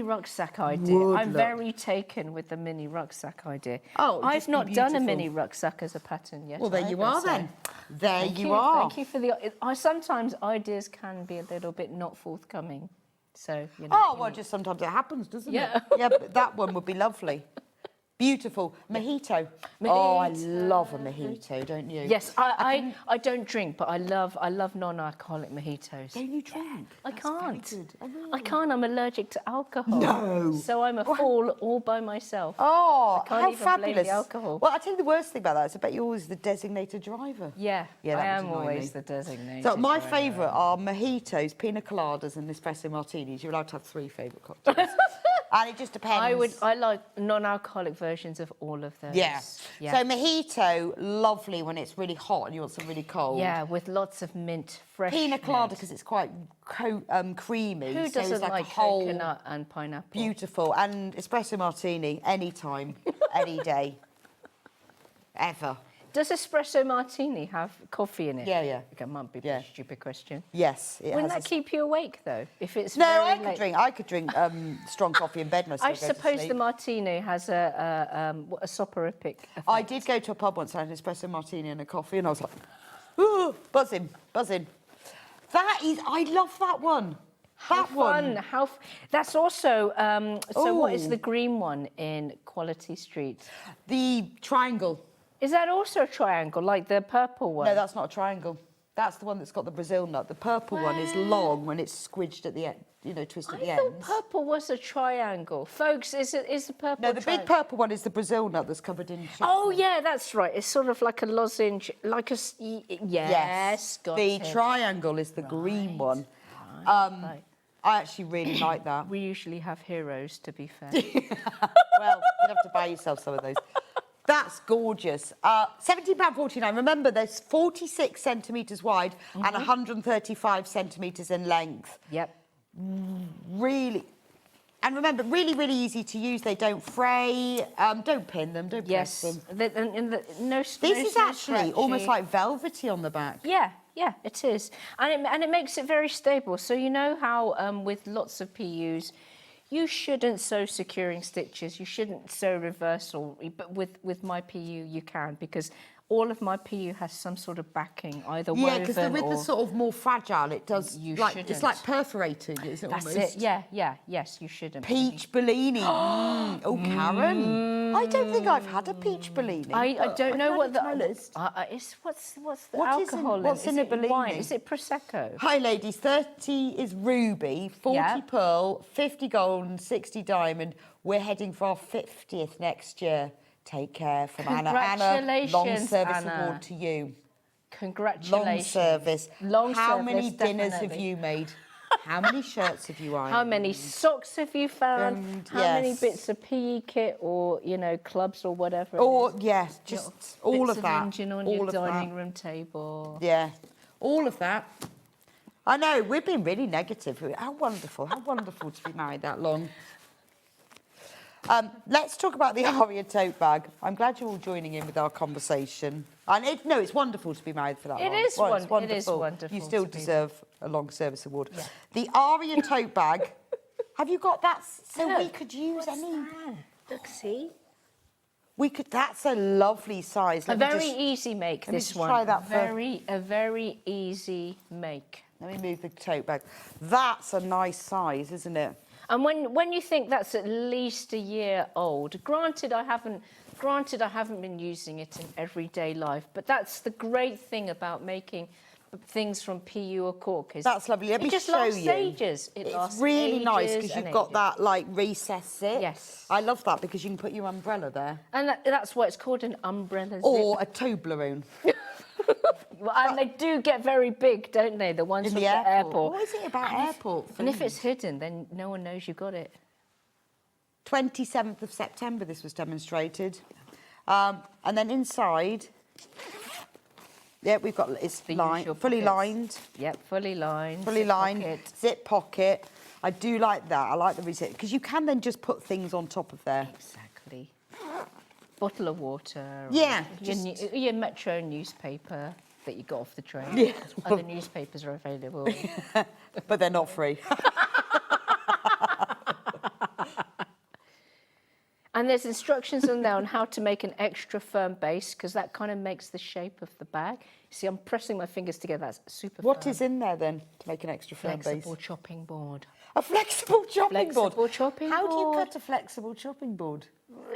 rucksack idea. Would I'm look. very taken with the mini rucksack idea. Oh, I've just be not done a beautiful. mini rucksack as a pattern yet. Well, there you either, are so then. There thank you are. Thank you for the. Sometimes ideas can be a little bit not forthcoming, so you know. Oh, well, just sometimes it happens, doesn't Yeah. it? Yeah, but that one would be lovely. Beautiful. Mojito. Oh, I love a mojito, don't you? Yes, I don't drink, but I love non-alcoholic mojitos. Don't you drink? I That's very can't. good. Oh, really? I can't. I'm allergic to alcohol. No. So I'm a fool all by myself. Oh, I can't how even blame fabulous. the alcohol. Well, I tell you the worst thing about that is I bet you're always the designated driver. Yeah, Yeah, I that would am annoy always me. the designated. So my driver. favourite are mojitos, pina coladas and espresso martinis. You're allowed to have 3 favourite cocktails. And it just depends. I like non-alcoholic versions of all of those. Yeah. Yeah. So mojito, lovely when it's really hot and you want some really cold. Yeah, with lots of mint, fresh Pina colada mint. because it's quite creamy. Who so doesn't it's like like a whole coconut and pineapple? beautiful and espresso martini anytime, any day, ever. Does espresso martini have coffee in it? Yeah, yeah. Okay, might be Yeah. a stupid question. Yes, it Wouldn't has. that keep you awake though? If it's No, very late? I could drink strong coffee in bed most I of the day. suppose the martini has a soporific effect. I did go to a pub once and had an espresso martini and a coffee, and I was like, ooh, buzzing. That is, I love that one. That one. That's also. So what is Ooh. the green one in Quality Street? The triangle. Is that also a triangle like the purple one? No, that's not a triangle. That's the one that's got the Brazil nut. The purple one is long when it's squidged at the end, you know, twisted at the I thought ends. purple was a triangle. Folks, is the purple No, the big purple one is the Brazil nut that's covered in chocolate. Oh, yeah, that's right. It's sort of like a lozenge, like a... Yes, got The it. triangle is the green one. Right. I actually really like that. We usually have heroes, to be fair. Well, you'd have to buy yourself some of those. That's gorgeous. £17.49. Remember, there's 46 centimetres wide and 135 centimetres in length. Yep. Really. And remember, really, really easy to use. They don't fray. Don't pin them. Don't press them. This is actually almost like velvety on the back. Yeah, yeah, it is. And it makes it very stable. So you know how with lots of PUs, you shouldn't sew securing stitches, you shouldn't sew reversal, but with my PU you can, because all of my PU has some sort of backing, either woven or... Yeah, because with the sort of more fragile, it does... shouldn't. It's like perforating, is it? That's almost? it, yeah, yes, you shouldn't. Peach Bellini. Oh, Karen. I don't think I've had a peach Bellini. I don't know what the... list. What's the What is alcohol in? what's in a it Bellini? wine? Is it Prosecco? Hi, ladies. 30 is ruby, 40 pearl, 50 gold, and 60 diamond. We're heading for our 50th next year. Take care from Anna. Congratulations, long service Anna. award to you. Congratulations. Long service. How many dinners have definitely. you made? How many shirts have you ironed? How many socks have you found? How many yes. bits of PE kit or, you know, clubs or whatever? Or, yes, just all bits of that. Engine on all your of dining that. room table. Yeah, all of that. I know, we've been really negative. How wonderful to be married that long. Let's talk about the Aria tote bag. I'm glad you're all joining in with our conversation. And it's wonderful to be married for that long. It is wonderful. You still to be deserve a long service award. Yeah. The Aria tote bag. Have you got that? So we could use any. Look, see? We could. That's a lovely size. A very easy make. let me This just one. try that a very easy make. Let me move the tote bag. That's a nice size, isn't it? And when you think that's at least a year old, granted I haven't been using it in everyday life, but that's the great thing about making things from PU or cork is that's lovely. Let me just show lasts you. ages. It's really nice because you've got that like recess zip. Yes. I love that because you can put your umbrella there. And that's why it's called an umbrella zip. Or a Toblerone. Well, and they do get very big, don't they? The ones In from the the airport. What is it about airport? And if it's hidden, then no one knows you got it. 27th of September this was demonstrated. And then inside, yeah, we've got, it's fully lined. Yep, fully lined. Fully zip lined, pocket. zip pocket. I do like that. I like the reset because you can then just put things on top of there. Exactly. Bottle of water. Yeah, Your Metro newspaper that you got off the train. Yeah. Other newspapers are available. But they're not free. And there's instructions on there on how to make an extra firm base, because that kind of makes the shape of the bag. See, I'm pressing my fingers together. That's super What firm. is in there then to make an extra firm base? Flexible chopping board. A flexible chopping board? Flexible chopping How do you board. cut a flexible chopping board?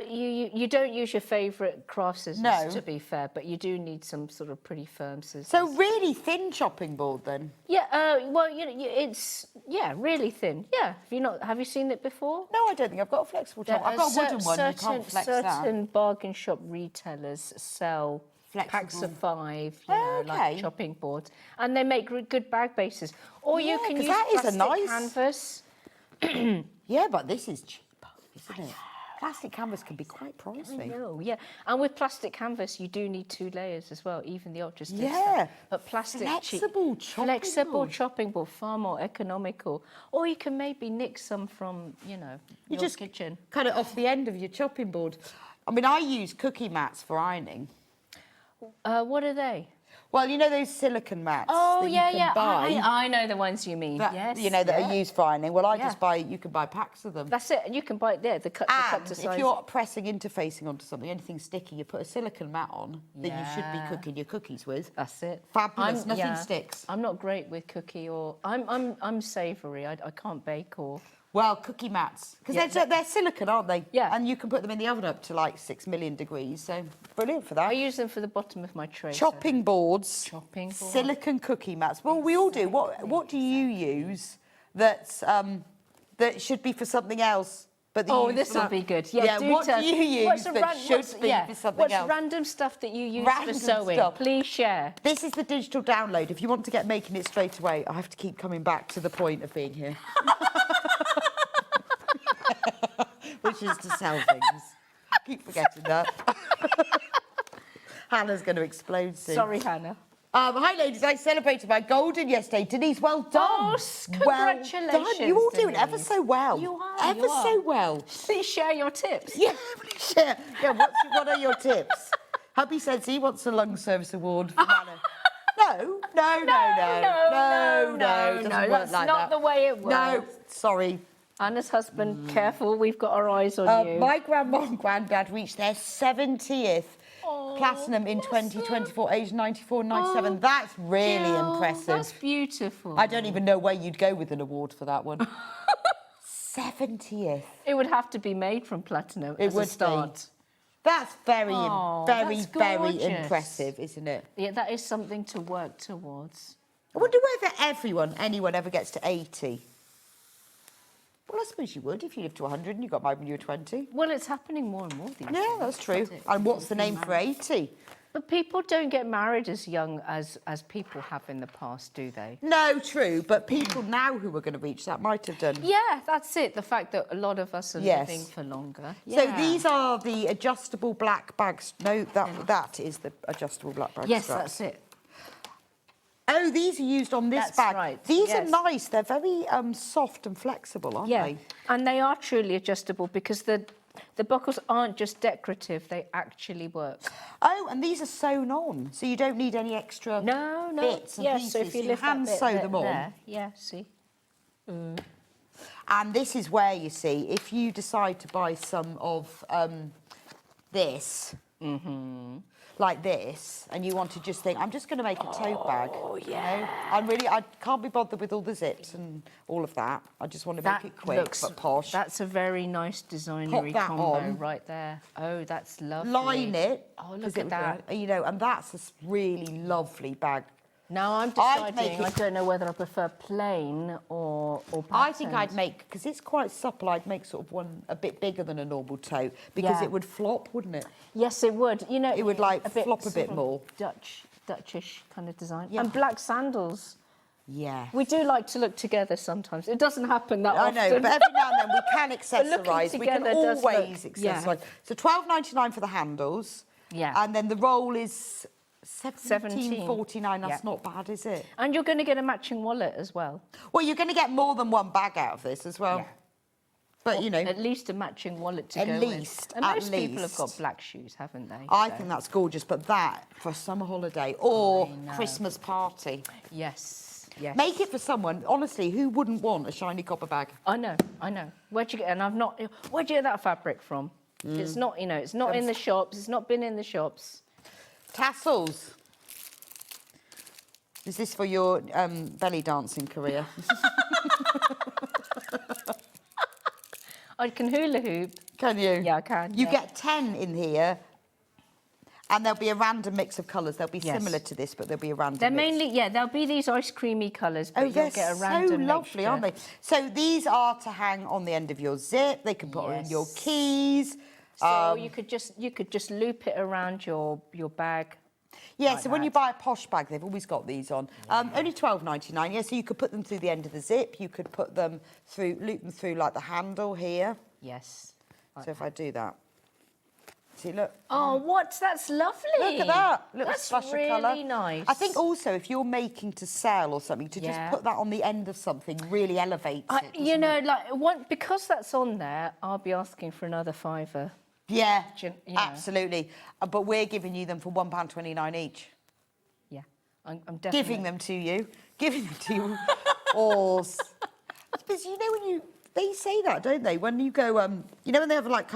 You don't use your favourite craft scissors, No. to be fair, but you do need some sort of pretty firm scissors. So really thin chopping board then? Yeah, well, it's really thin. Yeah, have you seen it before? No, I don't think I've got a flexible chopping. I've got a wooden one. You can't flex certain that. bargain shop retailers sell packs of 5, like chopping boards, and they make good bag bases. Or you can use plastic canvas. Yeah, but this is cheaper, isn't it? Plastic canvas can be quite pricey. I know, yeah. And with plastic canvas, you do need 2 layers as well, even the ultra stiff Yeah. stuff. But plastic Flexible chopping board, far more economical. Or you can maybe nick some from, your just kitchen. Cut it off the end of your chopping board. I mean, I use cookie mats for ironing. What are they? Well, you know those silicone mats Oh, that yeah, you can buy? I know the ones you mean. That, yes. that are used for ironing. Well, Yeah. you can buy packs of them. That's it. And you can buy it there. The cut And to if size. you're pressing interfacing onto something, anything sticky, you put a silicone mat on that you should be cooking your cookies with. That's it. Fabulous. Nothing sticks. I'm not great with cookie or I'm savoury. I can't bake or Well, cookie mats, because they're silicone, aren't they? Yeah. And you can put them in the oven up to like 6 million degrees, so brilliant for that. I use them for the bottom of my tray. Chopping boards. Chopping boards. Silicone cookie mats. Well, we all do. What do you use that should be for something else? But this would be good. Yeah, what do you use that should be for something else? What's random stuff that you use Random for sewing? stuff. Please share. This is the digital download. If you want to get making it straight away, I have to keep coming back to the point of being here. Which is to sell things. I keep forgetting that. Hannah's going to explode soon. Sorry, Hannah. Hi, ladies. I celebrated my golden yesterday. Denise, well done. Oh, congratulations, Well done. You all doing Denise. ever so well. You are. Ever so well. Please share your tips. Yeah, please share. Yeah, what are your tips? Hubby says he wants a lung service award for Hannah. No. Doesn't work That's like not that. the way it works. No, sorry. Anna's husband, careful, we've got our eyes on you. My grandma and granddad reached their 70th platinum in 2024, age 94, 97. That's really impressive. That's beautiful. I don't even know where you'd go with an award for that one. 70th. It would have to be made from platinum It as would a start. That's very, that's very gorgeous. impressive, isn't it? Yeah, that is something to work towards. I wonder whether anyone ever gets to 80. Well, I suppose you would if you lived to 100 and you got married when you were 20. Well, it's happening more and more these days. Yeah, that's true. And what's the name for 80? But people don't get married as young as people have in the past, do they? No, true. But people now who are going to reach that might have done. Yeah, that's it. The fact that a lot of us are living for longer. So Yeah. these are the adjustable black bags. No, that is the adjustable black bag Yes, straps. that's it. Oh, these are used on this That's bag. right, These yes. are nice. They're very soft and flexible, aren't Yeah, they? and they are truly adjustable because the buckles aren't just decorative; they actually work. Oh, and these are sewn on, so you don't need any extra bits and pieces. So if you lift hand that bit sew there, them on. there, yeah, see. And this is where you see if you decide to buy some of this. Like this, and you want to just think, I'm just going to make a tote bag. Oh, yeah. You know? I can't be bothered with all the zips and all of that. I just want to make it quick but posh. That's a very nice designery that combo on. right there. Oh, that's lovely. Line it. Oh, look at that. You know, and that's a really lovely bag. Now I'm deciding. I don't know whether I prefer plain or patterned. I think I'd make, because it's quite supple, I'd make sort of one a bit bigger than a normal tote, because it would flop, wouldn't it? Yes, it would. You know, It would like flop a sort bit of more. Dutchish kind of design. Yeah. And black sandals. Yeah. We do like to look together sometimes. It doesn't happen that I often. know, but every now and then we can looking accessorise. We can together does look- always accessorise. yeah. So £12.99 for the handles. Yeah. And then the roll is $17.49. £17.49. That's Yeah. not bad, is it? And you're going to get a matching wallet as well. Well, you're going to get more than one bag out of this as well. Yeah. But, you know, At least a matching wallet to At go least, with. And at most people have least. got black shoes, haven't they? I So- think that's gorgeous. But that for a summer holiday or Christmas party. Yes, yes. Make it for someone. Honestly, who wouldn't want a shiny copper bag? I know. Where'd you get? And where'd you get that fabric from? It's not. It's not in the shops. It's not been in the shops. Tassels. Is this for your belly dancing career? I can hula hoop. Can you? Yeah, I can. You yeah. get 10 in here, and there'll be a random mix of colours. They'll be Yes. similar to this, but there'll be a random They're mix. mainly, there'll be these ice creamy colours, but Oh, you'll they're get a so random lovely, mixture. aren't they? So these are to hang on the end of your zip. They can put on your keys. So you could just loop it around your bag. Yeah, like so when you that. buy a posh bag, they've always got these on. Only £12.99. Yeah, so you could put them through the end of the zip. You could put them through, loop them through like the handle here. Yes. So if I do that, see, look. Oh, that's lovely. Look at that. Little That's splash of really colour. nice. I think also if you're making to sell or something, to just Yeah. put that on the end of something really elevates it. You know, like because that's on there, I'll be asking for another £5. Yeah, you know. absolutely. But we're giving you them for £1.29 each. Yeah, I'm definitely Giving them to you. Giving them to you. Or... Because you know when they say that, don't they? When you go, you know when they have like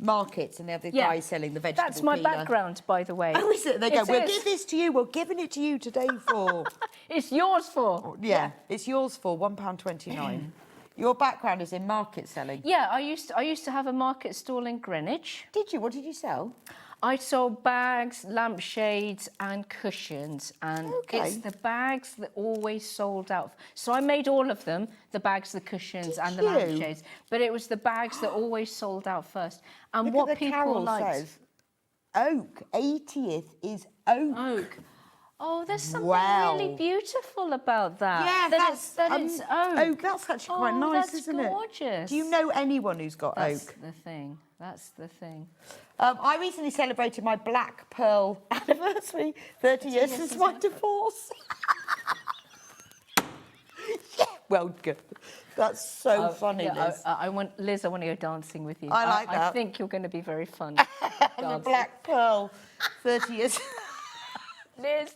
markets and they have the guys selling the vegetable That's my peeler? background, by the way. Oh, is it? They go, It we'll is. give this to you. We're giving it to you today for... It's yours for. Yeah, it's yours for £1.29. Your background is in market selling. Yeah, I used to have a market stall in Greenwich. Did you? What did you sell? I sold bags, lampshades, and cushions, and it's the bags that always sold out. So I made all of them, the bags, the cushions, and the lampshades. But it was the bags that always sold out first. And Look what at the people Carol liked. says, oak, 80th is oak. Oak. Oh, there's something Wow. really beautiful about that. Yeah, that that's it's oak. oak. That's actually quite nice, that's isn't it? gorgeous. Do you know anyone who's got That's oak? the thing. That's the thing. I recently celebrated my black pearl anniversary, 30 years since my divorce. Yeah, well, good. That's so funny, Yeah, Liz. I want Liz. I want to go dancing with you. I like I that. think you're going to be very fun. The black pearl, 30 years. Liz.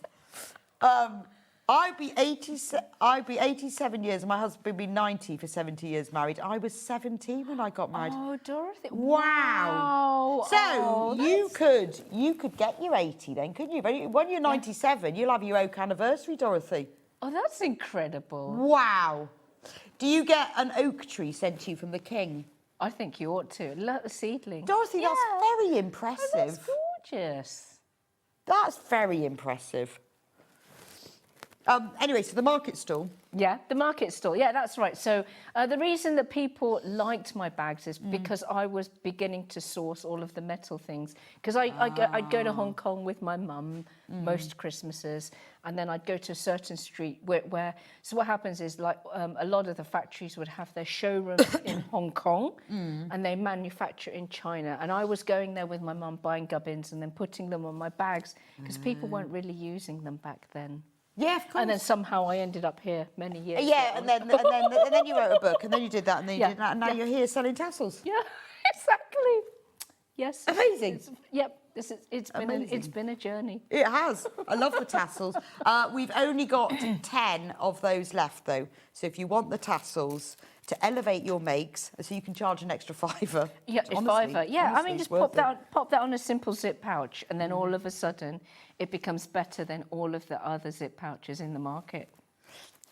I'd be 87 years, and my husband would be 90 for 70 years married. I was 17 when I got married. Oh, Dorothy! Wow! So Oh, you could get your 80 then, couldn't you? When you're 97, you'll have your oak anniversary, Dorothy. Oh, that's incredible. Wow! Do you get an oak tree sent to you from the king? I think you ought to. Look, the seedling. Dorothy, that's very impressive. Oh, that's gorgeous. That's very impressive. Anyway, so the market stall. Yeah, the market stall. Yeah, that's right. So the reason that people liked my bags is because I was beginning to source all of the metal things. Because I'd go to Hong Kong with my mum most Christmases, and then I'd go to a certain street where so what happens is like a lot of the factories would have their showrooms in Hong Kong, and they manufacture in China. And I was going there with my mum buying gubbins and then putting them on my bags because people weren't really using them back then. Yeah, of course. And then somehow I ended up here many years Yeah, later. and then you wrote a book, and then you did that, and then you did that, and now you're here selling tassels. Yeah, exactly. Yes. Amazing. Yep. It's been a journey. It has. I love the tassels. We've only got 10 of those left, though. So if you want the tassels to elevate your makes, so you can charge an extra £5. Yeah, Honestly, £5. Yeah, I honestly, mean, it's just worth pop that on a simple zip pouch, and then all of a sudden, it becomes better than all of the other zip pouches in the market.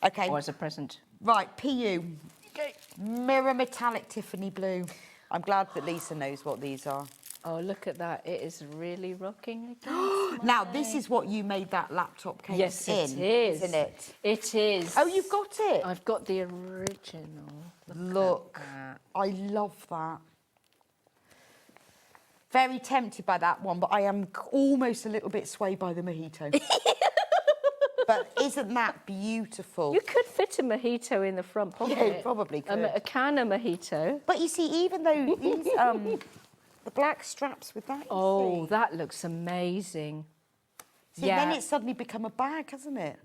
Okay. Or as a present. Right, PU. Okay. Mirror metallic Tiffany blue. I'm glad that Lisa knows what these are. Oh, look at that. It is really rocking again. Now, this is what you made that laptop case Yes, in, it is. isn't it? It is. Oh, you've got it? I've got the original. Look, I love that. Very tempted by that one, but I am almost a little bit swayed by the mojito. But isn't that beautiful? You could fit a mojito in the front pocket. Yeah, you probably could. A can of mojito. But you see, even though these, the black straps with that, Oh, that looks amazing. See, then it's suddenly become a bag, hasn't it?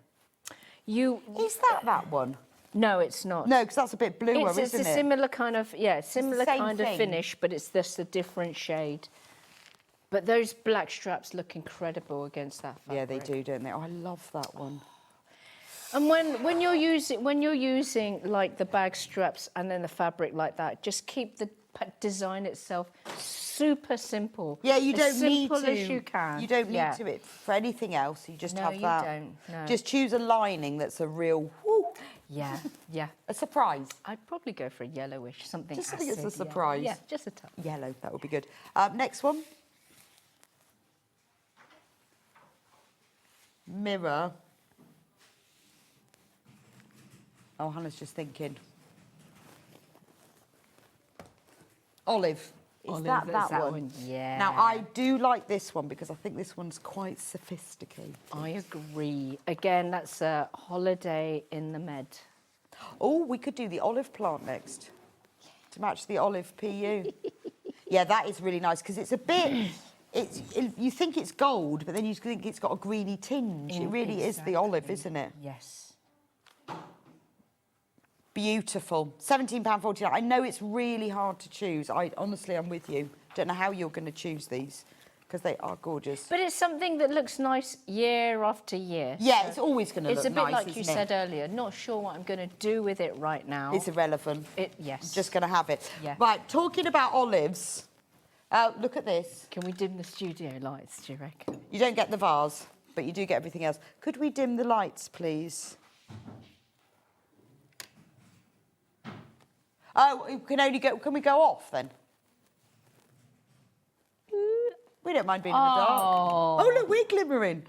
Is that one? No, it's not. No, because that's a bit bluer, it's isn't it? a similar kind of, similar same kind of thing. finish, but it's just a different shade. But those black straps look incredible against that fabric. Yeah, they do, don't they? Oh, I love that one. And when you're using like the bag straps and then the fabric like that, just keep the design itself super simple. Yeah, you don't need to. As simple as you can. You don't need to for anything else. You just have that. No, you don't. No. Just choose a lining that's a real whoo, Yeah, yeah. a surprise. I'd probably go for a yellowish, something Just something that's a acid, surprise. Yeah, just a touch. Yellow, that would be good. Next one. Mirror. Oh, Hannah's just thinking. Olive. Is that one? Yeah. Now, I do like this one because I think this one's quite sophisticated. I agree. Again, that's a holiday in the Med. Oh, we could do the olive plant next to match the olive PU. Yeah, that is really nice because it's a bit... you think it's gold, but then you think it's got a greeny tinge. It really is the olive, isn't it? Yes. Beautiful. £17.49. I know it's really hard to choose. Honestly, I'm with you. Don't know how you're going to choose these because they are gorgeous. But it's something that looks nice year after year. Yeah, So it's always going to look nice, it's a bit like you isn't it? said earlier. Not sure what I'm going to do with it right now. It's irrelevant. Yes. Just going to have it. Yeah. Right, talking about olives, look at this. Can we dim the studio lights, do you reckon? You don't get the vase, but you do get everything else. Could we dim the lights, please? Oh, it can only go. Can we go off then? We don't mind being in the dark. Oh, look, we're glimmering.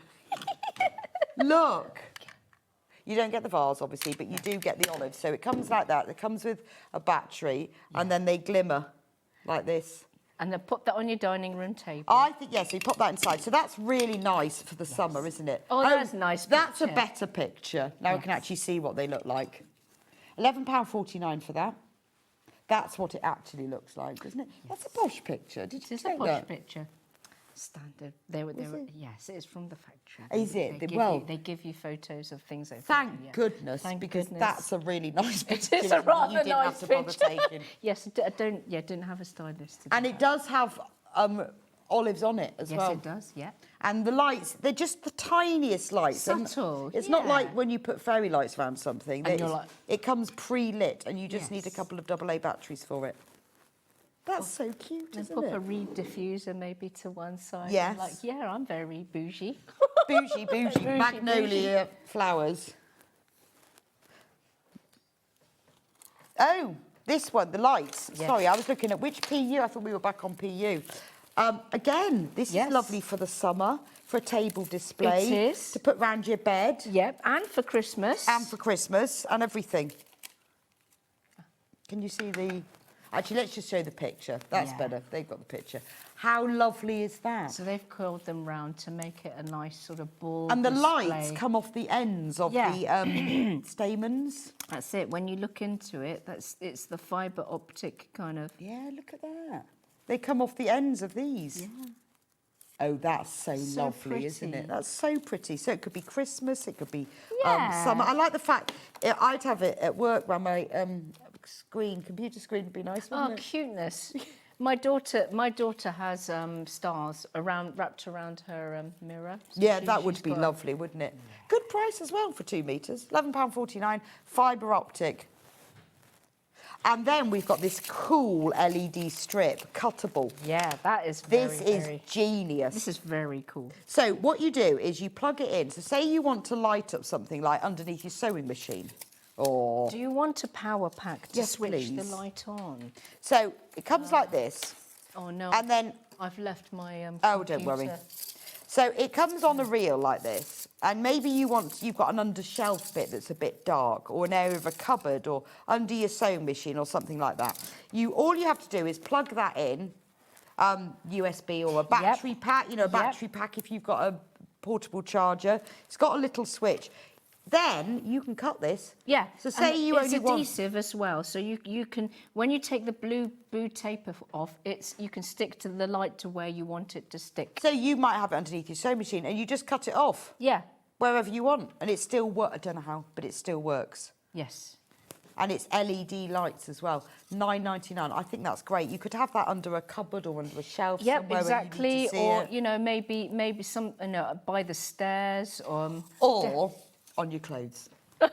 Look. You don't get the vase, obviously, but you do get the olives. So it comes like that. It comes with a battery, and then they glimmer like this. And then put that on your dining room table. I think, yes, so you pop that inside. So that's really nice for the summer, isn't it? Oh, that's a nice That's a picture. better picture. Now we can actually see what they look like. £11.49 for that. That's what it actually looks like, isn't it? That's a posh picture. Did you It's take a posh that? picture. Standard. They were, yes, it's from the factory. Is it? They give you photos of things they've Thank done, yeah. goodness, Thank because goodness. that's a really nice picture. It is a isn't rather you didn't nice have to bother picture. taking. Yes, I didn't have a stylist. To do And it that. does have olives on it as well. Yes, it does, yeah. And the lights, they're just the tiniest lights. And Subtle, it's not yeah. like when you put fairy lights around something. And you're like- It comes pre-lit and you just need a Yes. couple of AA batteries for it. That's so cute, And isn't pop it? a Reid diffuser maybe to one side. Yes. And like, yeah, I'm very bougie. Bougie, Bougie, magnolia flowers. Oh, this one, the lights. Yes. Sorry, I was looking at which PU. I thought we were back on PU. Again, this Yes. is lovely for the summer, for a table display. It is. To put round your bed. Yep, and for Christmas. And for Christmas and everything. Can you see the... Actually, let's just show the picture. That's Yeah. better. They've got the picture. How lovely is that? So they've curled them round to make it a nice sort of ball And the display. lights come off the ends of Yeah. the stamens. That's it. When you look into it, it's the fibre optic kind of... Yeah, look at that. They come off the ends of these. Yeah. Oh, that's so lovely, isn't it? That's so pretty. So it could be Christmas, it could be summer. I like the fact I'd have it at work where my computer screen would be nice, Oh, wouldn't it? cuteness. My daughter has stars wrapped around her mirror. So Yeah, that would she's be got- lovely, wouldn't it? Good price as well for 2 metres. £11.49, fibre optic. And then we've got this cool LED strip, cuttable. Yeah, that is This is very... genius. This is very cool. So what you do is you plug it in. So say you want to light up something like underneath your sewing machine. Or Do you want a power pack to Yes, switch please. the light on? So it comes like this. Oh, no. And then, I've left my oh, don't worry. computer. So it comes on a reel like this. And maybe you've got an under shelf bit that's a bit dark, or an area of a cupboard, or under your sewing machine, or something like that. All you have to do is plug that in, USB or a battery pack, a battery pack if you've got a portable charger. It's got a little switch. Then you can cut this. Yeah. So say and you it's only want... adhesive as well, so you can, when you take the blue tape off, you can stick to the light to where you want it to stick. So you might have it underneath your sewing machine and you just cut it off. Yeah. Wherever you want. And it still works. I don't know how, but it still works. Yes. And it's LED lights as well. £9.99. I think that's great. You could have that under a cupboard or under a shelf Yep, somewhere exactly. where you need to see Or it. maybe some by the stairs or on your clothes.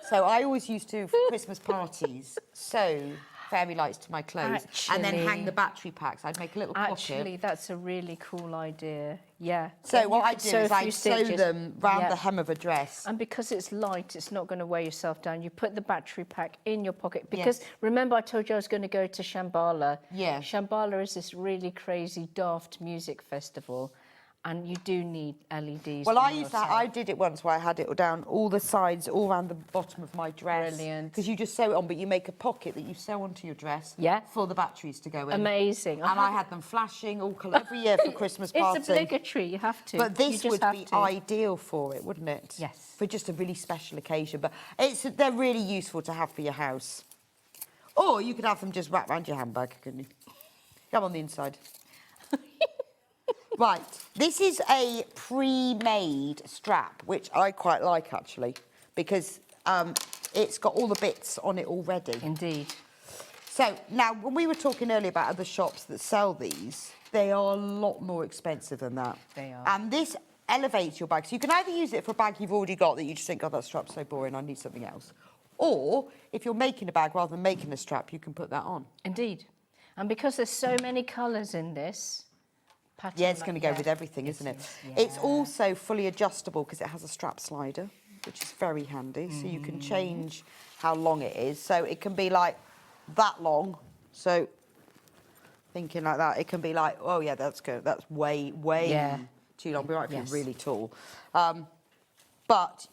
So I always used to, for Christmas parties, sew fairy lights to my clothes and then hang Actually- the battery packs. I'd make a little pocket. Actually, that's a really cool idea. Yeah. So Then what you I could do sew is a I few sew stitches. them round Yeah. the hem of a dress. And because it's light, it's not going to weigh yourself down. You put the battery pack in your pocket. Because remember I told you I was going to go to Shambhala? Yeah. Shambhala is this really crazy, daft music festival. And you do need LEDs. Well, when you're I did it once where I had it down all the sides, all around the bottom of my dress. Brilliant. Because you just sew it on, but you make a pocket that you sew onto your dress. Yeah. For the batteries to go in. Amazing. And I had them flashing all colour every year for Christmas party. It's obligatory, you have to. But You this just would have be to. ideal for it, wouldn't it? Yes. For just a really special occasion. But they're really useful to have for your house. Or you could have them just wrapped around your handbag, couldn't you? Come on the inside. Right, this is a pre-made strap, which I quite like, actually, because it's got all the bits on it already. Indeed. So, now, when we were talking earlier about other shops that sell these, they are a lot more expensive than that. They are. And this elevates your bag. So you can either use it for a bag you've already got that you just think, oh, that strap's so boring, I need something else. Or, if you're making a bag rather than making a strap, you can put that on. Indeed. And because there's so many colours in this... Yeah, it's going to go with everything, isn't it? It's also fully adjustable because it has a strap slider, which is very handy. So you can change how long it is. So it can be like that long. So thinking like that, it can be like, oh yeah, that's good. That's way too long. We might feel really tall. But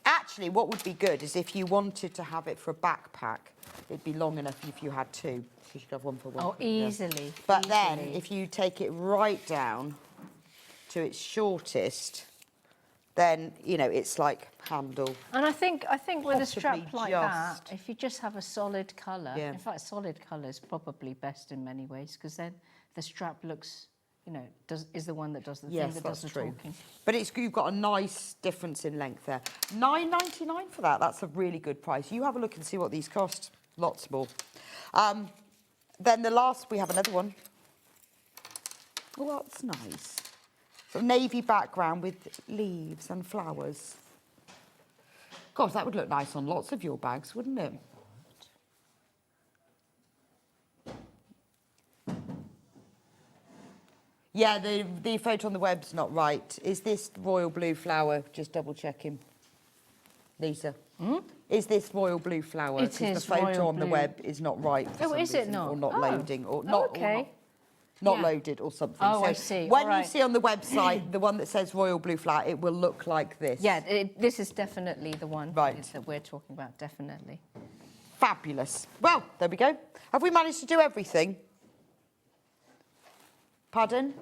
actually, what would be good is if you wanted to have it for a backpack, it'd be long enough if you had two. So you should have one for one. Oh, easily. But then, if you take it right down to its shortest, then, you know, it's like handle. And I think with a strap Possibly like that, if you just have a solid colour, in fact, solid colour is probably best in many ways, because then the strap looks, you know, is the one that does the thing that does the talking. But you've got a nice difference in length there. $9.99 for that. That's a really good price. You have a look and see what these cost. Lots more. Then we have another one. Oh, that's nice. Sort of navy background with leaves and flowers. Gosh, that would look nice on lots of your bags, wouldn't it? Yeah, the photo on the web's not right. Is this royal blue flower? Just double checking. Lisa. Is this royal blue flower? It is the photo royal on the blue. web is not right. For some is it reason, not? Or not loading, or okay. not loaded, or something. Oh, so I see. When All right. you see on the website the one that says royal blue flower, it will look like this. Yeah, this is definitely the one that we're talking about. Definitely. Fabulous. Well, there we go. Have we managed to do everything? Pardon?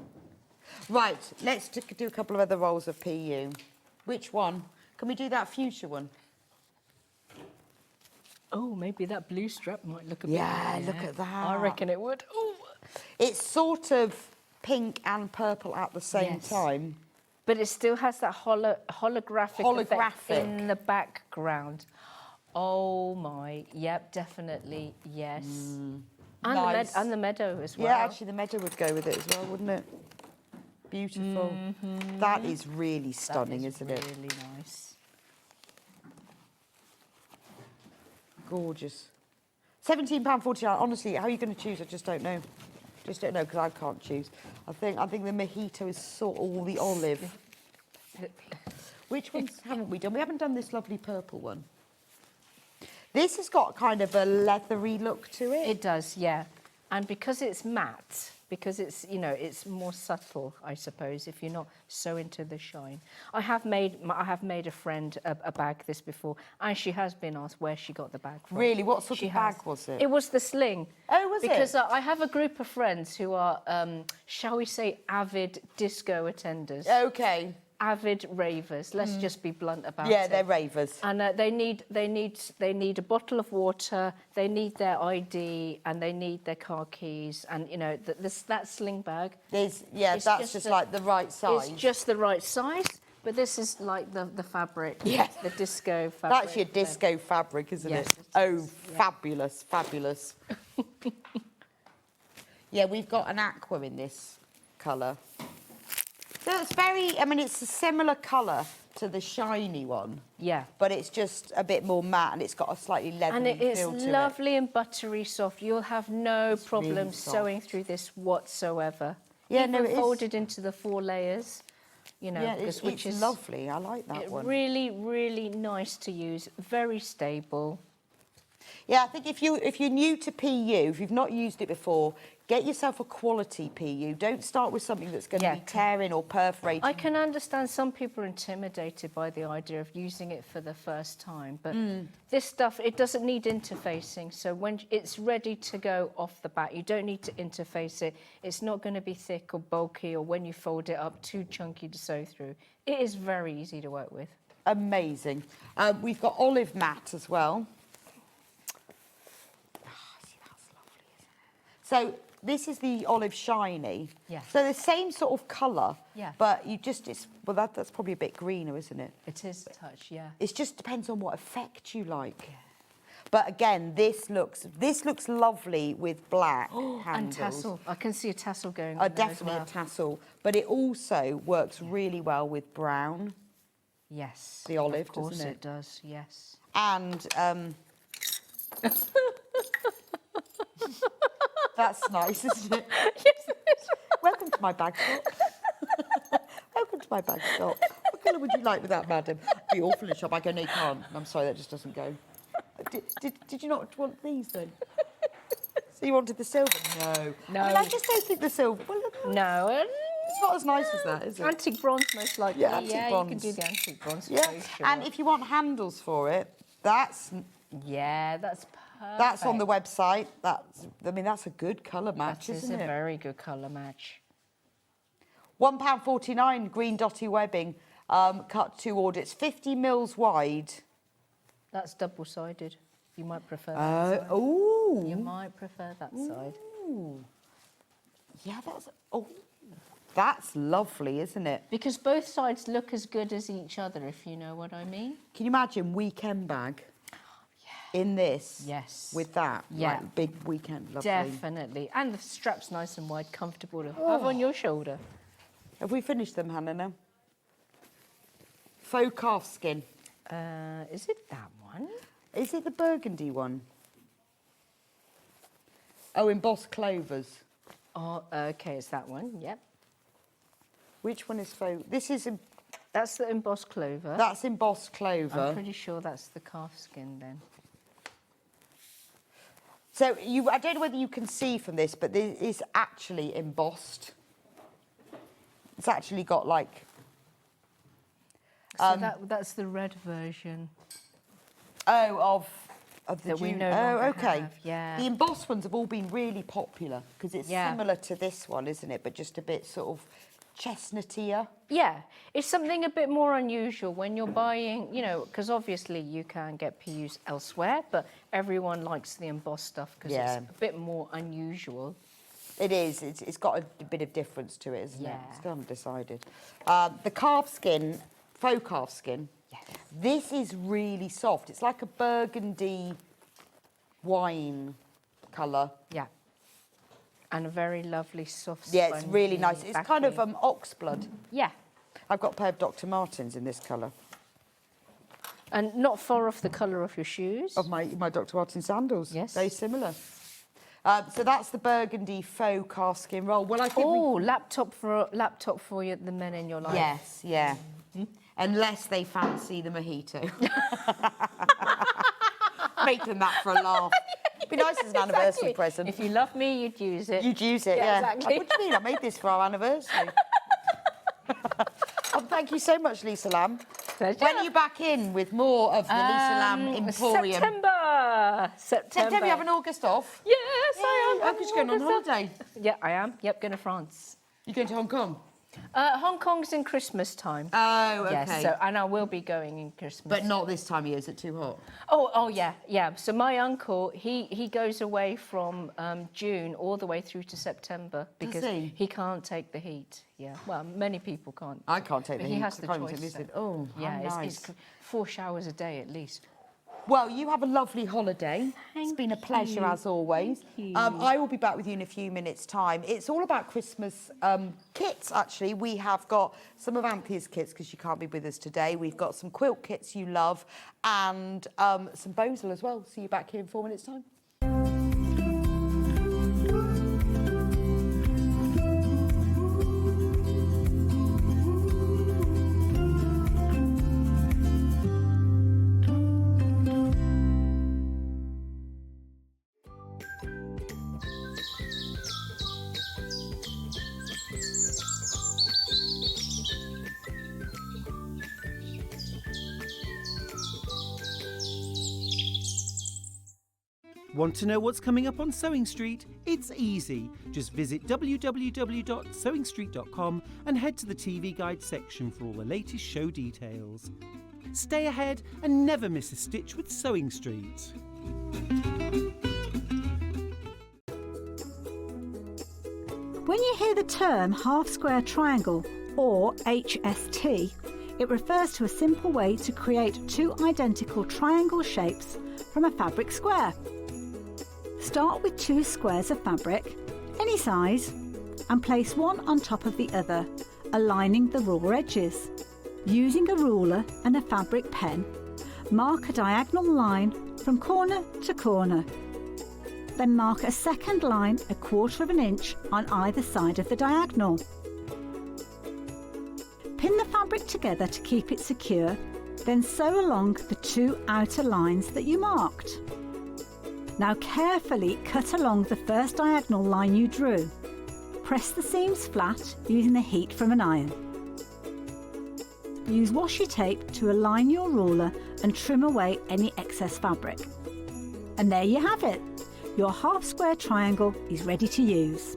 Right, let's do a couple of other rolls of PU. Which one? Can we do that fuchsia one? Oh, maybe that blue strap might look a bit... Yeah, look at that. I reckon it would. Ooh. It's sort of pink and purple at the same time. But it still has that holographic effect in the background. Oh, my. Yep, definitely, yes. And, Nice. and the meadow as well. Yeah, actually, the meadow would go with it as well, wouldn't it? Beautiful. That is really stunning, isn't it? Really nice. Gorgeous. £17.49. Honestly, how are you going to choose? I just don't know. Just don't know, because I can't choose. I think the mojito is or the olive. Which ones haven't we done? We haven't done this lovely purple one. This has got kind of a leathery look to it. It does, yeah. And because it's matte, because it's, you know, it's more subtle, I suppose, if you're not so into the shine. I have made a friend a bag this before, and she has been asked where she got the bag from. Really? What sort of bag was it? It was the sling. Oh, was it? Because I have a group of friends who are, shall we say, avid disco attenders. Okay. Avid ravers. Let's just be blunt about it. Yeah, they're ravers. And they need a bottle of water. They need their ID, and they need their car keys. And you know that sling bag. That's just like the right size. It's just the right size. But this is like the fabric. Yeah. The disco fabric. That's your disco fabric, isn't Yes, it? it Oh, is, yeah. fabulous, fabulous. Yeah, we've got an aqua in this colour. So it's it's a similar colour to the shiny one. Yeah. But it's just a bit more matte, and it's got a slightly leathery And it is feel to lovely and buttery soft. You'll have no problem really soft. sewing through this whatsoever. Yeah, Even no, it is. folded into the 4 layers. You know, Yeah, which it's is lovely. I like that one. Really, really nice to use. Very stable. Yeah, I think if you're new to PU, if you've not used it before, get yourself a quality PU. Don't start with something that's going to be tearing or perforating. I can understand some people are intimidated by the idea of using it for the first time, but this stuff, it doesn't need interfacing. So when it's ready to go off the bat, you don't need to interface it. It's not going to be thick or bulky, or when you fold it up, too chunky to sew through. It is very easy to work with. Amazing. We've got olive matte as well. So this is the olive shiny. Yeah. So the same sort of colour. Yeah. But that's probably a bit greener, isn't it? It is a touch, yeah. It just depends on what effect you like. Yeah. But again, this looks lovely with black handles. And tassel. I can see a tassel going Oh, on there as definitely well. a tassel. But it also works really well with brown. Yes. The olive, of course doesn't it does, yes. And that's nice, isn't it? Yes, it is. Welcome to my bag shop. Welcome to my bag shop. What colour would you like with that, madam? Be awful in shop. I go, no, you can't. I'm sorry, that just doesn't go. Did you not want these then? So you wanted the silver? No. No. I mean, I just don't think the silver. Well, No. it's not as nice as that, is it? Antique bronze, most likely. Yeah, antique you can bronze. do the antique bronze. Yeah. For sure. And if you want handles for it, that's that's perfect. That's on the website. That's a good colour match, That is isn't a it? very good colour match. £1.49 green dotty webbing, cut to order. It's 50 mils wide. That's double-sided. You might prefer that side. Oh. You might prefer that side. Yeah, that's lovely, isn't it? Because both sides look as good as each other, if you know what I mean. Can you imagine weekend bag in this? Yes. With that? Yeah. Like, big weekend, lovely. Definitely. And the strap's nice and wide, comfortable to have on your shoulder. Have we finished them, Hannah, now? Faux calf skin. Is it that one? Is it the burgundy one? Oh, embossed clovers. Oh, okay, it's that one, yep. Which one is faux? This is... That's the embossed clover. That's embossed clover. I'm pretty sure that's the calf skin then. So I don't know whether you can see from this, but this is actually embossed. It's actually got like... So that's the red version. Oh, of the that we June. no Oh, longer okay. have, yeah. The embossed ones have all been really popular because it's Yeah. similar to this one, isn't it? But just a bit sort of chestnutier. Yeah, it's something a bit more unusual when you're buying, because obviously you can get PUs elsewhere, but everyone likes the embossed stuff because Yeah. it's a bit more unusual. It is. It's got a bit of difference to it, isn't it? Yeah. Still haven't decided. The calf skin, faux calf skin. Yes. This is really soft. It's like a burgundy wine colour. Yeah. And a very lovely soft Yeah, it's spongy really nice. It's kind of backing. oxblood. Yeah. I've got a pair of Dr. Martens in this colour. And not far off the colour of your shoes. Of my Dr. Martens sandals. Yes. Very similar. So that's the burgundy faux calf skin roll. Well, I think laptop for you, the men in your life. Yes, yeah. Unless they fancy the mojito. Make them that for a laugh. It'd be nice as an anniversary present. If you love me, you'd use it. You'd use it, yeah. Exactly. What do you mean? I made this for our anniversary. Thank you so much, Lisa Lam. Pleasure. When are you back in with more of the Lisa Lam Emporium? September. You have an August off? Yes, I am. Oh, because you're going on holiday. Yeah, I am. Yep, going to France. You're going to Hong Kong? Hong Kong's in Christmas time. Oh, okay. Yes, and I will be going in Christmas. But not this time of year, is it too hot? Oh, yeah. So my uncle, he goes away from June all the way through to September because he can't take the heat. Yeah, well, many people can't. I can't take But the he heat. has the I can't even choice. take this. Oh, Yeah, how nice. it's 4 showers a day at least. Well, you have a lovely holiday. It's been a pleasure as always. I will be back with you in a few minutes' time. It's all about Christmas kits, actually. We have got some of Anthea's kits because she can't be with us today. We've got some quilt kits you love and some Bosel as well. See you back here in 4 minutes' time. Want to know what's coming up on Sewing Street? It's easy. Just visit www.sewingstreet.com and head to the TV Guide section for all the latest show details. Stay ahead and never miss a stitch with Sewing Street. When you hear the term half-square triangle, or HST, it refers to a simple way to create 2 identical triangle shapes from a fabric square. Start with 2 squares of fabric, any size, and place one on top of the other, aligning the raw edges. Using a ruler and a fabric pen, mark a diagonal line from corner to corner. Then mark a second line 1/4 inch on either side of the diagonal. Pin the fabric together to keep it secure Then sew along the 2 outer lines that you marked. Now carefully cut along the first diagonal line you drew. Press the seams flat using the heat from an iron. Use washi tape to align your ruler and trim away any excess fabric. And there you have it. Your half square triangle is ready to use.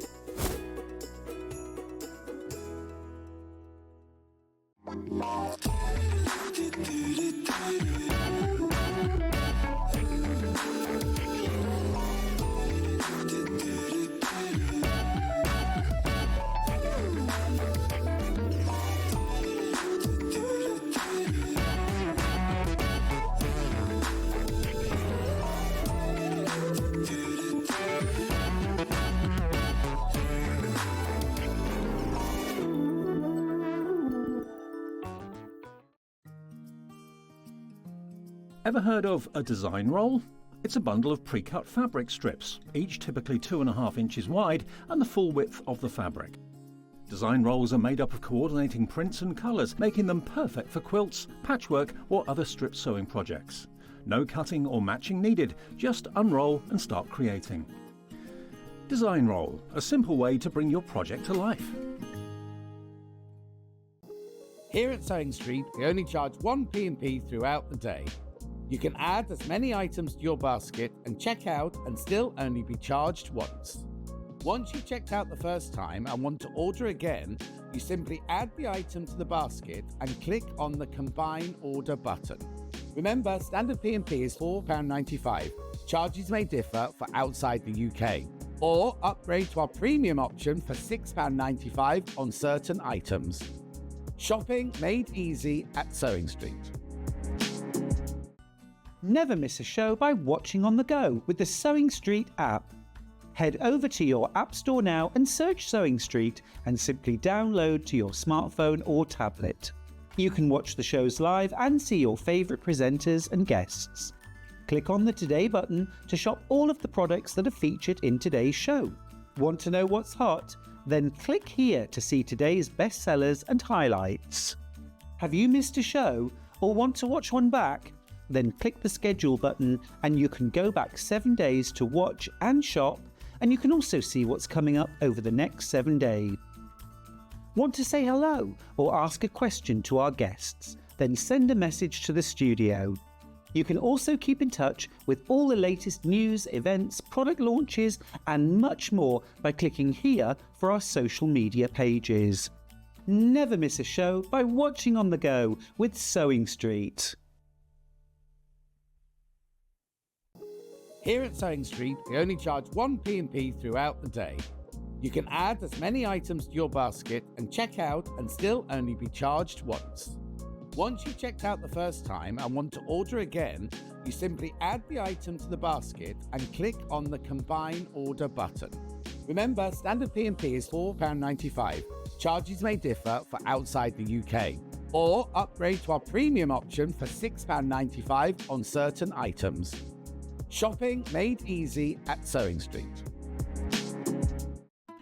Ever heard of a design roll? It's a bundle of pre-cut fabric strips, each typically 2.5 inches wide and the full width of the fabric. Design rolls are made up of coordinating prints and colours, making them perfect for quilts, patchwork or other strip sewing projects. No cutting or matching needed, just unroll and start creating. Design roll, a simple way to bring your project to life. Here at Sewing Street, we only charge 1 P&P throughout the day. You can add as many items to your basket and check out and still only be charged once. Once you've checked out the first time and want to order again, you simply add the item to the basket and click on the Combine Order button. Remember, standard P&P is £4.95. Charges may differ for outside the UK. Or upgrade to our premium option for £6.95 on certain items. Shopping made easy at Sewing Street. Never miss a show by watching on the go with the Sewing Street app. Head over to your App Store now and search Sewing Street and simply download to your smartphone or tablet. You can watch the shows live and see your favourite presenters and guests. Click on the Today button to shop all of the products that are featured in today's show. Want to know what's hot? Then click here to see today's bestsellers and highlights. Have you missed a show or want to watch one back? Then click the schedule button and you can go back 7 days to watch and shop, and you can also see what's coming up over the next 7 days. Want to say hello or ask a question to our guests? Then send a message to the studio. You can also keep in touch with all the latest news, events, product launches and much more by clicking here for our social media pages. Never miss a show by watching on the go with Sewing Street. Here at Sewing Street, we only charge 1 P&P throughout the day. You can add as many items to your basket and check out and still only be charged once. Once you've checked out the first time and want to order again, you simply add the item to the basket and click on the Combine Order button. Remember, standard P&P is £4.95. Charges may differ for outside the UK. Or upgrade to our premium option for £6.95 on certain items. Shopping made easy at Sewing Street.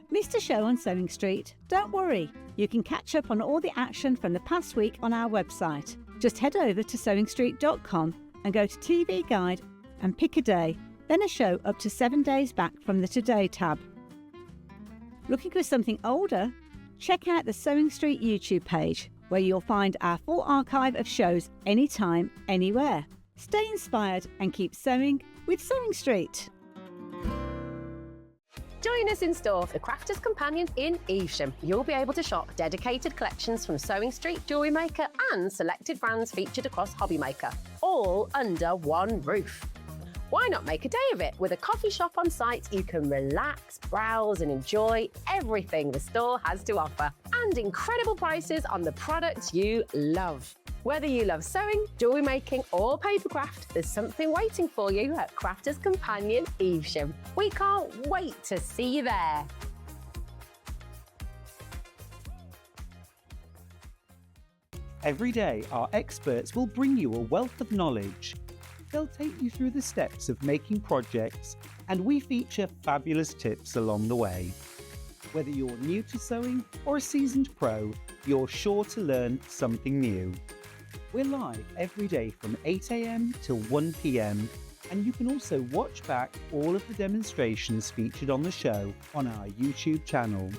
Missed a show on Sewing Street? Don't worry, you can catch up on all the action from the past week on our website. Just head over to SewingStreet.com and go to TV Guide and pick a day, then a show up to 7 days back from the Today tab. Looking for something older? Check out the Sewing Street YouTube page, where you'll find our full archive of shows anytime, anywhere. Stay inspired and keep sewing with Sewing Street. Join us in store for the Crafters Companion in Evesham. You'll be able to shop dedicated collections from Sewing Street Jewellery Maker and selected brands featured across Hobby Maker, all under one roof. Why not make a day of it? With a coffee shop on site, you can relax, browse and enjoy everything the store has to offer, and incredible prices on the products you love. Whether you love sewing, jewellery making or papercraft, there's something waiting for you at Crafters Companion Evesham. We can't wait to see you there. Every day, our experts will bring you a wealth of knowledge. They'll take you through the steps of making projects, and we feature fabulous tips along the way. Whether you're new to sewing or a seasoned pro, you're sure to learn something new. We're live every day from 8 a.m. till 1 p.m. And you can also watch back all of the demonstrations featured on the show on our YouTube channel.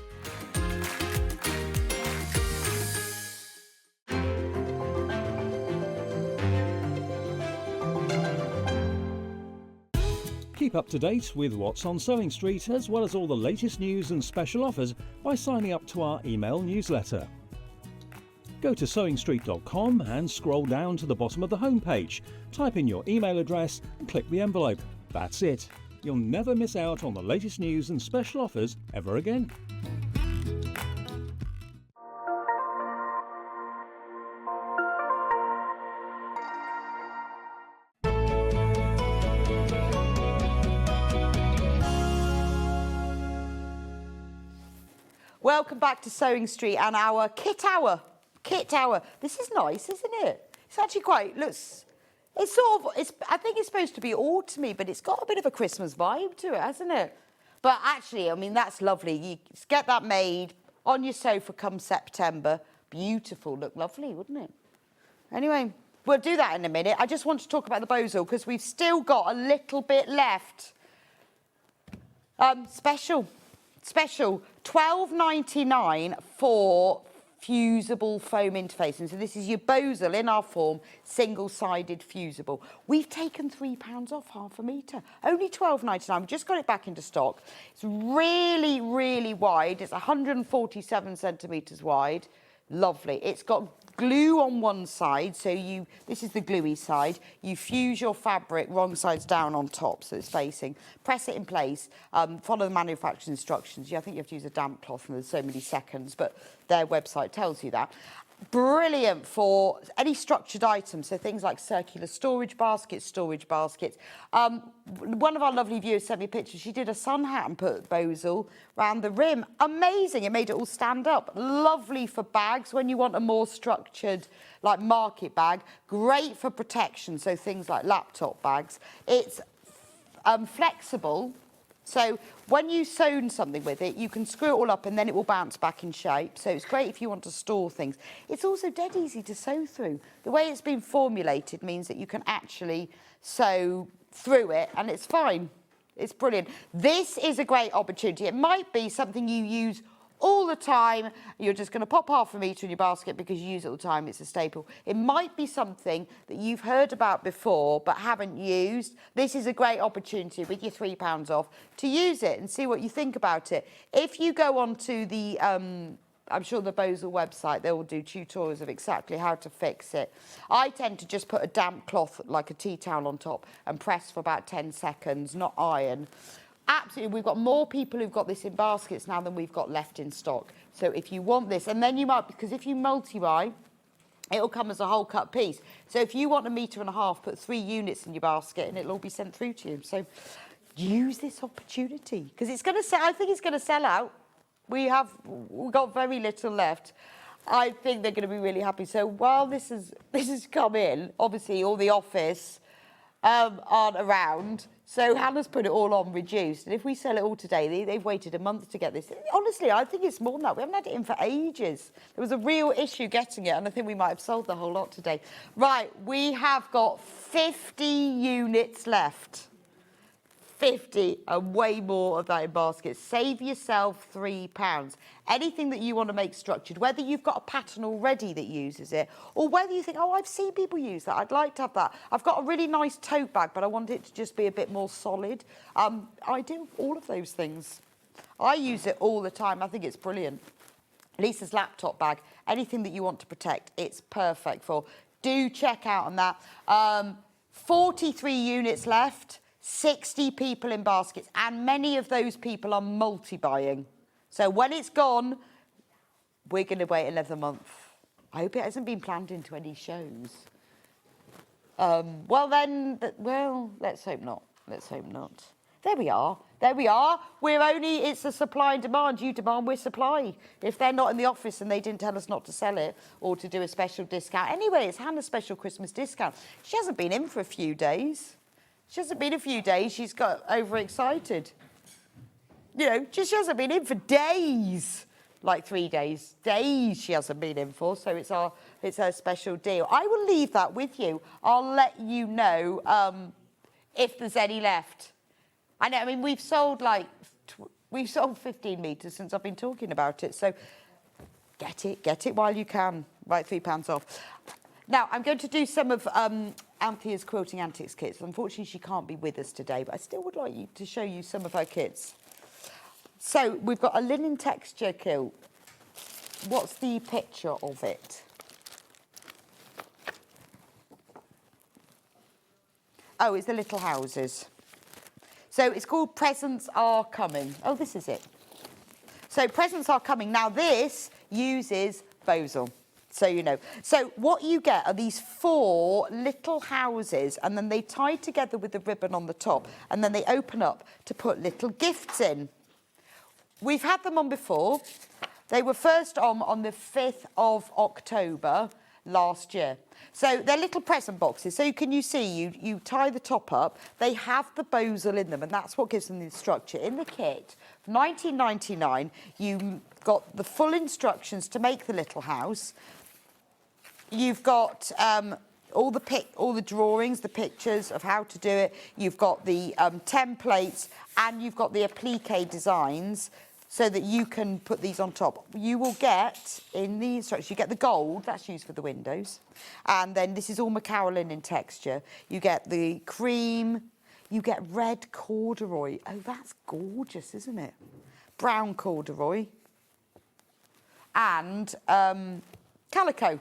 Keep up to date with what's on Sewing Street, as well as all the latest news and special offers by signing up to our email newsletter. Go to SewingStreet.com and scroll down to the bottom of the homepage. Type in your email address and click the envelope. That's it. You'll never miss out on the latest news and special offers ever again. Welcome back to Sewing Street and our kit hour. Kit hour. This is nice, isn't it? It's actually quite, looks, it's sort of, I think it's supposed to be autumny, but it's got a bit of a Christmas vibe to it, hasn't it? But actually, I mean, that's lovely. You get that made on your sofa come September. Beautiful, look lovely, wouldn't it? Anyway, we'll do that in a minute. I just want to talk about the Bozel because we've still got a little bit left. Special, $12.99 for fusible foam interfacing. So this is your Bozel in our form, single-sided fusible. We've taken £3 off half a metre. Only $12.99. We've just got it back into stock. It's really, really wide. It's 147 centimetres wide. Lovely. It's got glue on one side, so this is the gluey side. You fuse your fabric wrong sides down on top, so it's facing. Press it in place. Follow the manufacturer's instructions. I think you have to use a damp cloth, and there's so many seconds, but their website tells you that. Brilliant for any structured items, so things like circular storage baskets. One of our lovely viewers sent me a picture. She did a sun hat and put Bozel around the rim. Amazing. It made it all stand up. Lovely for bags when you want a more structured, like market bag. Great for protection, so things like laptop bags. It's flexible. So when you sew something with it, you can screw it all up and then it will bounce back in shape. So it's great if you want to store things. It's also dead easy to sew through. The way it's been formulated means that you can actually sew through it and it's fine. It's brilliant. This is a great opportunity. It might be something you use all the time. You're just going to pop half a metre in your basket because you use it all the time. It's a staple. It might be something that you've heard about before but haven't used. This is a great opportunity with your £3 off to use it and see what you think about it. If you go on to the, I'm sure the Bozel website, they will do tutorials of exactly how to fix it. I tend to just put a damp cloth, like a tea towel on top and press for about 10 seconds, not iron. Absolutely, we've got more people who've got this in baskets now than we've got left in stock. So if you want this, and then you might, because if you multi-buy, it'll come as a whole cut piece. So if you want 1.5 metres, put 3 units in your basket and it'll all be sent through to you. So use this opportunity because it's going to sell. I think it's going to sell out. We've got very little left. I think they're going to be really happy. So while this has come in, obviously all the office aren't around. So Hannah's put it all on reduced. And if we sell it all today, they've waited a month to get this. Honestly, I think it's more than that. We haven't had it in for ages. There was a real issue getting it, and I think we might have sold the whole lot today. Right, we have got 50 units left. 50 and way more of that in baskets. Save yourself £3. Anything that you want to make structured, whether you've got a pattern already that uses it, or whether you think, oh, I've seen people use that, I'd like to have that. I've got a really nice tote bag, but I want it to just be a bit more solid. I do all of those things. I use it all the time. I think it's brilliant. Lisa's laptop bag, anything that you want to protect, it's perfect for. Do check out on that. 43 units left. 60 people in baskets, and many of those people are multi-buying. So when it's gone, we're going to wait another month. I hope it hasn't been planned into any shows. Well, let's hope not. Let's hope not. There we are. There we are. It's a supply and demand. You demand, we supply. If they're not in the office and they didn't tell us not to sell it or to do a special discount. Anyway, it's Hannah's special Christmas discount. She hasn't been in for a few days. She's got overexcited. She hasn't been in for days. like 3 days. Days she hasn't been in for, so it's her special deal. I will leave that with you. I'll let you know if there's any left. I know, I mean, we've sold 15 metres since I've been talking about it, so get it while you can. Right, £3 off. Now, I'm going to do some of Anthea's Quilting Antics kits. Unfortunately, she can't be with us today, but I still would like to show you some of her kits. So, we've got a linen texture quilt. What's the picture of it? Oh, it's the little houses. So, it's called Presents Are Coming. Oh, this is it. So, Presents Are Coming. Now, this uses Bosal. So you know. So what you get are these 4 little houses, and then they tie together with the ribbon on the top, and then they open up to put little gifts in. We've had them on before. They were first on the 5th of October last year. So they're little present boxes. So you tie the top up. They have the Bosal in them, and that's what gives them the structure. In the kit, £19.99, you got the full instructions to make the little house. You've got all the drawings, the pictures of how to do it. You've got the templates, and you've got the applique designs so that you can put these on top. You will get, in the instructions, you get the gold, that's used for the windows. And then this is all Macaroline in texture. You get the cream, you get red corduroy. Oh, that's gorgeous, isn't it? Brown corduroy. And calico.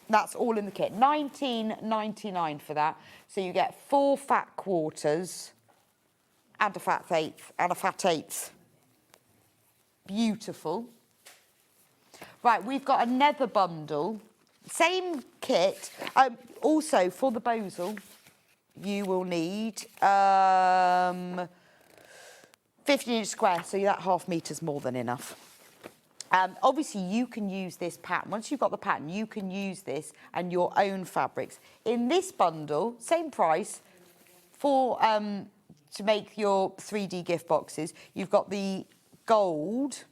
That's all in the kit. £19.99 for that. So you get 4 fat quarters and a fat eighth. Beautiful. Right, we've got another bundle. Same kit. Also, for the Bosal, you will need 15-inch square, so that ½ meter's more than enough. Obviously, you can use this pattern. Once you've got the pattern, you can use this and your own fabrics. In this bundle, same price, for to make your 3D gift boxes, you've got the gold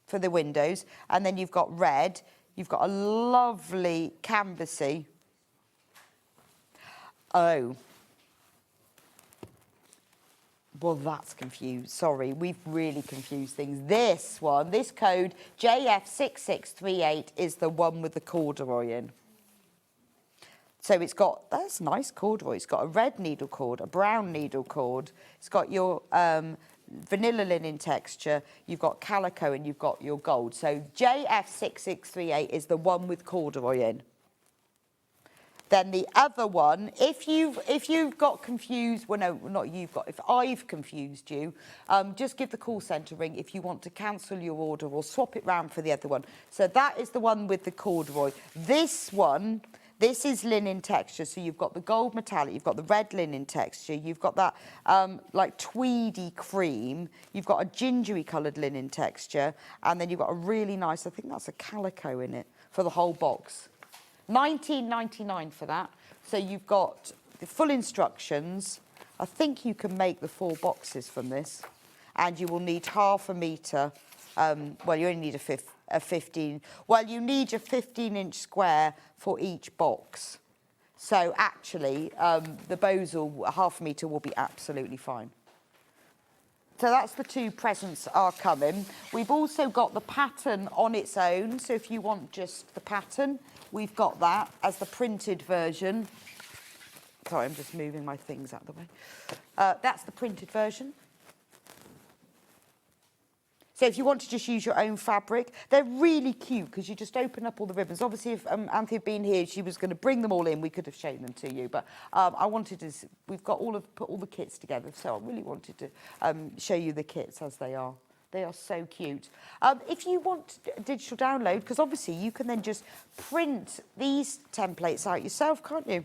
for the windows, and then you've got red. You've got a lovely canvasy. Oh. Well, that's confused. Sorry, we've really confused things. This code, JF6638, is the one with the corduroy in. So it's got, that's nice corduroy. It's got a red needle cord, a brown needle cord. It's got your vanilla linen texture. You've got calico, and you've got your gold. So JF6638 is the one with corduroy in. Then the other one, if you've got confused, well, no, not you've got, if I've confused you, just give the call centre a ring if you want to cancel your order or swap it round for the other one. So that is the one with the corduroy. This one, this is linen texture. So you've got the gold metallic, you've got the red linen texture, you've got that like tweedy cream, you've got a gingery coloured linen texture, and then you've got a really nice, I think that's a calico in it for the whole box. £19.99 for that. So you've got the full instructions. I think you can make the 4 boxes from this, and you will need ½ metre. Well, you only need a 15. Well, you need a 15-inch square for each box. So actually, the Bosal ½ metre will be absolutely fine. So that's the 2 presents are coming. We've also got the pattern on its own. So if you want just the pattern, we've got that as the printed version. Sorry, I'm just moving my things out of the way. That's the printed version. So if you want to just use your own fabric, they're really cute because you just open up all the ribbons. Obviously, if Anthea had been here, she was going to bring them all in. We could have shown them to you, but I wanted to. We've got put all the kits together, so I really wanted to show you the kits as they are. They are so cute. If you want a digital download, because obviously you can then just print these templates out yourself, can't you?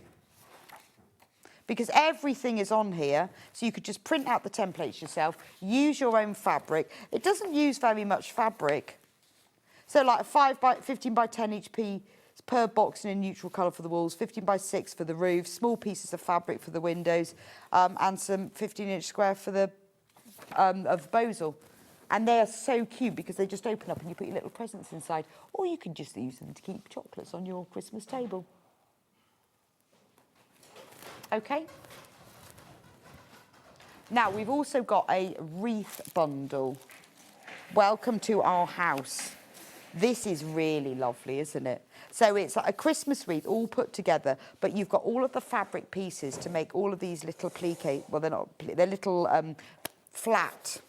Because everything is on here, so you could just print out the templates yourself, use your own fabric. It doesn't use very much fabric. So like a 15 by 10 each piece per box in a neutral colour for the walls, 15 by 6 for the roof, small pieces of fabric for the windows, and some 15-inch square for the of Bosal. And they are so cute because they just open up and you put your little presents inside. Or you can just use them to keep chocolates on your Christmas table. Okay. Now, we've also got a wreath bundle. Welcome to our house. This is really lovely, isn't it? So it's like a Christmas wreath all put together, but you've got all of the fabric pieces to make all of these little plique, well, they're not, they're little flat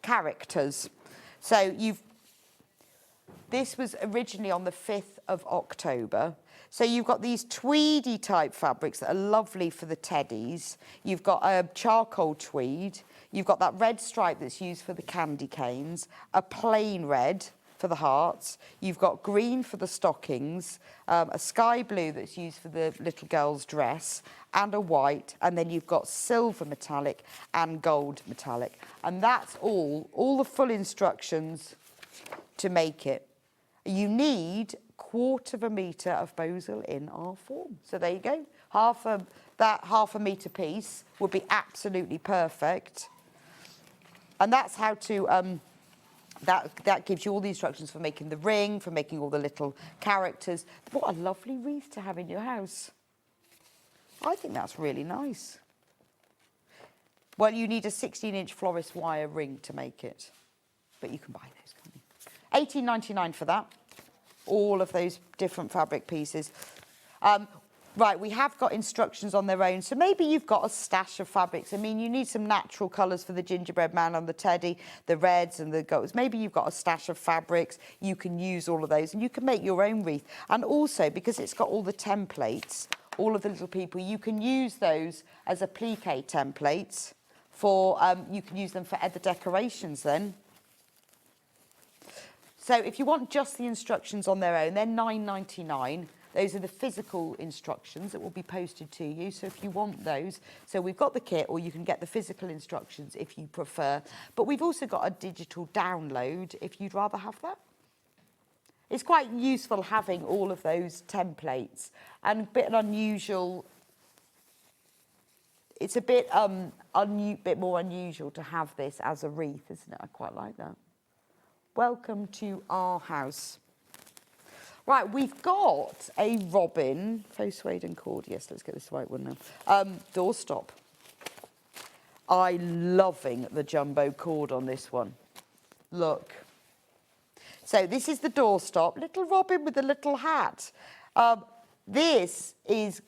characters. So this was originally on the 5th of October. So you've got these tweedy type fabrics that are lovely for the teddies. You've got a charcoal tweed. You've got that red stripe that's used for the candy canes, a plain red for the hearts. You've got green for the stockings, a sky blue that's used for the little girl's dress, and a white. And then you've got silver metallic and gold metallic. And that's all the full instructions to make it. You need 1/4 metre of bosal in our form. So there you go. That half a metre piece would be absolutely perfect. And that's how to, that gives you all the instructions for making the ring, for making all the little characters. What a lovely wreath to have in your house. I think that's really nice. Well, you need a 16-inch florist wire ring to make it. But you can buy those, can't you? £18.99 for that. All of those different fabric pieces. Right, we have got instructions on their own. So maybe you've got a stash of fabrics. I mean, you need some natural colours for the gingerbread man on the teddy, the reds and the golds. Maybe you've got a stash of fabrics. You can use all of those and you can make your own wreath. And also, because it's got all the templates, all of the little people, you can use those as a plique templates for, you can use them for other decorations then. So if you want just the instructions on their own, they're £9.99. Those are the physical instructions that will be posted to you. So if you want those, so we've got the kit, or you can get the physical instructions if you prefer. But we've also got a digital download if you'd rather have that. It's quite useful having all of those templates, and a bit unusual. It's a bit bit more unusual to have this as a wreath, isn't it? I quite like that. Welcome to our house. Right, we've got a robin, faux suede and cord. Yes, let's get this white one now. Doorstop. I'm loving the jumbo cord on this one. Look. So this is the doorstop. Little robin with a little hat. This is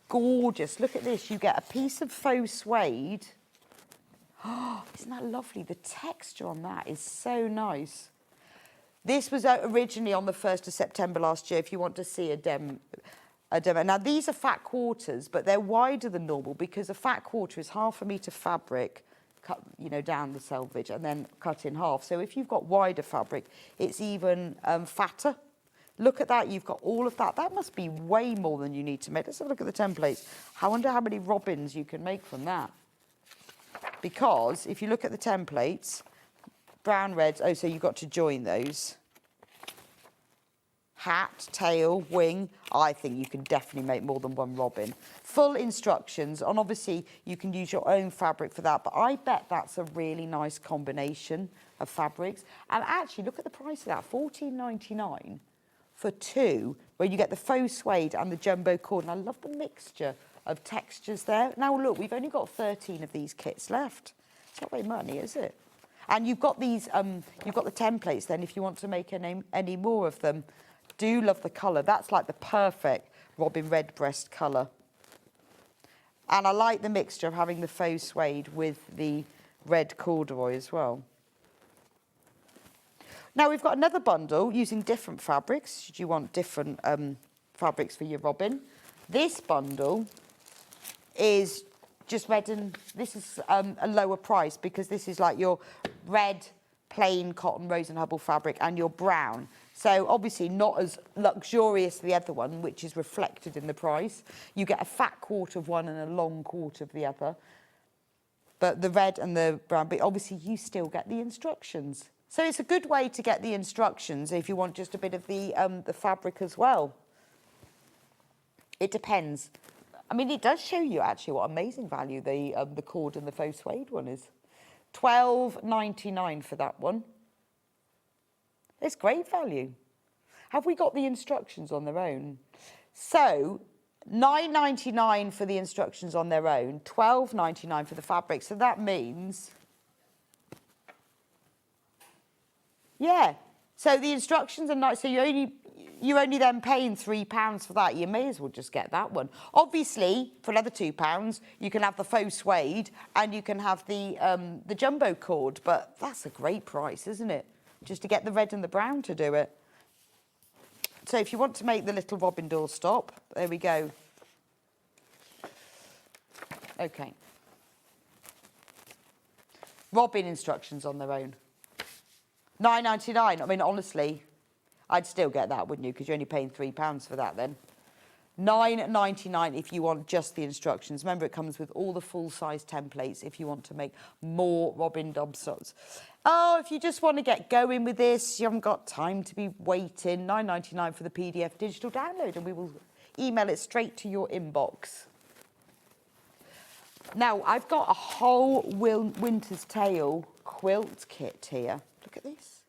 gorgeous. Look at this. You get a piece of faux suede. Oh, isn't that lovely? The texture on that is so nice. This was originally on the 1st of September last year, if you want to see a demo. Now, these are fat quarters, but they're wider than normal because a fat quarter is ½ metre fabric cut, down the selvage and then cut in half. So if you've got wider fabric, it's even fatter. Look at that. You've got all of that. That must be way more than you need to make. Let's have a look at the templates. I wonder how many robins you can make from that. Because if you look at the templates, brown, reds, so you've got to join those. Hat, tail, wing. I think you can definitely make more than one robin. Full instructions, and obviously you can use your own fabric for that, but I bet that's a really nice combination of fabrics. And actually, look at the price of that, £14.99 for two, where you get the faux suede and the jumbo cord. And I love the mixture of textures there. Now look, we've only got 13 of these kits left. It's not very money, is it? And you've got these, you've got the templates then if you want to make any more of them. Do love the colour. That's like the perfect robin redbreast colour. And I like the mixture of having the faux suede with the red corduroy as well. Now we've got another bundle using different fabrics, should you want different fabrics for your robin. This bundle is just red, and this is a lower price because this is like your red plain cotton Rose and Hubble fabric and your brown. So obviously not as luxurious as the other one, which is reflected in the price. You get a fat quarter of one and a long quarter of the other. But the red and the brown, but obviously you still get the instructions. So it's a good way to get the instructions if you want just a bit of the fabric as well. It depends. I mean, it does show you actually what amazing value the cord and the faux suede one is. £12.99 for that one. It's great value. Have we got the instructions on their own? So £9.99 for the instructions on their own, £12.99 for the fabric. So that means, yeah. So the instructions are nice. So you're only then paying £3 for that. You may as well just get that one. Obviously, for another £2, you can have the faux suede and you can have the jumbo cord. But that's a great price, isn't it? Just to get the red and the brown to do it. So if you want to make the little robin doorstop, there we go. Okay. Robin instructions on their own. £9.99. I mean, honestly, I'd still get that, wouldn't you? Because you're only paying £3 for that then. £9.99 if you want just the instructions. Remember, it comes with all the full-size templates if you want to make more robin doorstops. Oh, if you just want to get going with this, you haven't got time to be waiting, £9.99 for the PDF digital download, and we will email it straight to your inbox. Now, I've got a whole Winter's Tale quilt kit here. Look at this.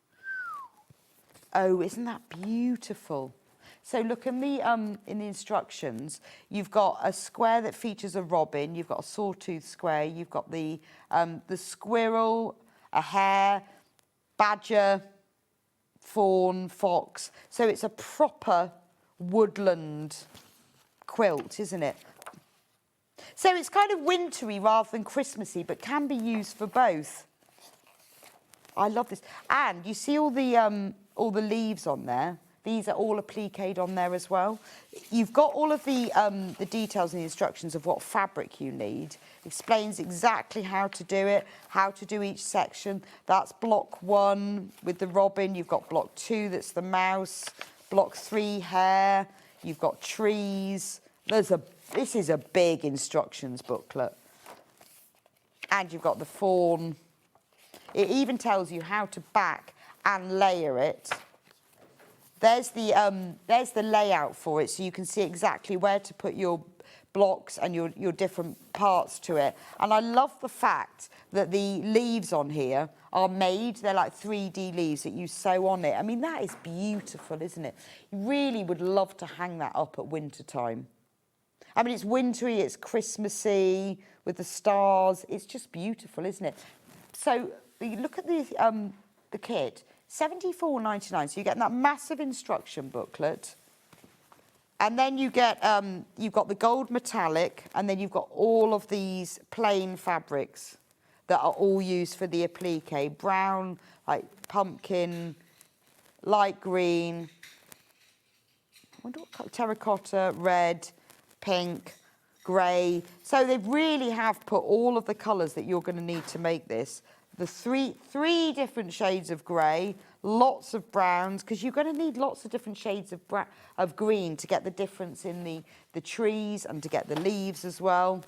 Oh, isn't that beautiful? So look in the instructions, you've got a square that features a robin, you've got a sawtooth square, you've got the squirrel, a hare, badger, fawn, fox. So it's a proper woodland quilt, isn't it? So it's kind of wintry rather than Christmassy, but can be used for both. I love this. And you see all the leaves on there. These are all appliqued on there as well. You've got all of the details and the instructions of what fabric you need. Explains exactly how to do it, how to do each section. That's block 1 with the robin. You've got block 2, that's the mouse. Block 3, hare. You've got trees. This is a big instructions booklet. And you've got the fawn. It even tells you how to back and layer it. There's the layout for it, so you can see exactly where to put your blocks and your different parts to it. And I love the fact that the leaves on here are made, they're like 3D leaves that you sew on it. I mean, that is beautiful, isn't it? You really would love to hang that up at winter time. I mean, it's wintry, it's Christmassy with the stars. It's just beautiful, isn't it? So you look at the kit. £74.99, so you get that massive instruction booklet, and then you get you've got the gold metallic, and then you've got all of these plain fabrics that are all used for the applique. Brown, like pumpkin, light green, I wonder what colour, terracotta, red, pink, grey. So they really have put all of the colours that you're going to need to make this. The three different shades of grey, lots of browns, because you're going to need lots of different shades of green to get the difference in the trees and to get the leaves as well.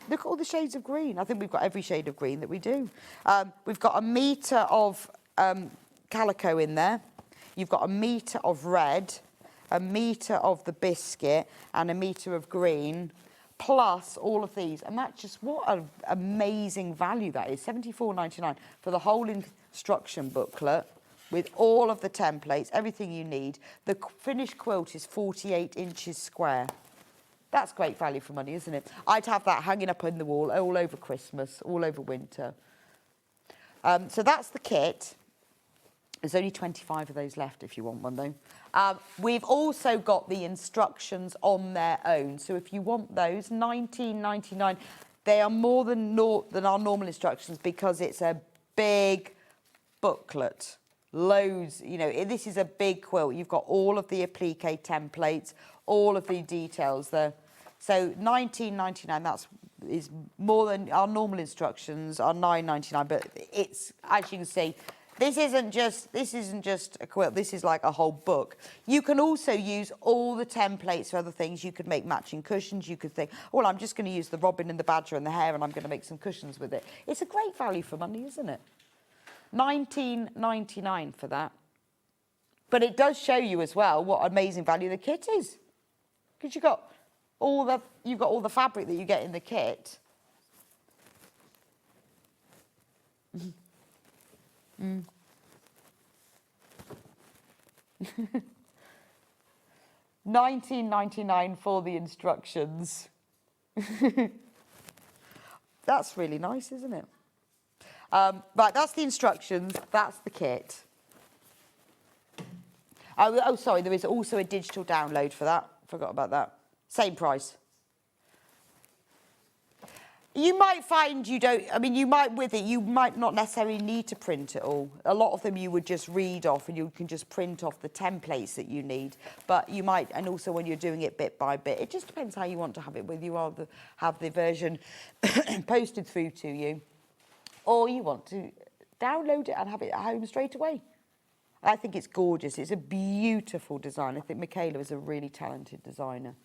Look at all the shades of green. I think we've got every shade of green that we do. We've got a metre of calico in there. You've got a metre of red, a metre of the biscuit, and a metre of green. Plus all of these, and that's just what an amazing value that is. £74.99 for the whole instruction booklet with all of the templates, everything you need. The finished quilt is 48 inches square. That's great value for money, isn't it? I'd have that hanging up on the wall all over Christmas, all over winter. So that's the kit. There's only 25 of those left if you want one, though. We've also got the instructions on their own. So if you want those, £19.99. They are more than our normal instructions because it's a big booklet. Loads, you know, this is a big quilt. You've got all of the applique templates, all of the details there. So £19.99, is more than our normal instructions are £9.99. But it's, as you can see, this isn't just a quilt, this is like a whole book. You can also use all the templates for other things. You could make matching cushions. You could think, well, I'm just going to use the robin and the badger and the hare and I'm going to make some cushions with it. It's a great value for money, isn't it? £19.99 for that. But it does show you as well what amazing value the kit is. Because you've got all the fabric that you get in the kit. $19.99 for the instructions. That's really nice, isn't it? Right, that's the instructions. That's the kit. Oh, sorry, there is also a digital download for that. Forgot about that. Same price. You might find you don't, I mean, you might with it, you might not necessarily need to print it all. A lot of them you would just read off and you can just print off the templates that you need. But you might, and also when you're doing it bit by bit, it just depends how you want to have it, whether you rather have the version posted through to you or you want to download it and have it at home straight away. I think it's gorgeous. It's a beautiful design. I think Michaela is a really talented designer.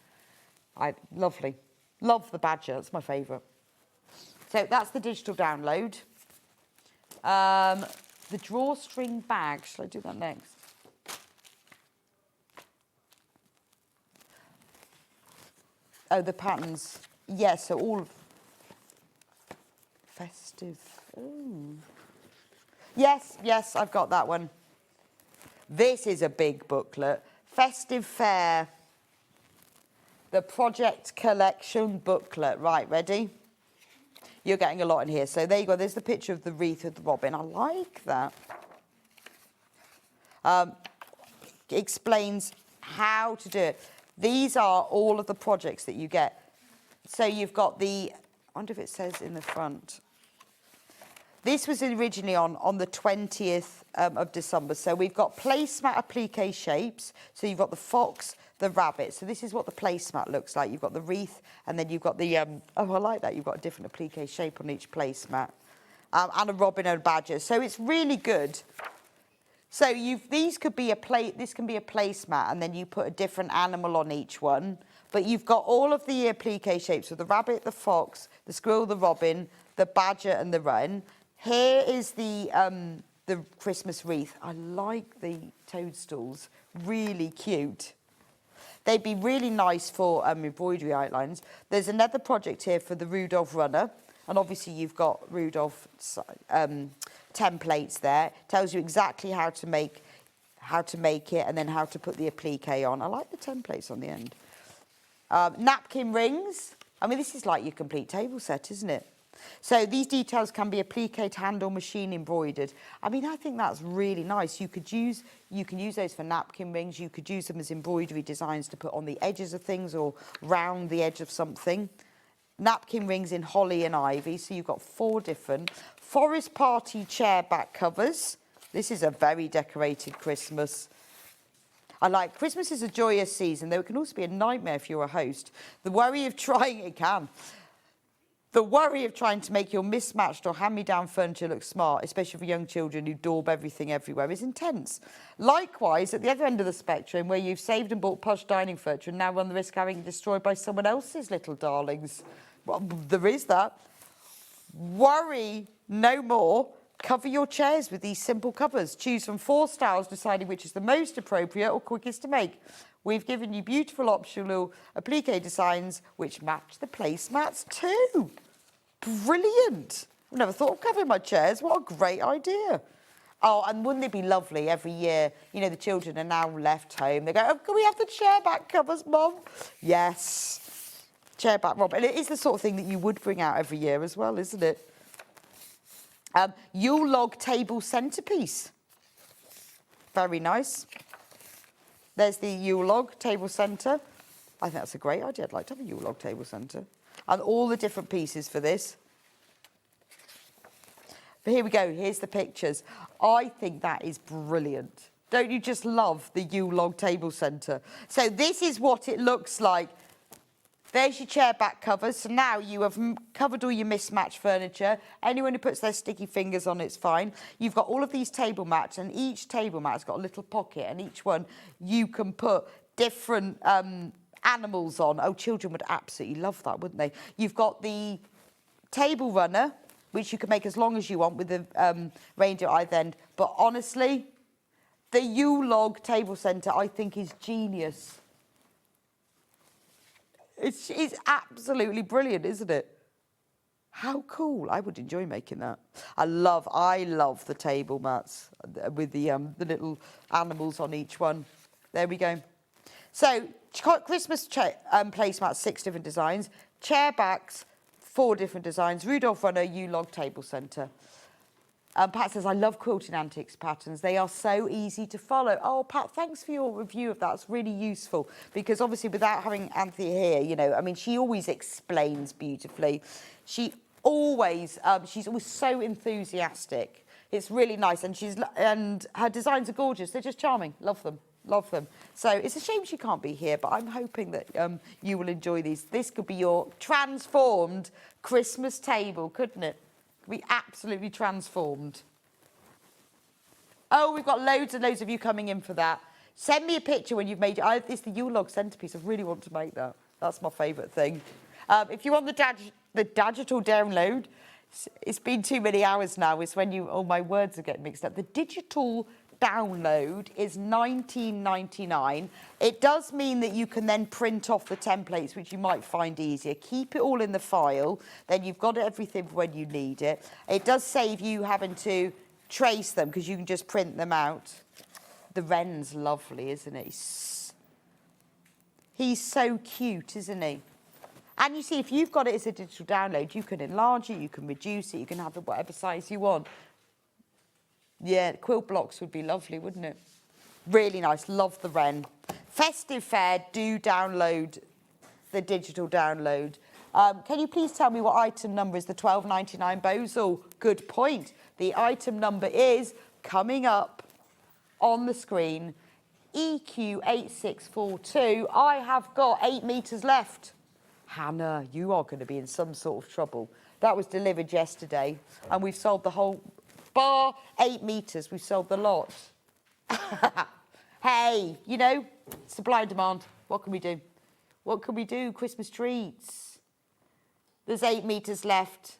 Lovely. Love the badger. That's my favourite. So that's the digital download. The drawstring bag. Shall I do that next? Oh, the patterns. Yes, so all festive. Ooh. Yes, I've got that one. This is a big booklet. Festive Fair. The Project Collection booklet. Right, ready? You're getting a lot in here. So there you go. There's the picture of the wreath of the robin. I like that. Explains how to do it. These are all of the projects that you get. So you've got the, I wonder if it says in the front. This was originally on the 20th of December. So we've got placemat applique shapes. So you've got the fox, the rabbit. So this is what the placemat looks like. You've got the wreath and then you've got the, oh, I like that. You've got a different applique shape on each placemat. And a robin and a badger. So it's really good. So these could be this can be a placemat and then you put a different animal on each one. But you've got all of the applique shapes of the rabbit, the fox, the squirrel, the robin, the badger and the wren. Here is the Christmas wreath. I like the toadstools, really cute. They'd be really nice for embroidery outlines. There's another project here for the Rudolph runner. And obviously you've got Rudolph templates there. Tells you exactly how to make it and then how to put the applique on. I like the templates on the end. Napkin rings. I mean, this is like your complete table set, isn't it? So these details can be appliqued, hand or machine embroidered. I mean, I think that's really nice. You can use those for napkin rings. You could use them as embroidery designs to put on the edges of things or round the edge of something. Napkin rings in holly and ivy. So you've got 4 different. Forest party chair back covers. This is a very decorated Christmas. I like Christmas is a joyous season, though it can also be a nightmare if you're a host. The worry of trying to make your mismatched or hand-me-down furniture look smart, especially for young children who daub everything everywhere, is intense. Likewise, at the other end of the spectrum, where you've saved and bought posh dining furniture and now run the risk of having it destroyed by someone else's little darlings. Well, there is that. Worry no more. Cover your chairs with these simple covers. Choose from 4 styles, deciding which is the most appropriate or quickest to make. We've given you beautiful optional applique designs which match the placemats too. Brilliant. I've never thought of covering my chairs. What a great idea. Oh, and wouldn't it be lovely every year, you know, the children are now left home. They go, oh, can we have the chair back covers, Mum? Yes. Chair back, Rob. And it is the sort of thing that you would bring out every year as well, isn't it? Yule log table centrepiece. Very nice. There's the Yule log table centre. I think that's a great idea. I'd like to have a Yule log table centre. And all the different pieces for this. But here we go. Here's the pictures. I think that is brilliant. Don't you just love the Yule log table centre? So this is what it looks like. There's your chair back covers. So now you have covered all your mismatched furniture. Anyone who puts their sticky fingers on it's fine. You've got all of these table mats, and each table mat's got a little pocket, and each one you can put different animals on. Oh, children would absolutely love that, wouldn't they? You've got the table runner, which you can make as long as you want with the reindeer at either end. But honestly, the Yule log table centre, I think, is genius. It's absolutely brilliant, isn't it? How cool. I would enjoy making that. I love the table mats with the little animals on each one. There we go. So, Christmas placemats, 6 different designs. Chair backs, 4 different designs. Rudolph Runner, U-Log Table Centre. Pat says, I love quilting antiques patterns. They are so easy to follow. Oh, Pat, thanks for your review of that. It's really useful because obviously without having Anthea here, you know, I mean, she always explains beautifully. She's always so enthusiastic. It's really nice. And her designs are gorgeous. They're just charming. Love them. Love them. So it's a shame she can't be here, but I'm hoping that you will enjoy these. This could be your transformed Christmas table, couldn't it? Be absolutely transformed. Oh, we've got loads and loads of you coming in for that. Send me a picture when you've made it. It's the Yule-log centrepiece. I really want to make that. That's my favourite thing. If you want the digital download, it's been too many hours now. It's when all my words are getting mixed up. The digital download is $19.99. It does mean that you can then print off the templates, which you might find easier. Keep it all in the file, then you've got everything for when you need it. It does save you having to trace them because you can just print them out. The wren's lovely, isn't he? He's so cute, isn't he? And you see, if you've got it as a digital download, you can enlarge it, you can reduce it, you can have it whatever size you want. Yeah, quilt blocks would be lovely, wouldn't it? Really nice. Love the wren. Festive Fair, do download the digital download. Can you please tell me what item number is the $12.99 bows? Oh, good point. The item number is coming up on the screen, EQ8642. I have got 8 metres left. Hannah, you are going to be in some sort of trouble. That was delivered yesterday, and we've sold the whole... Bar 8 metres, we've sold the lot. Hey, you know, supply and demand. What can we do? What can we do? Christmas treats. There's 8 metres left.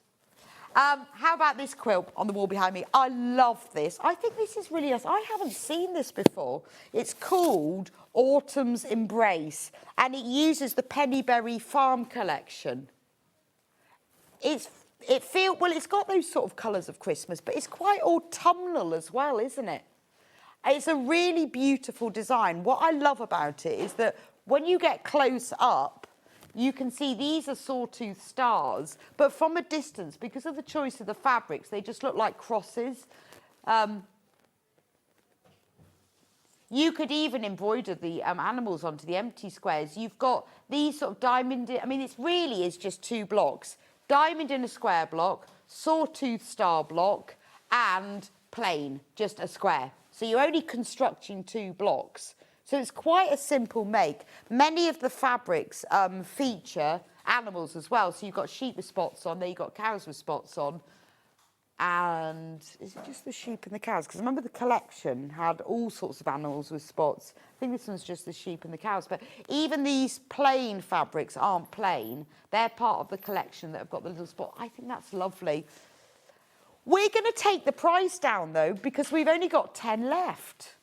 How about this quilt on the wall behind me? I love this. I think this is really nice. I haven't seen this before. It's called Autumn's Embrace, and it uses the Pennyberry Farm collection. It's got those sort of colours of Christmas, but it's quite autumnal as well, isn't it? It's a really beautiful design. What I love about it is that when you get close up, you can see these are sawtooth stars, but from a distance, because of the choice of the fabrics, they just look like crosses. You could even embroider the animals onto the empty squares. You've got these sort of diamond, I mean, it really is just 2 blocks. Diamond in a square block, sawtooth star block, and plain, just a square. So you're only constructing 2 blocks. So it's quite a simple make. Many of the fabrics feature animals as well. So you've got sheep with spots on, there you've got cows with spots on. And is it just the sheep and the cows? Because I remember the collection had all sorts of animals with spots. I think this one's just the sheep and the cows. But even these plain fabrics aren't plain. They're part of the collection that have got the little spot. I think that's lovely. We're going to take the price down, though, because we've only got 10 left.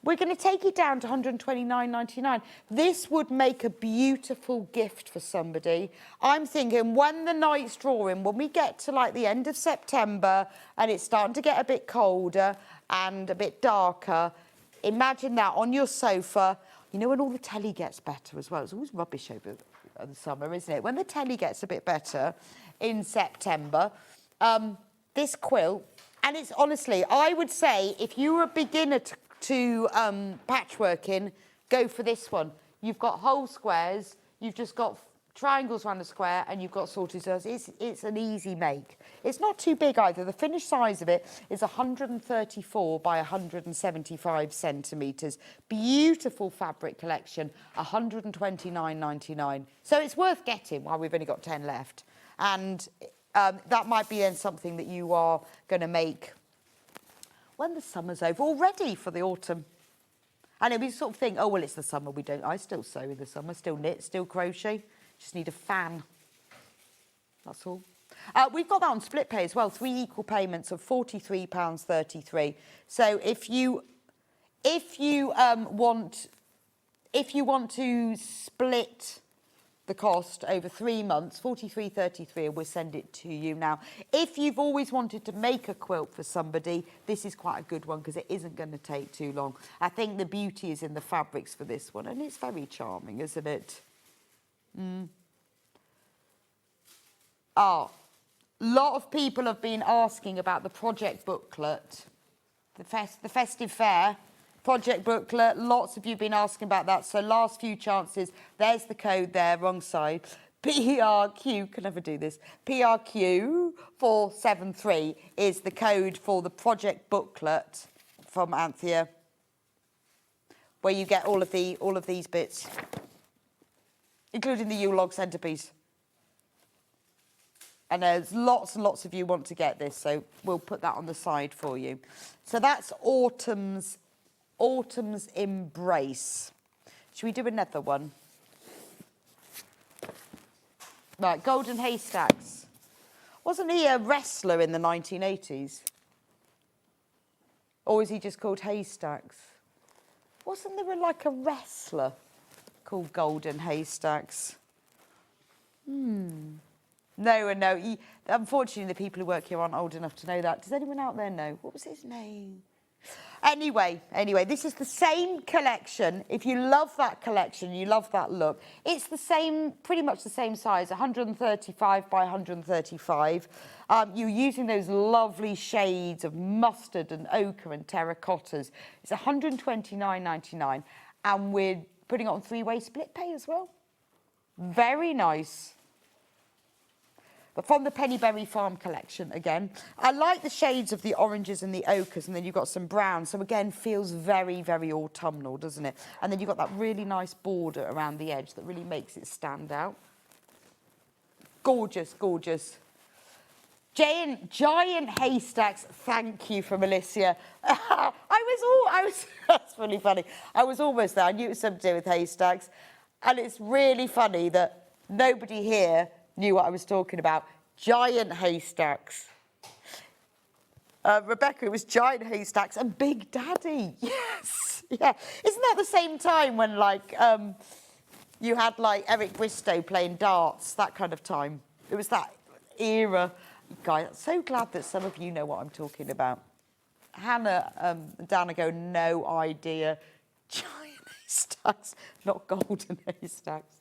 We're going to take it down to $129.99. This would make a beautiful gift for somebody. I'm thinking when the night's drawing, when we get to like the end of September and it's starting to get a bit colder and a bit darker, imagine that on your sofa. You know, when all the telly gets better as well. It's always rubbish over the summer, isn't it? When the telly gets a bit better in September, this quilt, and it's honestly, I would say if you were a beginner to patchworking, go for this one. You've got whole squares, you've just got triangles around the square, and you've got sawtooth stars. It's an easy make. It's not too big either. The finished size of it is 134 by 175 centimetres. Beautiful fabric collection, $129.99. So it's worth getting while we've only got 10 left. And that might be then something that you are going to make when the summer's over, all ready for the autumn. And we sort of think, oh, well, it's the summer. I still sew in the summer, still knit, still crochet. Just need a fan. That's all. We've got that on split pay as well, 3 equal payments of £43.33. So if you want to split the cost over 3 months, $43.33, and we'll send it to you now. If you've always wanted to make a quilt for somebody, this is quite a good one because it isn't going to take too long. I think the beauty is in the fabrics for this one, and it's very charming, isn't it? A lot of people have been asking about the project booklet, the festive fair project booklet. Lots of you have been asking about that. So last few chances. There's the code there, wrong side. PRQ, can never do this. PRQ 473 is the code for the project booklet from Anthea, where you get all of these bits, including the Yule log centerpiece. And there's lots and lots of you want to get this, so we'll put that on the side for you. So that's Autumn's Embrace. Should we do another one? Right, Golden Haystacks. Wasn't he a wrestler in the 1980s? Or is he just called Haystacks? Wasn't there like a wrestler called Golden Haystacks? No. Unfortunately, the people who work here aren't old enough to know that. Does anyone out there know? What was his name? Anyway, this is the same collection. If you love that collection, you love that look, it's the same, pretty much the same size, 135 by 135. You're using those lovely shades of mustard and ochre and terracottas. It's $129.99, and we're putting it on 3-way split pay as well. Very nice. But from the Pennyberry Farm collection again. I like the shades of the oranges and the ochres, and then you've got some brown. So again, feels very, very autumnal, doesn't it? And then you've got that really nice border around the edge that really makes it stand out. Gorgeous, gorgeous. Giant haystacks, thank you from Alicia. That's really funny. I was almost there. I knew it was something to do with haystacks. And it's really funny that nobody here knew what I was talking about. Giant haystacks. Rebecca, it was giant haystacks and Big Daddy. Yes. Yeah. Isn't that the same time when, like, you had, like, Eric Bristow playing darts, that kind of time? It was that era. Guys, I'm so glad that some of you know what I'm talking about. Hannah and Dana go, no idea. Giant haystacks, not golden haystacks.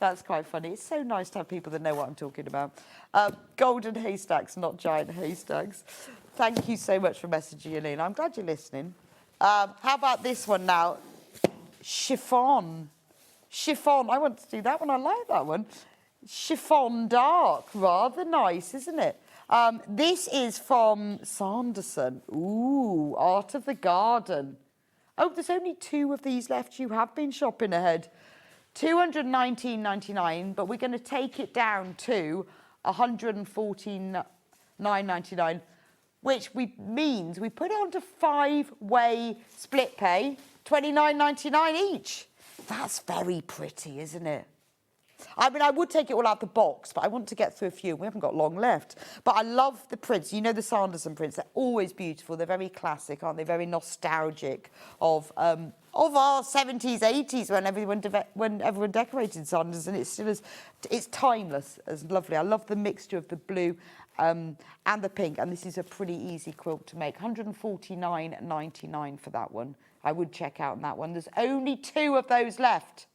That's quite funny. It's so nice to have people that know what I'm talking about. Golden haystacks, not giant haystacks. Thank you so much for messaging, Elena. I'm glad you're listening. How about this one now? Chiffon. Chiffon. I want to do that one. I like that one. Chiffon dark. Rather nice, isn't it? This is from Sanderson. Ooh, Art of the Garden. Oh, there's only 2 of these left. You have been shopping ahead. $219.99, but we're going to take it down to $149.99, which means we put it onto 5-way split pay, $29.99 each. That's very pretty, isn't it? I mean, I would take it all out the box, but I want to get through a few. We haven't got long left. But I love the prints. You know the Sanderson prints. They're always beautiful. They're very classic, aren't they? Very nostalgic of our 70s, 80s when everyone decorated Sanderson. It's still it's timeless, as lovely. I love the mixture of the blue and the pink. And this is a pretty easy quilt to make. $149.99 for that one. I would check out on that one. There's only 2 of those left.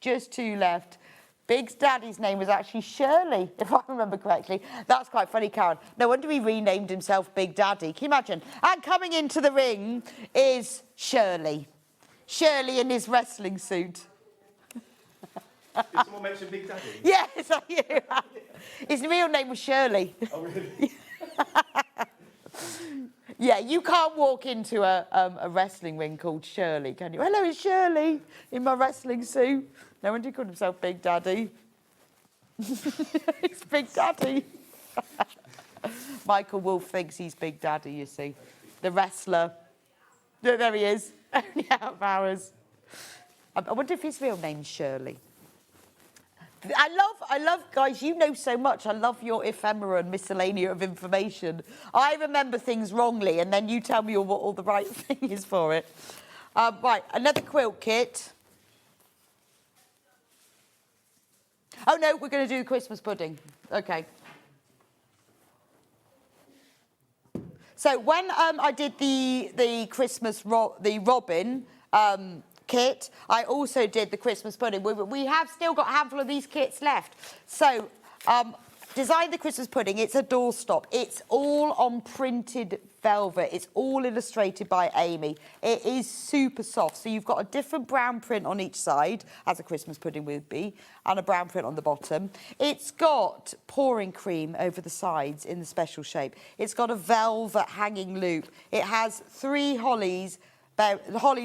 Just 2 left. Big Daddy's name was actually Shirley, if I remember correctly. That's quite funny, Karen. No wonder he renamed himself Big Daddy. Can you imagine? And coming into the ring is Shirley. Shirley in his wrestling suit. Did someone mention Big Daddy? Yes, his real name was Shirley. Oh, really? Yeah, you can't walk into a wrestling ring called Shirley, can you? Hello, it's Shirley in my wrestling suit. No wonder he called himself Big Daddy. It's Big Daddy. Michael Wolff thinks he's Big Daddy, you see. The wrestler. There he is. Only out of hours. I wonder if his real name's Shirley. I love, guys, you know so much. I love your ephemera and miscellanea of information. I remember things wrongly, and then you tell me what all the right thing is for it. Right, another quilt kit. Oh, no, we're going to do the Christmas pudding. OK. So when I did the Christmas, the Robin kit, I also did the Christmas pudding. We have still got a handful of these kits left. So designed the Christmas pudding. It's a doorstop. It's all on printed velvet. It's all illustrated by Amy. It is super soft. So you've got a different brown print on each side, as a Christmas pudding would be, and a brown print on the bottom. It's got pouring cream over the sides in the special shape. It's got a velvet hanging loop. It has 3 holly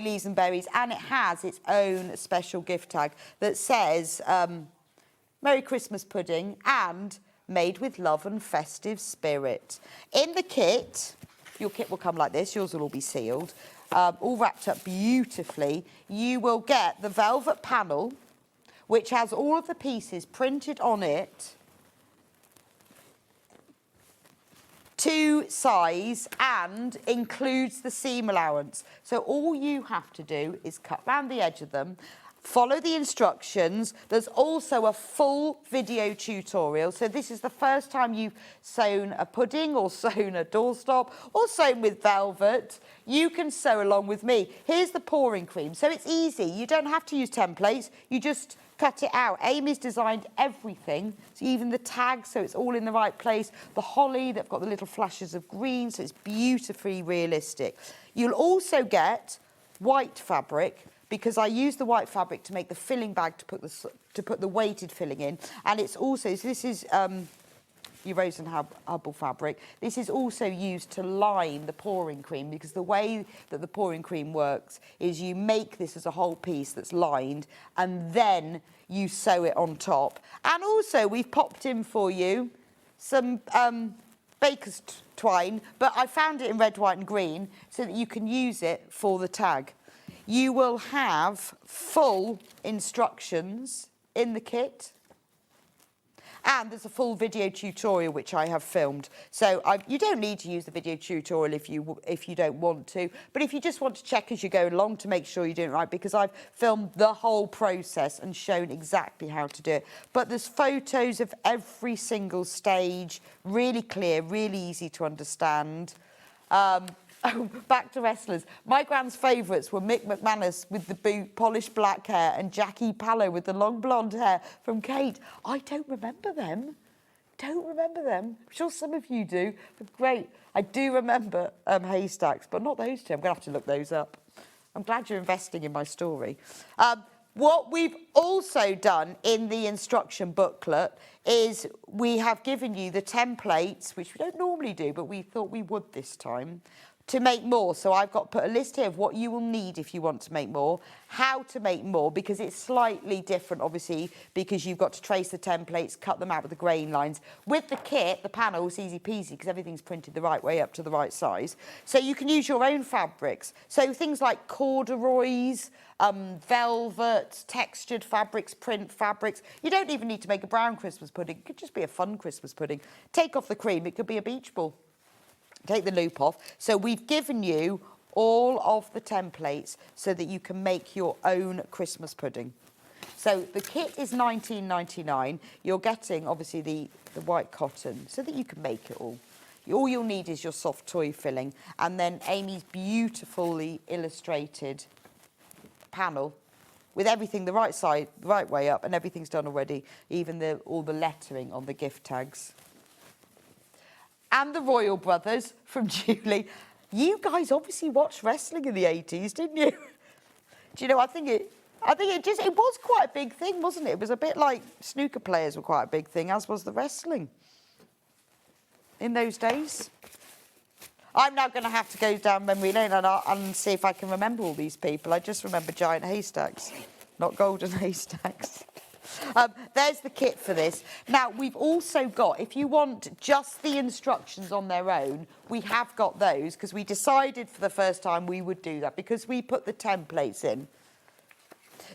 leaves and berries, and it has its own special gift tag that says Merry Christmas Pudding and made with love and festive spirit. In the kit, your kit will come like this. Yours will all be sealed, all wrapped up beautifully. You will get the velvet panel, which has all of the pieces printed on it to size and includes the seam allowance. So all you have to do is cut round the edge of them, follow the instructions. There's also a full video tutorial. So this is the first time you've sewn a pudding or sewn a doorstop or sewn with velvet. You can sew along with me. Here's the pouring cream. So it's easy. You don't have to use templates. You just cut it out. Amy's designed everything, so even the tags, so it's all in the right place. The holly, they've got the little flashes of green, so it's beautifully realistic. You'll also get white fabric, because I use the white fabric to make the filling bag to put the weighted filling in. And it's also, so this is your Rose and Hubble fabric. This is also used to line the pouring cream, because the way that the pouring cream works is you make this as a whole piece that's lined and then you sew it on top. And also we've popped in for you some baker's twine, but I found it in red, white and green so that you can use it for the tag. You will have full instructions in the kit, and there's a full video tutorial which I have filmed. So you don't need to use the video tutorial if you don't want to, but if you just want to check as you go along to make sure you're doing it right, because I've filmed the whole process and shown exactly how to do it. But there's photos of every single stage, really clear, really easy to understand. Oh, back to wrestlers. My grand's favourites were Mick McManus with the boot, polished black hair, and Jackie Pallow with the long blonde hair from Kate. I don't remember them. I'm sure some of you do, but great. I do remember Haystacks, but not those two. I'm going to have to look those up. I'm glad you're investing in my story. What we've also done in the instruction booklet is we have given you the templates, which we don't normally do, but we thought we would this time, to make more. So I've got put a list here of what you will need if you want to make more, how to make more, because it's slightly different, obviously, because you've got to trace the templates, cut them out with the grain lines. With the kit, the panel is easy peasy because everything's printed the right way up to the right size. So you can use your own fabrics. So things like corduroys, velvet, textured fabrics, print fabrics. You don't even need to make a brown Christmas pudding. It could just be a fun Christmas pudding. Take off the cream. It could be a beach ball. Take the loop off. So we've given you all of the templates so that you can make your own Christmas pudding. So the kit is £19.99. You're getting, obviously, the white cotton so that you can make it all. All you'll need is your soft toy filling and then Amy's beautifully illustrated panel with everything the right side, the right way up, and everything's done already, even all the lettering on the gift tags. And the Royal Brothers from Julie. You guys obviously watched wrestling in the 80s, didn't you? Do you know, I think it was quite a big thing, wasn't it? It was a bit like snooker players were quite a big thing, as was the wrestling in those days. I'm now going to have to go down memory lane and see if I can remember all these people. I just remember giant haystacks, not golden haystacks. There's the kit for this. Now, we've also got, if you want just the instructions on their own, we have got those, because we decided for the first time we would do that, because we put the templates in.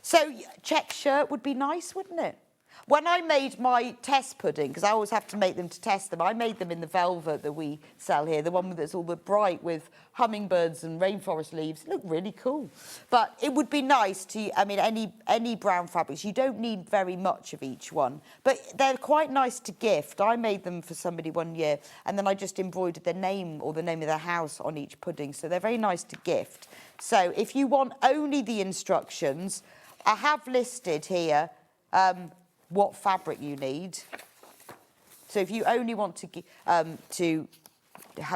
So, check shirt would be nice, wouldn't it? When I made my test pudding, because I always have to make them to test them, I made them in the velvet that we sell here, the one that's all the bright with hummingbirds and rainforest leaves. It looked really cool. But it would be nice to, I mean, any brown fabrics, you don't need very much of each one, but they're quite nice to gift. I made them for somebody one year, and then I just embroidered their name or the name of their house on each pudding, so they're very nice to gift. So if you want only the instructions, I have listed here what fabric you need. So if you only want to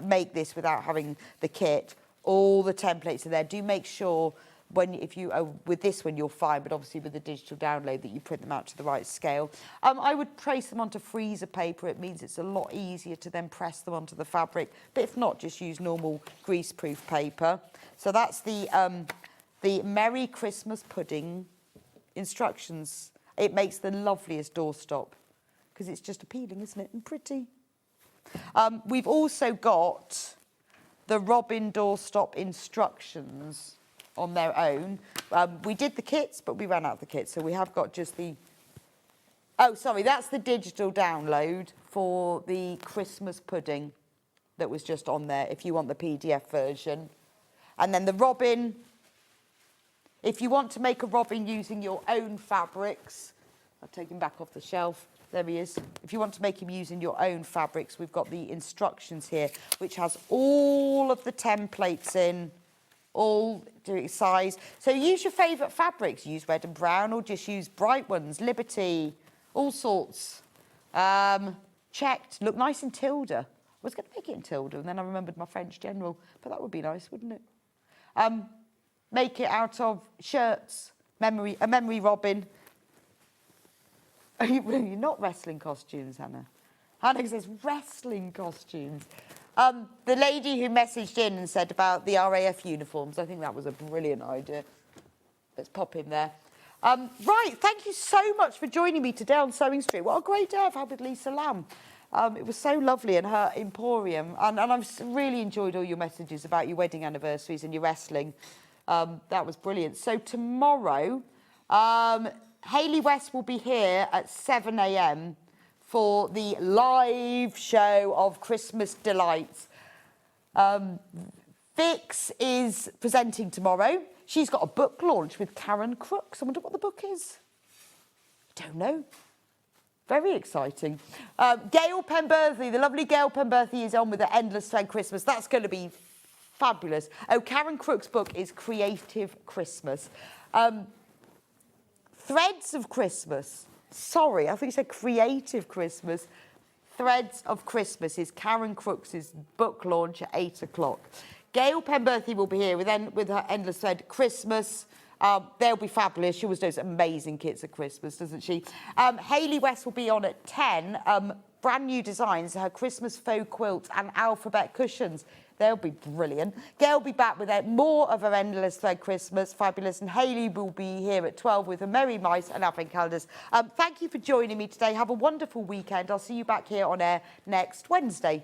make this without having the kit, all the templates are there. Do make sure with this one you're fine, but obviously with the digital download that you print them out to the right scale. I would trace them onto freezer paper. It means it's a lot easier to then press them onto the fabric. But if not, just use normal greaseproof paper. So that's the Merry Christmas pudding instructions. It makes the loveliest doorstop because it's just appealing, isn't it, and pretty. We've also got the Robin doorstop instructions on their own. We did the kits, but we ran out of the kits, so we have got just the... Oh, sorry, that's the digital download for the Christmas pudding that was just on there, if you want the PDF version. And then the Robin... If you want to make a robin using your own fabrics, I'll take him back off the shelf. There he is. If you want to make him using your own fabrics, we've got the instructions here, which has all of the templates in, all to size. So use your favourite fabrics. Use red and brown, or just use bright ones, Liberty, all sorts. Checked. Look nice in Tilda. I was going to make it in Tilda, and then I remembered my French general, but that would be nice, wouldn't it? Make it out of shirts, a memory robin. You're not wrestling costumes, Hannah. Hannah says wrestling costumes. The lady who messaged in and said about the RAF uniforms, I think that was a brilliant idea. Let's pop in there. Right, thank you so much for joining me today on Sewing Street. What a great day I've had with Lisa Lam. It was so lovely in her emporium. And I've really enjoyed all your messages about your wedding anniversaries and your wrestling. That was brilliant. So tomorrow, Hayley West will be here at 7 a.m. for the live show of Christmas Delights. Vix is presenting tomorrow. She's got a book launch with Karen Crooks. I wonder what the book is. I don't know. Very exciting. Gail Penberthy, the lovely Gail Penberthy is on with the Endless Thread Christmas. That's going to be fabulous. Oh, Karen Crook's book is Creative Christmas. Threads of Christmas. Sorry, I think you said Creative Christmas. Threads of Christmas is Karen Crooks' book launch at 8 o'clock. Gail Penberthy will be here with her Endless Thread Christmas. They'll be fabulous. She always does amazing kits at Christmas, doesn't she? Hayley West will be on at 10. Brand new designs, her Christmas faux quilt and alphabet cushions. They'll be brilliant. Gail will be back with more of her Endless Thread Christmas, fabulous. And Hayley will be here at 12 with her Merry Mice and Advent calendars. Thank you for joining me today. Have a wonderful weekend. I'll see you back here on air next Wednesday.